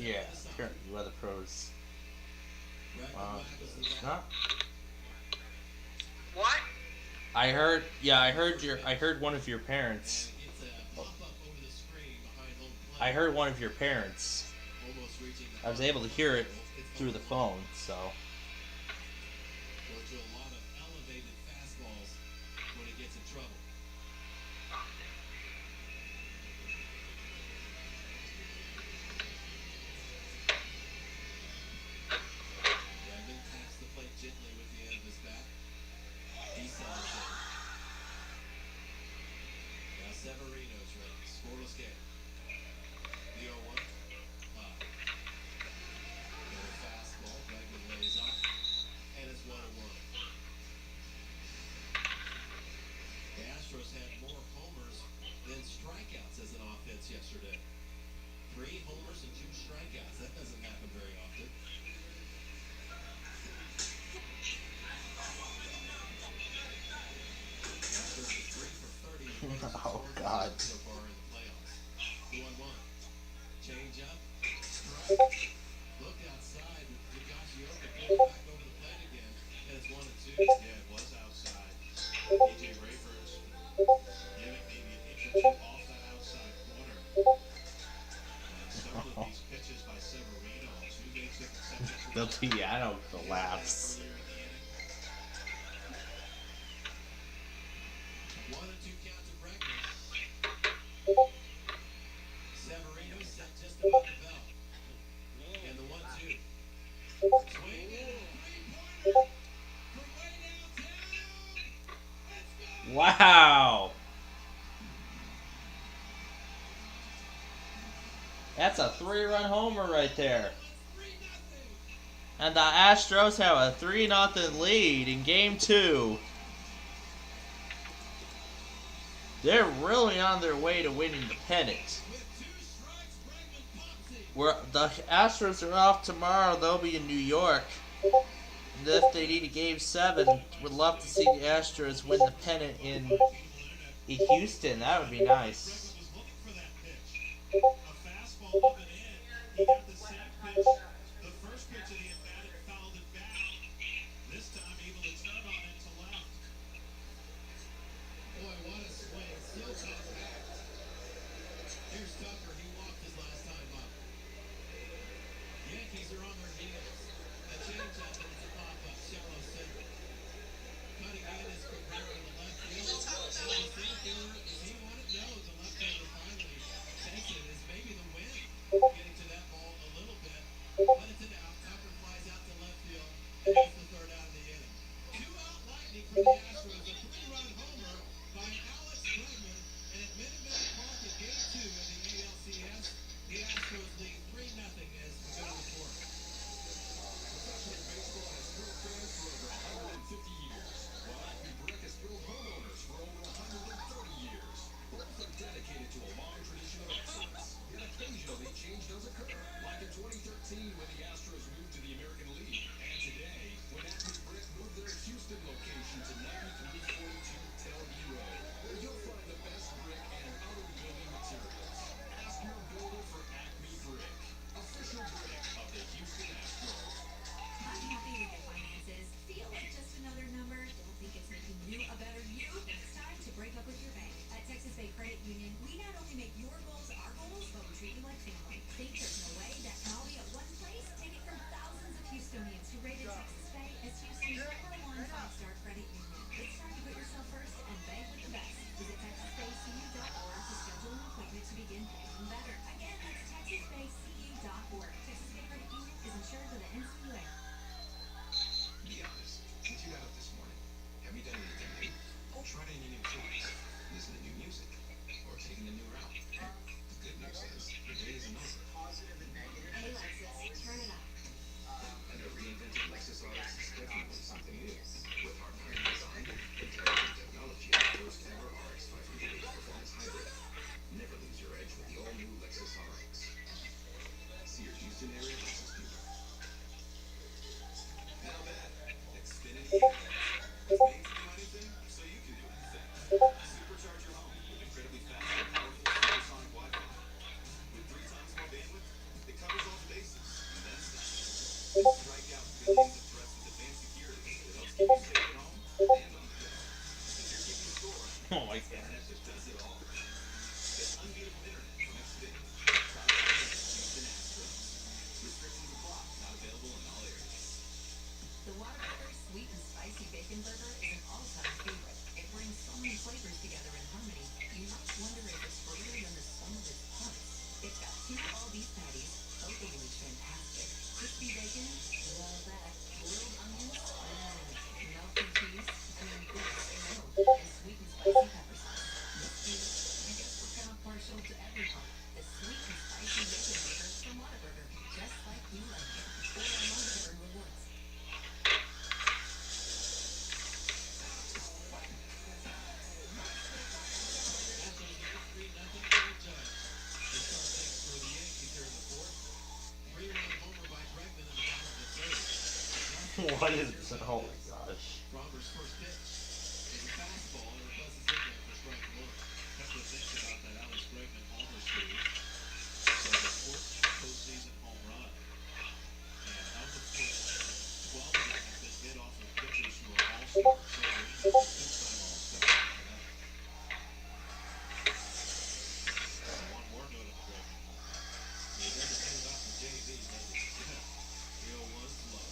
Yeah, apparently WeatherPro's. It's not. What? I heard. Yeah, I heard your. I heard one of your parents. I heard one of your parents. I was able to hear it through the phone, so. Goes to a lot of elevated fastballs when he gets in trouble. Bregman taps the plate gently with the end of his bat. He settles in. Now Severino's ready. Scoreless game. The 0-1. Another fastball. Bregman lays off. And it's 1-1. The Astros had more homers than strikeouts as an offense yesterday. 3 homers and 2 strikeouts. That doesn't happen very often. Astros are 3 for 30. Oh God. So far in the playoffs. 2-1. Change up. Strike. Look outside. Higashioka pulled back over the plate again. And it's 1-2. Yeah, it was outside. DJ Rayford's giving maybe an inch or two off that outside corner. Some of these pitches by Severino, 2 games in consecutive. The piano collapse. Earlier in the inning. 1-2 count to Bregman. Severino set just about the bell. And the 1-2. Swing and a 3-pointer from way downtown. Wow. That's a 3-run homer right there. And the Astros have a 3-0 lead in Game 2. They're really on their way to winning the pennant. Where the Astros are off tomorrow, they'll be in New York. And if they need a Game 7, would love to see the Astros win the pennant in Houston. That would be nice. Was looking for that pitch. A fastball up and in. He got the same pitch. The first pitch that he had batted fouled it back. This time able to turn on it to left. Boy, what a swing. Still compact. Here's Tucker. He walked his last time up. Yankees are on their heels. A changeup and it's a pop-up. Shallow center. Cutting in is Cabrera in the left field. And the center fielder, does he want it? No, the left fielder finally takes it. Is maybe the win. Getting to that ball a little bit. But it's an out. Tucker flies out to left field. And that's the third out of the inning. 2-out lightning for the Astros. A 3-run homer by Alex Bregman. And at Minute Maid Park in Game 2 of the ALCS, the Astros lead 3-0 as we go to the fourth. Professional baseball has thrilled fans for over 150 years, while Acme Brick has thrilled homeowners for over 130 years. Both are dedicated to a long tradition of excellence, yet occasionally change does occur, like in 2013 when the Astros moved to the American League, and today when Acme Brick moved their Houston location to 9342 Telview Road, where you'll find the best brick and other building materials. Ask your builder for Acme Brick, official brick of the Houston Astros. Unhappy with your finances? Feel like just another number? Don't think it's making you a better you? Then it's time to break up with your bank. At Texas Bay Credit Union, we not only make your goals our goals, but we treat you like family. Think there's no way that can all be at one place? Take it from thousands of Houstonians who rated Texas Bay as Houston's #1 5-star credit union. It's time to put yourself first and bank with the best. Visit TexasBayCU.org to schedule an appointment to begin banking better. Again, that's TexasBayCU.org. Texas Bay Credit Union is insured by the NCUA. Be honest. Since you got up this morning, have you done anything new? Tried any new toys? Listen to new music? Or taken a new route? The good news is, the day isn't over. Hey Lexus, turn it up. And a reinvented Lexus RX is definitely something new. With hard-iron design, intelligent technology, and the first ever RX 500H performance hybrid. Never lose your edge with the all-new Lexus RX. See your Houston area Lexus dealer. Now that, Xfinity is made to do anything, so you can do anything. Supercharge your home with incredibly fast and powerful supersonic Wi-Fi. With 3 times more bandwidth, it covers all the Oh my god. The Whataburger Sweet and Spicy Bacon Burger is an all-time favorite. It brings so many flavors together in harmony, you might wonder if it's greater than the sum of its parts. It's got 2 all-beef patties, both of which fantastic. Crispy bacon, love that. Grilled onions, melted cheese, and then this, and sweet and spicy pepper sauce. This is, I guess we're kind of partial to every part. The Sweet and Spicy Bacon Burger from Whataburger, just like you like it. Or our MontCoEAS rewards. What is this? Oh my gosh. Robert's first pitch is a fastball and it buzzes in there for strike 1. Couple of things about that Alex Bregman homer series. So the 14th postseason home run. And of the 14, 12 of them have been hit off of pitchers who are all-stars. So he's a two-time all-star. One more note on the Bregman home run. He doesn't hit it off the JV, does he? The 0-1's low.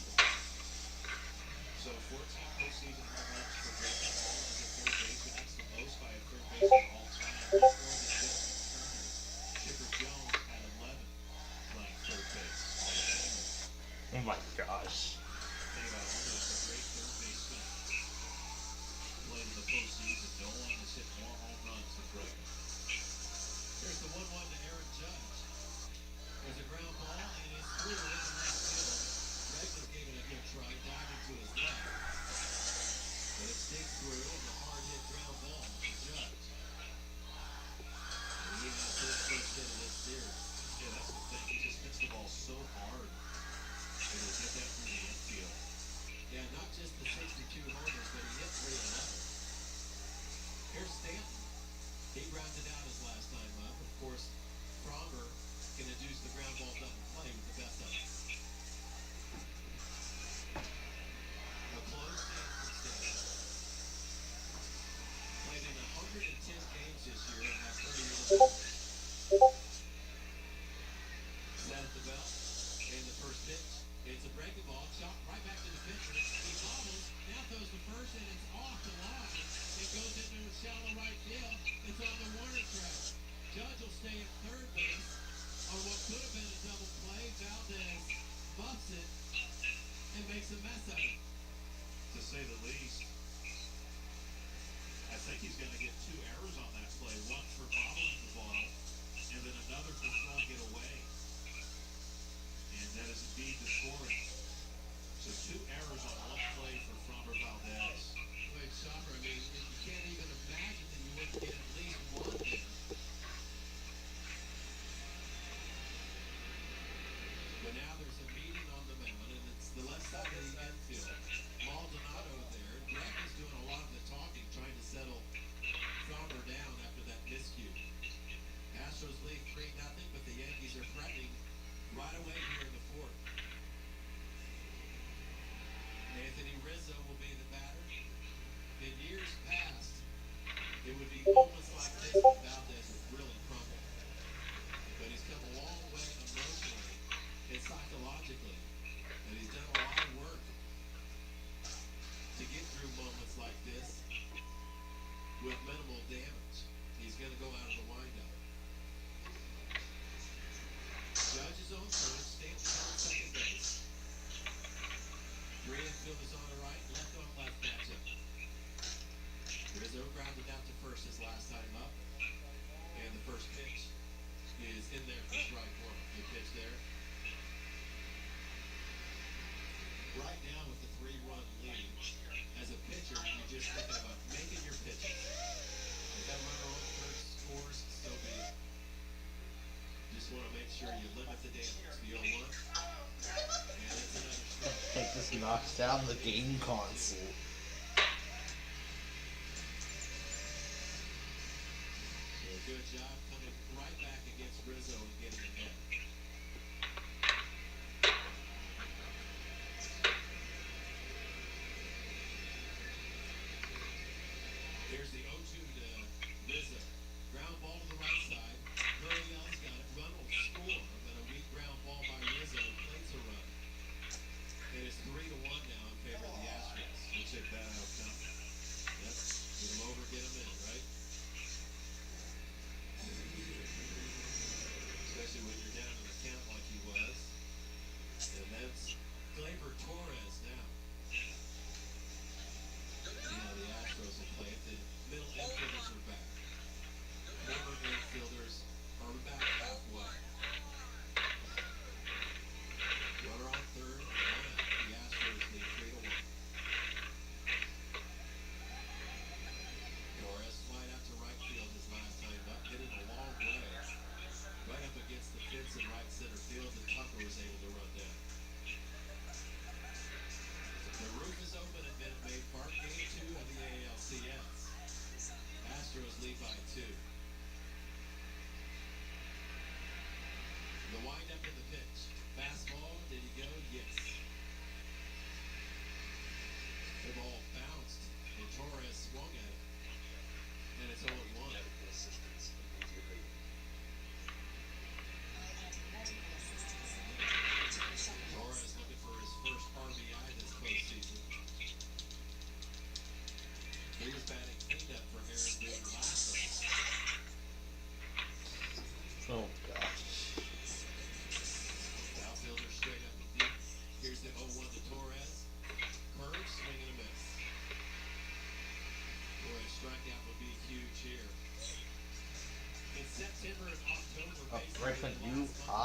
So 14 postseason home runs for Bregman, all as a third baseman. That's the most by a third baseman all time. That's more than Justin Turner. Chipper Jones had 11 playing third base. Hall of Famer. Oh my gosh. Think about all this. A great third baseman played in the postseason. No one has hit more home runs than Bregman. Here's the 1-1 to Aaron Judge. There's a ground ball and it's through in the left field. Bregman gave it a good try, diving to his left. But it sticks through and the hard hit ground ball to Judge. And he has his first hit of this series. Yeah, that's the thing. He just hits the ball so hard. It'll get that through the infield. Yeah, not just the 62 homers, but he hit 3 of 11. Here's Stanton. He grounded out his last time up. Of course, Fronger can induce the ground ball doesn't play with the best of it. A close game for Stanton. Played in 110 games this year and has 30 years. Set at the belt. And the first pitch. It's a breaking ball. Shot right back to the pitcher. He bobbles. Now throws the first and it's off the line. It goes into a shallow right field. It's on the Warner track. Judge will stay at third base on what could have been a double play. Valdez buffs it and makes a mess of it. To say the least. I think he's going to get 2 errors on that play. One for bobbling the ball, and then another for throwing it away. And that is indeed the scoring. So 2 errors on one play for Framber Valdez. Wait, Chopper, I mean, you can't even imagine that you wouldn't get at least one there. But now there's a meeting on the mound, and it's the left side of the infield. Maldonado there. Greg is doing a lot of the talking, trying to settle Framber down after that miscue. Astros lead 3-0, but the Yankees are threatening right away here in the 4th. Anthony Rizzo will be the batter. In years past, it would be moments like this that Valdez would really crumble. But he's come a long way emotionally and psychologically. And he's done a lot of work to get through moments like this with minimal damage. He's going to go out of the windup. Judge is on third, Stanton on second base. 3 infield is on the right, left on left matchup. Rizzo grounded out to first his last time up. And the first pitch is in there for strike 1. Good pitch there. Right now with the 3-run lead, as a pitcher, you're just thinking about making your pitches. If that runner on third scores, so be it. Just want to make sure you limit the damage. The 0-1. And it's another strike. Like this knocks down the game console. So good job coming right back against Rizzo and getting ahead.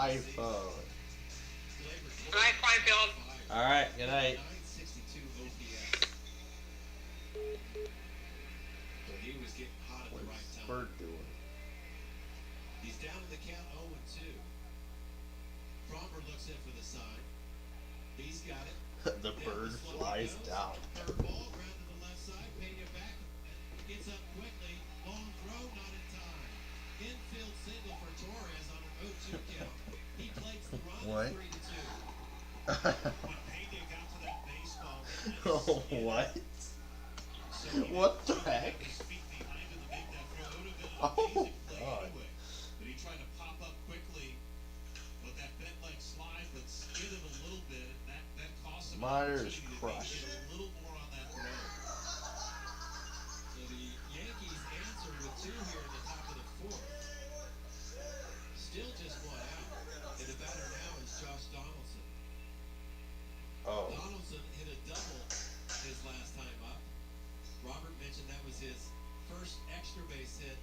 iPhone. Good night, Plainfield. All right, good night. 962 OPS. So he was getting hot at the right time. Bird doing? He's down to the count 0-2. Frommer looks in for the sign. He's got it. The bird flies down. Third ball, ground to the left side. Pena back. Gets up quickly. Long throw, not in time. Infield single for Torres on an 0-2 count. He plates the run. What? 3-2. Oh, what? What the heck? Oh, God. But he tried to pop up quickly with that bent leg slide, but skidded a little bit, and that cost him Myers crushed. a little more on that throw. So the Yankees answered with 2 here in the top of the 4th. Still just 1 out. And the batter now is Josh Donaldson. Oh. Donaldson hit a double his last time up. Robert mentioned that was his first extra base hit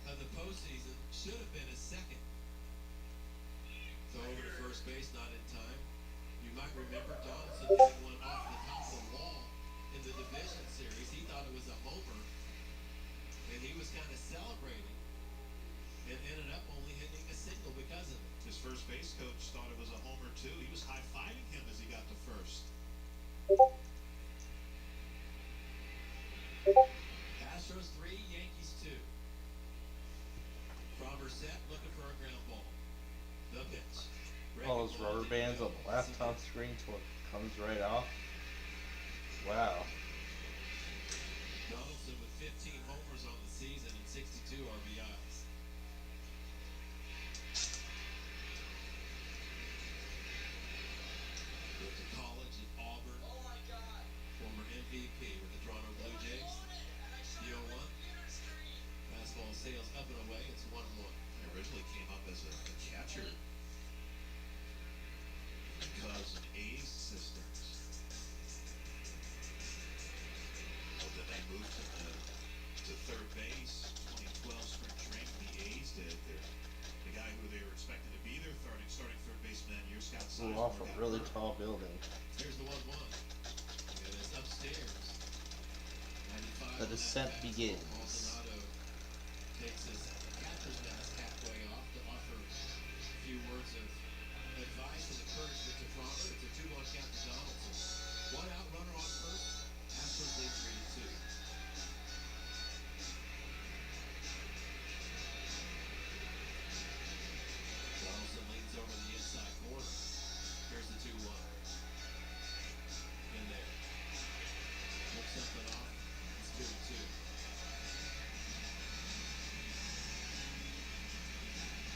of the postseason. Should have been his second. Throw over to first base, not in time. You might remember Donaldson hit one off the top of the wall in the division series. He thought it was a homer, and he was kind of celebrating, and ended up only hitting a single because of it. His first base coach thought it was a homer too. He was high-fiving him as he got to first. Astros 3, Yankees 2. Frommer set, looking for a ground ball. The pitch. All those rubber bands on the laptop screen till it comes right off. Wow. Donaldson with 15 homers on the season and 62 RBIs. Went to college at Auburn. Former MVP with the Toronto Blue Jays. The 0-1. Fastball sails up and away. It's 1-1. He originally came up as a catcher because of A's systems. But then they moved him to third base. 2012 spring training, the A's did. The guy who they were expecting to be their starting third baseman that year, Scott Flew Sizemore, off a got really hurt. tall building. Here's the 1-1. And it's upstairs. 95 The descent begins. Maldonado takes his catcher's mask halfway off to offer a few words of advice and encouragement to Frommer. It's a 2-1 count to Donaldson. 1 out, runner on first. Astros lead 3-2. Donaldson leans over the inside corner. Here's the 2-1. In there. Looks something off. It's 2-2.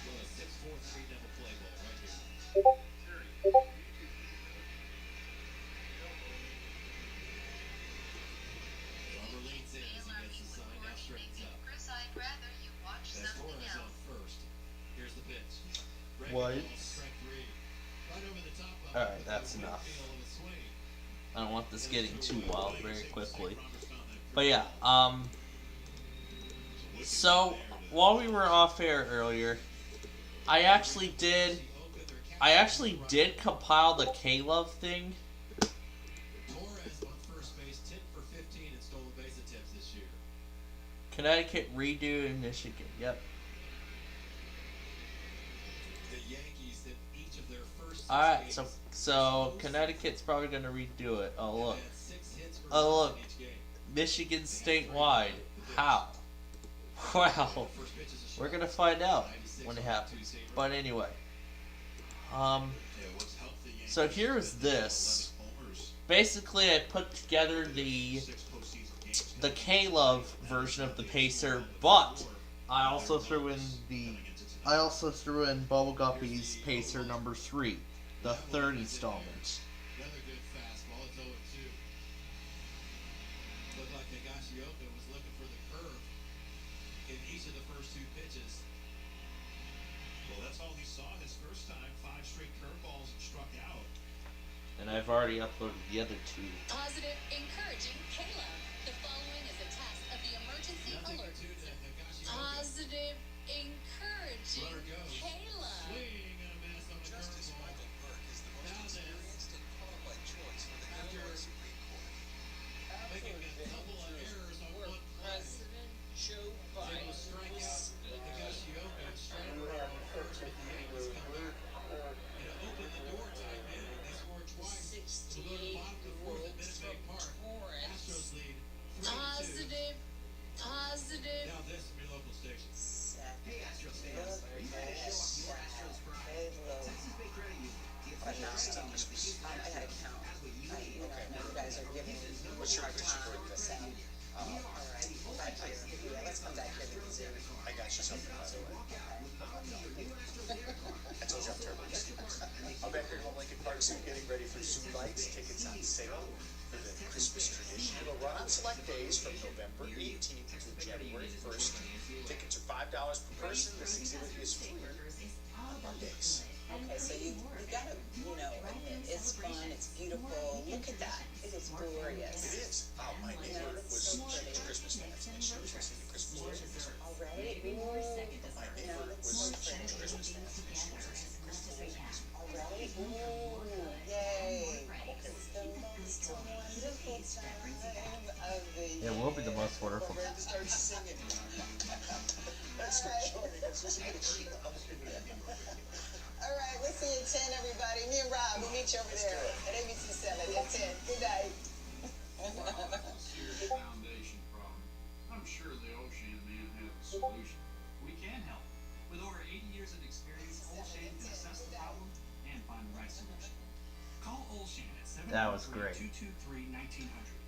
Well, a 6-4-3 double play ball right here. Robert leans in as he gets the sign. Now straightens up. Chris, I'd rather you watch That's something Torres on else. first. Here's the pitch. What? Strike 3. Right over the top of Alright, it. that's enough. Feel of a swing. I don't want this getting too wild very quickly. But yeah, so while we were off air earlier, I actually did compile the K-Love thing. Torres on first base, 10 for 15 in stolen base attempts this year. Connecticut redo in Michigan. Yep. The Yankees in each of their first 6 Alright, games. so Connecticut's probably gonna redo it. Oh look. Had 6 hits per Oh look. in each game. Michigan statewide. How? Wow. First pitch is a We're shot. gonna find out 96 when it on happens. two-seamer. But anyway. what's helped the Yankees So here's is that they have this. 11 homers Basically I put together the 6 postseason games. K-Love version of the Pacer, but I also threw in Bubble Guppy's Pacer number 3, the third installment. Another good fastball. It's 0-2. Looked like Higashioka was looking for the curve in each of the first 2 pitches. Well, that's all he saw his first time. 5 straight curveballs and struck out. And I've already uploaded the other 2. Positive, encouraging K-Love. The following is a test of the emergency Nothing alert to system. Higashioka. Positive, encouraging Runner goes. K-Love. Swing and a also getting ready for Zoo Lights. Tickets on sale for the Christmas tradition. It'll run on select days from November 18th to January 1st. Tickets are $5 per person. This exhibit is free on Mondays. Okay, so you gotta, admit, it's fun, it's beautiful. Look at that. It is glorious. It is. My neighbor was changing Christmas lights, and she was listening to Christmas music. Already? My neighbor was changing Christmas lights, and she was listening to Christmas music. Already? Ooh, yay. It's the most wonderful time of the year. It will be the most wonderful. We're going to start singing. Thanks for joining us. This is All right, we'll see you at 10, everybody. Me and Rob, we'll meet you over there at ABC 7 at 10. Good night. Serious foundation problem. I'm sure the Ocean Man has a solution. We can help. With over 80 years of experience, Ocean can assess the problem and find the right solution. Call Ocean at 713-223-1900. That was great.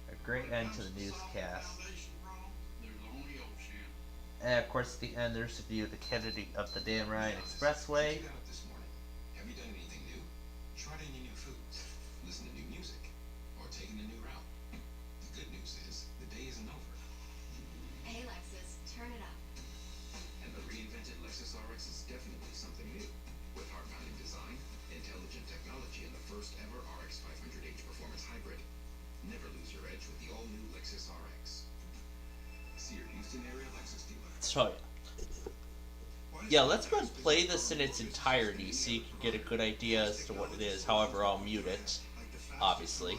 A great end to the newscast. There's only Ocean. And of course, at the end, there's a view of the Kennedy of the Dan Ryan Expressway. Have you done anything new? Tried any new foods? Listen to new music? Or taken a new route? The good news is, the day isn't over. Hey Lexus, turn it up. And the reinvented Lexus RX is definitely something new. With heart-pounding design, intelligent technology, and the first ever RX 500h Performance Hybrid. Never lose your edge with the all-new Lexus RX. See your Houston area Lexus dealer. So, yeah, let's go and play this in its entirety so you can get a good idea as to what it is. However, I'll mute it, obviously.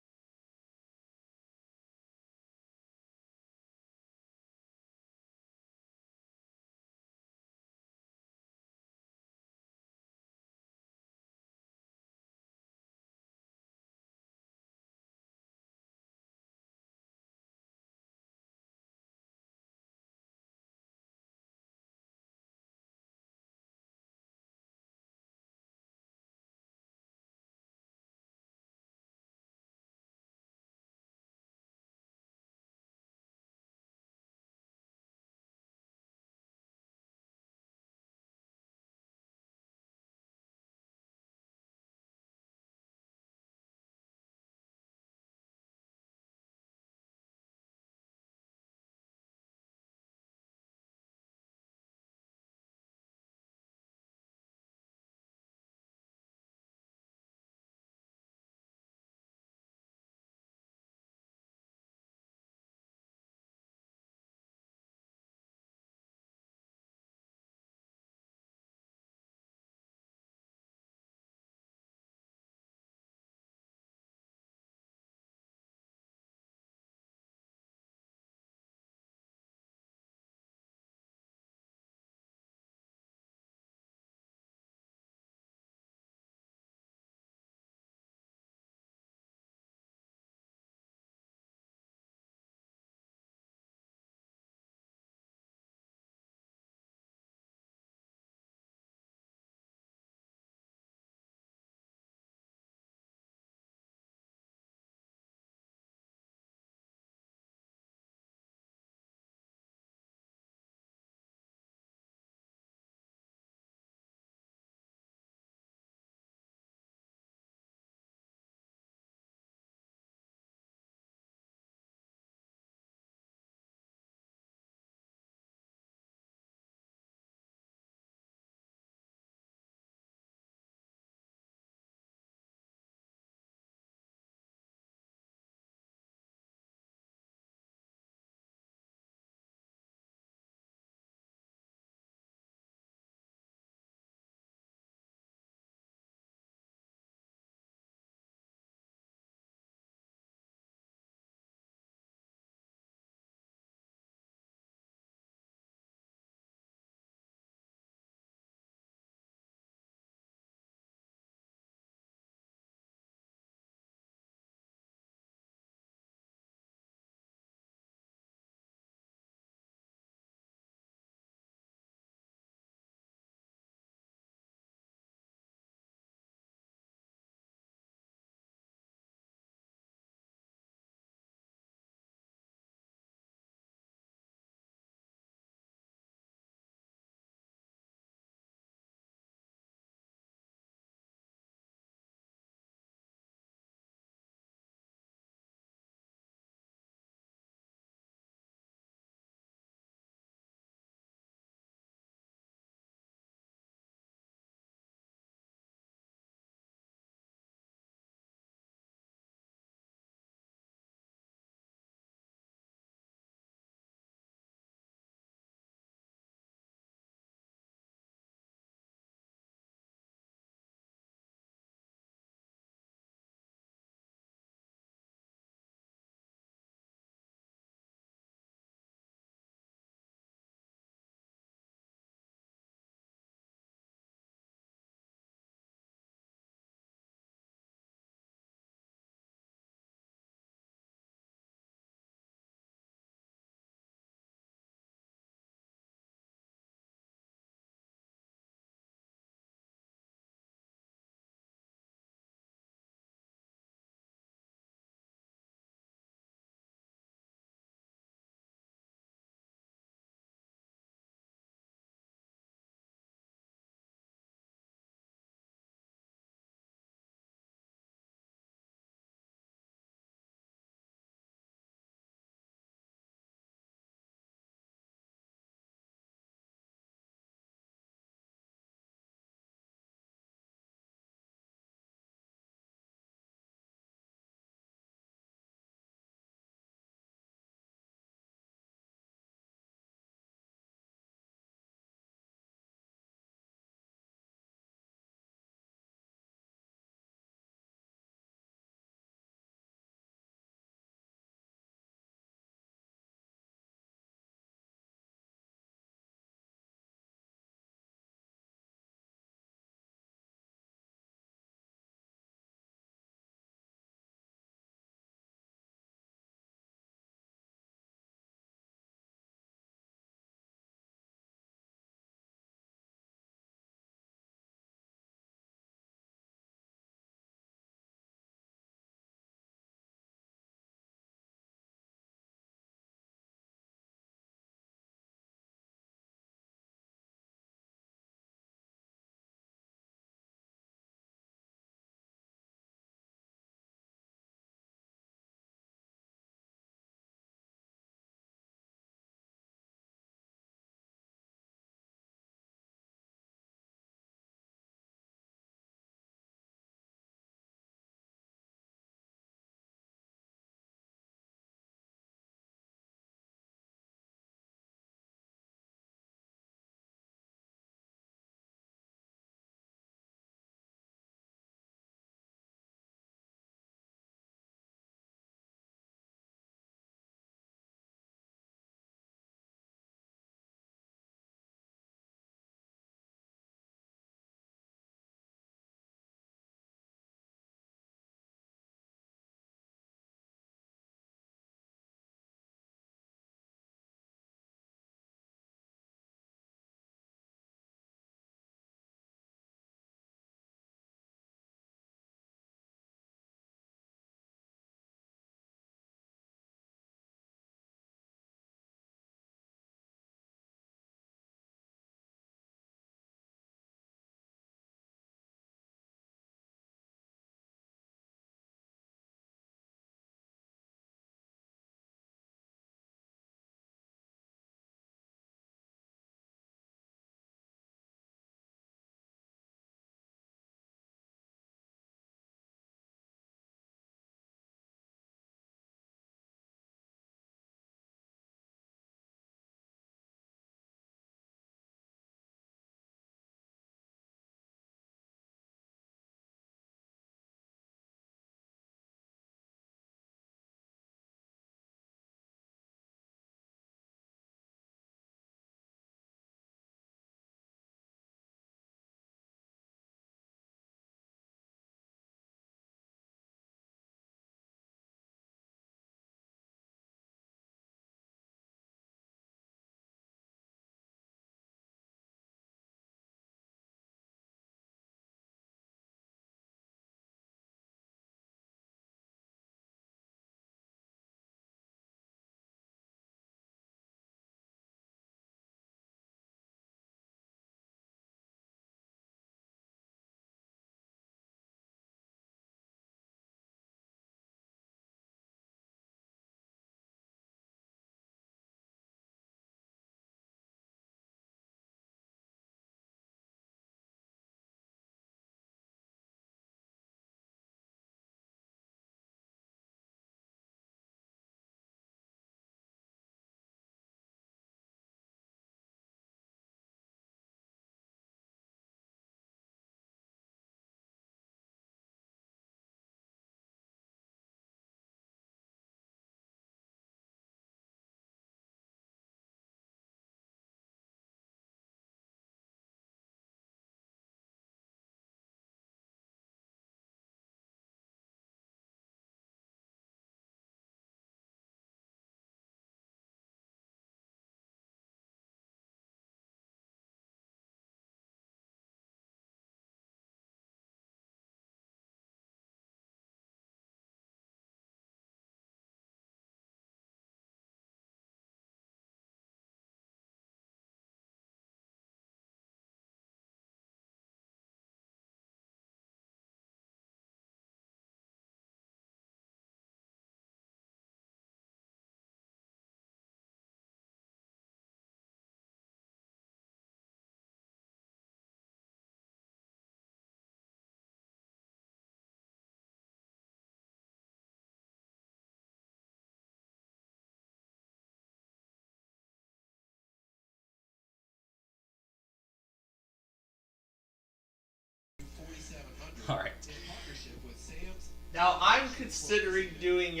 Now I'm considering doing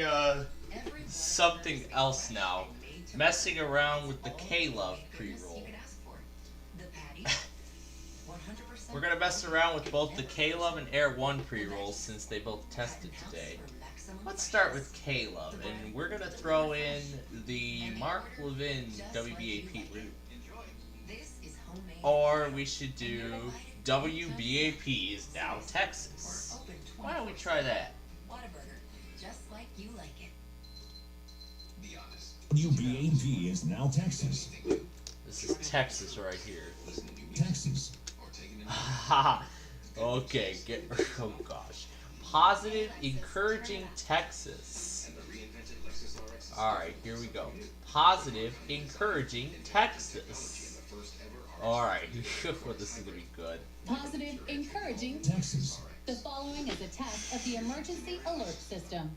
something else now. Messing around with the K-Love pre-roll. We're gonna mess around with both the K-Love and Air 1 pre-rolls since they both tested today. Let's start with K-Love, and we're gonna throw in the Mark Levin WBAP loop. Or we should do WBAP is now Texas. Why don't we try that? Just like you like it. Be honest. WBAP is now Texas. This is Texas right here. Texas. Okay, oh gosh. Positive, encouraging Texas. Alright, here we go. Positive, encouraging Texas. Alright, well, this is gonna be good. Positive, encouraging Texas. The following is a test of the emergency alert system.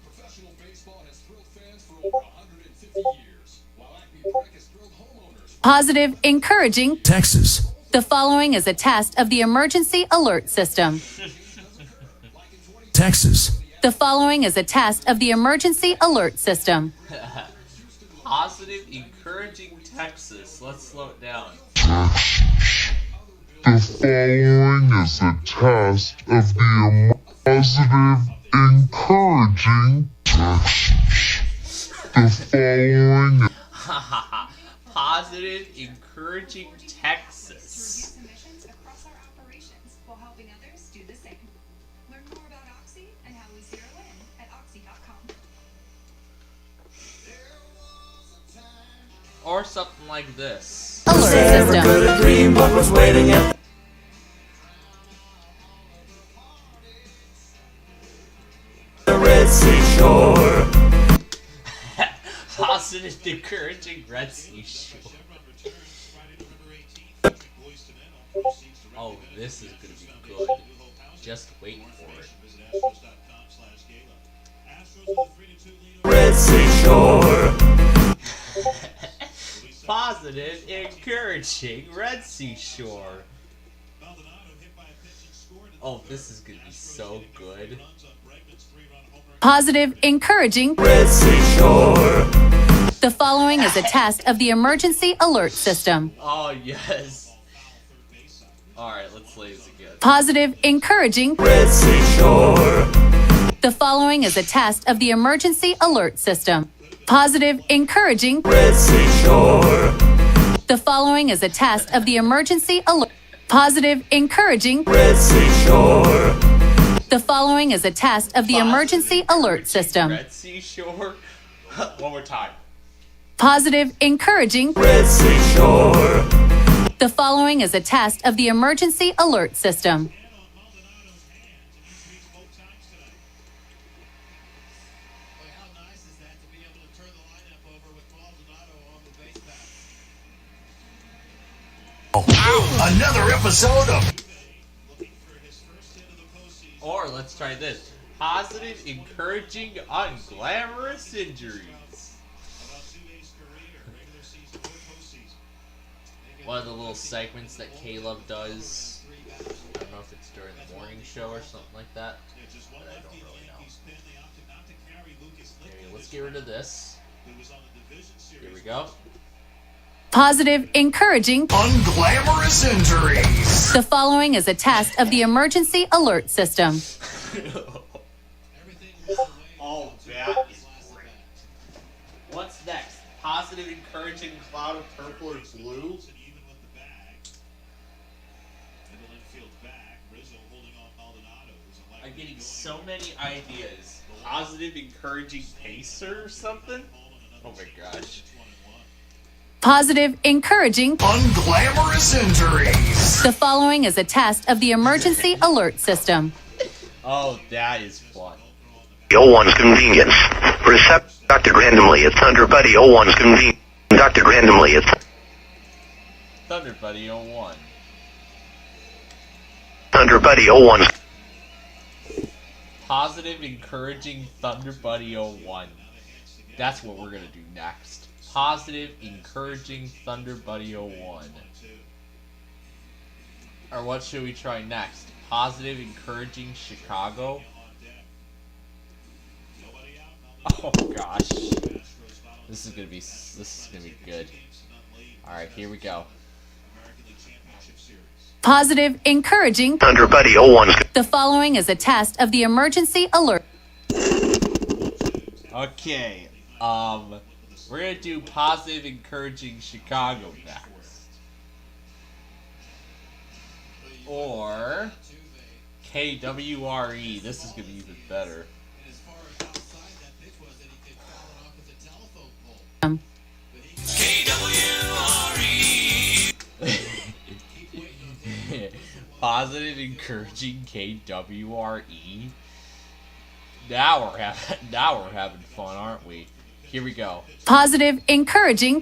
Professional baseball has thrilled fans for over 150 years, while Acme Brick has thrilled homeowners. Positive, encouraging Texas. The following is a test of the emergency alert system. Texas. The following is a test of the emergency alert system. Positive, encouraging Texas. Let's slow it down. The following is a test of the positive, encouraging Texas. The following Positive, encouraging Texas. Missions across our operations while helping others do the same. Learn more about Oxy and how we zero in at oxy.com. Or something like this. Alert system. Could have dreamed what was waiting at the Red Sea shore. Positive, encouraging Red Sea shore. Oh, this is gonna be good. Just wait for it. Red Sea shore. Positive, encouraging Red Sea shore. Oh, this is gonna be so good. Positive, encouraging Red Sea shore. The following is a test of the emergency alert system. Oh, yes. Alright, let's play this again. Positive, encouraging Red Sea shore. The following is a test of the emergency alert system. Positive, encouraging Red Sea shore. The following is a test of the emergency alert. Positive, encouraging Red Sea shore. The following is a test of the emergency alert system. Red Sea shore. One more time. Positive, encouraging Red Sea shore. The following is a test of the emergency alert system. Another episode of. Or let's try this. Positive, encouraging, unglamorous injuries. One of the little segments that Caleb does. I don't know if it's during the morning show or something like that. But I don't really know. Okay, let's get rid of this. Here we go. Positive, encouraging Unglamorous injuries. The following is a test of the emergency alert system. Oh, that is great. What's next? Positive, encouraging cloud of purple or blue? I'm getting so many ideas. Positive, encouraging pacer or something? Oh my gosh. Positive, encouraging Unglamorous injuries. The following is a test of the emergency alert system. Oh, that is fun. 01's convenience. Recept conducted randomly. It's Thunder Buddy 01's convenience. Conducted randomly. It's Thunder Buddy 01. Thunder Buddy 01's. Positive, encouraging Thunder Buddy 01. That's what we're gonna do next. Positive, encouraging Thunder Buddy 01. Or what should we try next? positive, encouraging Chicago. Oh gosh, this is gonna be good. All right, here we go. Positive, encouraging. Thunder Buddy 01's. The following is a test of the emergency alert. Okay, we're gonna do positive, encouraging Chicago next, or KWRE. This is gonna be even better. Positive, encouraging KWRE. Now we're having fun, aren't we? Here we go. Positive, encouraging.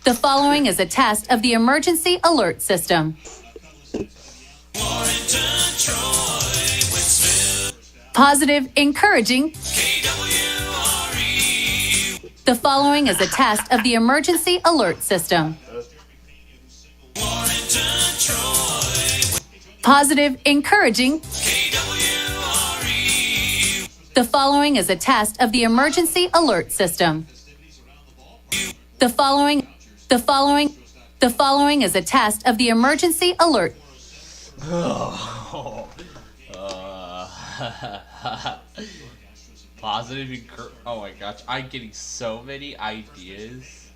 The following is a test of the emergency alert system. Positive, encouraging. The following is a test of the emergency alert system. Positive, encouraging. The following is a test of the emergency alert system. The following is a test of the emergency alert. Positive, oh my gosh, I'm getting so many ideas.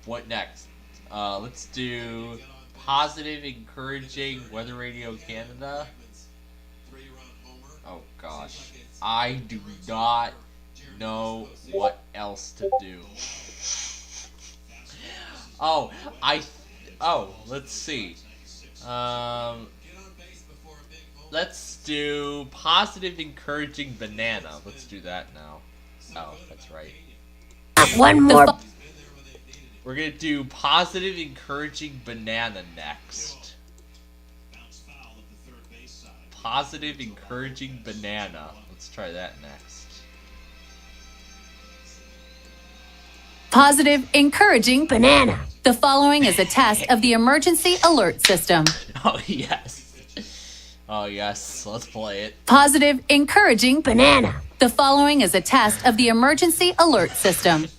What next? Let's do positive, encouraging Weather Radio Canada. Oh gosh, I do not know what else to do. Let's see. Let's do positive, encouraging banana. Let's do that now. Oh, that's right. One more. We're gonna do positive, encouraging banana next. Positive, encouraging banana. Let's try that next. Positive, encouraging banana. The following is a test of the emergency alert system. Oh yes. Oh yes, let's play it. Positive, encouraging banana. The following is a test of the emergency alert system.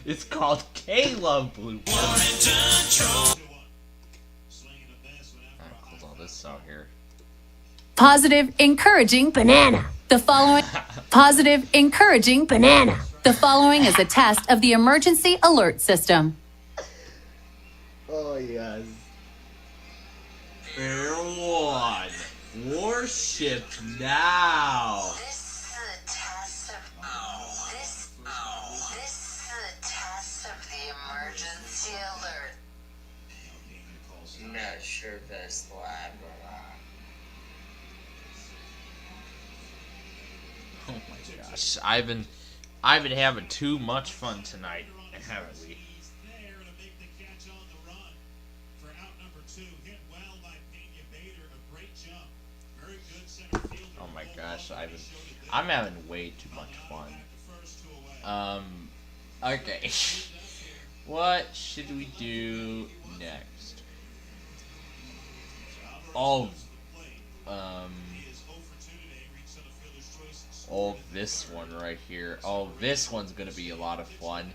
It's called K-Love Blooper. Alright, close all this out here. Positive, encouraging banana. The following positive, encouraging banana. The following is a test of the emergency alert system. Oh yes. Air One. Warship now. This is a test of the emergency alert. Not sure if that's live or not. Oh my gosh, I've been having too much fun tonight, haven't we? Oh my gosh, I'm having way too much fun. Okay. What should we do next? Oh, this one right here. Oh, this one's gonna be a lot of fun.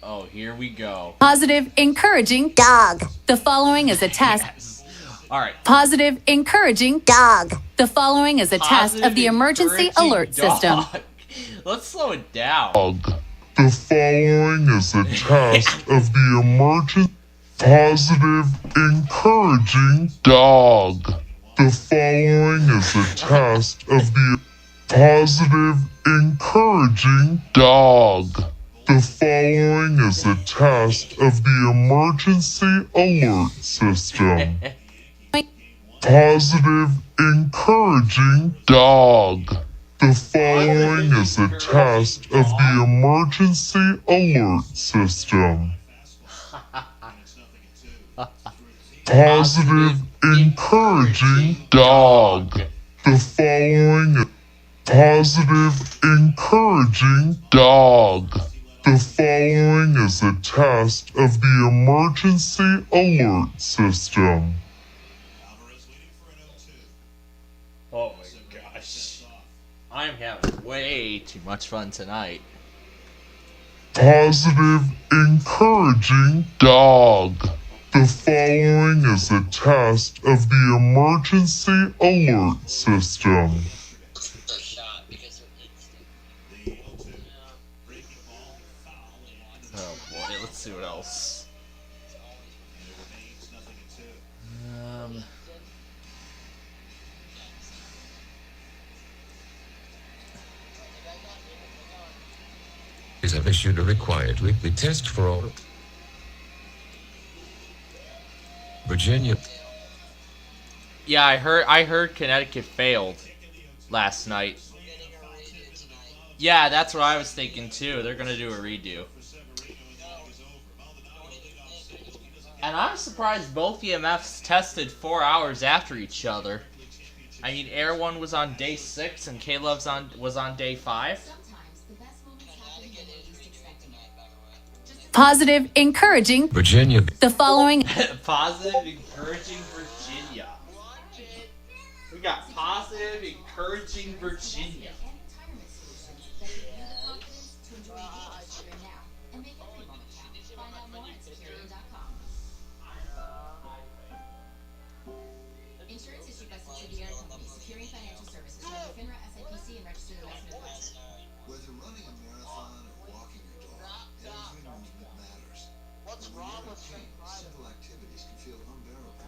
Oh, here we go. Positive, encouraging dog. The following is a test. Yes. All right. Positive, encouraging dog. The following is a test of the emergency Encouraging alert system. dog. Let's slow it down. The following is a test of the emergency. Positive, encouraging dog. The following is a test of the positive, encouraging dog. The following is a test of the emergency alert system. Positive, encouraging dog. The following is a test of the emergency alert system. Positive, encouraging dog. The following is positive, encouraging dog. The The following is a test of the emergency alert system. Oh my gosh. I'm having way too much fun tonight. Positive, encouraging dog. The following is a test of the emergency alert system. Oh boy, let's see what else. Have issued a required weekly test for all. Virginia. Yeah, I heard Connecticut failed last night. Yeah, that's what I was thinking too. They're gonna do a redo. And I'm surprised both EMFs tested 4 hours after each other. I mean, Air 1 was on day 6 and K-Love's was on day 5. Positive, encouraging Virginia. The following. Positive, encouraging Virginia. We got positive, encouraging Virginia. Insurance issued by subsidiary companies, securing financial services, member FINRA, SIPC, and registered investment advisor. Whether running a marathon or walking your dog, every movement matters. What's wrong with pain? Simple activities can feel unbearable.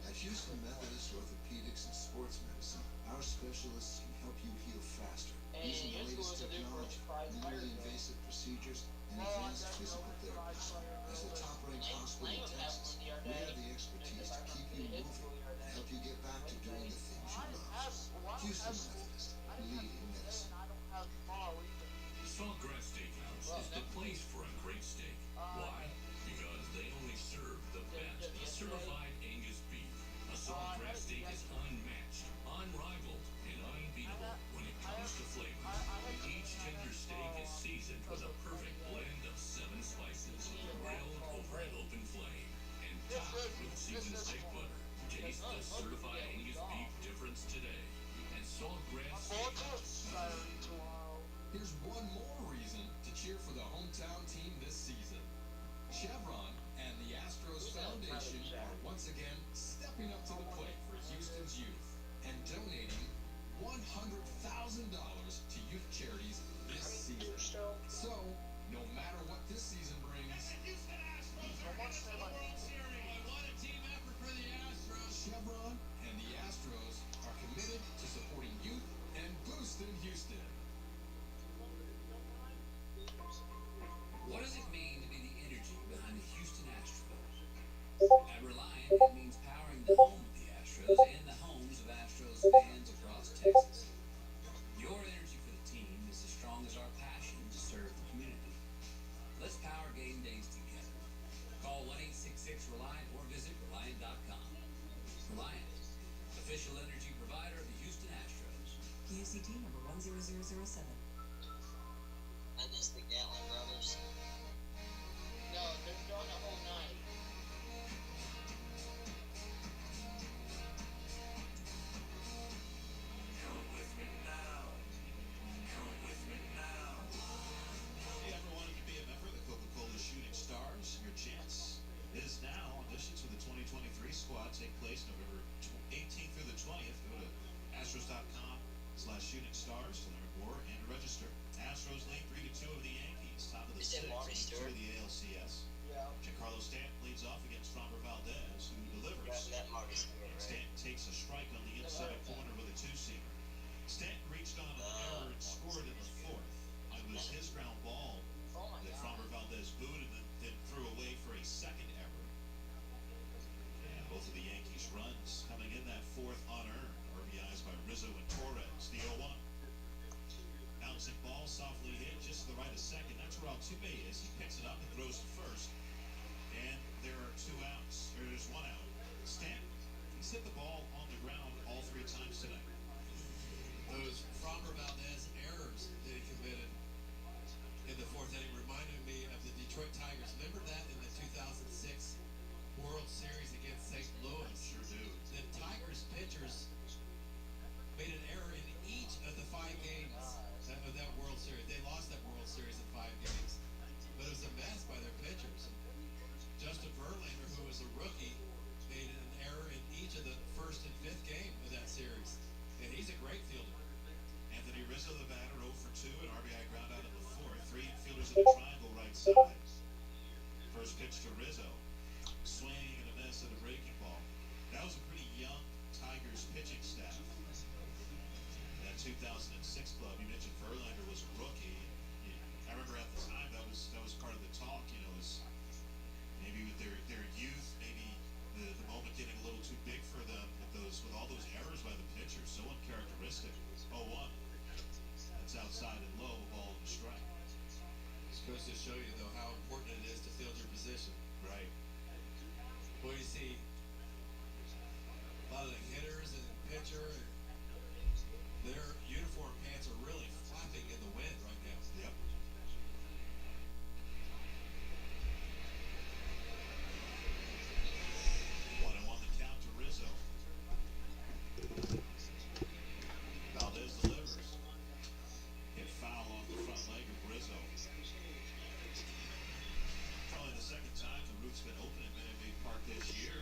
At Houston Methodist Orthopedics and Sports Medicine, our specialists can help you heal faster using the latest technology, minimally invasive procedures, and advanced physical therapy. As the top-ranked hospital in Texas, we have the expertise to keep you moving and help you get back to doing the things you love. Houston Methodist, leading medicine. Saltgrass Steakhouse is the place for a great steak. Why? Because they only serve the best certified Angus beef. A Saltgrass steak is unmatched, unrivaled, and unbeatable when it comes to flavor. Each tender steak is seasoned with a perfect blend of 7 spices, grilled over an open flame, and topped with seasoned steak butter. Taste the certified Angus beef difference today at Saltgrass Steakhouse. Here's one more reason to cheer for the hometown team this season. Chevron and the Astros Foundation are once again stepping up to the plate for Houston's youth and donating $100,000 to youth charities this season. So, no matter what this season brings, Chevron and the Astros are committed to supporting youth and boosting Houston. What does it mean to be the energy behind the Houston Astros? At Reliant, it means powering the home of the Astros and the homes of Astros fans across Texas. Your energy for the team is as strong as our passion to serve the community. Let's power game days together. Call 1-866-RELIANT or visit Reliant.com. Reliant, official energy provider of the Houston Astros. PUCT number 10007. I miss the Gatlin brothers. No, they're going the whole night. Come with me now. Come with me now. Hey, ever wanted to be a member of the Coca-Cola Shooting Stars? Your chance is now. Auditions for the 2023 squad take place November 18th through the 20th. Go to astros.com/shooting stars to learn more and register. to the triangle right side. First pitch to Rizzo. Swing and a miss at a breaking ball. That was a pretty young Tigers pitching staff. That 2006 club, you mentioned Verlander was a rookie. I remember at the time that was part of the talk, you know, is maybe with their youth, maybe the moment getting a little too big for them with all those errors by the pitcher, so uncharacteristic. 0-1. That's outside and low, a ball and a strike. This goes to show you, though, how important it is to field your position. Right. Boy, you see a lot of the hitters and pitcher, their uniform pants are really flapping in the wind right now. Yep. 1-1 the count to Rizzo. Valdez delivers. Hit foul off the front leg of Rizzo. Probably the second time the roof's been open at Minute Maid Park this year.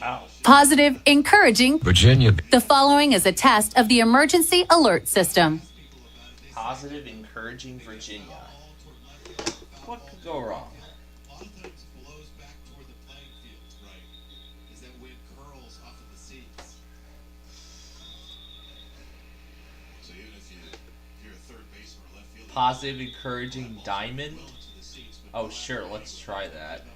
Wow. Positive, encouraging. Virginia. The following is a test of the emergency alert system. Positive, encouraging Virginia. What could go wrong? A lot of times it blows back toward the playing field. Right. As that wind curls off of the seats. So even if you're a third baseman or left fielder. Positive, encouraging diamond. Oh, sure, let's try that.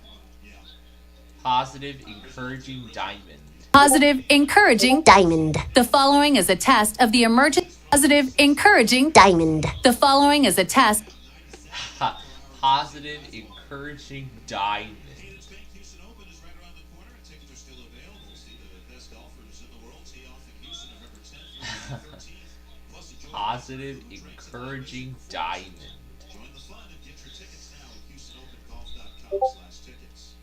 Positive, encouraging diamond. Positive, encouraging diamond. The following is a test of the emergency. Positive, encouraging diamond. The following is a test. Positive, encouraging diamond. Houston Open is right around the corner, and tickets are still available. See the best golfers in the world tee off in Houston November 10th through 13th. Plus, enjoy Positive, encouraging diamond. Join the fun and get your tickets now at HoustonOpenGolf.com/tickets.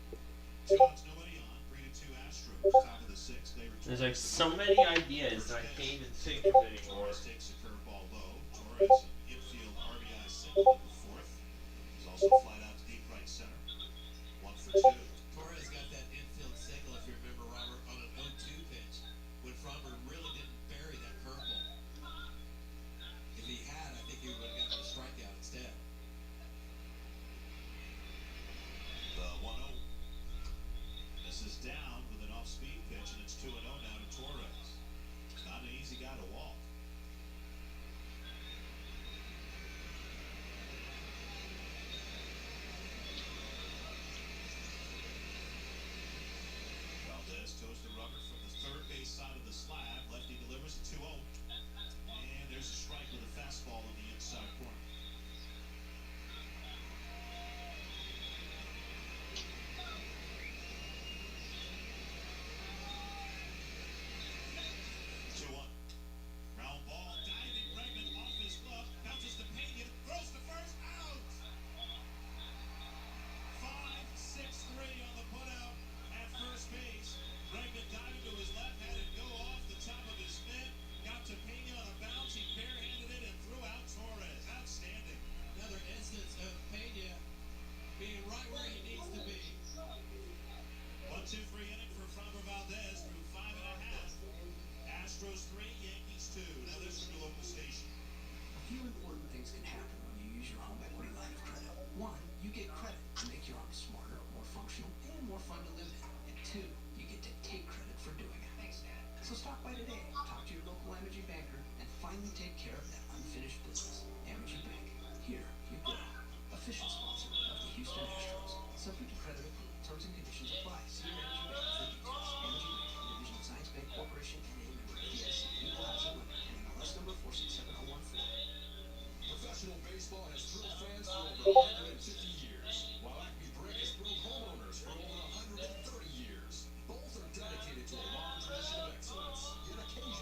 2 outs, nobody on. 3-2 Astros, top of the 6th. They return. There's like so many ideas, and I can't even think of it anymore. Torres takes a curveball low. Torres, an infield RBI single in the 4th. He's also flied out to deep right center. 1 for 2. Torres got that infield single, if you remember, Robert, on an 0-2 pitch when Frommer really didn't bury that curveball. If he had, I think he would have gotten a strikeout instead. The 1-0. This is down with an off-speed pitch, and it's 2-0 now to Torres. Not an easy guy to walk. Valdez toes the rubber from the third base side of the slab. Lefty delivers a 2-0. And there's a strike with a fastball on the inside corner. Ground ball, diving Bregman off his glove, bounces to Pena, throws to first, out! 5-6-3 on the putout at first base. Bregman diving to his left, had it go off the top of his mitt, got to Pena on a bounce, he barehanded it and threw out Torres. Outstanding. Another instance of Pena being right where he needs to be. 1-2-3 inning for Framber Valdez through 5.5. Astros 3, Yankees 2. Now this is your local station. A few important things can happen when you use your home equity line of credit. One, you get credit to make your home smarter, more functional, and more fun to live in. And two, you get to take credit for doing it. Thanks, Dad. So stop by today, talk to your local Amegy banker, and finally take care of that unfinished business. Amegy Bank. Here you go. Official sponsor of the Houston Astros. Subject to credit approval. Terms and conditions apply. See your Amegy Bank for details. Amegy Bank, a division of Science Bank Corporation and a member of FDIC. Equal housing lender. NMLS number 467014. Professional baseball has thrilled fans for over 150 years, while Acme Brick has thrilled homeowners for over 130 years. Both are dedicated to a long tradition of excellence, yet occasionally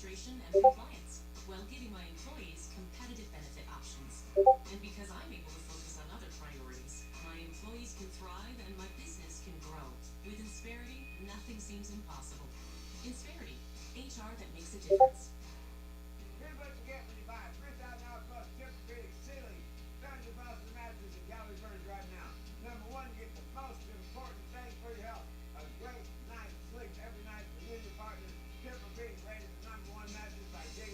administration and compliance, while giving my employees competitive benefit options. And because I'm able to focus on other priorities, my employees can thrive and my business can grow. With Insperity, nothing seems impossible. Insperity, HR that makes a difference. Here's what you get when you buy a $3,000 plus Tempur-Pedic ceiling. Found your most mattress in Galleysburg right now. Number one, you get the most important thing for your health. A great night's sleep every night for you and your partner. Tempur-Pedic rated the #1 mattress by J.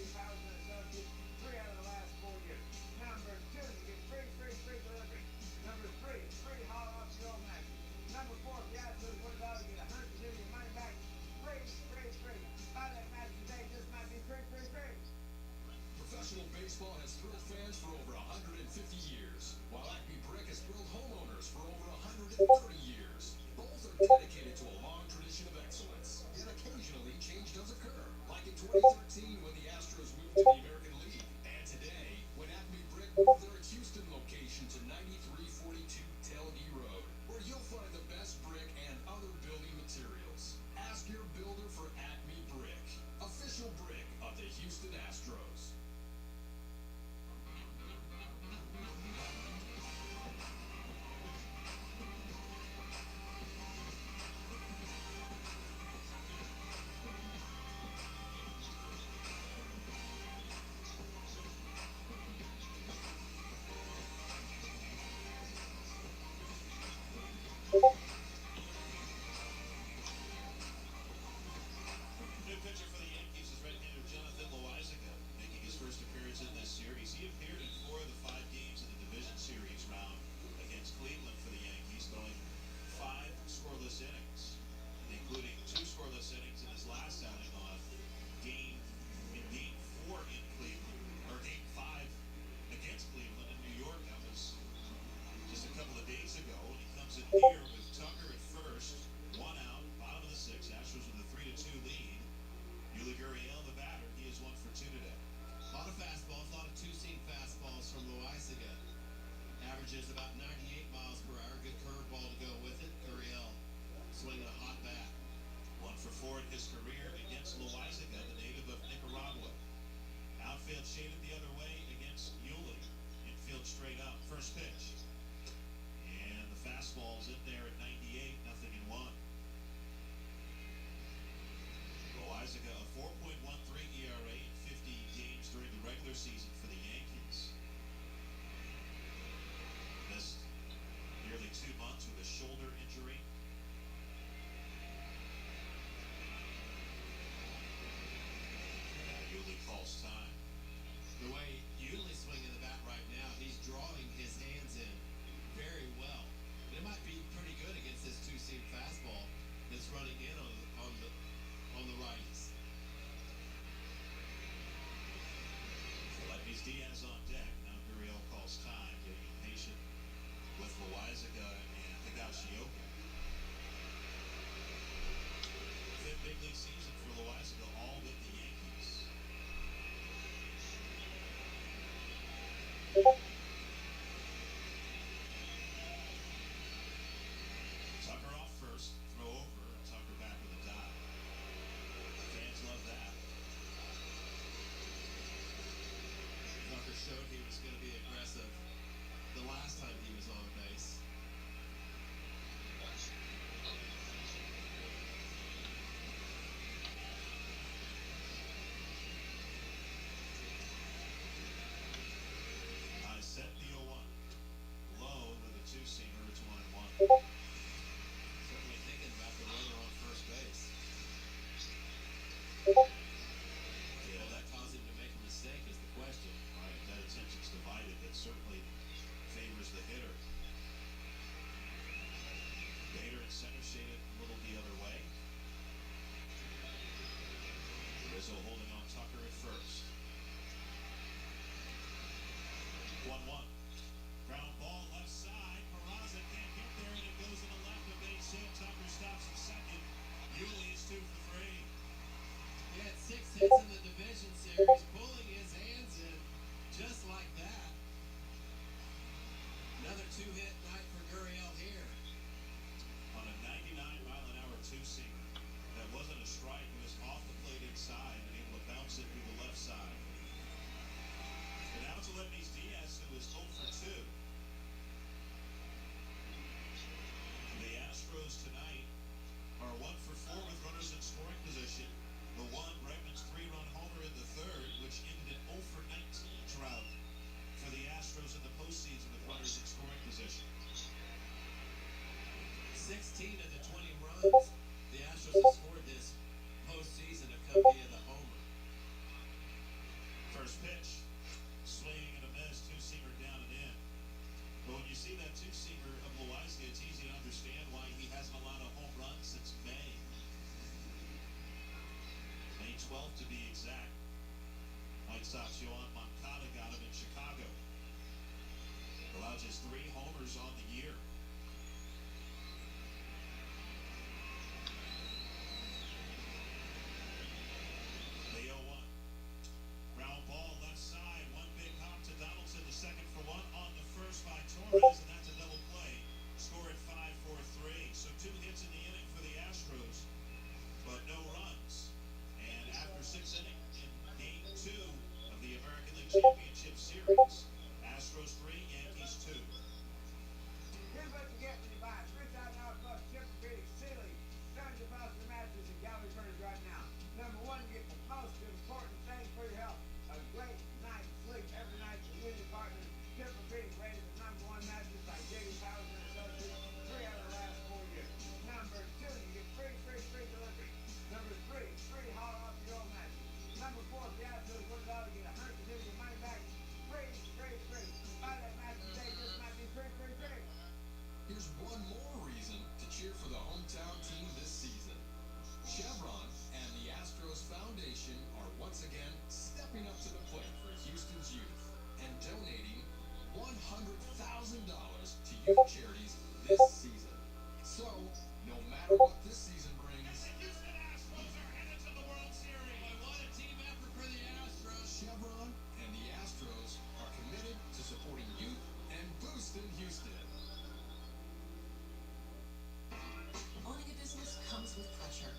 First pitch, swing and a miss, two-seamer down and in. But when you see that two-seamer of Loiska, it's easy to understand why he hasn't allowed a home run since May 12th to be exact. White Sox Yohan Moncada got him in Chicago. Allowed just 3 homers on the year. The 0-1. Ground ball left side. One big hop to Donaldson. The second for one on the first by Torres, and that's a double play. Score at 5-4-3. So 2 hits in the inning for the Astros, but no runs. And after 6 innings in Game 2 of the American League Championship Series, Astros 3, Yankees 2. Here's what you get when you buy a $3,000 plus Tempur-Pedic Sealy Sun Deposit mattress and gallery furniture right now. Number 1, you get the most important thing for your health: a great night's sleep every night with your partner. Tempur-Pedic rated the #1 mattress by J.D. Powers and Associates 3 out of the last 4 years. Number 2, you get free delivery. Number 3, free haul off your old mattress. Number 4, if the Astros win it all, you get 100% of your money back. Free. Buy that mattress today, just might be free. Here's one more reason to cheer for the hometown team this season. Chevron and the Astros Foundation are once again stepping up to the plate for Houston's youth and donating $100,000 to youth charities this season. So, no matter what this season brings, The Houston Astros are headed to the World Series. what a team effort for the Astros. Chevron and the Astros are committed to supporting youth and boosting Houston. Owning a business comes with pressure.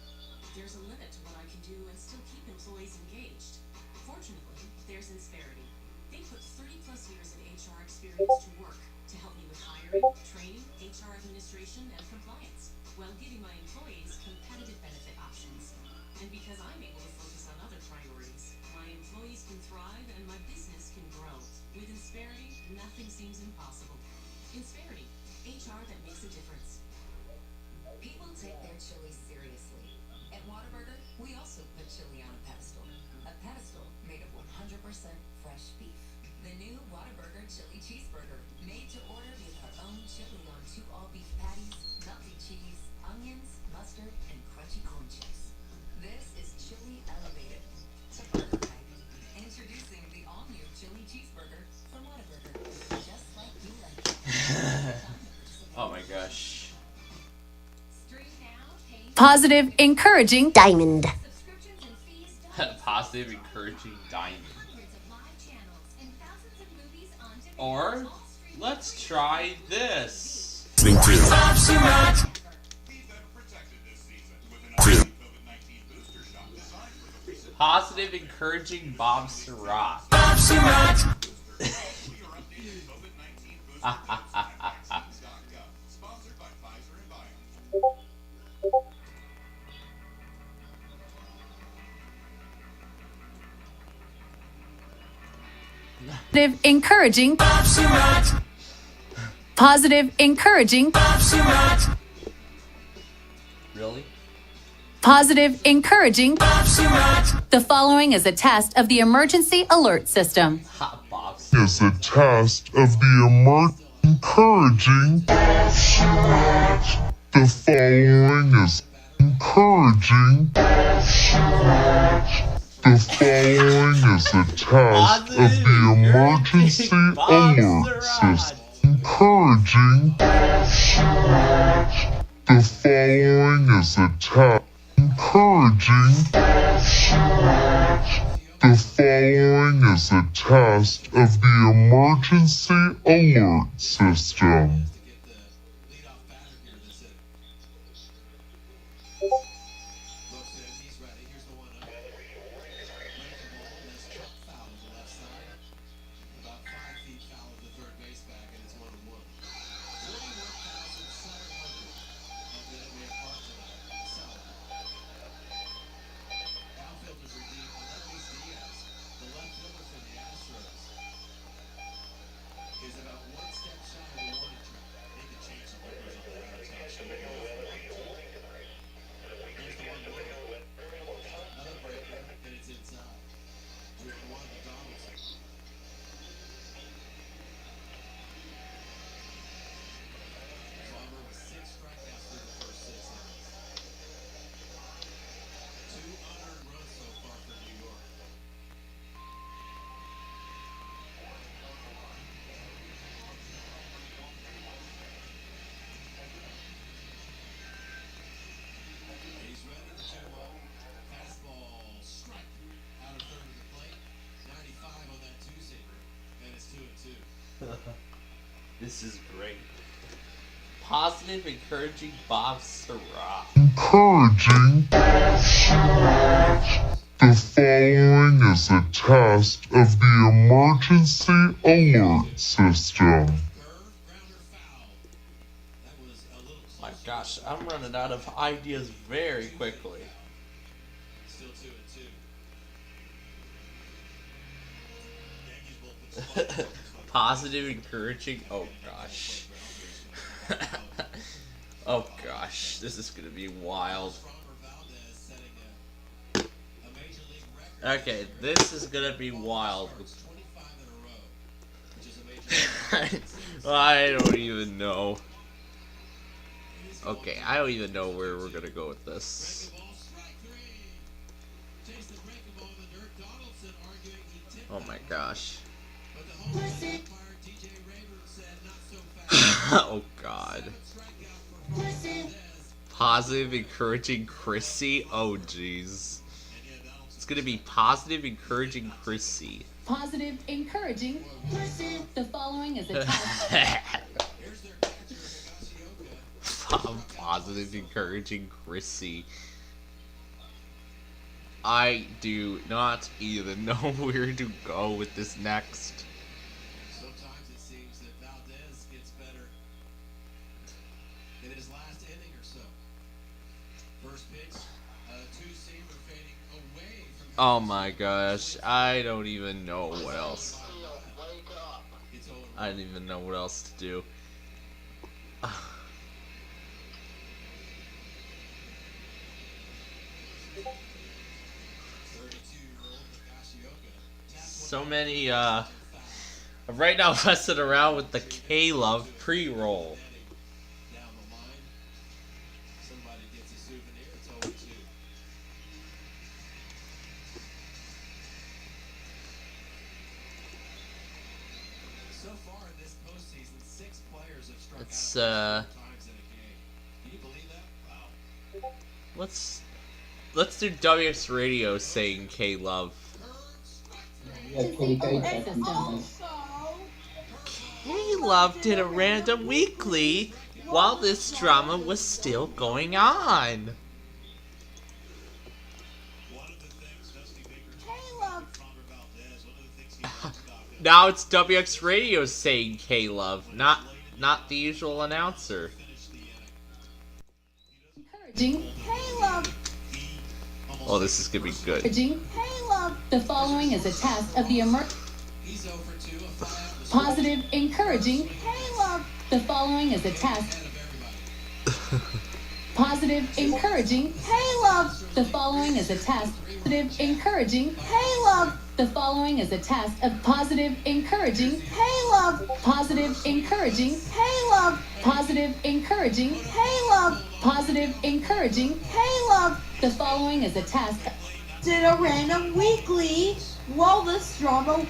There's a limit to what I can do and still keep employees engaged. Fortunately, there's Insperity. They put 30+ years of HR experience to work to help me with hiring, training, HR administration, and compliance, while giving my employees competitive benefit options. And because I'm able to focus on other priorities, my employees can thrive and my business can grow. With Insperity, nothing seems impossible. Insperity, HR that makes a difference. People take their chili seriously. At Whataburger, we also put chili on a pedestal. A pedestal made of 100% fresh beef. The new Whataburger Chili Cheeseburger, made to order with our own chili on 2 all-beef patties, melted cheese, onions, mustard, and crunchy corn chips. This is chili elevated to burger type. Introducing the all-new Chili Cheeseburger from Whataburger. Just like you like it. Oh my gosh. Stream now, pay Positive, encouraging diamond. subscriptions and fees done. Positive, encouraging diamond. Hundreds of live channels and thousands of movies on demand. Or, let's try this. Be better protected this season with an COVID-19 booster shot designed for the recent Positive, encouraging Bob Surratt. We are updating COVID-19 booster kits at vaccines.gov, sponsored by Pfizer and BioNTech. Positive, encouraging. Positive, encouraging. Really? Positive, encouraging. The following is a test of the emergency alert system. Hot Bob. Is a test of the encouraging. The following is encouraging. The following is a test of the emergency alert system. Encouraging. The following is a test. Encouraging. The following is a test of the emergency alert system. Looks in, he's ready. Here's the 1-0. Ready to ball, and that's Chuck foul to the left side. About 5 feet foul of the third base back, and it's 1-1. 41,700 at the Midway Park tonight. Solid. Outfielders redeemed Gwinnett EAS, the left fielder for the Astros, is about 1 step shy of the warning track. This is great. Positive, encouraging Bob Sarah. Encouraging. The following is a test of the emergency alert system. My gosh, I'm running out of ideas very quickly. Still 2-2. Positive, encouraging. Oh gosh. Oh gosh, this is gonna be wild. Okay, this is gonna be wild. I don't even know. Okay, I don't even know where we're gonna go with this. Oh my gosh. Oh god. Positive, encouraging Chrissy? Oh jeez. It's gonna be positive, encouraging Chrissy. Positive, encouraging. The following is a test. Positive, encouraging Chrissy. I do not even know where to go with this next. Sometimes it seems that Valdez gets better in his last inning or so. First pitch, two-seamer fading away from. Oh my gosh, I don't even know what else. I don't even know what else to do. So many, I'm right now messing around with the K-Love pre-roll. Down the line, somebody gets a souvenir. It's 0-2. So far in this postseason, 6 players have struck It's out 4 times in a game. Can you believe that? Wow. Let's do WX Radio saying K-Love. K-Love did a random weekly while this drama was still going on. Now it's WX Radio saying K-Love, not the usual announcer. Encouraging. K-Love. Oh, this is gonna be good. Encouraging. K-Love. The following is a test of the He's 0 for 2 of 5. positive, encouraging. K-Love. The following is a test. Positive, encouraging. K-Love. The following is a test. Positive, encouraging. K-Love. The following is a test of positive, encouraging. K-Love. Positive, encouraging. K-Love. Positive, encouraging. K-Love. Positive, encouraging. K-Love. The following is a test. Did a random weekly while this drama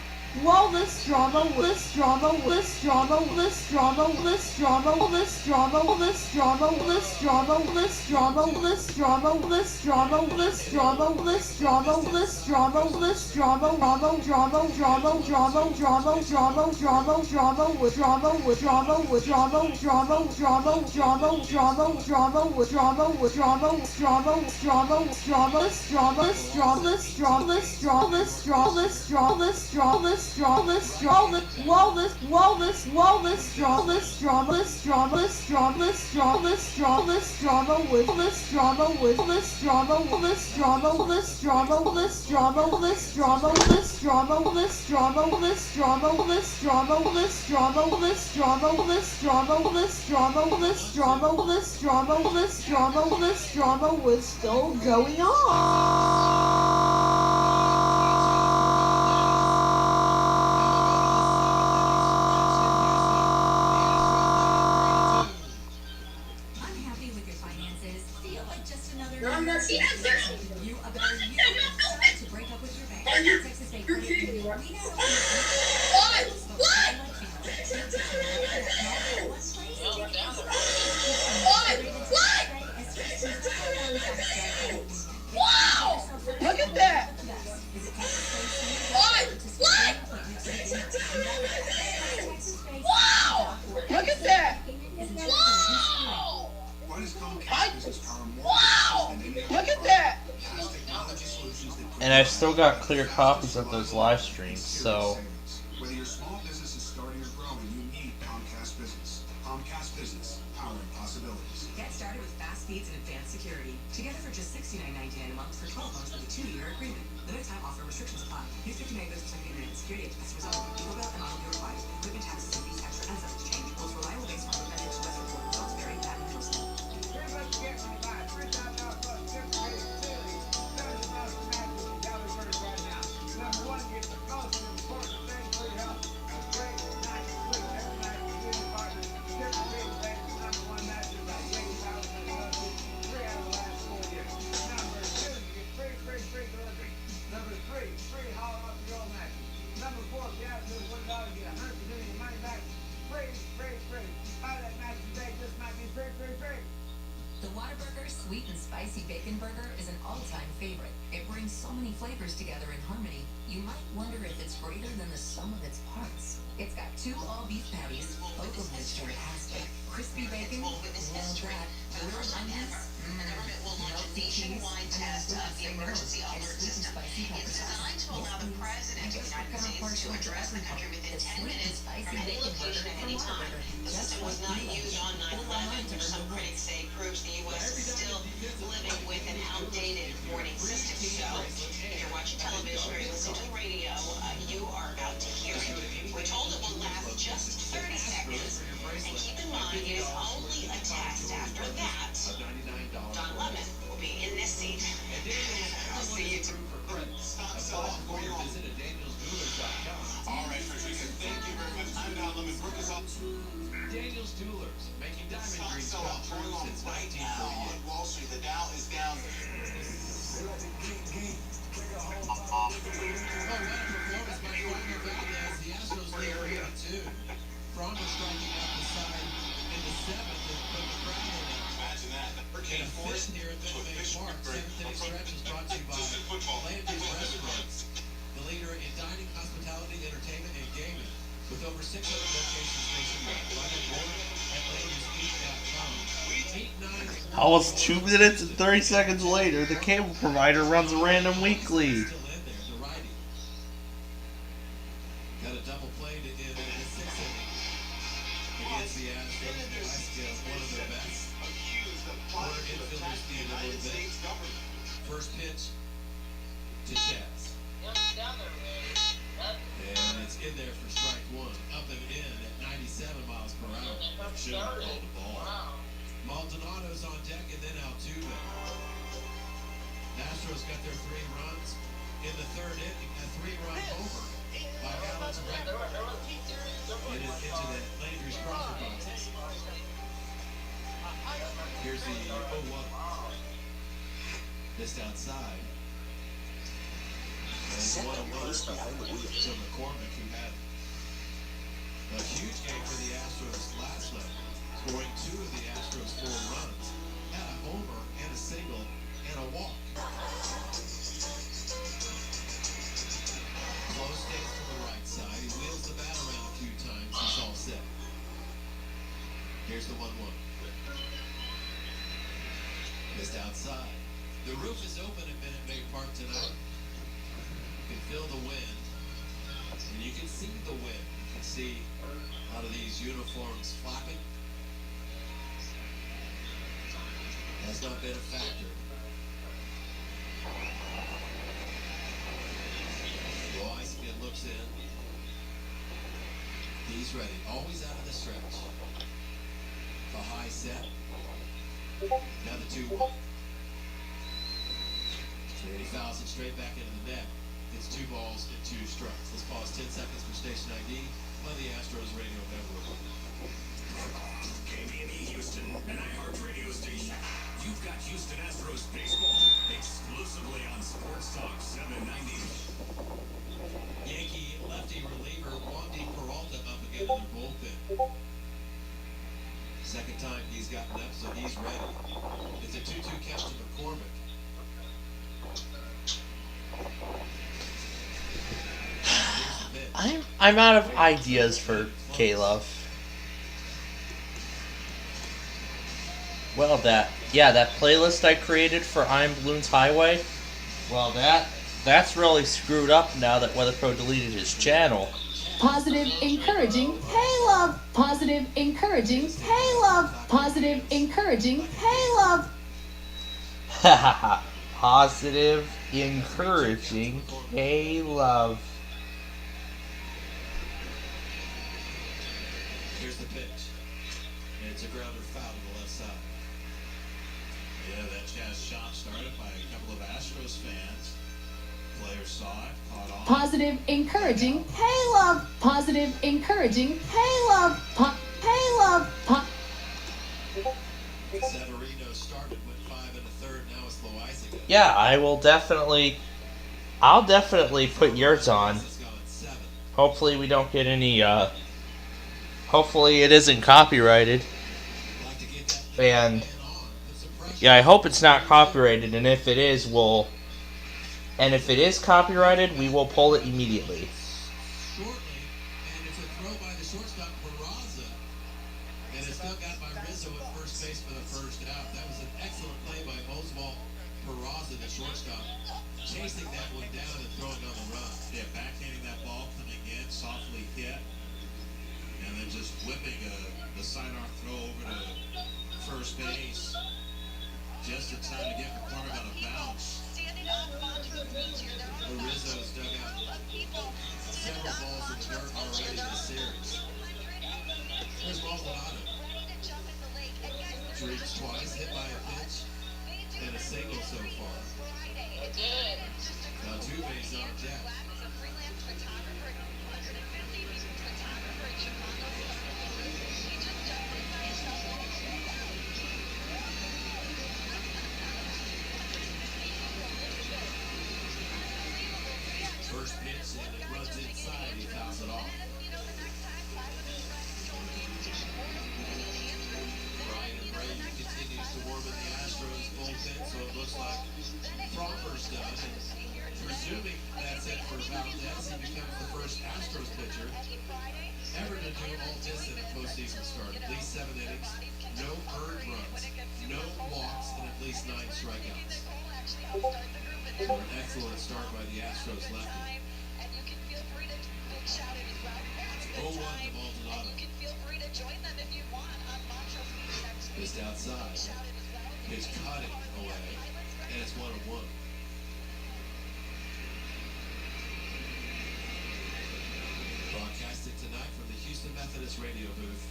was still going on. Unhappy with your finances? Feel like just another I'm not the answer. You a better you decide to break up with your bank. Texas State Credit Union. We now Wow! Look at that! What? What? Wow! And I've still got clear copies of those live streams, so... Whether your small business is starting or growing, you need Comcast Business. Comcast Business, powering possibilities. Get started with fast speeds and advanced security. Together for just $69.99 a month for 12 months with a 2-year agreement. Limited time offer, restrictions apply. Use 50 megabits per second internet. Security at customers only. Equal bill and auto pay required. Equipment taxes and fees extra and subject to change. Most reliable base model method to WeatherPro results vary patent enforcement. Here's what you get when you buy $3,000 plus temporary Cerri, 70 miles per mattress in Gallery Burgers right now. Number one, you get the most important thing for your health. A great night's sleep every night with your partner. Temporary rated number one mattress by J. Powers and Associates. 3 out of the last 4 years. Number two, you get free delivery. Number three, free haul off your old mattress. Number four, if you ask me $1, you get 100% of your money back. Free. Buy that mattress today, this might be free. The Whataburger Sweet and Spicy Bacon Burger is an all-time favorite. It brings so many flavors together in harmony, you might wonder if it's greater than the sum of its parts. It's got 2 all-beef patties, both of which are fantastic. Crispy bacon, well that, grilled onions, melty cheese, and sweet and spicy pepper sauce. And just become a partial to everything. The Sweet and Spicy Bacon Burger from Whataburger. Just what you need. Some critics say proves the U.S. is still living with an outdated warning system. So, if you're watching television or you're listening to the radio, you are about to hear it. We're told it will last just 30 seconds, and keep in mind it is only a test. After that, Don Lemon will be in this seat. I'll see you tomorrow. All right, Patricia, thank you very much. I'm Don Lemon. Brooke is up. Daniel's Jewelers, making diamond rings come true since 1948. Wall Street, the Dow is down. Oh, what a performance by Franco Valdez. The Astros lead 3-2. Franco striking out the side in the 7th and put the crowd in it. Imagine that. And a fifth here at Minute Maid Park. 7th inning stretch is brought to you by Landry's Restaurants, the leader in dining, hospitality, entertainment, and gaming. With over 600 locations nationwide. Find out more at Landry'sEat.com. 8-9. Almost 2 minutes and 30 seconds later, the cable provider runs a random weekly. Still in there, the righty. Got a double play to end in the 6th inning against the Astros. Velasquez, one of their best. Corner infielders need a little bit. First pitch to Chaz. And it's in there for strike 1. Up and in at 97 miles per hour. Should have called the ball. Maldonado's on deck and then Altuve. The Astros got their 3 runs in the 3rd inning. A 3-run homer by Alex Bregman. It is into the Landry's Crawford boxes. Here's the 0-1. Missed outside. And 1-1 to McCormick, who had a huge game for the Astros last night, scoring 2 of the Astros' 4 runs, had a homer and a single and a walk. Close stance to the right side. He wheels the bat around a few times. He's all set. Here's the 1-1. Missed outside. The roof is open at Minute Maid Park tonight. You can feel the wind, and you can see the wind. You can see a lot of these uniforms flapping. Has not been a factor. Loiskian looks in. He's ready. Always out of the stretch. The high set. Now the 2-1. And he fouls it straight back into the net. It's 2 balls and 2 strikes. Let's pause 10 seconds for station ID on the Astros radio network. KBNE Houston, an iHeartRadio station. You've got Houston Astros baseball exclusively on Sports Talk 790. Yankee lefty reliever Wandy Peralta up again in the bullpen. Second time he's gotten up, so he's ready. It's a 2-2 count to McCormick. I'm out of ideas for Caleb. Well, that playlist I created for I'm Balloons Highway, well, That's really screwed up now that WeatherPro deleted his channel. Positive, encouraging. Hey, love. Positive, encouraging. Hey, love. Positive, encouraging. Hey, love. Hahaha. Positive, encouraging. Hey, love. Here's the pitch. And it's a grounder foul to the left side. Yeah, that jazz shot started by a couple of Astros fans. Players saw it, caught on. Positive, encouraging. Hey, love. Positive, encouraging. Hey, love. Hey, love. Severino started with 5 in the third. Now it's Loaiza. Yeah, I'll definitely put yours on. Hopefully we don't get any, hopefully it isn't copyrighted. And, yeah, I hope it's not copyrighted, and if it is, if it is copyrighted, we will pull it immediately. Shortly, and it's a throw by the shortstop, Peraza. And it's still got by Rizzo at first base for the first out. That was an excellent play by Oswald Peraza, the shortstop, chasing that one down and throwing on the run. Yeah, backhanding that ball, coming in, softly hit, and then just whipping the sidearm throw over to first base. Just in time to get McCormick on a bounce. Rizzo's dug out several balls in the dirt already this series. Here's Maldonado. Streaks twice, hit by a pitch, and a single so far. Now two bases on Jack. First pitch, and it runs inside. He fouls it off. Brian Ray continues to warm in the Astros bullpen, so it looks like Frommer's done. And presuming that's it for Valdez, he becomes the first Astros pitcher ever to do all this in a postseason start. At least 7 innings, no earned runs, no walks, and at least 9 strikeouts. So an excellent start by the Astros lefty. 0-1 to Maldonado. Just outside. Pitch cutting away. And it's 1-1. Broadcasting tonight from the Houston Methodist radio booth.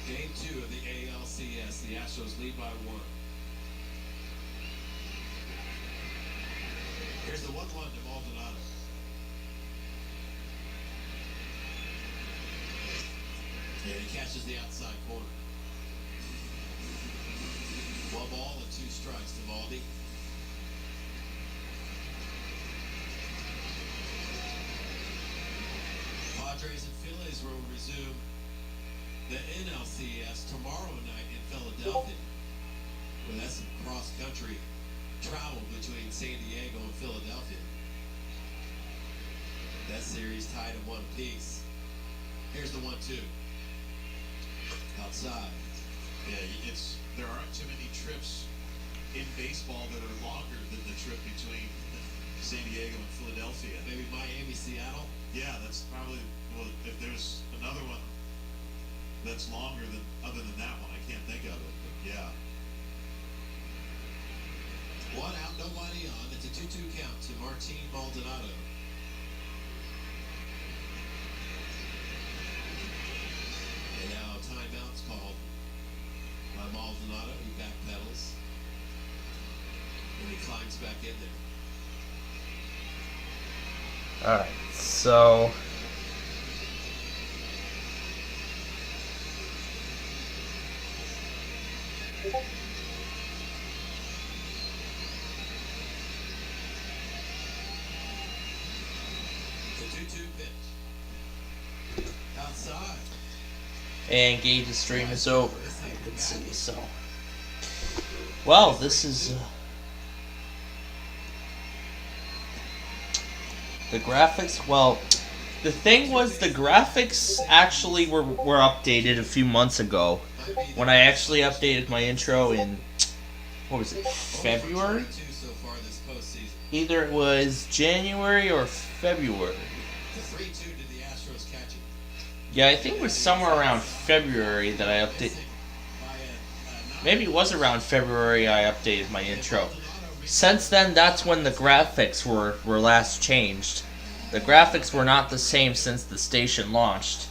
Game 2 of the ALCS. The Astros lead by 1. Here's the 1-1 to Maldonado. And he catches the outside corner. 1 ball and 2 strikes to Maldi. Padres and Phillies will resume the NLCS tomorrow night in Philadelphia. Well, that's some cross-country travel between San Diego and Philadelphia. That series tied at 1 apiece. Here's the 1-2. Outside. Yeah, there aren't too many trips in baseball that are longer than the trip between San Diego and Philadelphia. Maybe Miami, Seattle? Yeah, that's probably, well, if there's another one that's longer than, other than that one, I can't think of it, but yeah. 1 out, nobody on. It's a 2-2 count to Martin Maldonado. And now timeout's called by Maldonado. He backpedals. And he climbs back in there. Alright, so... The 2-2 pitch. Outside. And Gage's stream is over. I can see, so... Well, this is... the graphics, well... The thing was, the graphics actually were updated a few months ago. When I actually updated my intro in... What was it? February? So far this postseason. Either it was January or February. The 3-2 did the Astros catch it. Yeah, I think it was somewhere around February that I updated. Maybe it was around February I updated my intro. Since then, that's when the graphics were last changed. The graphics were not the same since the station launched.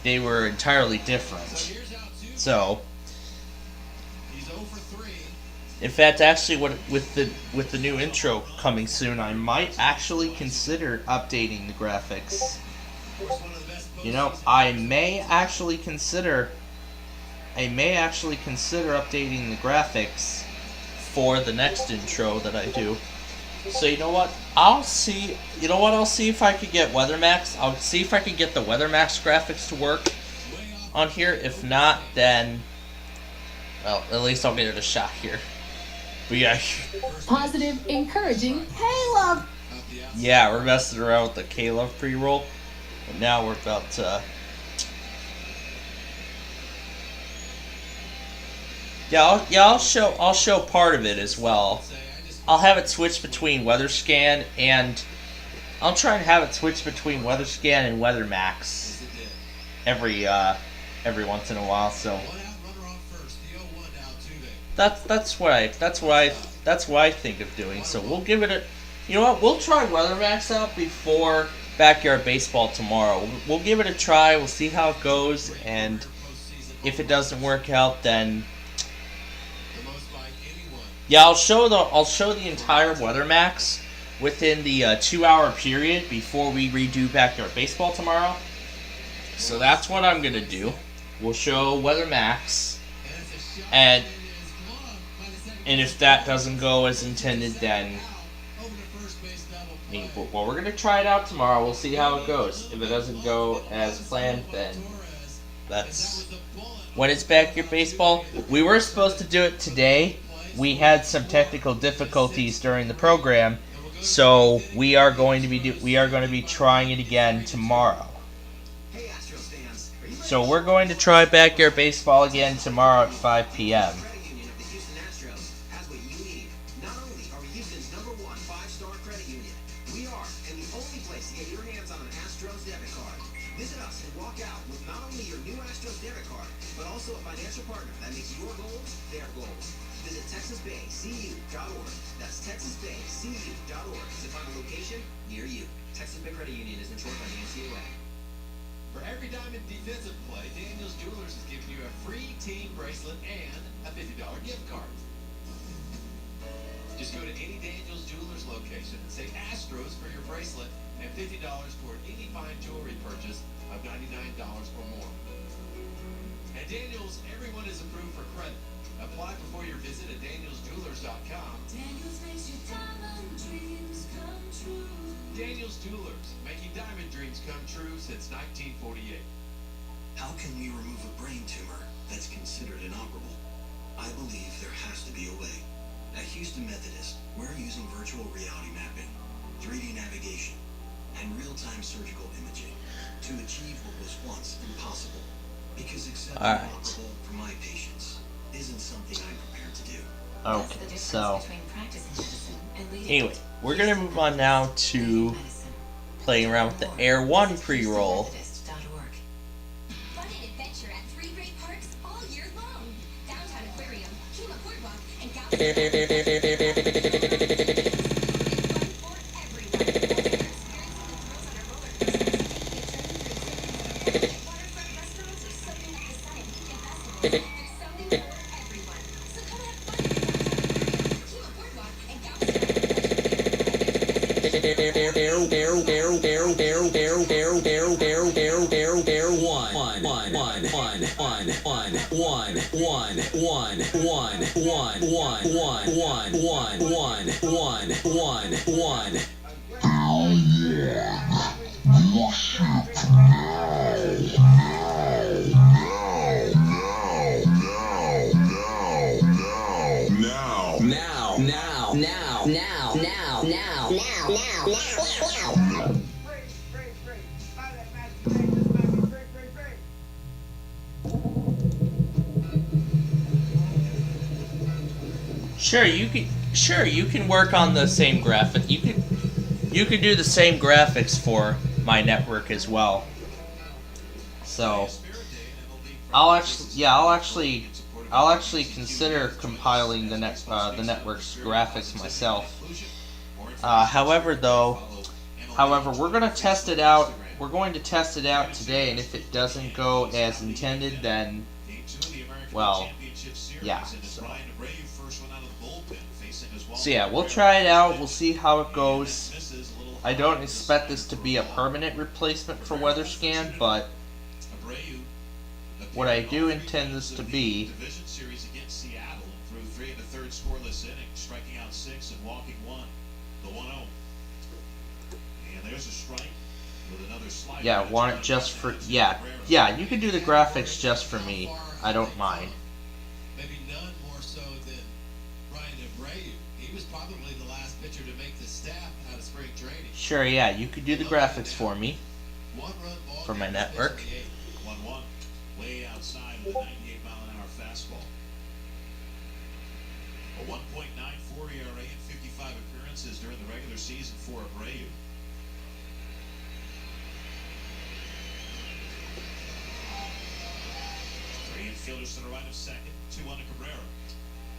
They were entirely different. So, in fact, actually, with the new intro coming soon, I might actually consider updating the graphics. You know, I may actually consider updating the graphics for the next intro that I do. So you know what? I'll see if I could get WeatherMax. I'll see if I can get the WeatherMax graphics to work on here. If not, then, well, at least I'll give it a shot here. But yeah. Positive, encouraging, hey love. Yeah, we're messing around with the K-Love pre-roll. And now we're about to... I'll show part of it as well. I'll have it switch between WeatherScan and... I'll try and have it switch between WeatherScan and WeatherMax every once in a while, so... That's what I think of doing. So we'll give it a, you know what? We'll try WeatherMax out before Backyard Baseball tomorrow. We'll give it a try. We'll see how it goes, and if it doesn't work out, then yeah, I'll show the entire WeatherMax within the 2-hour period before we redo Backyard Baseball tomorrow. So that's what I'm gonna do. We'll show WeatherMax, and if that doesn't go as intended, then well, we're gonna try it out tomorrow. We'll see how it goes. If it doesn't go as planned, then that's when it's Backyard Baseball. We were supposed to do it today. We had some technical difficulties during the program, so we are going to be trying it again tomorrow. So we're going to try Backyard Baseball again tomorrow at 5 p.m. For every diamond defensive play, Daniels Jewelers is giving you a free team bracelet and a $50 gift card. Just go to any Daniels Jewelers location and say Astros for your bracelet and $50 toward any fine jewelry purchase of $99 or more. At Daniels, everyone is approved for credit. Apply before your visit at danielsjewelers.com. Daniels makes your diamond dreams come true. Daniels Jewelers, making diamond dreams come true since 1948. How can we remove a brain tumor that's considered inoperable? I believe there has to be a way. At Houston Methodist, we're using virtual reality mapping, 3D navigation, and real-time surgical imaging to achieve what was once impossible. Because accepting inoperable for my patients isn't something I'm prepared to do. Okay, so anyway, we're gonna move on now to playing around with the Air 1 pre-roll. Fun and adventure at 3 great parks all year long. Downtown Aquarium, Kima Boardwalk, and Sure, you can. Sure, you can work on the same graphic. You could do the same graphics for my network as well. So I'll actually consider compiling the network's graphics myself. However, we're going to test it out. We're going to test it out today, and if it doesn't go as intended, then, well, yeah. So yeah, we'll try it out. We'll see how it goes. I don't expect this to be a permanent replacement for WeatherScan, but what I do intend this to be. Division series against Seattle and threw 3 in the third scoreless inning, striking out 6 and walking 1. The 1-0. And there's a strike with another slider. Yeah, want it just for yeah. You can do the graphics just for me. I don't mind. Maybe none more so than Ryan Abreu. He was probably the last pitcher to make the staff out of spring training. Sure, yeah, you could do the graphics for me. For my network. 1-1. Way outside with a 98-mile-an-hour fastball. A 1.94 ERA and 55 appearances during the regular season for Abreu. Three infielders to the right of second. 2 on to Cabrera.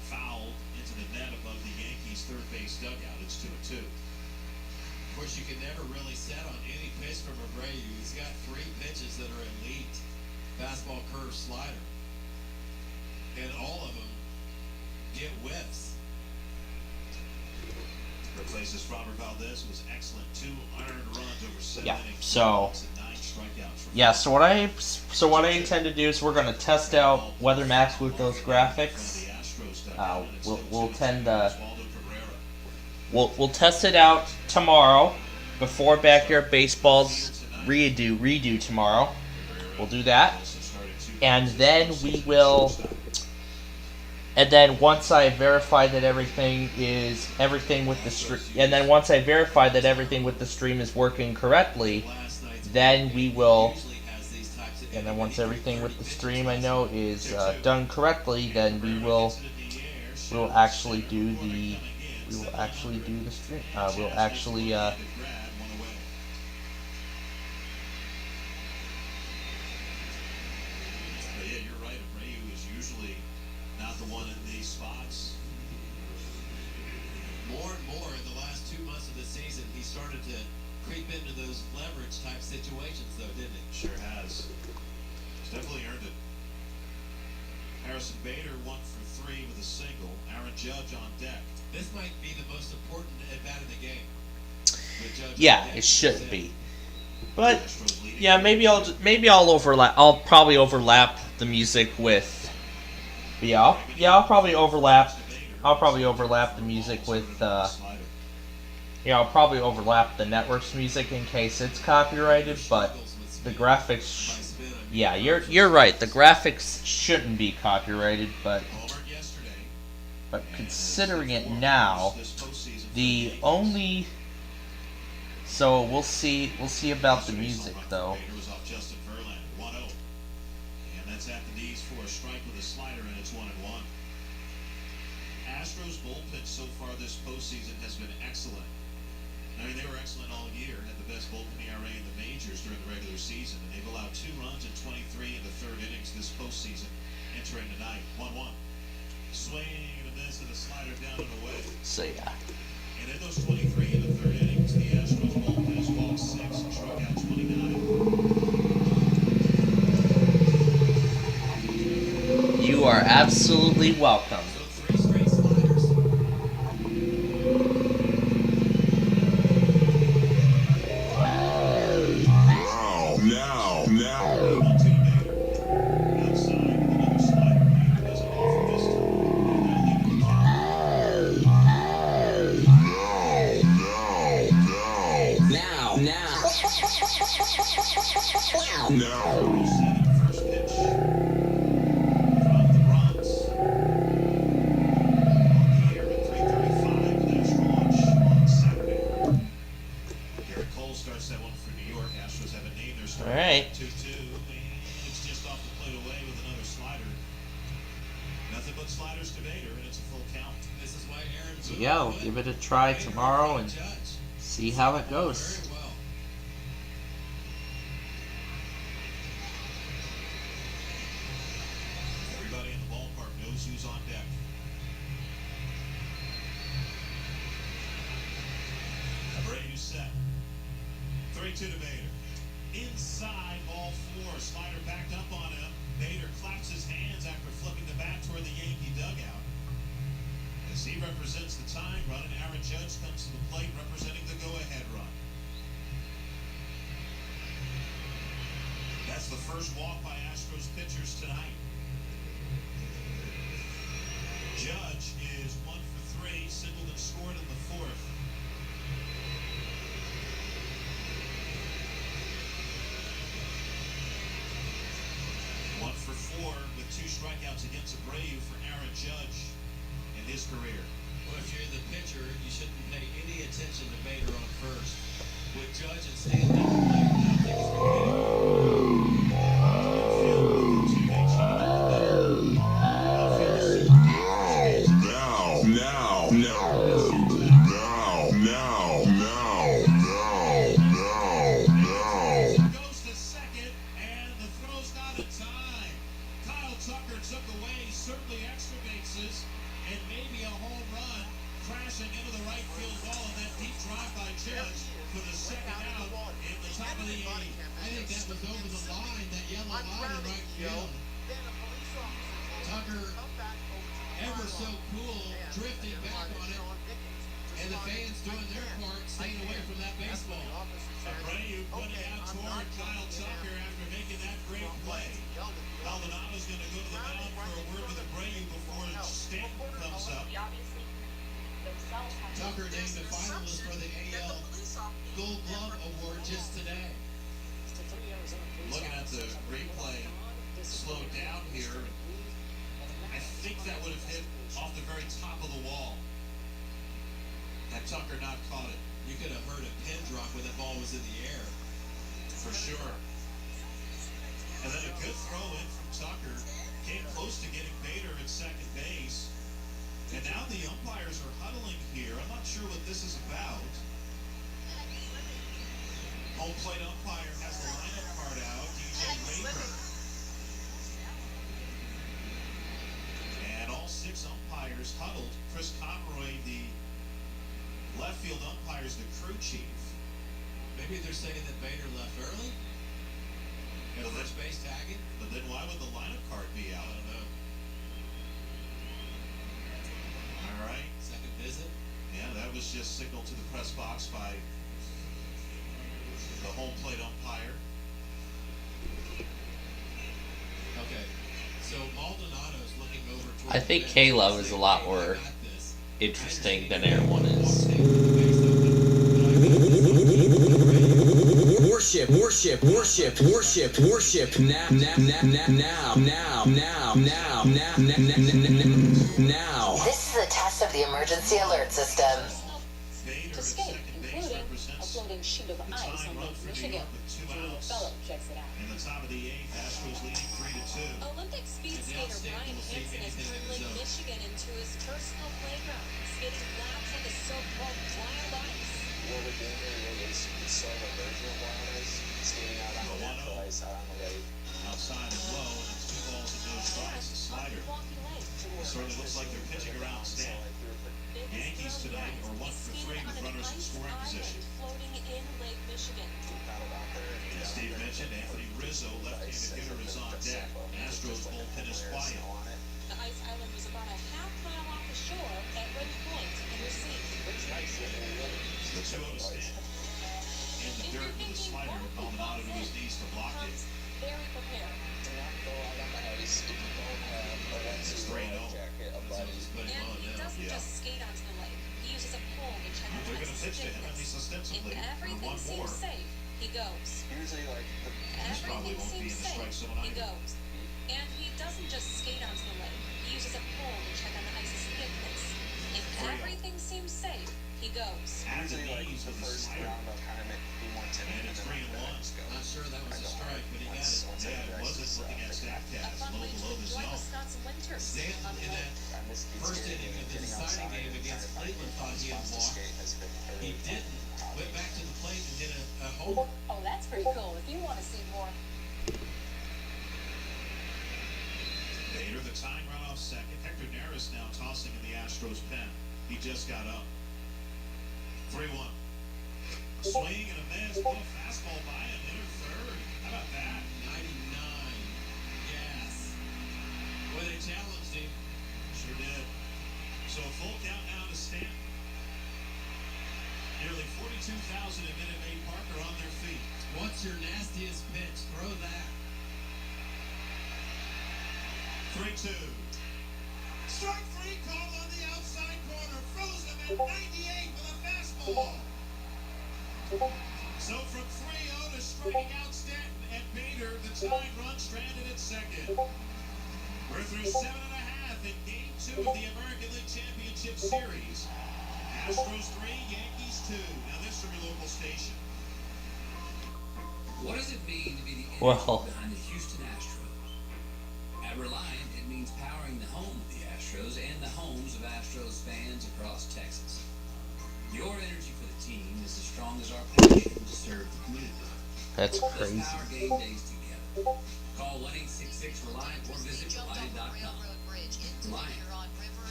Fouled into the net above the Yankees' third base dugout. It's 2-2. Of course, you can never really set on any pitch from Abreu. He's got 3 pitches that are elite. Fastball, curve, slider. And all of them get whiffs. Replaces Robert Valdez, who was excellent. 2 unearned runs over 7 innings. So what I intend to do is we're going to test out WeatherMax with those graphics. We'll test it out tomorrow before Backyard Baseball's redo tomorrow. We'll do that, and then once I verify that everything with the stream, and then once I verify that everything with the stream is working correctly, then we will. And then once everything with the stream I know is done correctly, then we will actually do the stream. More and more in the last 2 months of the season, he started to creep into those leverage type situations, though, didn't he? Sure has. He's definitely earned it. Harrison Bader 1 for 3 with a single. Aaron Judge on deck. This might be the most important at bat of the game. Yeah, it should be. But yeah, maybe I'll overlap. I'll probably overlap the music with. I'll probably overlap. I'll probably overlap the music with. I'll probably overlap the network's music in case it's copyrighted. But the graphics. Yeah, you're right. The graphics shouldn't be copyrighted, but considering it now, the only. So we'll see about the music though. And that's at the knees for a strike with a slider, and it's 1-1. Astros bullpen so far this postseason has been excellent. I mean, they were excellent all year, had the best bullpen ERA in the majors during the regular season, and they've allowed 2 runs in 23 in the third innings this postseason, entering tonight. 1-1. Swing and a miss and a slider down and away. So yeah. And in those 23 in the third innings, the Astros bullpen has walked 6 and struck out 29. You are absolutely welcome. Nothing but sliders to Bader, and it's a full count. This is why Aaron's Yeah, we'll give it a try tomorrow and see how it goes. very well. Everybody in the ballpark knows who's on deck. Abreu set. 3-2 to Bader. Inside ball 4. Slider backed up on him. Bader claps his hands after flipping the bat toward the Yankee dugout. As he represents the tying run, and Aaron Judge comes to the plate representing the go-ahead run. That's the first walk by Astros pitchers tonight. Judge is 1 for 3, singled and scored in the 4th. One for 4 with 2 strikeouts against Abreu for Aaron Judge in his career. Well, if you're the pitcher, you shouldn't pay any attention to Bader on first. With Judge and Stanley at the plate, I don't think he's going to Goes to second, and the throw's not in time. Kyle Tucker took away certainly extra bases and maybe a home run, crashing into the right field wall, and that deep drive by Judge for the second out in the top of the 8th. I think that was over the line, that yellow line in right field. Tucker, ever so cool, drifting back on it, and the fans doing their part, staying away from that baseball. Abreu putting out toward Kyle Tucker after making that great play. Maldonado's going to go to the mound for a word with Abreu before Stanton comes up. Tucker named a finalist for the AL Gold Glove Award just today. Looking at the replay, slowed down here. I think that would have hit off the very top of the wall. Had Tucker not caught it. You could have heard a pin drop when that ball was in the air. For sure. And then a good throw in from Tucker. Came close to getting Bader at second base. And now the umpires are huddling here. I'm not sure what this is about. Home plate umpire has the lineup card out. DJ Waver. And all 6 umpires huddled. Chris Conroy, the left field umpire, is the crew chief. Maybe they're saying that Bader left early? But First base tagging? But then why would the lineup card be out? I don't know. All right. Second visit? Yeah, that was just signaled to the press box by the home plate umpire. Okay. So Maldonado's looking over toward I think K-Love is a lot more interesting than Air 1 is. Worship, worship, worship, worship, worship, now. This is a test of the emergency alert system. To skate, including a floating sheet of ice on Lake Michigan. Julia Fellow checks it out. In the top of the 8th, Astros leading 3-2. Olympic speed skater Brian Hansen has turned Lake Michigan into his personal playground, skating laps on the so-called wild ice. What we're doing here is sort of a version of wild ice, skating out on the natural ice out on the lake. Outside and low, and it's 2 balls and no strikes. A slider. It certainly looks like they're pitching around Stanton. Yankees tonight are 1 for 3 with runners in scoring position. Floating in Lake Michigan. As Steve mentioned, Anthony Rizzo, left-handed hitter, is on deck. Astros bullpen is quiet. The ice island was about a half-mile off the shore at Red Point in Racine. The 2-0 to Stanton. In the dirt with a slider, Maldonado to his knees to block it. Very prepared. It's 3-0. And he doesn't just skate onto the lake. He uses a pole to check on They're the going to ice's pitch to him, at least thickness. ostensibly, If for everything one more. seems safe, he goes. Usually, like, This probably won't be in the strike zone He either. goes. And he doesn't just skate onto the lake. He uses a pole to check on the ice's thickness. If everything seems safe, he goes. At the usually, like, knees the with a first slider. round I'll kind of be more timid. And it's 3-1. Not sure that was a strike, but he got it. Yeah, it wasn't looking at StatCast, low below the zone. Wisconsin winters. Stanton in walk. He didn't. Went back to the plate and hit a home. Oh, that's pretty cool. If you want to see more. Bader, the tying run off second. Hector Neris now tossing in the Astros pen. He just got up. 3-1. Swing and a miss. Oh, fastball by him. Hitter third. How about that? 99. Yes. Boy, they challenged him. Sure did. So a full count now to Stanton. Nearly 42,000 at Minute Maid Park are on their feet. What's your nastiest pitch? Throw that. 3-2. Strike three call on the outside corner. Froze him at 98 with a fastball. So from 3-0 to striking out Stanton and Bader, the tying run stranded at second. We're through 7.5 in Game 2 of the American League Championship Series. Astros 3, Yankees 2. Now this from your local station. What does it mean to be the energy Well. behind the Houston Astros? At Reliant, it means powering the home of the Astros and the homes of Astros fans across Texas. Your energy for the team is as strong as our passion to serve the community. That's crazy. Let's power game days together. Call 1-866-RELIANT or visit Reliant.com. Reliant,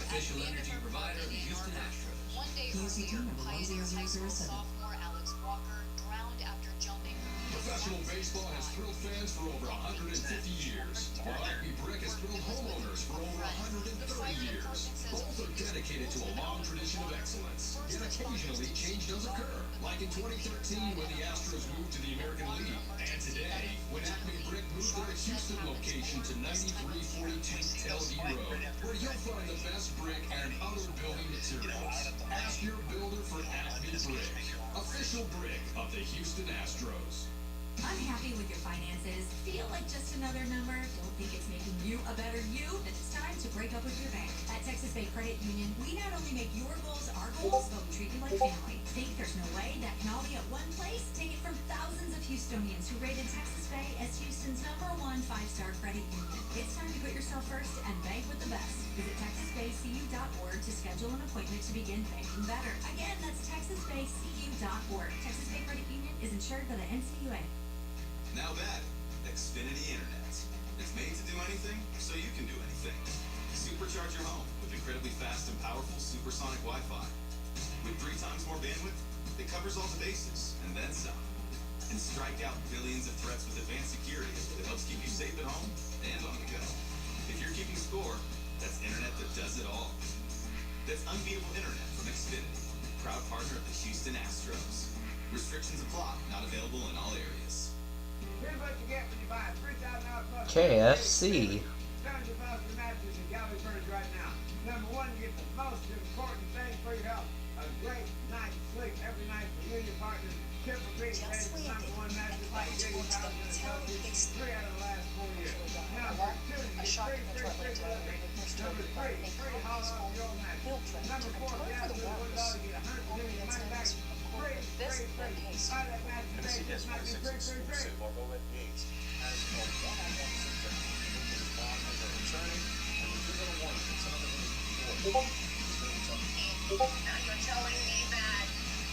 official energy provider of the Houston Astros. Professional baseball has thrilled fans for over 150 years, while Acme Brick has thrilled homeowners for over 130 years. Both are dedicated to a long tradition of excellence. Yet occasionally, change does occur, like in 2013 when the Astros moved to the American League, and today when Acme Brick moved their Houston location to 9342 Telge Road, where you'll find the best brick and other building materials. Ask your builder for Acme Brick, official brick of the Houston Astros. Unhappy with your finances? Feel like just another number? Don't think it's making you a better you? Then it's time to break up with your bank. At Texas Bay Credit Union, we not only make your goals our goals, but we treat you like family. Think there's no way that can all be at one place? Take it from thousands of Houstonians who rated Texas Bay as Houston's #1 5-star credit union. It's time to put yourself first and bank with the best. Visit TexasBayCU.org to schedule an appointment to begin banking better. Again, that's TexasBayCU.org. Texas Bay Credit Union is insured by the NCUA. Now that, Xfinity Internet. It's made to do anything, so you can do anything. Supercharge your home with incredibly fast and powerful supersonic Wi-Fi. With 3 times more bandwidth, it covers all the bases, and then some. And strike out billions of threats with advanced security that helps keep you safe at home and on the go. If you're keeping score, that's internet that does it all. That's unbeatable internet from Xfinity, proud partner of the Houston Astros. Restrictions apply, not available in all areas. Here's what you get when you buy a $3,000 plus. KFC. Tons of awesome matches and gallery furniture right now. Number 1, you get the most important thing for your health. A great night's sleep every night for you and your partner. Tempur-Pedic is the #1 mattress by Digging House and Associates 3 out of the last 4 years. Now, for 2, you get free delivery. Number 3, free haul off your own mattress. Number 4, if you have $1, you get $100 your money back. Free. Buy that mattress today, just might be free. Now you're telling me that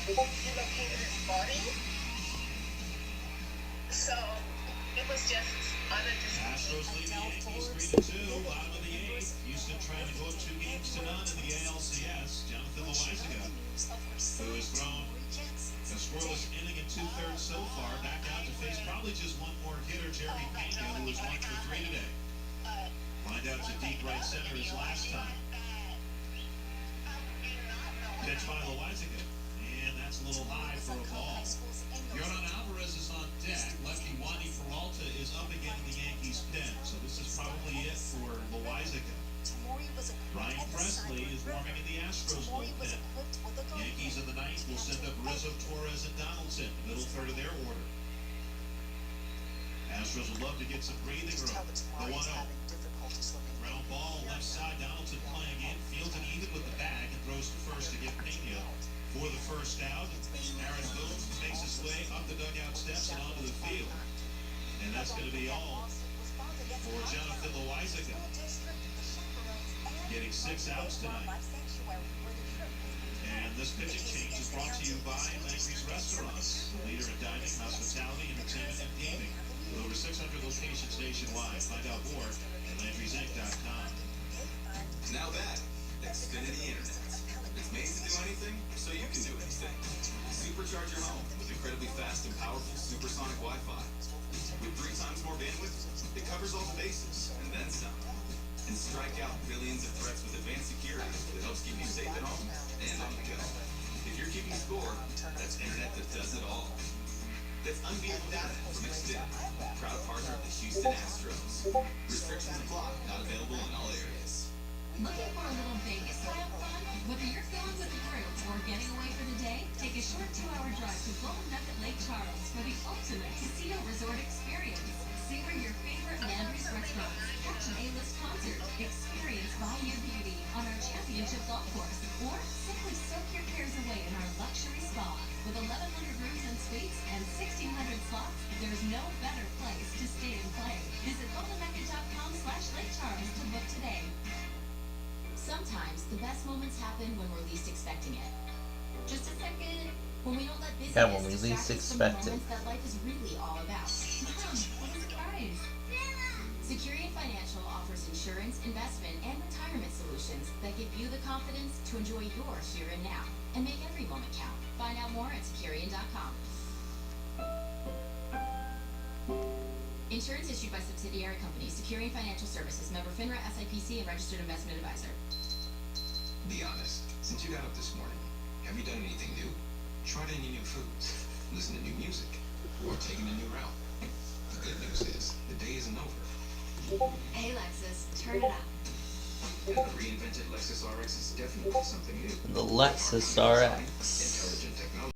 you located his body? So, it was just Astros lead the Yankees 3-2, bottom of the 8th. Houston trying to go up 2 games to none in the ALCS. Jonathan Loaizaga, who has thrown a scoreless inning in 2/3 so far, back out to face probably just one more hitter, Jeremy Pena, who was 1 for 3 today. Lined out to deep right center his last time. Pitch by Loaizaga, and that's a little high for a ball. Yordan Alvarez is on deck. Lefty Wandy Peralta is up again in the Yankees pen, so this is probably it for Loaizaga. Ryan Presley is warming in the Astros bullpen. Yankees in the 9th will send up Rizzo, Torres, and Donaldson, middle third of their order. Astros would love to get some breathing room. The 1-0. Ground ball, left side, Donaldson playing in, fields it even with the bag, and throws to first to get Pena for the first out. Aaron Boone makes his way up the dugout steps and onto the field. And that's going to be all for Jonathan Loaizaga. Getting 6 outs tonight. And this pitching change is brought to you by Landry's Restaurants, the leader in dining, hospitality, entertainment, and gaming. With over 600 locations nationwide. Find out more at Landry'sInc.com. Now that Xfinity Internet. It's made to do anything, so you can do anything. Supercharge your home with incredibly fast and powerful supersonic Wi-Fi. With 3 times more bandwidth, it covers all the bases, and then some. And strike out billions of threats with advanced security that helps keep you safe at home and on the go. If you're keeping score, that's internet that does it all. That's unbeatable data from Xfinity, proud partner of the Houston Astros. Restrictions apply, not available in all areas. Looking for a little Vegas to have fun? Whether you're going with the group or getting away for the day, take a short 2-hour drive to Golden Nugget Lake Charles for the ultimate casino resort experience. Savor your favorite Landry's restaurants, catch an A-list concert, experience Bayou Beauty on our championship golf course, or simply soak your cares away in our luxury spa. With 1,100 rooms and suites and 1,600 slots, there's no better place to stay and play. Visit goldennugget.com/Lake Charles to book today. Sometimes the best moments happen when we're least expecting it. Just a second. When we don't let busyness Yeah, when we least distract us from expect the it. moments that life is really all about. What a surprise! Securian Financial offers insurance, investment, and retirement solutions that give you the confidence to enjoy your here and now and make every moment count. Find out more at Securian.com. Insurance issued by subsidiary companies. Securian Financial Services. Member FINRA, SIPC, and registered investment advisor. Be honest. Since you got up this morning, have you done anything new? Tried any new foods? Listen to new music? Or taken a new route? The good news is, the day isn't over. Hey Lexus, turn it up. And the reinvented Lexus RX is definitely something new. The Lexus RX. Intelligent technology.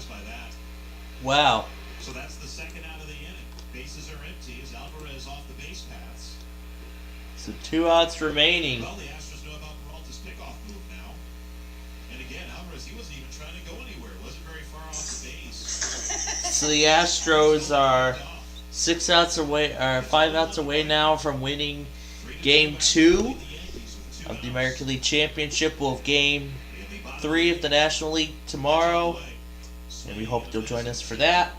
surprised by that. Wow. So that's the second out of the inning. Bases are empty as Alvarez off the base paths. So 2 outs remaining. Well, the Astros know about Peralta's pickoff move now. And again, Alvarez, he wasn't even trying to go anywhere. Wasn't very far off the base. So the Astros are 6 outs away, or 5 outs away now from winning Game 2 of the American League Championship. We'll have Game 3 of the National League tomorrow, and we hope you'll join us for that.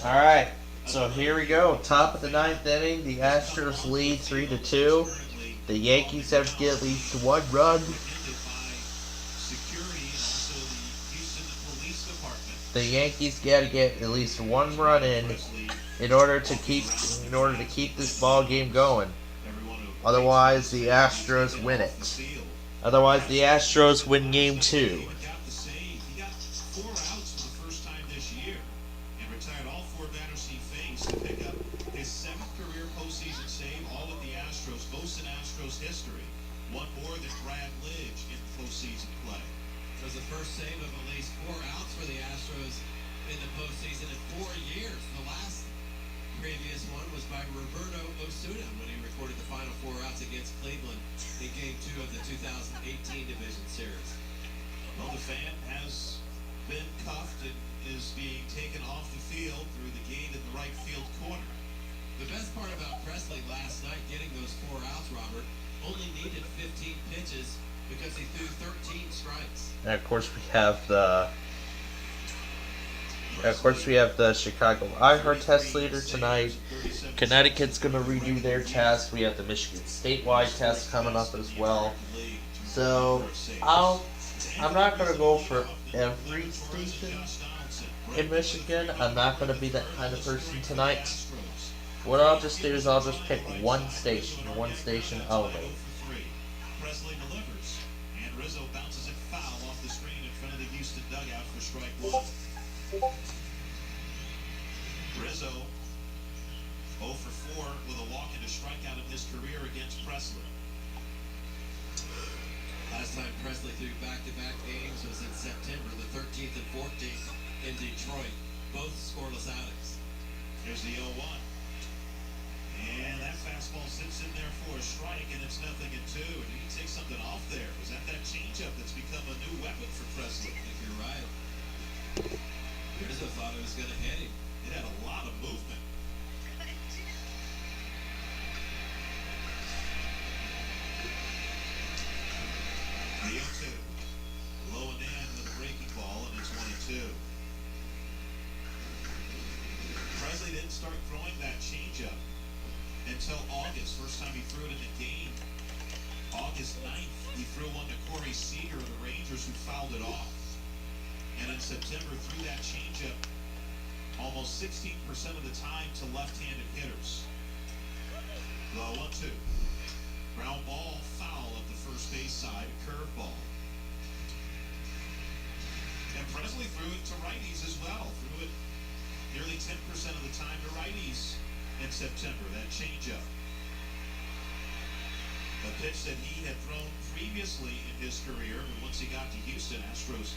All right, so here we go. Top of the ninth inning, the Astros lead 3-2. The Yankees have to get at least one run. The Yankees got to get at least one run in order to keep this ball game going. Otherwise, the Astros win it. Otherwise, the Astros win Game 2. History, one more than Brad Lidge in postseason play. It was the first save of at least 4 outs for the Astros in the postseason in 4 years. The last previous one was by Roberto Osuna when he recorded the final 4 outs against Cleveland in Game 2 of the 2018 Division Series. Well, the fan has been cuffed and is being taken off the field through the gate in the right field corner. The best part about Presley last night getting those 4 outs, Robert, only needed 15 pitches because he threw 13 strikes. And of course we have the Chicago iHeart test later tonight. Connecticut's going to redo their test. We have the Michigan statewide test coming up as well. So I'm not going to go for every station in Michigan. I'm not going to be that kind of person tonight. What I'll just do is I'll just pick one station only. Presley delivers, and Rizzo bounces it foul off the screen in front of the Houston dugout for strike one. Rizzo 0 for 4 with a walk and a strikeout in his career against Presley. Last time Presley threw back-to-back games was in September, the 13th and 14th in Detroit, both scoreless outings. Here's the 0-1. And that fastball sits in there for a strike, and it's 0-2. And you can take something off there. Was that changeup that's become a new weapon for Presley? I think you're right. Rizzo thought it was going to hit him. It had a lot of movement. The 0-2. Low and in with a breaking ball, and it's 1-2. Presley didn't start throwing that changeup until August. First time he threw it in the game, August 9th, he threw one to Corey Seager of the Rangers, who fouled it off. And in September, threw that changeup almost 16% of the time to left-handed hitters. The 1-2. Ground ball, foul of the first base side, curveball. And Presley threw it to righties as well. Threw it nearly 10% of the time to righties in September, that changeup. A pitch that he had thrown previously in his career, but once he got to Houston, Astros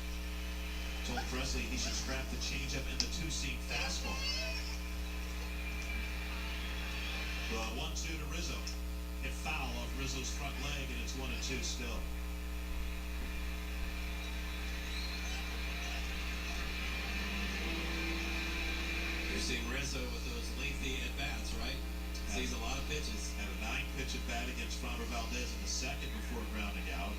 told Presley he should scrap the changeup and the two-seam fastball. The 1-2 to Rizzo. Hit foul off Rizzo's front leg, and it's 1-2 still. You're seeing Rizzo with those lengthy at-bats, right? Sees a lot of pitches. Had a 9-pitch at-bat against Framber Valdez in the second before grounding out.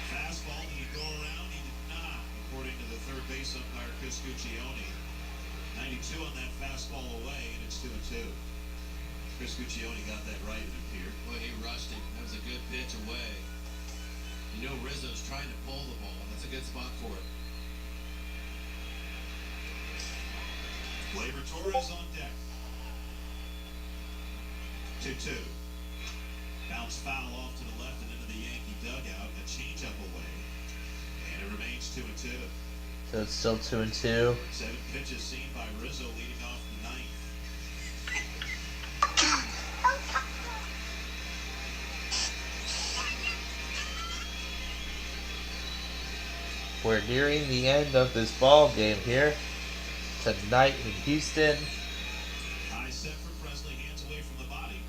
Fastball, did he go around? He did not, according to the third base umpire, Chris Guccione. 92 on that fastball away, and it's 2-2. Chris Guccione got that right, it appeared. Well, he rushed him. That was a good pitch away. You know Rizzo's trying to pull the ball. That's a good spot for it. Gleyber Torres on deck. 2-2. Bounce foul off to the left and into the Yankee dugout. A changeup away. And it remains 2-2. So it's still 2-2. 7 pitches seen by Rizzo leading off the ninth. We're nearing the end of this ball game here tonight in Houston. High set for Presley, hands away from the body.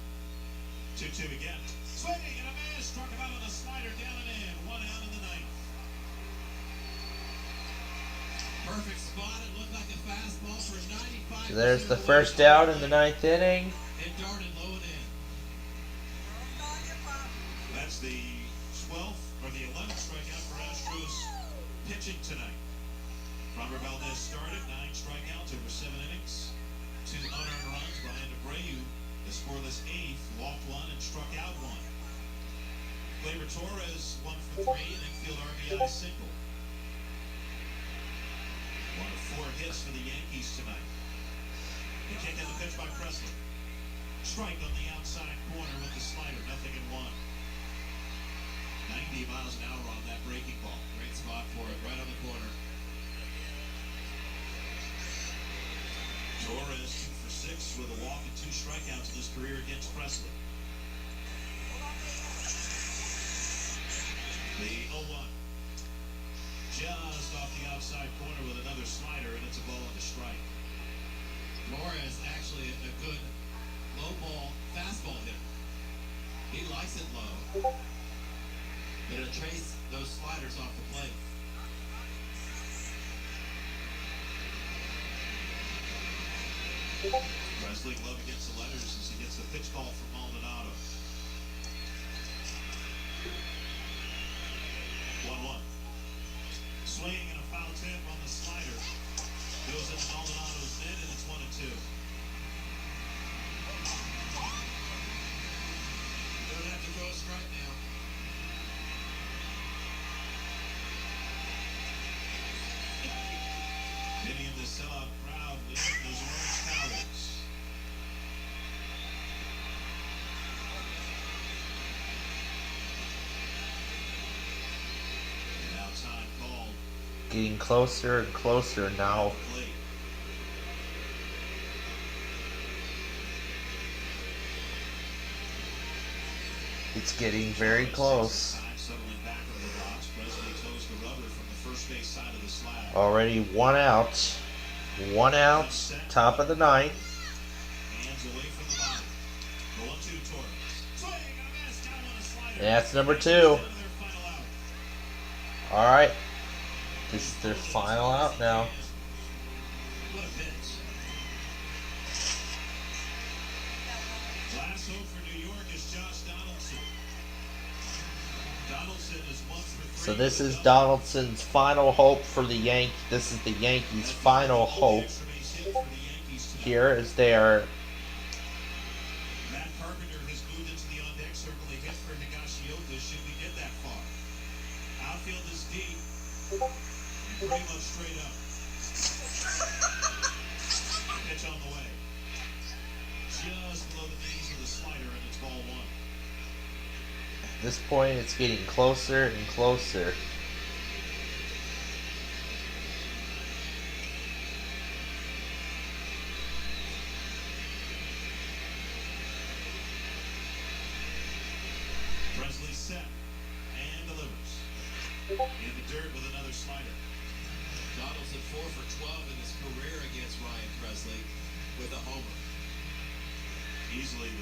2-2 again. Swinging and a man struck him out on a slider down and in. 1 out in the ninth. Perfect spot. It looked like a fastball for 95. So there's the first out in the ninth inning. It darted low and in. That's the 12th or the 11th strikeout for Astros pitching tonight. Robert Valdez started 9 strikeouts over 7 innings, 2 unearned runs. Brian Abreu, the scoreless 8th, walked 1 and struck out 1. Gleyber Torres 1 for 3, an infield RBI single. 1 of 4 hits for the Yankees tonight. The kick and the pitch by Presley. Strike on the outside corner with the slider, 0-1. 90 miles an hour on that breaking ball. Great spot for it, right on the corner. Torres 2 for 6 with a walk and 2 strikeouts in his career against Presley. The 0-1. Just off the outside corner with another slider, and it's a ball and a strike. Torres actually a good low ball fastball hitter. He likes it low. But it'll trace those sliders off the plate. Presley glove against the letters as he gets the pitch call from Maldonado. 1-1. Swing and a foul tip on the slider. Goes into Maldonado's mid, and it's 1-2. Don't have to throw a strike now. Many of the sellout crowd leaving those orange towels. And now time called. Getting closer and closer now. It's getting very close. Already 1 out. 1 out. Top of the ninth. And that's number 2. Alright. This is their final out now. What a pitch. Last hope for New York is Josh Donaldson. Donaldson is 1 for 3. So this is Donaldson's final hope for the Yankees. This is the Yankees' final hope here as they are. Matt Carpenter has moved into the on-deck circle. They hit for Higashioka. Should we get that far? Outfield is deep. Pretty much straight up. Pitch on the way. Just below the knees with a slider, and it's ball 1. At this point, it's getting closer and closer. Presley set and delivers. In the dirt with another slider. Donaldson 4 for 12 in his career against Ryan Presley with a homer. Easily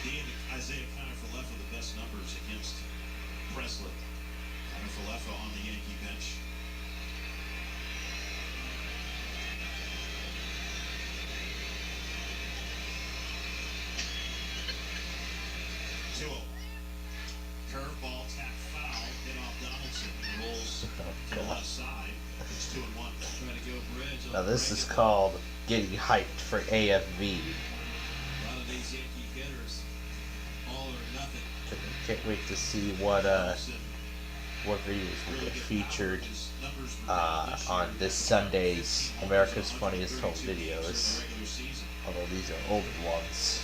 he and Isaiah Kiner-Falefa the best numbers against Presley. Kiner-Falefa on the Yankee bench. Curveball tap foul, hit off Donaldson, rolls to the left side. It's 2-1. Trying to go bridge. Now this is called getting hyped for AFV. A lot of these Yankee hitters, all or nothing. Can't wait to see what videos will get featured on this Sunday's America's Funniest Home Videos. Although these are older ones.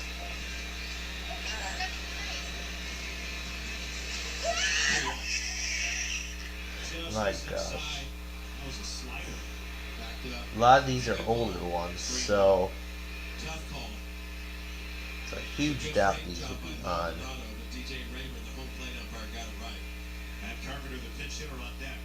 My gosh. A lot of these are older ones, so it's a huge doubt these will be on. Matt Carpenter, the pinch hitter, on deck.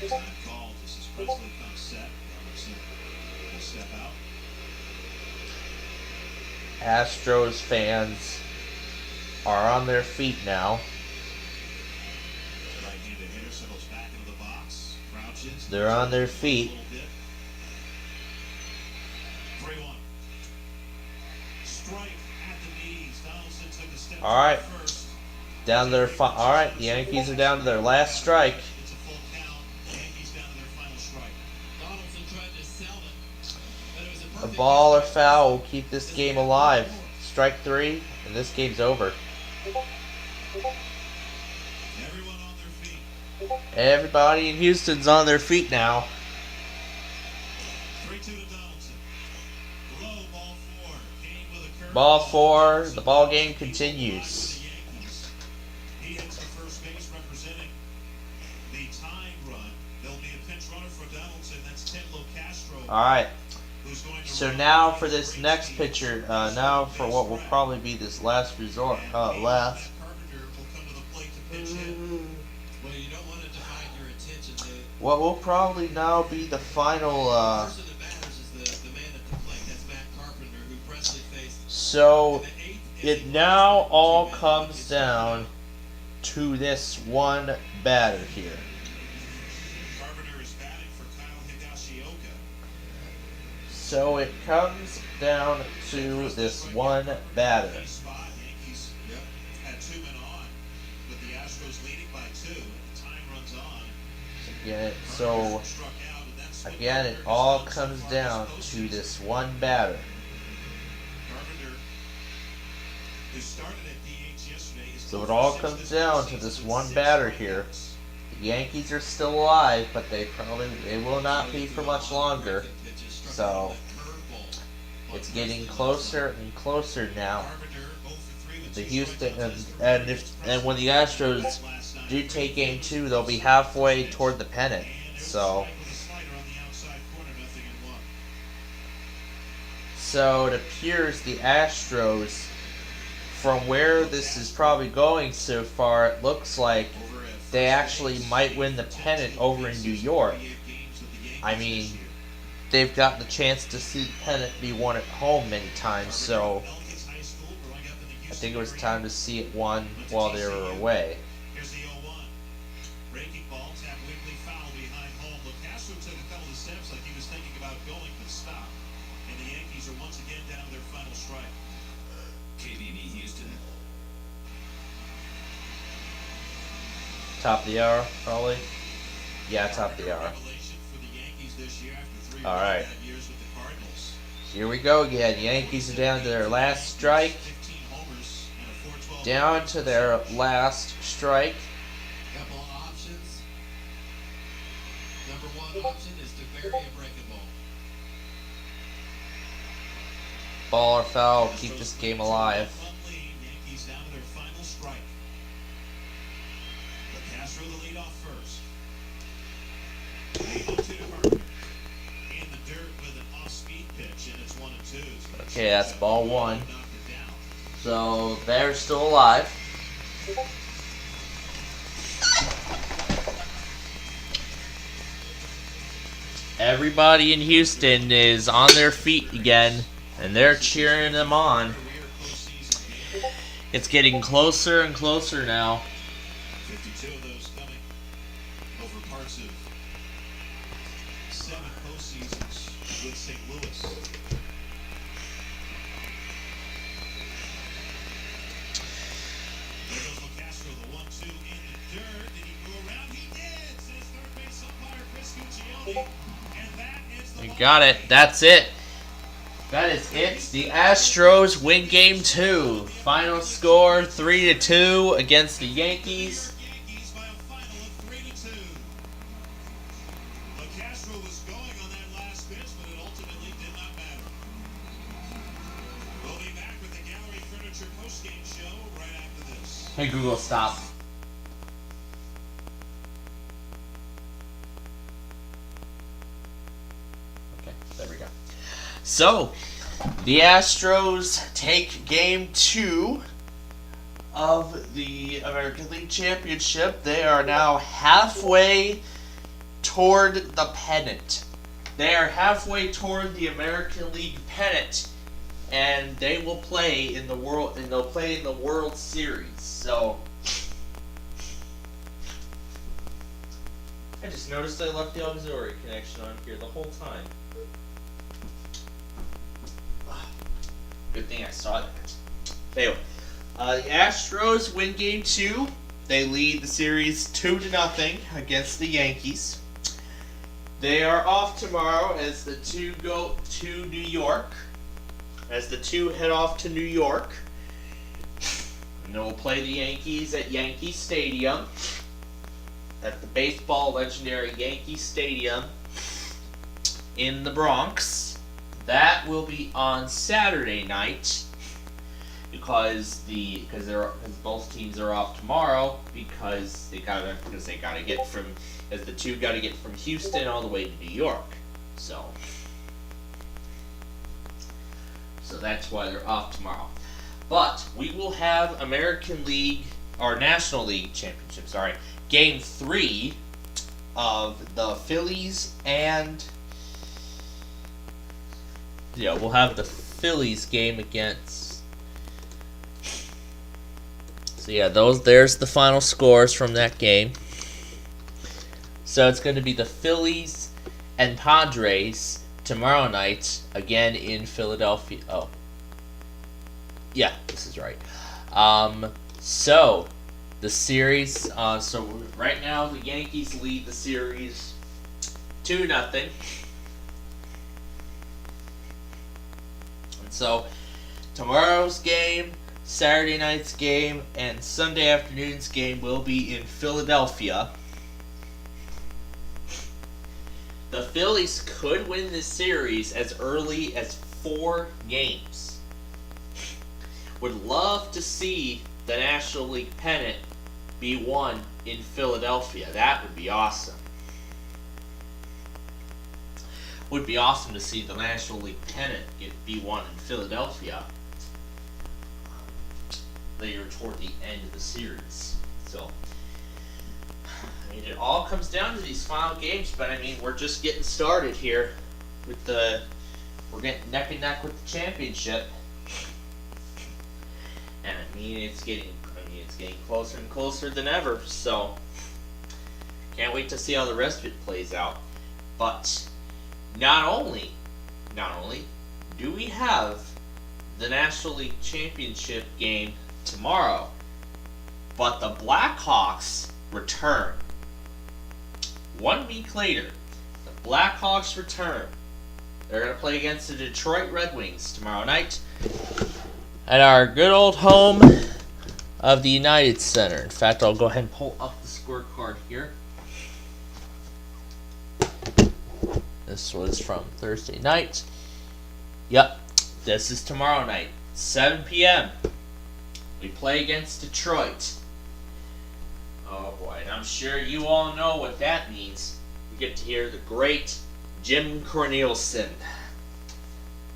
Time called. This is Presley comes set. Robertson will step out. Astros fans are on their feet now. Right-handed hitter settles back into the box, crouches. They're on their feet. 3-1. Strike at the knees. Donaldson took a step All right. first. Down to their all right, the Yankees are down to their last strike. It's a full count. Yankees down to their final strike. Donaldson tried to sell it, but it was a A perfect ball or foul will keep this game alive. Strike 3, and this game's over. Everyone on their feet. Everybody in Houston's on their feet now. 3-2 to Donaldson. Low ball 4. Kane with a curve. Ball 4, the ball game continues. He hits the first base representing the tying run. There'll be a pinch runner for Donaldson. That's Ted Locastro. All right. Who's going to So run now out for this next pitcher, now for what will probably be this last resort, last. Carpenter will come to the plate to pitch hit. Well, you don't want to divide your attention to What will probably now be the final. the person that matters is the man at the plate. That's Matt Carpenter, who Presley faced. So it now all comes down to this one batter here. Carpenter is batting for Kyle Higashioka. So it comes down to this one batter. Key spot. Yankees had 2 men on, with the Astros leading by 2. And the time runs on. Again, so Struck out, and that's what again, it all comes down to this one batter. Carpenter, who started at DH yesterday, is So it all comes down to this one batter here. The Yankees are still alive, but they will not be for much longer. So it's getting closer and closer now. The Houston and when the Astros do take game 2, they'll be halfway toward the pennant. So it appears the Astros, from where this is probably going so far, it looks like they actually might win the pennant over in New York. I mean, they've gotten the chance to see the pennant be won at home many times, so I think it was time to see it won while they were away. Here's the 0-1. Breaking ball, tap Wiggly foul behind home. Locastro took a couple of steps like he was thinking about going, but stopped. And the Yankees are once again down to their final strike. KBB Houston. Top of the hour, probably? Yeah, top of the hour. Revelation for the Yankees this year after 3 All right. bad years with the Cardinals. Here we go again. Yankees are down to their last strike. 15 homers and a 4.12. Down to their last strike. Couple of options. Number 1 option is to bury a breaking ball. Ball or foul, keep this game alive. Yankees down to their final strike. Locastro the leadoff first. Lead 2 to Carpenter. In the dirt with an off-speed pitch, and it's 1-2. Okay, that's ball 1. So they're still alive. Everybody in Houston is on their feet again, and they're cheering them on. It's getting closer and closer now. 52 of those coming over parts of 7 postseasons with St. Louis. There goes Locastro, the 1-2 in the dirt. Did he go around? He did, says third base umpire Chris Guccione. And that is the We got it. That's it. That is it. The Astros win game 2. Final score 3-2 against the Yankees. Yankees by a final of 3-2. Locastro was going on that last pitch, but it ultimately did not matter. We'll be back with the Gallery Furniture postgame show right after this. Hey Google, stop. Okay, there we go. So, the Astros take game 2 of the American League Championship. They are now halfway toward the pennant. They are halfway toward the American League pennant. and they will play in the World Series. So I just noticed I left the auxiliary connection on here the whole time. Good thing I saw that. Anyway, the Astros win Game 2. They lead the series 2-0 against the Yankees. They are off tomorrow as the two go to New York. As the two head off to New York. And they will play the Yankees at Yankee Stadium. At the baseball legendary Yankee Stadium in the Bronx. That will be on Saturday night. Because both teams are off tomorrow because they gotta get from the two gotta get from Houston all the way to New York, so that's why they're off tomorrow. But we will have American League or National League Championship. Game 3 of the Phillies and we'll have the Phillies game against. So there's the final scores from that game. So it's going to be the Phillies and Padres tomorrow night, again in Philadelphia. Oh. Yeah, this is right. So the series, so right now the Yankees lead the series 2-0. And so tomorrow's game, Saturday night's game, and Sunday afternoon's game will be in Philadelphia. The Phillies could win this series as early as 4 games. Would love to see the National League pennant be won in Philadelphia. That would be awesome. Would be awesome to see the National League pennant be won in Philadelphia later toward the end of the series. So, I mean, it all comes down to these final games, but I mean, we're just getting started here with we're getting neck and neck with the championship. And I mean, it's getting closer and closer than ever, so can't wait to see how the rest of it plays out. But not only do we have the National League Championship game tomorrow, but the Blackhawks return. 1 week later, the Blackhawks return. They're going to play against the Detroit Red Wings tomorrow night at our good old home of the United Center. In fact, I'll go ahead and pull up the scorecard here. This was from Thursday night. Yep, this is tomorrow night, 7 p.m. We play against Detroit. Oh boy, and I'm sure you all know what that means. We get to hear the great Jim Cornelison.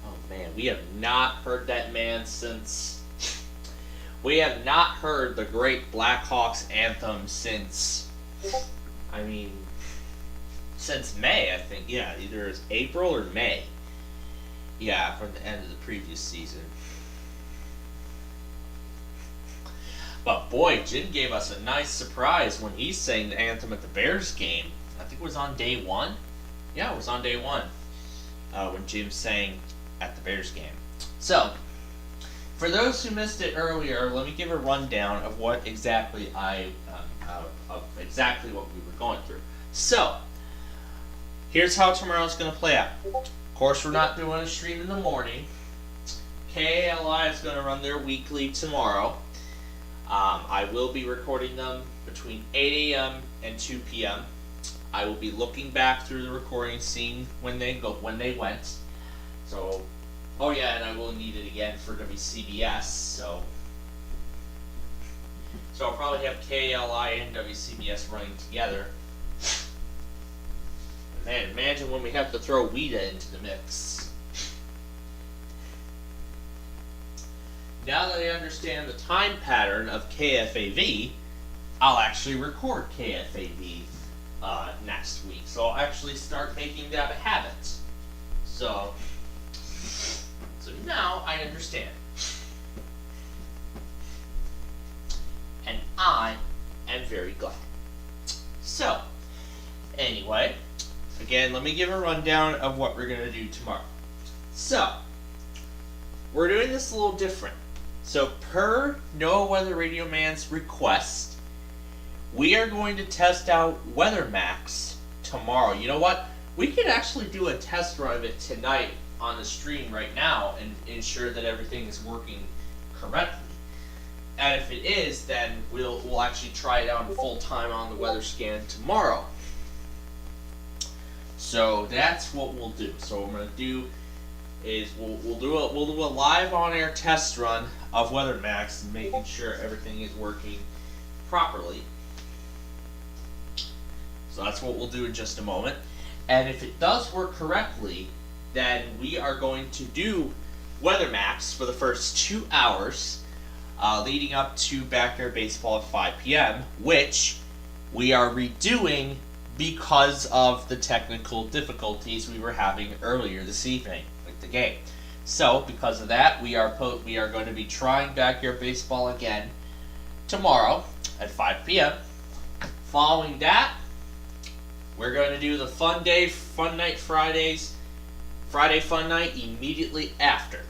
Oh man, we have not heard that man since... We have not heard the great Blackhawks anthem since... I mean... since May, I think. Yeah, either it's April or May. Yeah, from the end of the previous season. But boy, Jim gave us a nice surprise when he sang the anthem at the Bears game. I think it was on day 1. Yeah, it was on day 1 when Jim sang at the Bears game. So, for those who missed it earlier, let me give a rundown of what exactly exactly what we were going through. So, here's how tomorrow's going to play out. Of course, we're not doing a stream in the morning. KALI is going to run their weekly tomorrow. I will be recording them between 8 a.m. and 2 p.m. I will be looking back through the recording, seeing when they went. So, oh yeah, and I will need it again for WCBS. So I'll probably have KALI and WCBS running together. Man, imagine when we have to throw WETA into the mix. Now that I understand the time pattern of KFAV, I'll actually record KFAV next week. So I'll actually start making that a habit. So now I understand. And I am very glad. So, anyway, again, let me give a rundown of what we're going to do tomorrow. So, we're doing this a little different. So, per NOAA Weather Radio Man's request, we are going to test out WeatherMax tomorrow. You know what? We could actually do a test run of it tonight on the stream right now and ensure that everything is working correctly. And if it is, then we'll actually try it out in full time on the weather scan tomorrow. So that's what we'll do. So what I'm going to do is we'll do a live on air test run of WeatherMax and making sure everything is working properly. So that's what we'll do in just a moment. And if it does work correctly, then we are going to do WeatherMax for the first 2 hours leading up to Backyard Baseball at 5 p.m., which we are redoing because of the technical difficulties we were having earlier this evening with the game. So, because of that, we are going to be trying Backyard Baseball again tomorrow at 5 p.m. Following that, we're going to do the Fun Night Friday Fun Night immediately after.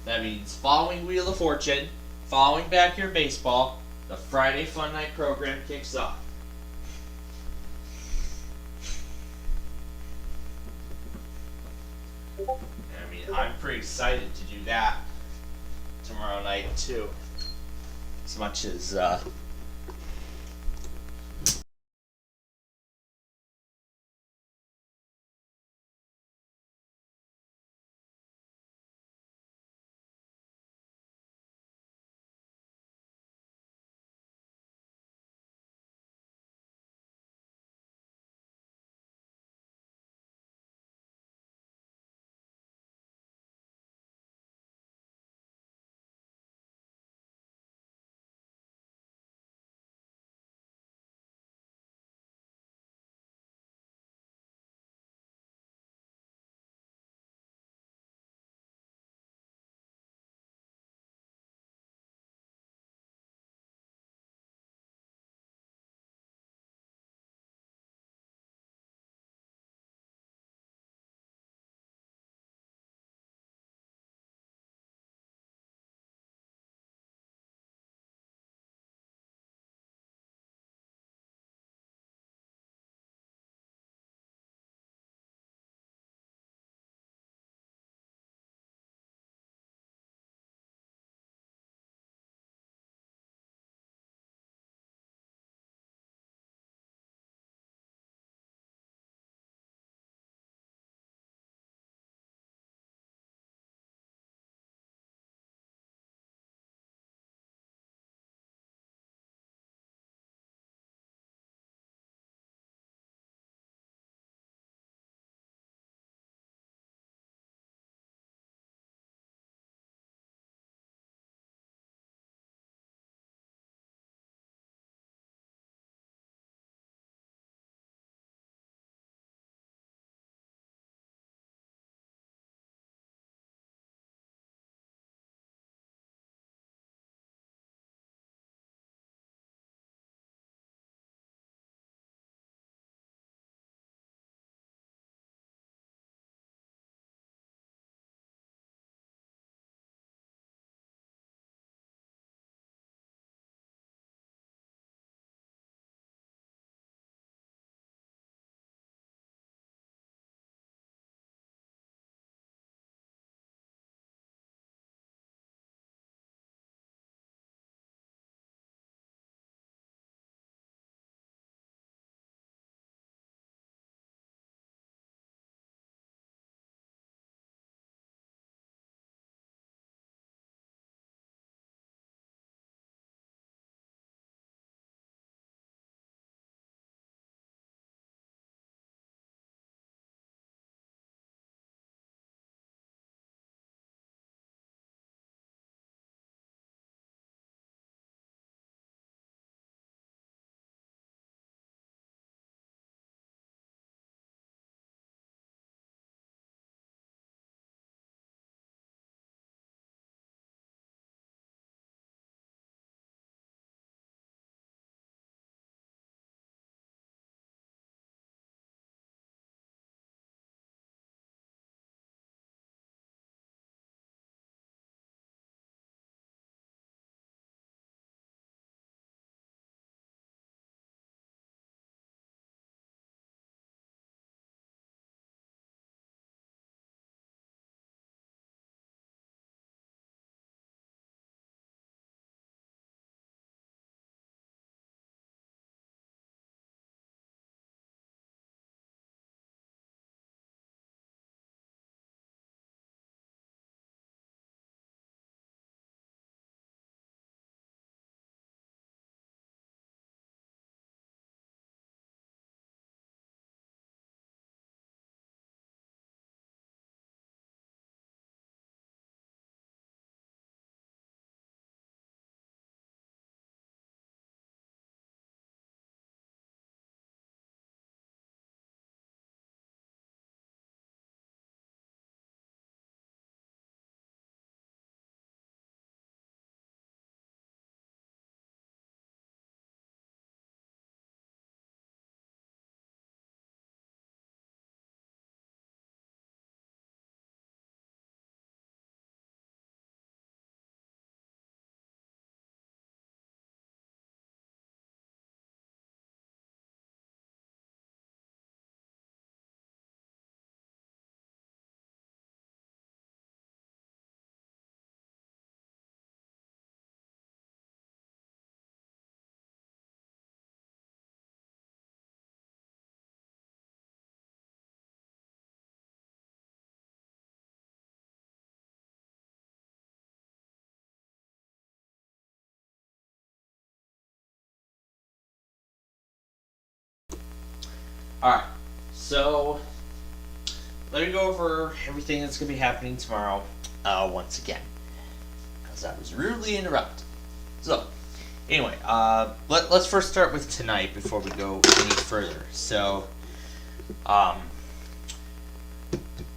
That means following Wheel of Fortune, following Backyard Baseball, the Friday Fun Night program kicks off. I mean, I'm pretty excited to do that tomorrow night too. As much as Alright, so let me go over everything that's going to be happening tomorrow once again, because I was rudely interrupted. So, anyway, let's first start with tonight before we go any further. So,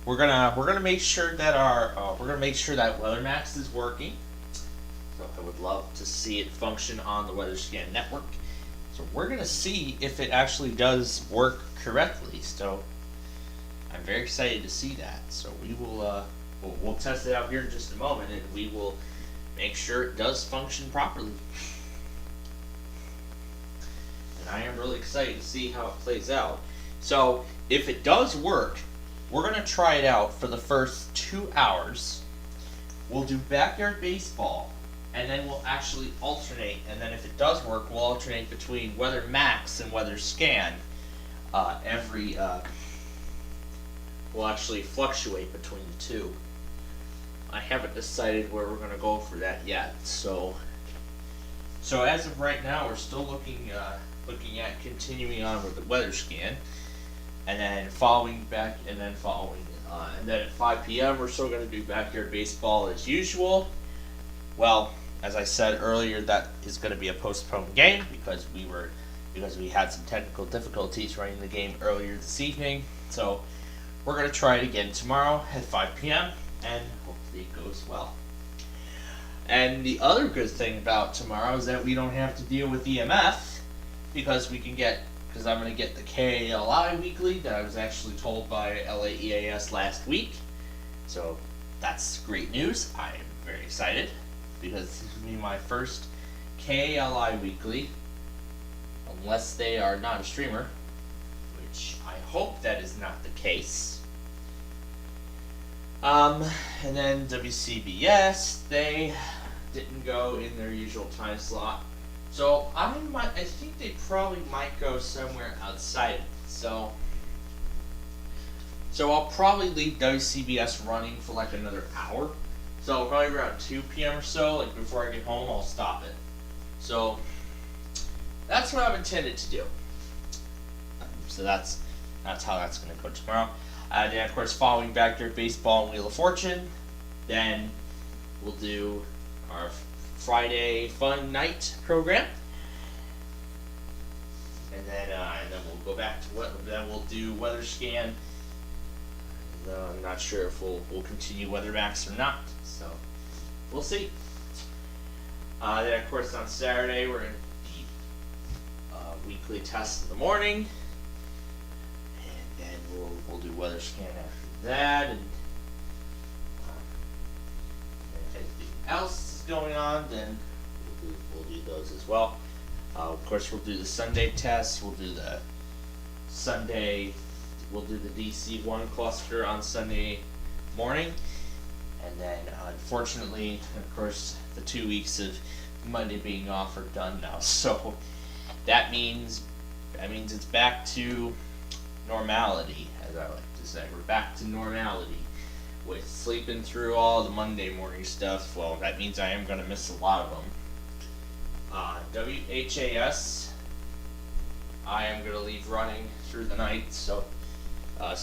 we're gonna make sure that WeatherMax is working. So I would love to see it function on the WeatherScan network. So we're gonna see if it actually does work correctly. So I'm very excited to see that. So we will we'll test it out here in just a moment, and we will make sure it does function properly. And I am really excited to see how it plays out. So if it does work, we're going to try it out for the first 2 hours. We'll do backyard baseball, and then we'll actually alternate. And then if it does work, we'll alternate between WeatherMax and WeatherScan. We'll actually fluctuate between the two. I haven't decided where we're going to go for that yet. So as of right now, we're still looking at continuing on with the WeatherScan. And then following, and then at 5 p.m. we're still going to do backyard baseball as usual. Well, as I said earlier, that is going to be a postponed game because we had some technical difficulties running the game earlier this evening. So we're going to try it again tomorrow at 5 p.m. and hopefully it goes well. And the other good thing about tomorrow is that we don't have to deal with EMF because I'm going to get the KALI weekly that I was actually told by LAEAS last week. So that's great news. I am very excited because this is going to be my first KALI weekly, unless they are not a streamer, which I hope that is not the case. And then WCBS, they didn't go in their usual time slot. So I think they probably might go somewhere outside. So I'll probably leave WCBS running for like another hour. So probably around 2 p.m. or so, like before I get home, I'll stop it. So that's what I've intended to do. So that's how that's going to go tomorrow. Then of course, following backyard baseball and Wheel of Fortune, then we'll do our Friday fun night program, and then we'll go back to then we'll do WeatherScan. I'm not sure if we'll continue WeatherMax or not, so we'll see. Then of course on Saturday we're in the weekly test in the morning, and then we'll do WeatherScan after that, and if anything else going on, then we'll do those as well. Of course, we'll do the Sunday tests. We'll do the DC1 cluster on Sunday morning, and then unfortunately, of course, the 2 weeks of Monday being off are done now. So that means it's back to normality, as I like to say. We're back to normality. With sleeping through all the Monday morning stuff, well, that means I am going to miss a lot of them. WHAS, I am going to leave running through the night, so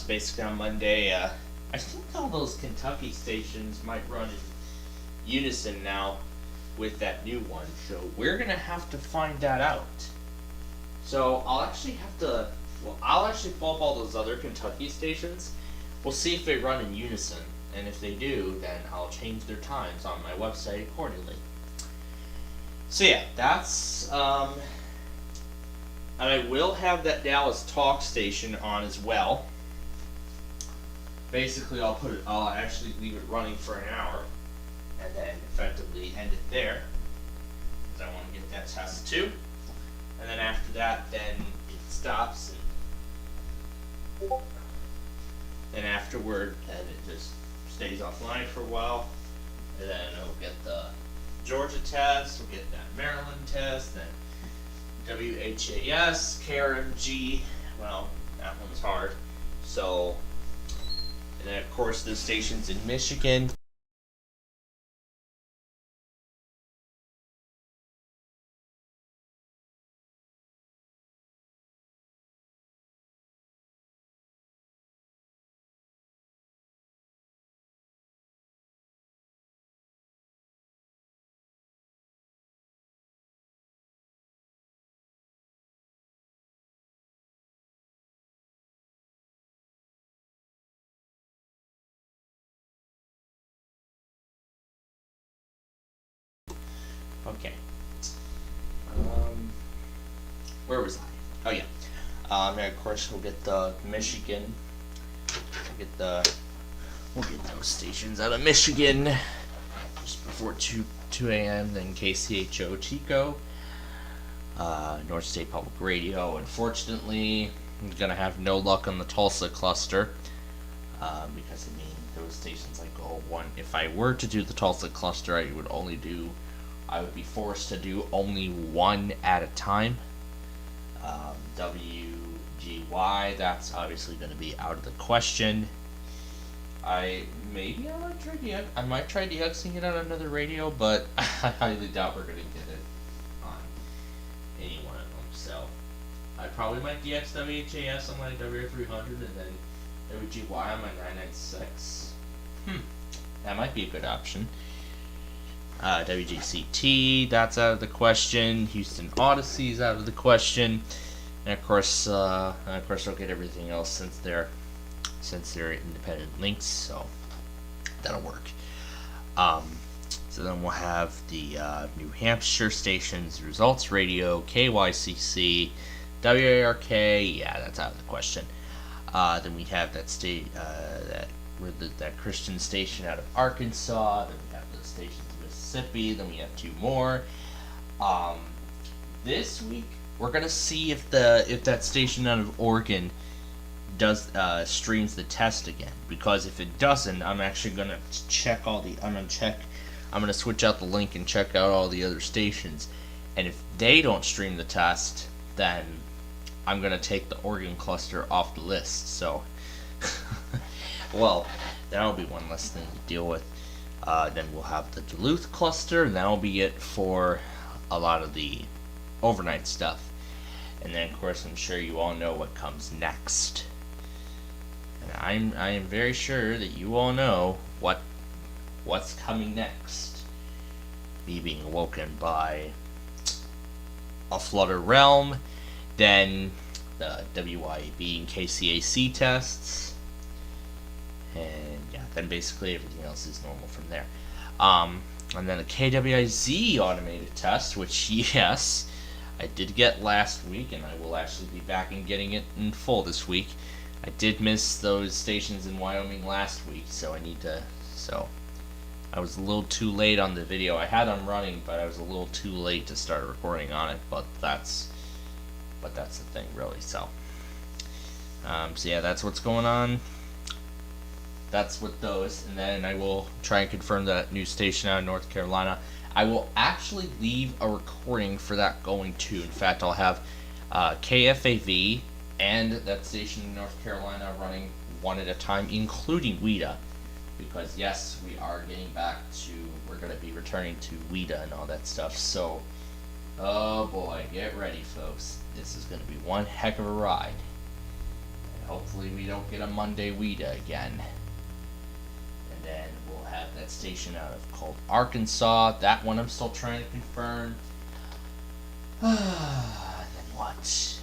basically on Monday, I think all those Kentucky stations might run in unison now with that new one, so we're going to have to find that out. So I'll actually pull up all those other Kentucky stations. We'll see if they run in unison, and if they do, then I'll change their times on my website accordingly. So yeah, that's, and I will have that Dallas Talk station on as well. Basically, I'll actually leave it running for an hour, and then effectively end it there, because I want to get that test too. And then after that, then it stops, and then afterward, then it just stays offline for a while, and then we'll get the Georgia test, we'll get that Maryland test, then WHAS, KRMG, well, that one's hard. So, and then of course the stations in Michigan. Okay. Where was I? Oh yeah. And of course we'll get the Michigan. We'll get those stations out of Michigan just before 2 a.m. Then KCHO Chico, North State Public Radio. Unfortunately, I'm gonna have no luck on the Tulsa cluster because I mean those stations like one. If I were to do the Tulsa cluster, I would be forced to do only one at a time. WGY, that's obviously going to be out of the question. I might try DXing it on another radio, but I highly doubt we're going to get it on any one of them. So I probably might DX WHAS on my WR300 and then WGY on my 996. That might be a good option. WGCT, that's out of the question. Houston Odyssey's out of the question, and of course they'll get everything else since they're independent links, so that'll work. So then we'll have the New Hampshire stations, Results Radio, KYCC, WARK. Yeah, that's out of the question. Then we have that that Christian station out of Arkansas. Then we have the stations in Mississippi. Then we have 2 more. This week we're gonna see if that station out of Oregon does streams the test again. Because if it doesn't, I'm actually gonna check I'm gonna switch out the link and check out all the other stations. And if they don't stream the test, then I'm gonna take the Oregon cluster off the list. So, well, that'll be one less thing to deal with. Then we'll have the Duluth cluster, and that'll be it for a lot of the overnight stuff. And then, of course, I'm sure you all know what comes next. And I am very sure that you all know what's coming next. Me being awoken by a Flutter Realm, then the WYAB and KCAC tests, and yeah, then basically everything else is normal from there. And then the KWIZ automated test, which yes, I did get last week, and I will actually be back and getting it in full this week. I did miss those stations in Wyoming last week, so I was a little too late on the video. I had them running, but I was a little too late to start recording on it. But that's the thing, really. So yeah, that's what's going on. That's with those, and then I will try and confirm that new station out of North Carolina. I will actually leave a recording for that going too. In fact, I'll have KFAV and that station in North Carolina running one at a time, including WEDA. Because yes, we are getting back to, we're going to be returning to WEDA and all that stuff. So, oh boy, get ready, folks. This is going to be one heck of a ride. And hopefully we don't get a Monday WEDA again. And then we'll have that station out of called Arkansas. That one I'm still trying to confirm. Then what?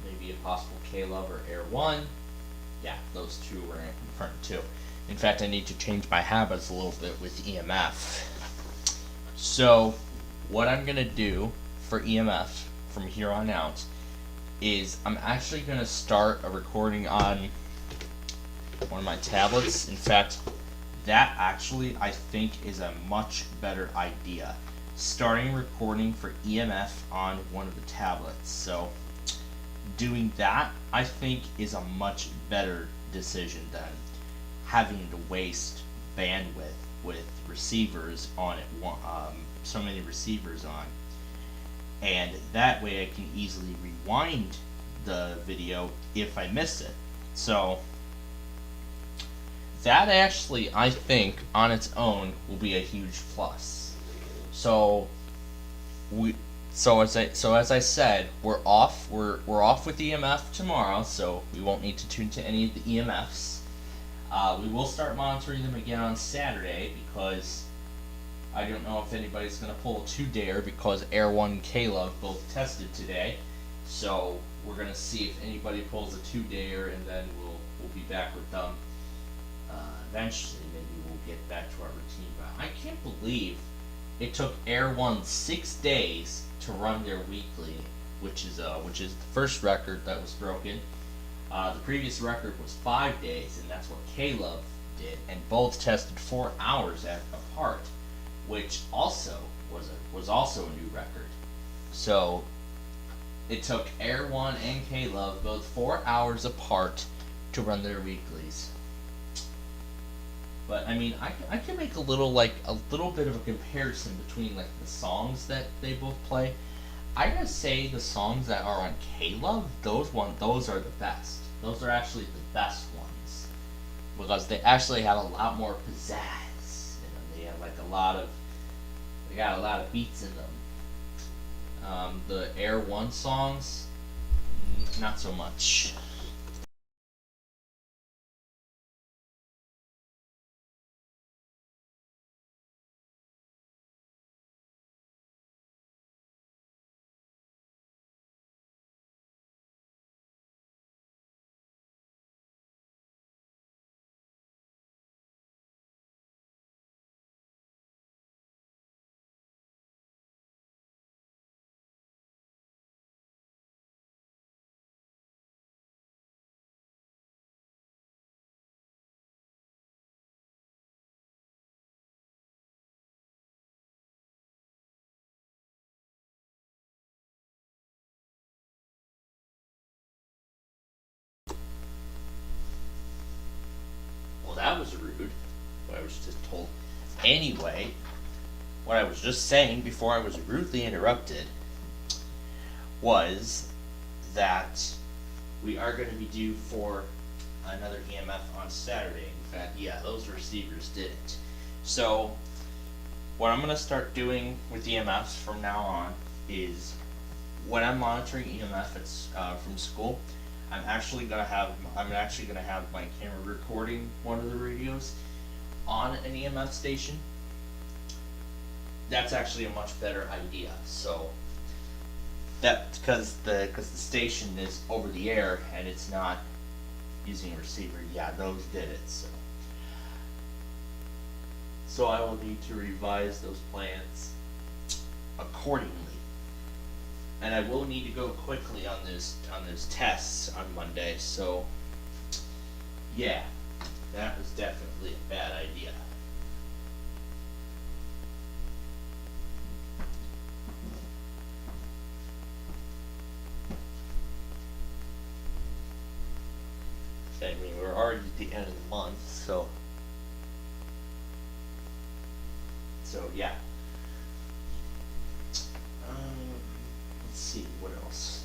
Maybe a possible K-Love or Air 1. Yeah, those two we're going to confirm too. In fact, I need to change my habits a little bit with EMF. So, what I'm going to do for EMF from here on out is I'm actually going to start a recording on one of my tablets. In fact, that actually I think is a much better idea. Starting recording for EMF on one of the tablets. So doing that, I think, is a much better decision than having to waste bandwidth with receivers on it, so many receivers on. And that way I can easily rewind the video if I miss it. So that actually, I think, on its own will be a huge plus. So as I said, we're off with EMF tomorrow, so we won't need to tune to any of the EMFs. We will start monitoring them again on Saturday, because I don't know if anybody's going to pull a 2-dayer, because Air 1 and K-Love both tested today. So we're going to see if anybody pulls a 2-dayer, and then we'll be back with them Eventually, maybe we'll get back to our routine. But I can't believe it took Air One 6 days to run their weekly, which is the first record that was broken. The previous record was 5 days, and that's what Caleb did, and both tested 4 hours apart, which also was also a new record. So it took Air One and Caleb both 4 hours apart to run their weeklies. But I mean, I can make a little bit of a comparison between like the songs that they both play. I gotta say the songs that are on Caleb, those are the best. Those are actually the best ones because they actually have a lot more pizzazz. You know, they have like they got a lot of beats in them. The Air One songs, not so much. That was rude. What I was just told. Anyway, what I was just saying before I was rudely interrupted was that we are going to be due for another EMF on Saturday. In fact, yeah, those receivers did it. So, what I'm going to start doing with EMFs from now on is when I'm monitoring EMF from school, I'm actually gonna have my camera recording one of the radios on an EMF station. That's actually a much better idea. So that because the station is over the air and it's not using a receiver. Yeah, those did it. So I will need to revise those plans accordingly. And I will need to go quickly on those tests on Monday, so yeah, that was definitely a bad idea. I mean, we're already at the end of the month, so yeah. Let's see, what else?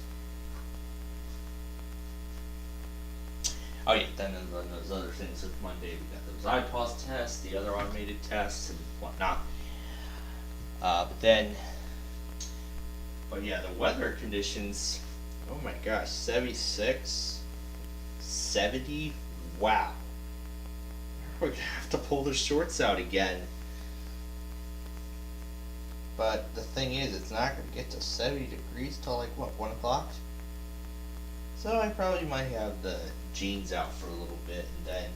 Oh yeah, then those other things with Monday, we got those iPOS tests, the other automated tests, and whatnot. But yeah, the weather conditions, oh my gosh, 76, 70, wow. We're gonna have to pull the shorts out again. But the thing is, it's not going to get to 70 degrees till like, what, 1 o'clock? So I probably might have the jeans out for a little bit and then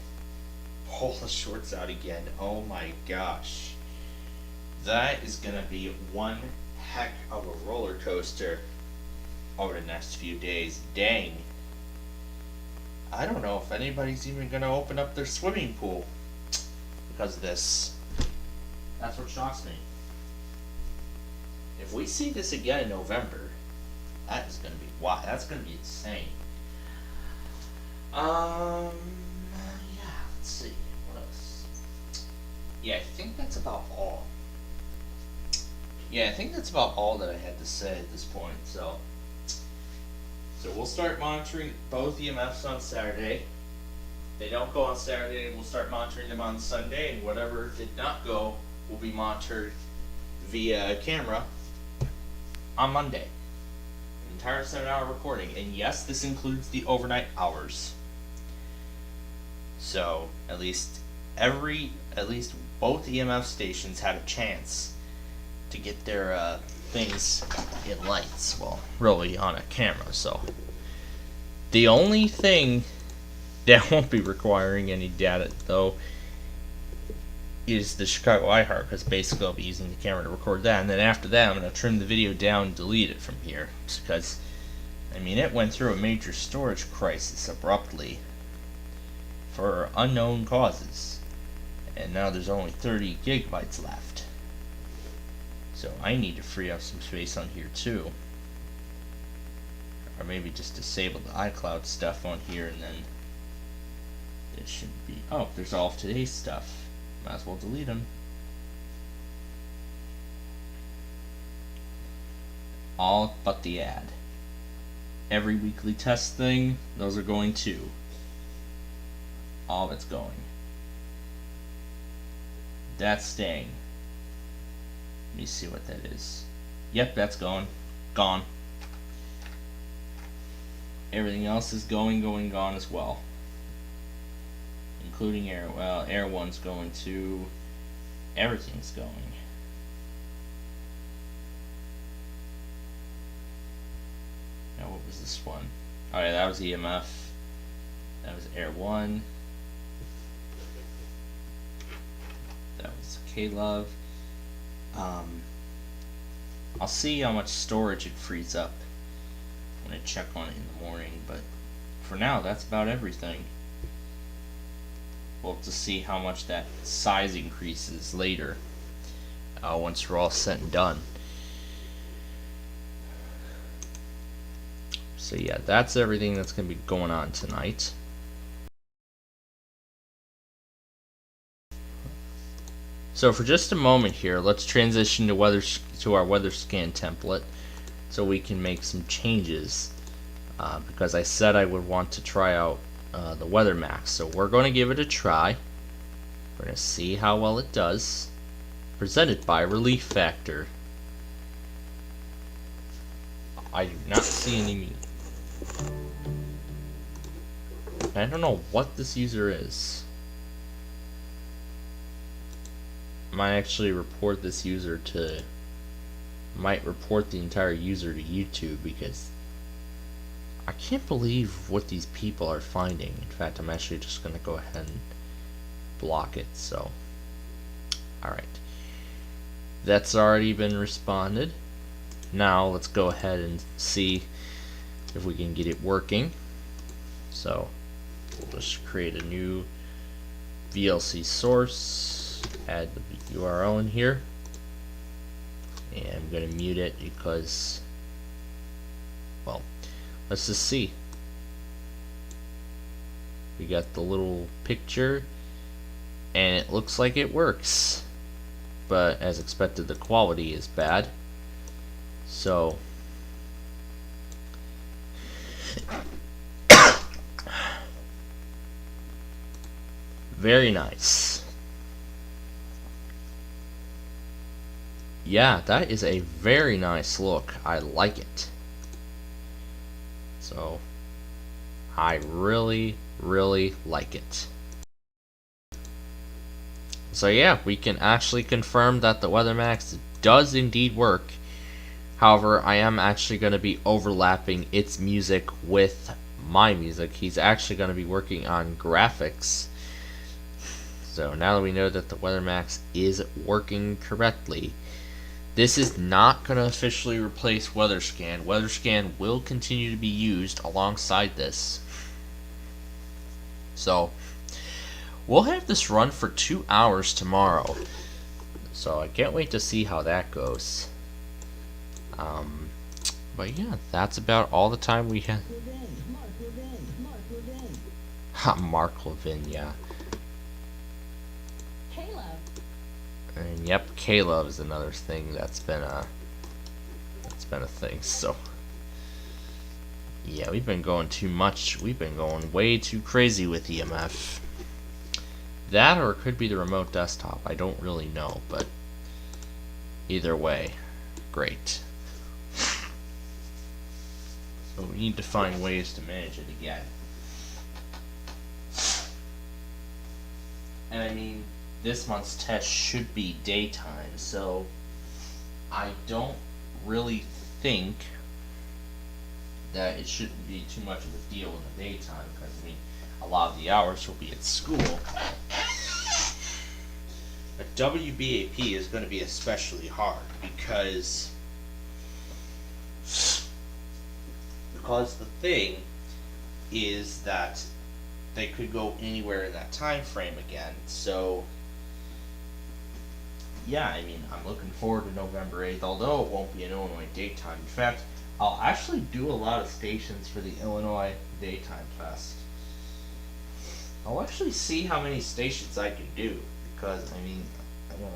pull the shorts out again. Oh my gosh. That is going to be one heck of a roller coaster over the next few days. Dang. I don't know if anybody's even going to open up their swimming pool because of this. That's what shocks me. If we see this again in November, that is going to be wild. That's going to be insane. Yeah, let's see. What else? Yeah, I think that's about all. Yeah, I think that's about all that I had to say at this point. So we'll start monitoring both EMFs on Saturday. If they don't go on Saturday, we'll start monitoring them on Sunday, and whatever did not go will be monitored via camera on Monday. An entire 7-hour recording. And yes, this includes the overnight hours. So at least both EMF stations had a chance to get their things in lights. Well, really on a camera. So the only that won't be requiring any data though is the Chicago iHeart, because basically I'll be using the camera to record that, and then after that I'm going to trim the video down and delete it from here, because I mean it went through a major storage crisis abruptly for unknown causes, and now there's only 30 gigabytes left, so I need to free up some space on here too, or maybe just disable the iCloud stuff on here, and then it should be, oh, there's all of today's stuff. Might as well delete them. All but the ad. Every weekly test thing, those are going too. All of it's going. That's staying. Let me see what that is. Yep, that's gone. Gone. Everything else is going, gone as well. Including Air, well, Air 1's going to, everything's going. Now what was this one? Oh yeah, that was EMF. That was Air 1. That was K-Love. I'll see how much storage it frees up when I check on it in the morning, but for now that's about everything. We'll have to see how much that size increases later, once we're all set and done. So yeah, that's everything that's going to be going on tonight. So for just a moment here, let's transition to our weather scan template so we can make some changes, because I said I would want to try out the WeatherMax, so we're going to give it a try. We're going to see how well it does. Presented by Relief Factor. I do not see any. I don't know what this user is. Might actually report this user to. Might report the entire user to YouTube, because I can't believe what these people are finding. In fact, I'm actually just going to go ahead and block it. So, alright. That's already been responded. Now, let's go ahead and see if we can get it working. So, we'll just create a new VLC source, add the URL in here, and I'm going to mute it because, well, let's just see. We got the little picture and it looks like it works, but as expected the quality is bad. So very nice. Yeah, that is a very nice look. I like it. So I really like it. So yeah, we can actually confirm that the WeatherMax does indeed work. However, I am actually going to be overlapping its music with my music. He's actually going to be working on graphics. So now that we know that the WeatherMax is working correctly, this is not going to officially replace WeatherScan. WeatherScan will continue to be used alongside this. So we'll have this run for 2 hours tomorrow. So I can't wait to see how that goes. But yeah, that's about all the time we have. Mark Levin, yeah. And yep, K-Love is another thing that's been a thing. So yeah, we've been going too much. We've been going way too crazy with EMF. That, or it could be the remote desktop. I don't really know, but either way, great. So we need to find ways to manage it again. And I mean, this month's test should be daytime, so I don't really think that it shouldn't be too much of a deal in the daytime, because I mean, a lot of the hours will be at school. A WBAP is going to be especially hard because the thing is that they could go anywhere in that time frame again. So yeah, I mean, I'm looking forward to November 8th, although it won't be an Illinois daytime. In fact, I'll actually do a lot of stations for the Illinois Daytime Fest. I'll actually see how many stations I can do, because, I mean,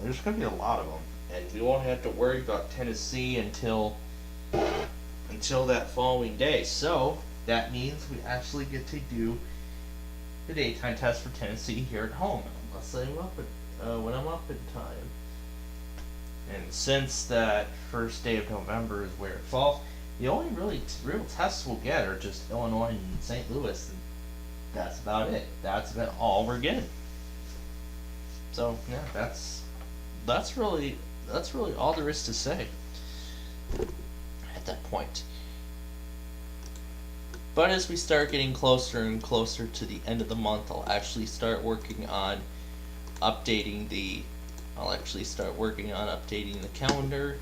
there's going to be a lot of them, and we won't have to worry about Tennessee until that following day. So, that means we actually get to do the daytime test for Tennessee here at home, unless I'm up when I'm up in time. And since that first day of November is where it falls, the only real tests we'll get are just Illinois and St. Louis, and that's about it. That's about all we're getting. So yeah, that's really all there is to say at that point. But as we start getting closer and closer to the end of the month, I'll actually start working on updating the calendar.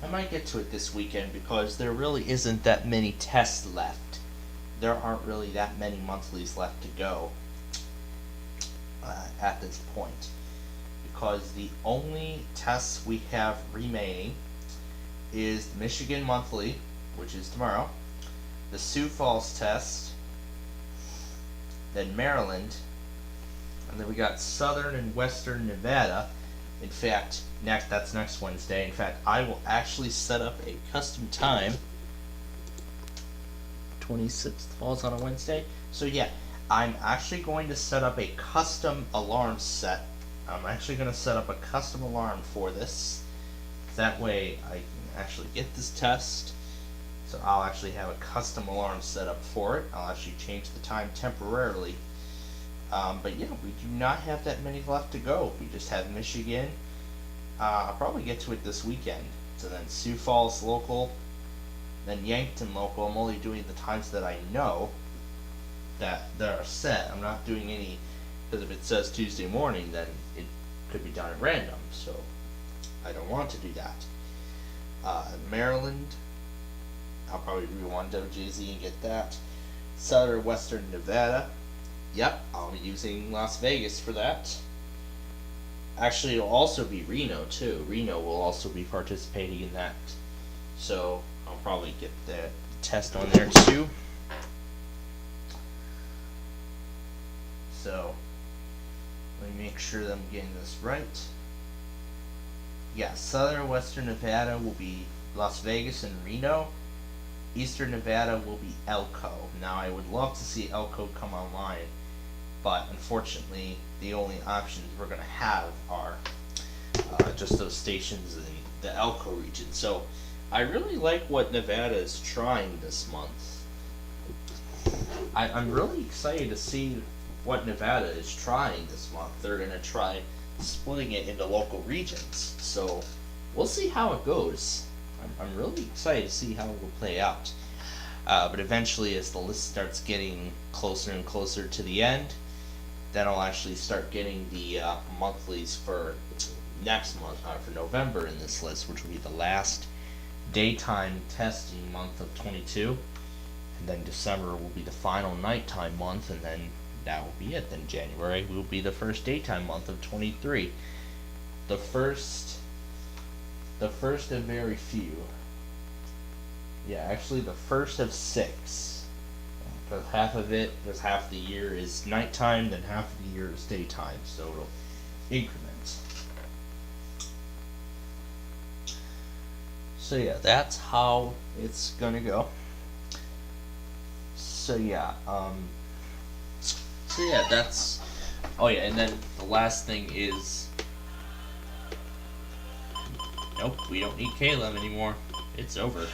I might get to it this weekend because there really isn't that many tests left. There aren't really that many monthlies left to go at this point, because the only tests we have remaining is the Michigan Monthly, which is tomorrow, the Sioux Falls test, then Maryland, and then we got Southern and Western Nevada. In fact, that's next Wednesday. In fact, I will actually set up a custom time. 26th falls on a Wednesday. So yeah, I'm actually going to set up a custom alarm set. I'm actually going to set up a custom alarm for this. That way I can actually get this test. So I'll actually have a custom alarm set up for it. I'll actually change the time temporarily. But yeah, we do not have that many left to go. We just have Michigan. I'll probably get to it this weekend. So then Sioux Falls local, then Yankton local. I'm only doing the times that I know that are set. I'm not doing any, because if it says Tuesday morning, then it could be done at random. So I don't want to do that. Maryland, I'll probably rewind WJZ and get that. Southern Western Nevada. Yep, I'll be using Las Vegas for that. Actually, it'll also be Reno too. Reno will also be participating in that. So I'll probably get the test on there too. So let me make sure that I'm getting this right. Yeah, Southern Western Nevada will be Las Vegas and Reno. Eastern Nevada will be Elko. Now I would love to see Elko come online, but unfortunately the only options we're going to have are just those stations in the Elko region. So I really like what Nevada is trying this month. I'm really excited to see what Nevada is trying this month. They're going to try splitting it into local regions. So we'll see how it goes. I'm really excited to see how it will play out. But eventually, as the list starts getting closer and closer to the end, then I'll actually start getting the monthlies for next month, for November in this list, which will be the last daytime testing month of 22. And then December will be the final nighttime month, and then that will be it. Then January will be the first daytime month of 23. The first of very few. Yeah, actually the first of 6. Because half the year is nighttime, then half of the year is daytime, so it'll increment. So yeah, that's how it's gonna go. So yeah, that's, oh yeah, and then the last thing is, nope, we don't need Caleb anymore. It's over.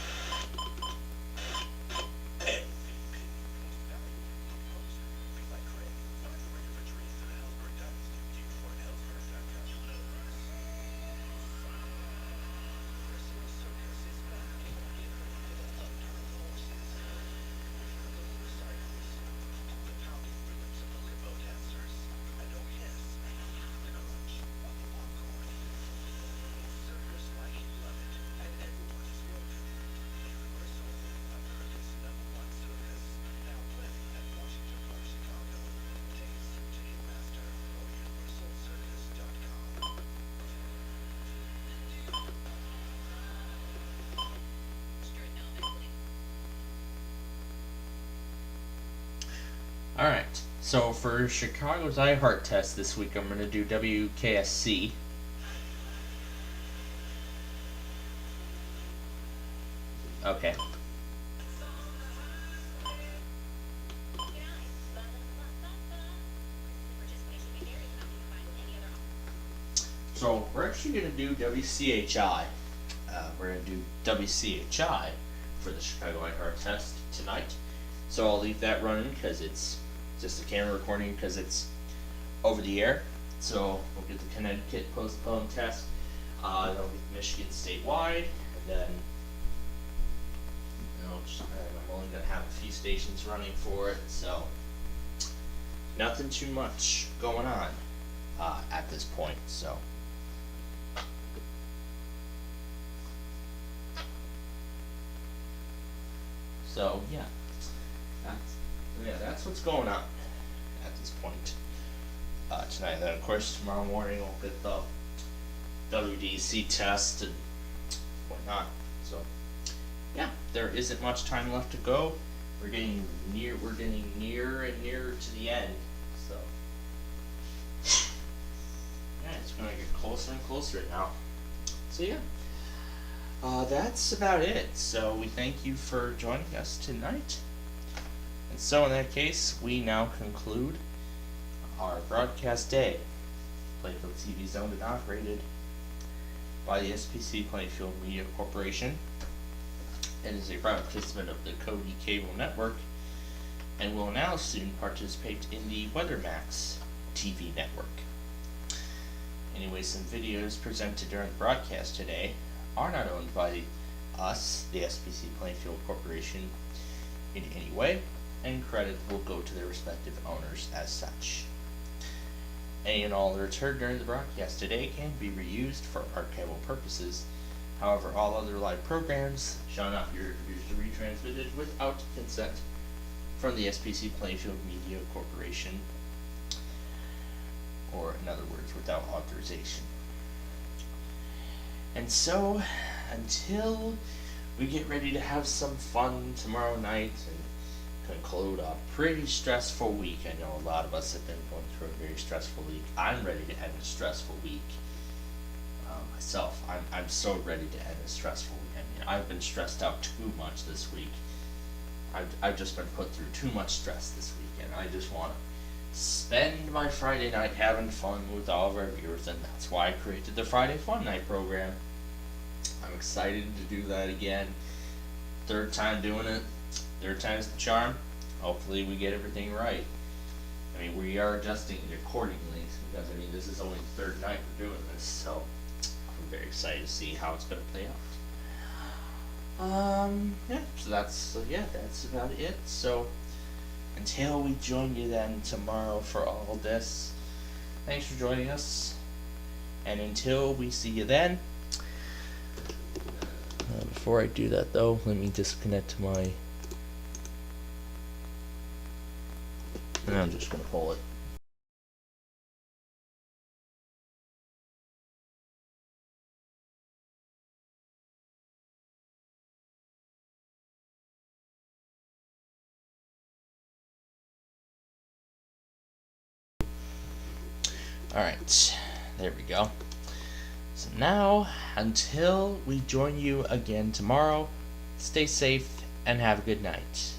Alright, so for Chicago's iHeart test this week, I'm going to do WKSC. Okay. So we're actually going to do WCHI. We're going to do WCHI for the Chicago iHeart test tonight. So I'll leave that running because it's just a camera recording because it's over the air. So we'll get the Connecticut postponed test. Then we'll get Michigan statewide, and then I'm only going to have a few stations running for it. So nothing too much going on at this point. So yeah. That's what's going on at this point tonight. Then, of course, tomorrow morning we'll get the WDC test and whatnot. So, yeah, there isn't much time left to go. We're getting nearer and nearer to the end. So, yeah, it's going to get closer and closer now. So, yeah. That's about it. So, we thank you for joining us tonight. And so in that case, we now conclude our broadcast day. Plainfield TV is owned and operated by the SPC Plainfield Media Corporation. It is a proud participant of the Cody Cable Network and will now soon participate in the WeatherMax TV network. Anyway, some videos presented during the broadcast today are not owned by us, the SPC Plainfield Corporation, in any way, and credit will go to their respective owners as such. Any and all words heard during the broadcast today can be reused for archival purposes. However, all other live programs shall not be reproduced or retransmitted without consent from the SPC Plainfield Media Corporation, or in other words, without authorization. And so, until we get ready to have some fun tomorrow night and conclude a pretty stressful week. I know a lot of us have been going through a very stressful week. I'm ready to end a stressful week myself. I'm so ready to end a stressful week. I mean, I've been stressed out too much this week. I've just been put through too much stress this week, and I just want to spend my Friday night having fun with all of our viewers, and that's why I created the Friday Fun Night program. I'm excited to do that again. Third time doing it. Third time's the charm. Hopefully we get everything right. I mean, we are adjusting it accordingly because, I mean, this is only the third night we're doing this, so I'm very excited to see how it's going to play out. Yeah, so that's about it. So until we join you then tomorrow for all this, thanks for joining us, and until we see you then, before I do that though, let me disconnect to my, and I'm just going to pull it. Alright, there we go. So now, until we join you again tomorrow, stay safe and have a good night.